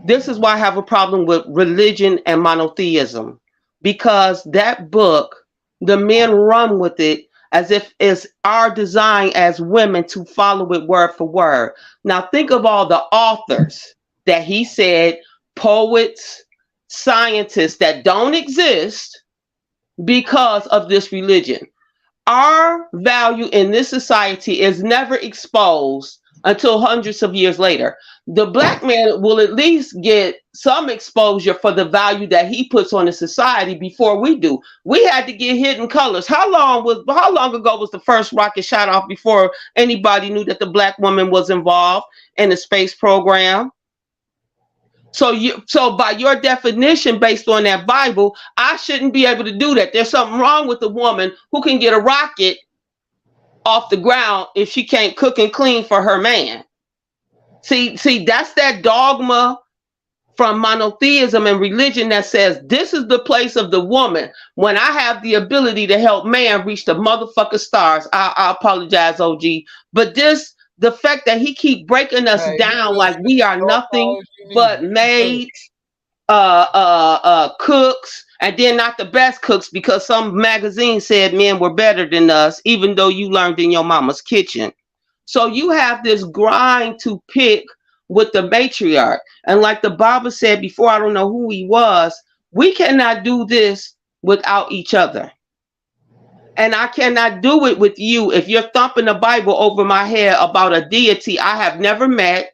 this is why I have a problem with religion and monotheism. because that book, the men run with it as if it's our design as women to follow it word for word. Now think of all the authors that he said, poets, scientists that don't exist because of this religion. Our value in this society is never exposed until hundreds of years later. The black man will at least get some exposure for the value that he puts on the society before we do. We had to get hidden colors. How long ago was the first rocket shot off before anybody knew that the black woman was involved in the space program? So by your definition, based on that Bible, I shouldn't be able to do that. There's something wrong with the woman who can get a rocket off the ground if she can't cook and clean for her man. See, that's that dogma from monotheism and religion that says this is the place of the woman when I have the ability to help man reach the motherfucking stars. I apologize, OG, but the fact that he keep breaking us down like we are nothing but maids, cooks, and then not the best cooks because some magazine said men were better than us, even though you learned in your mama's kitchen. So you have this grind to pick with the matriarch. And like the Bible said before, I don't know who he was, we cannot do this without each other. And I cannot do it with you if you're thumping the Bible over my head about a deity I have never met,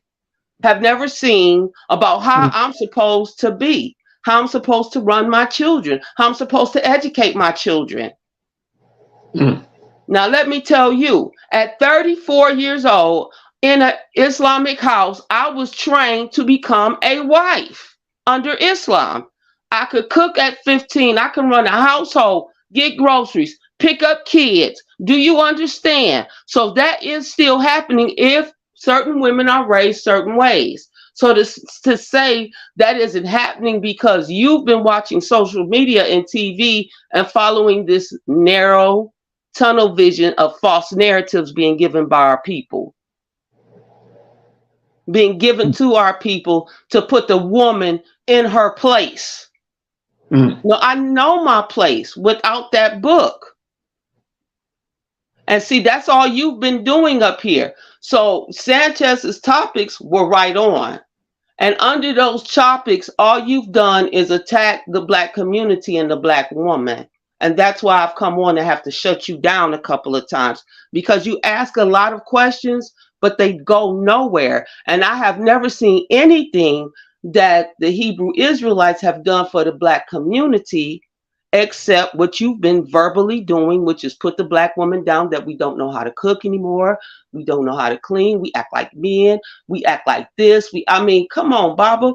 have never seen, about how I'm supposed to be, how I'm supposed to run my children, how I'm supposed to educate my children. Now, let me tell you, at 34 years old, in an Islamic house, I was trained to become a wife under Islam. I could cook at 15. I can run a household, get groceries, pick up kids. Do you understand? So that is still happening if certain women are raised certain ways. So to say that isn't happening because you've been watching social media and TV and following this narrow tunnel vision of false narratives being given by our people, being given to our people to put the woman in her place. No, I know my place without that book. And see, that's all you've been doing up here. So Sanchez's topics were right on. And under those topics, all you've done is attack the black community and the black woman. And that's why I've come on and have to shut you down a couple of times, because you ask a lot of questions, but they go nowhere. And I have never seen anything that the Hebrew Israelites have done for the black community except what you've been verbally doing, which is put the black woman down, that we don't know how to cook anymore. We don't know how to clean. We act like men. We act like this. I mean, come on, Baba.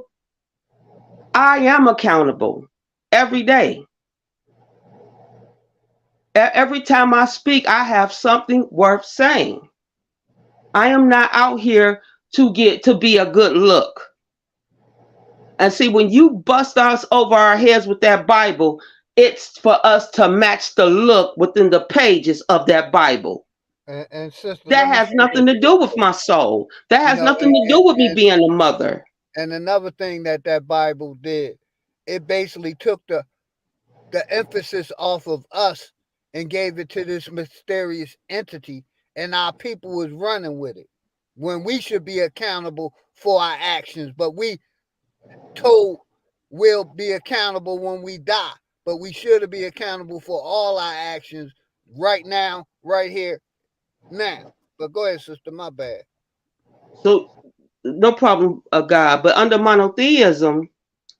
I am accountable every day. Every time I speak, I have something worth saying. I am not out here to be a good look. And see, when you bust us over our heads with that Bible, it's for us to match the look within the pages of that Bible. And sister, that has nothing to do with my soul. That has nothing to do with me being a mother. And another thing that Bible did, it basically took the emphasis off of us and gave it to this mysterious entity, and our people was running with it when we should be accountable for our actions. But we told we'll be accountable when we die, but we should be accountable for all our actions right now, right here, now. But go ahead, sister, my bad. So no problem, God. But under monotheism,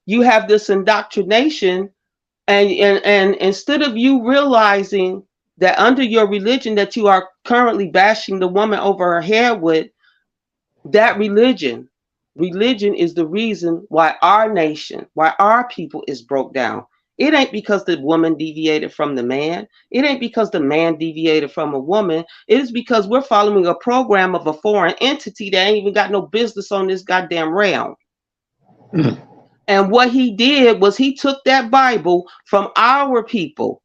you have this indoctrination, and instead of you realizing that under your religion that you are currently bashing the woman over her head with, that religion is the reason why our nation, why our people is broke down. It ain't because the woman deviated from the man. It ain't because the man deviated from a woman. It is because we're following a program of a foreign entity that ain't even got no business on this goddamn realm. And what he did was he took that Bible from our people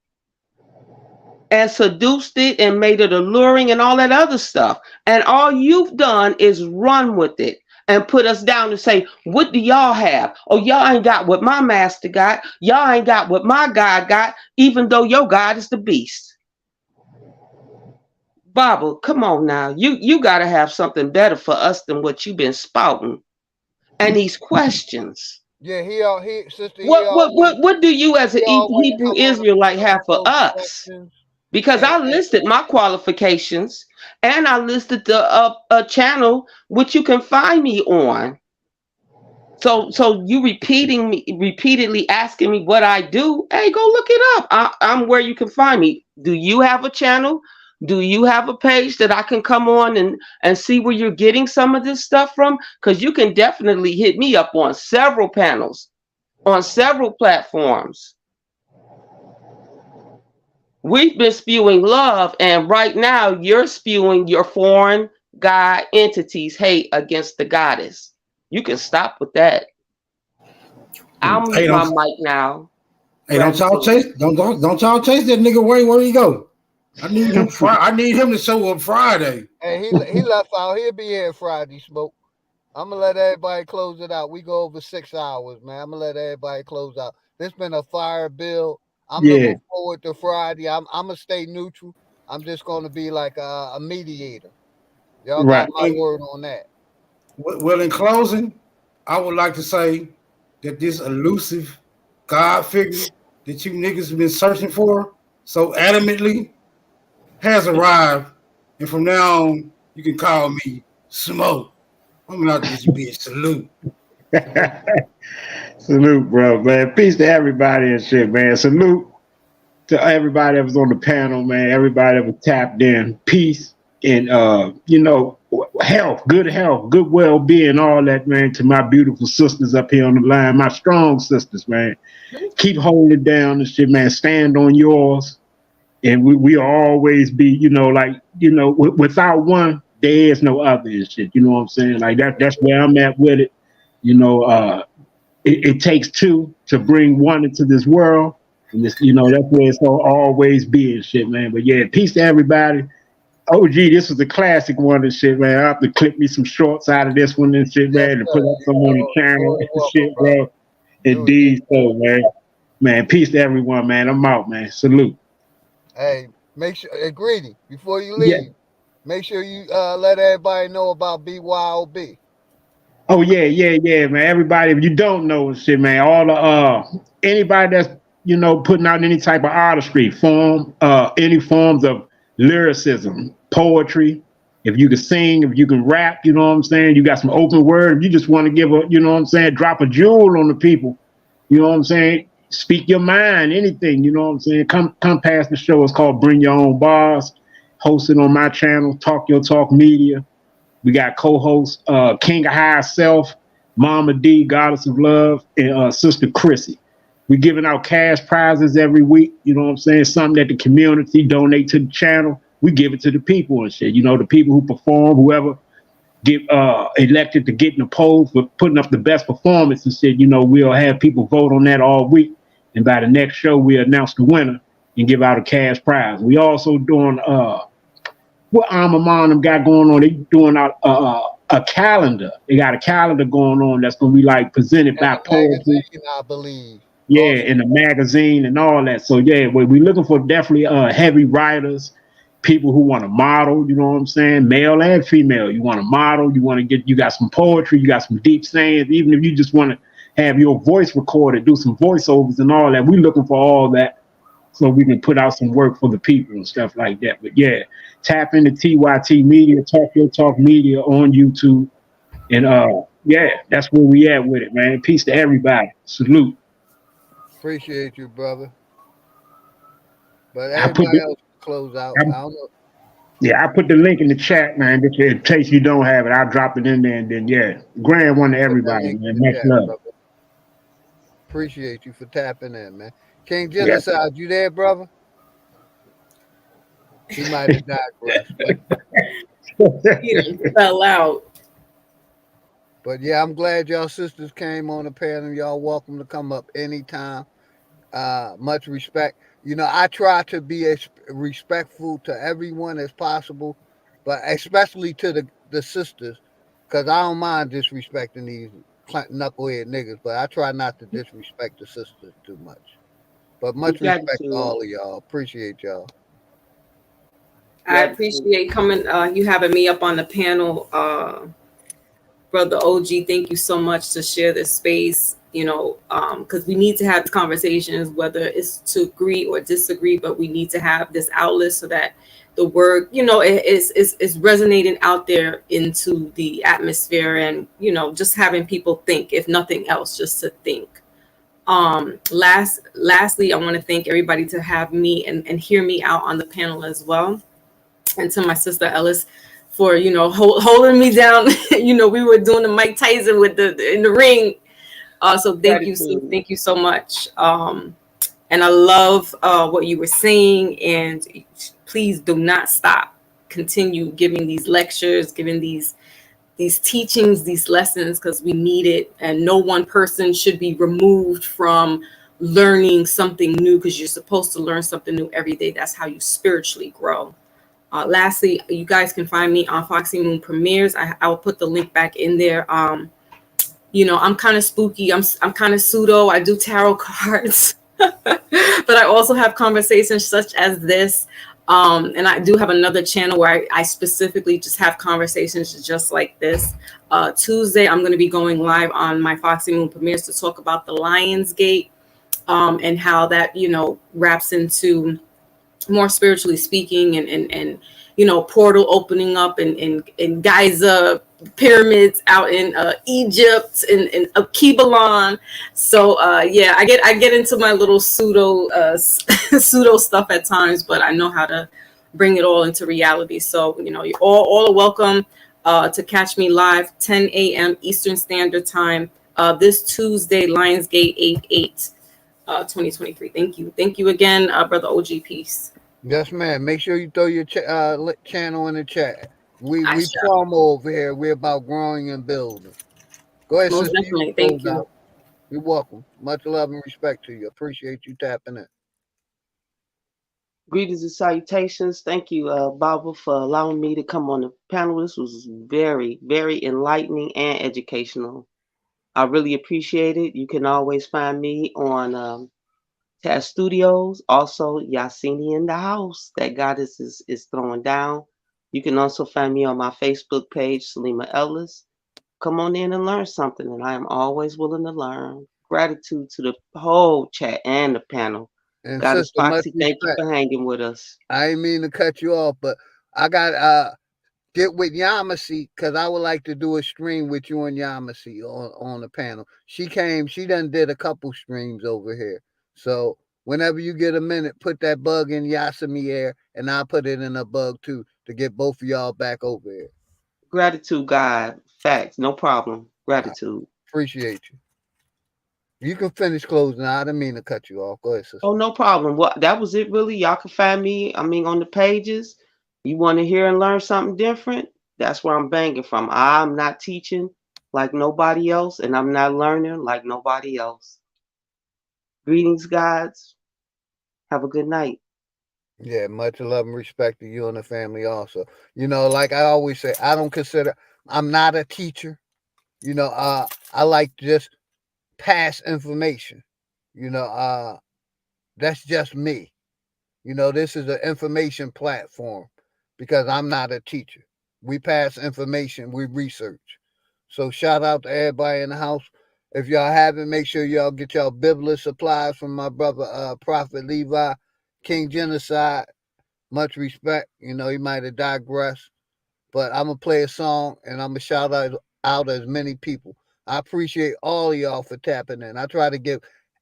and seduced it and made it alluring and all that other stuff. And all you've done is run with it. and put us down and say, what do y'all have? Oh, y'all ain't got what my master got. Y'all ain't got what my God got, even though your God is the beast. Baba, come on now. You got to have something better for us than what you've been spouting. And these questions. Yeah, sister. What do you as an Hebrew Israelite have for us? Questions. Because I listed my qualifications and I listed the channel which you can find me on. So you repeatedly asking me what I do. Hey, go look it up. I'm where you can find me. Do you have a channel? Do you have a page that I can come on and see where you're getting some of this stuff from? Because you can definitely hit me up on several panels, on several platforms. We've been spewing love, and right now you're spewing your foreign God entities hate against the goddess. You can stop with that. I'll mute my mic now. Hey, don't y'all chase that nigga away. Where he go? I need him. I need him to show up Friday. Hey, he left out. He'll be here Friday, Smoke. I'm gonna let everybody close it out. We go over 6 hours, man. I'm gonna let everybody close out. This been a fire build. I'm looking forward to Friday. I'm gonna stay neutral. I'm just gonna be like a mediator. Y'all got my word on that. Well, in closing, I would like to say that this elusive God figure that you niggas have been searching for so adamantly has arrived, and from now on, you can call me Smoke. I'm not this bitch. Salute. Salute, bro, man. Peace to everybody and shit, man. Salute to everybody that was on the panel, man. Everybody that was tapped in. Peace and health, good well-being, all that, man. To my beautiful sisters up here on the line, my strong sisters, man. Keep holding it down and shit, man. Stand on yours. And we always be, without one, there is no other and shit. You know what I'm saying? Like that's where I'm at with it. It takes two to bring one into this world. And this, that's where it's gonna always be and shit, man. But yeah, peace to everybody. OG, this was a classic one and shit, man. I have to clip me some shorts out of this one and shit, man, and put up some on the channel and shit, bro. Indeed, so man. Man, peace to everyone, man. I'm out, man. Salute. Hey, make sure, Greedy, before you leave, make sure you let everybody know about BYOB. Oh yeah, man. Everybody, if you don't know shit, man, all the anybody that's putting out any type of artistry form, any forms of lyricism, poetry, if you can sing, if you can rap, you know what I'm saying, you got some open word, if you just want to give a, drop a jewel on the people, you know what I'm saying, speak your mind, anything, you know what I'm saying, come past the show. It's called Bring Your Own Bars, hosted on my channel, Talk Your Talk Media. We got co-hosts King of High Self, Mama D, Goddess of Love, and Sister Chrissy. We giving out cash prizes every week, you know what I'm saying, something that the community donate to the channel. We give it to the people and shit, the people who perform, whoever get elected to get in the polls for putting up the best performance and shit, we'll have people vote on that all week. And by the next show, we'll announce the winner and give out a cash prize. We also doing what Alma Mater got going on. They doing out a calendar. They got a calendar going on that's gonna be like presented by poetry, I believe. Yeah, in the magazine and all that. So yeah, we're looking for definitely heavy writers, people who want to model. You know what I'm saying, male and female. You want to model. You got some poetry. You got some deep sayings. Even if you just want to have your voice recorded, do some voiceovers and all that. We're looking for all that, so we can put out some work for the people and stuff like that. But yeah, tap into TYT Media, Talk Your Talk Media on YouTube. And yeah, that's where we at with it, man. Peace to everybody. Salute. Appreciate you, brother. But everybody else close out. I don't know. Yeah, I put the link in the chat, man. In case you don't have it, I'll drop it in there, and then yeah, grand one to everybody, man. Next love. Brother. Appreciate you for tapping in, man. King Genocide, you there, brother? He might have died for us. He fell out. But yeah, I'm glad y'all sisters came on the panel. Y'all welcome to come up anytime. Much respect. I try to be as respectful to everyone as possible, but especially to the sisters. Because I don't mind disrespecting these knucklehead niggas, but I try not to disrespect the sisters too much. But much respect to all of y'all. Appreciate y'all. I appreciate coming, you having me up on the panel, Brother OG. Thank you so much to share this space, you know, because we need to have conversations, whether it's to agree or disagree, but we need to have this outlet so that the word, you know, is resonating out there into the atmosphere, and, you know, just having people think, if nothing else, just to think. Lastly, I want to thank everybody to have me and hear me out on the panel as well. And to my sister Ellis for, you know, holding me down. You know, we were doing the Mike Tyson with in the ring. So thank you so much. And I love what you were saying, and please do not stop. Continue giving these lectures, giving these teachings, these lessons, because we need it. And no one person should be removed from learning something new, because you're supposed to learn something new every day. That's how you spiritually grow. Lastly, you guys can find me on Foxy Moon Premieres. I will put the link back in there. You know, I'm kind of spooky. I'm kind of pseudo. I do tarot cards, but I also have conversations such as this. And I do have another channel where I specifically just have conversations just like this. Tuesday, I'm going to be going live on my Foxy Moon Premieres to talk about the Lionsgate, and how that, you know, wraps into more spiritually speaking, and you know, portal opening up in Giza pyramids out in Egypt and Kebalon. So yeah, I get into my little pseudo stuff at times, but I know how to bring it all into reality. So, you know, you're all are welcome to catch me live 10 a.m. Eastern Standard Time this Tuesday, Lionsgate 8/8. 2023. Thank you again, Brother OG. Peace. Yes, man. Make sure you throw your channel in the chat. We promo over here. We're about growing and building. Go ahead, Most definitely. Thank you. You're welcome. Much love and respect to you. Appreciate you tapping in. Greetings and salutations. Thank you, Baba, for allowing me to come on the panel. This was very, very enlightening and educational. I really appreciate it. You can always find me on Taz Studios, also Yasini in the house that Goddess is throwing down. You can also find me on my Facebook page, Salima Ellis. Come on in and learn something, and I am always willing to learn. Gratitude to the whole chat and the panel. And Goddess sister, Foxy, thank you for hanging with us. I didn't mean to cut you off, but I got get with Yamasi, because I would like to do a stream with you and Yamasi on the panel. She done did a couple streams over here. So whenever you get a minute, put that bug in Yasami air, and I'll put it in a bug too, to get both of y'all back over here. Gratitude, God. Facts. No problem. Gratitude. Appreciate you. You can finish closing. I didn't mean to cut you off. Go ahead, sister. Oh, no problem. Well, that was it, really. Y'all can find me, on the pages. You want to hear and learn something different? That's where I'm banging from. I'm not teaching like nobody else, and I'm not learning like nobody else. Greetings, gods. Have a good night. Yeah, much love and respect to you and the family also. You know, like I always say, I'm not a teacher. You know, I like to just pass information. You know, that's just me. You know, this is an information platform because I'm not a teacher. We pass information, we research. So shout out to everybody in the house. If y'all haven't, make sure y'all get y'all biblical supplies from my brother, Prophet Levi, King Genocide. Much respect. You know, he might have digressed, but I'm going to play a song and I'm going to shout out as many people. I appreciate all of y'all for tapping in. I try to give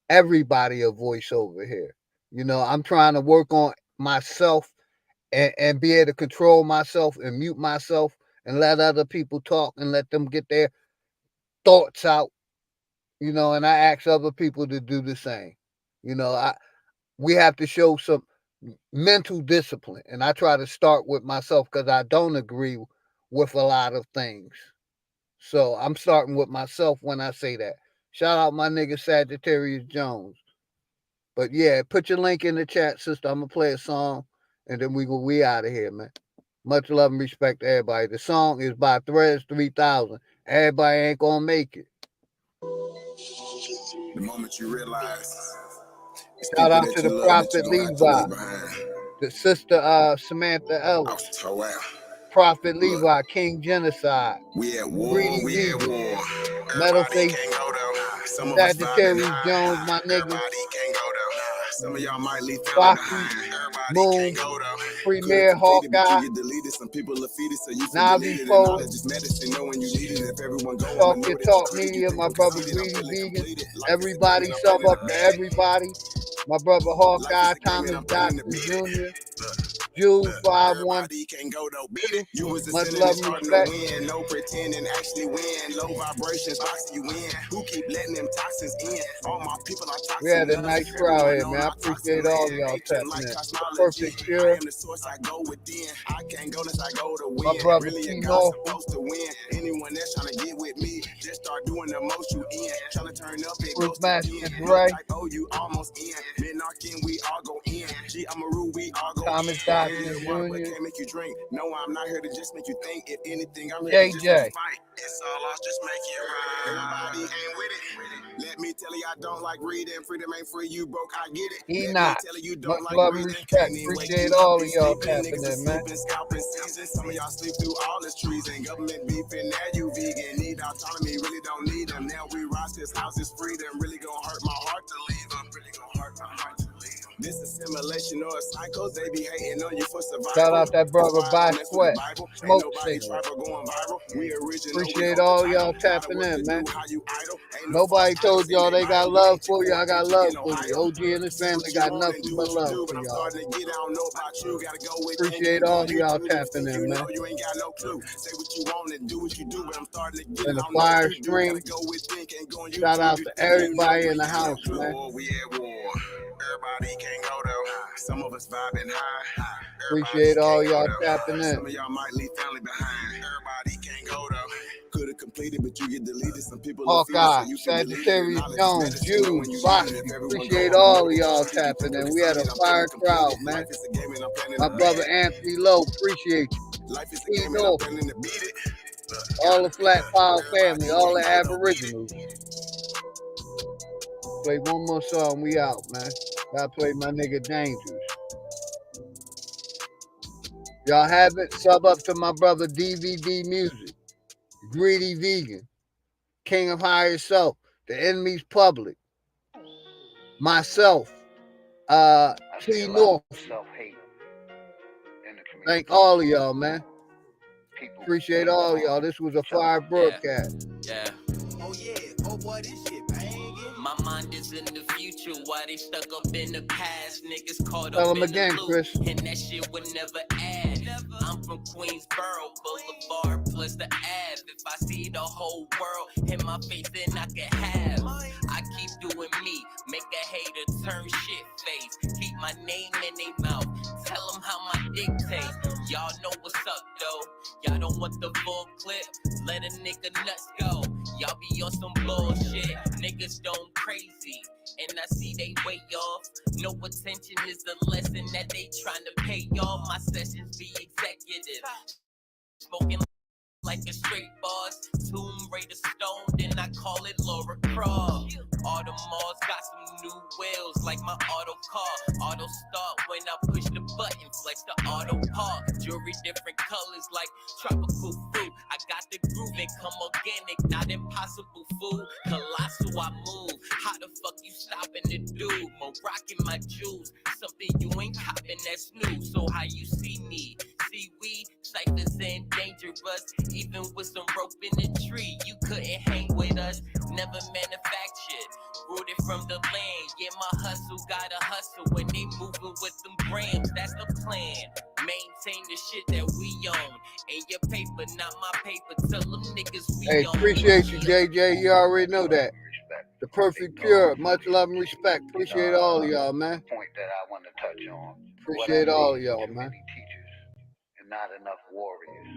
everybody a voice over here. You know, I'm trying to work on myself and be able to control myself and mute myself and let other people talk and let them get their thoughts out. You know, and I ask other people to do the same. You know, we have to show some mental discipline, and I try to start with myself because I don't agree with a lot of things. So I'm starting with myself when I say that. Shout out my nigga Sagittarius Jones. But yeah, put your link in the chat, sister. I'm gonna play a song, and then we out of here, man. Much love and respect to everybody. The song is by Threads 3000. Everybody ain't gonna make it. The moment you realize. Shout out to the Prophet Levi, the sister Samantha Ellis, Prophet Levi, King Genocide, We at war, Greedy we at Vegan, war. Metal Everybody Face, can't go though. Some of us vibing Sagittarius high. Jones, my nigga, Everybody can't go though. Some of y'all might leave family Foxy, behind. Everybody Moon, can't go though. Premier, Completed, but Hawkeye, you get deleted. Some people are feeded, so you feel Navi deleted. And Foe, knowledge is medicine. Know when you need it. If everyone go, I'ma Talk know Your that Talk you Media, think my I'm brother conceited. I'm Greedy feeling Vegan, completed. Life is a game everybody, and I'm sub planning up to to beat it. everybody, my brother Life Hawkeye, is a game and Thomas I'm planning to Jackson beat it. Jr., Jules Everybody can't go though, beat it. You was much ascending love and and starting to respect. win. No pretending, actually win. Low vibrations, box you in. Who keep letting them toxins in? All my people are We had toxin a us. nice crowd Everyone here, on man. I our toxin appreciate all of land. y'all Ancient tapping like in. The cosmology. Perfect I Pure, am the source, I go within. I can't go unless I go to my win. brother Really, a T. God Norfolk, supposed to win. Anyone that's trying to get with me, just start doing the most you in. Trying to turn up, it Bruce goes to 10. Master No Dre, type O, you almost in. Minarchin, we all go in. G, I'm a rule, we all go Thomas in. Jackson Water, but Jr., can't make you drink. No, I'm not here to just make you think. If anything, I'm here to just JJ, fight. It's all off, just make it right. Everybody ain't with it. Let me tell you, I don't like reading. Freedom ain't free, you broke, I get it. Let me Enoch, tell you, you much don't like love and breathing. respect. Can't even wake Appreciate you up, all be of y'all sleeping. tapping Niggas are in, man. sleeping, scalping season. Some of y'all sleep through all this treason. Government beefing, now you vegan. Need autonomy, really don't need them. Now we rise, this house is freedom. Really gonna hurt my heart to leave them. Really gonna hurt my heart to leave them. This assimilation or a cycle, they be hating on you for survival. Shout out that brother That's why I by don't mess with the Sweat, Bible. Ain't Smoke nobody Signal. tribal going viral. We original, we Appreciate hold the all title. y'all Title tapping what in, to man. do, how you idle. Ain't no Nobody false told idols in y'all they they got Bible. We love ain't for you. I got chick love in for you. Ohio. OG and his Say family what you got want and nothing do but what you love do, for but I'm y'all. starting to get, I don't know about you. Gotta go with Appreciate thinking, all going of y'all YouTube. If you tapping think in, you man. know, you ain't got no clue. Say what you want and do what you do, but I'm starting to get it, And I the don't know fire if you do. Gotta stream. go with thinking, going Shout YouTube. out You to think you know, everybody you in ain't the got no house, clue. man. War, we at war. Everybody can't go though. Some of us vibing high. Everybody Appreciate all can't go y'all though. tapping in. Some of y'all might leave family behind. Everybody can't go though. Could have completed, but you get deleted. Some people are feeding, so Hawkeye, you feel deleted. And Sagittarius knowledge is Jones, medicine. Know Jude, when you need it. Foxy. If everyone go, Appreciate I'ma know all of that y'all you think tapping I'm in. We had a conceited. I'm fire feeling crowd, completed. man. Life is a game and I'm planning My to brother beat it. Anthony Lowe, appreciate you. Life is a T game and I'm Norfolk, planning to beat it. all the Flat Power family, Everybody all the can't go though, beat it. Aboriginals. Play one more song, we out, man. Gotta play my nigga Dangerous. Y'all have it? Sub up to my brother DVD Music, Greedy Vegan, King of Higher Self, The Enemy's Public, myself, T North. Thank all of y'all, man. Appreciate all of y'all. This was a fire broadcast. Yeah. Oh yeah. Oh boy, this shit banging. My mind is in the future. Why they stuck up in the past? Niggas caught Tell up them in again, the loop, Chris. and that shit would never add. I'm from Queensboro, Boulevard plus the Ave. If I see the whole world in my face, then I can have. I keep doing me, make a hater turn shit face. Keep my name in their mouth. Tell them how my dick tastes. Y'all know what's up though. Y'all don't want the full clip. Let a nigga nuts go. Y'all be on some bullshit. Niggas don't crazy. And I see they way off. No attention is the lesson that they tryna pay y'all. My sessions be executive. Smoking like a straight boss. Tomb Raider stone, then I call it Laura Croft. Audemars got some new wheels like my auto car. Auto start when I push the button, flex the auto park. Jewelry different colors like tropical fruit. I got the groove and come organic, not impossible food. Colossal I move. How the fuck you stopping the dude? Moroccan my jewels. Something you ain't copping that's new. So how you see me? See we ciphers and dangerous. Even with some rope in the tree, you couldn't hang with us. Never manufactured, rooted from the land. Yeah, my hustle gotta hustle when they moving with them grams. That's the plan. Maintain the shit that we own. And your paper, not my paper. Tell them niggas we Hey, own. appreciate you, JJ. You already know that. The Perfect Pure, much love and respect. Appreciate all of y'all, man. Point that I want to touch on. Appreciate all of y'all, man. Teachers and not enough warriors.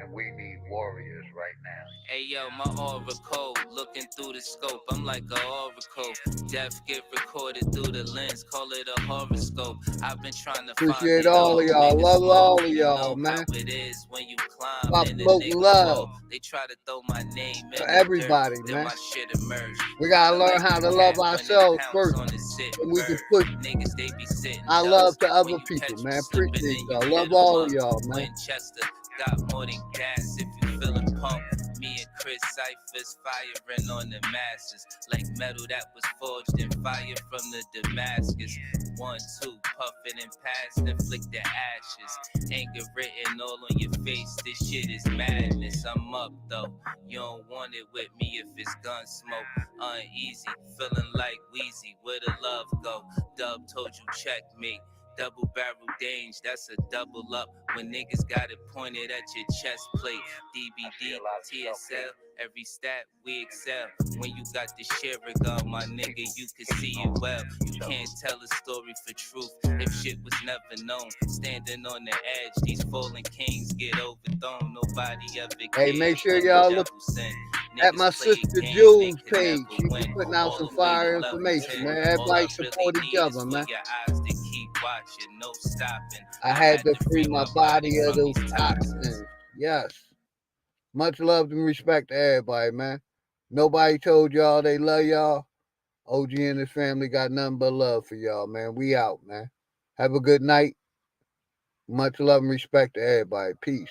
And we need warriors right now. Hey yo, my oracle, looking through the scope, I'm like a oracle. Death get recorded through the lens, call it a horoscope. I've been trying to appreciate all of y'all. Love all of y'all, man. It is when you climb Pop in the smoke nigga love flow. They try to throw my name in for the everybody, dirt, then man. my shit emerge. We gotta learn how to love ourselves first, and we can push our love to other people, man. Appreciate y'all. Love all of y'all, man. Winchester got more than gas if you feeling pumped. Me and Chris Cyphers firing on the masses like metal that was forged in fire from the Damascus. 1, 2, puffing and passing, flick the ashes. Anger written all on your face. This shit is madness. I'm up though. You don't want it with me if it's gun smoke. Uneasy, feeling like Wheezy. Where the love go? Dub told you checkmate. Double barrel dange, that's a double up. When niggas got it pointed at your chest plate. DBD, TSL, every stat we excel. When you got the share gun, my nigga, you can see it well. You can't tell a story for truth if shit was never known. Standing on the edge, these fallen kings get overthrown. Nobody ever Hey, make sure y'all look at my sister Jules page. She be putting out some fire information, man. Everybody support each other, man. Watching, no stopping. I had to free my body of those toxins. Yes. Much love and respect to everybody, man. Nobody told y'all they love y'all. OG and his family got nothing but love for y'all, man. We out, man. Have a good night. Much love and respect to everybody. Peace.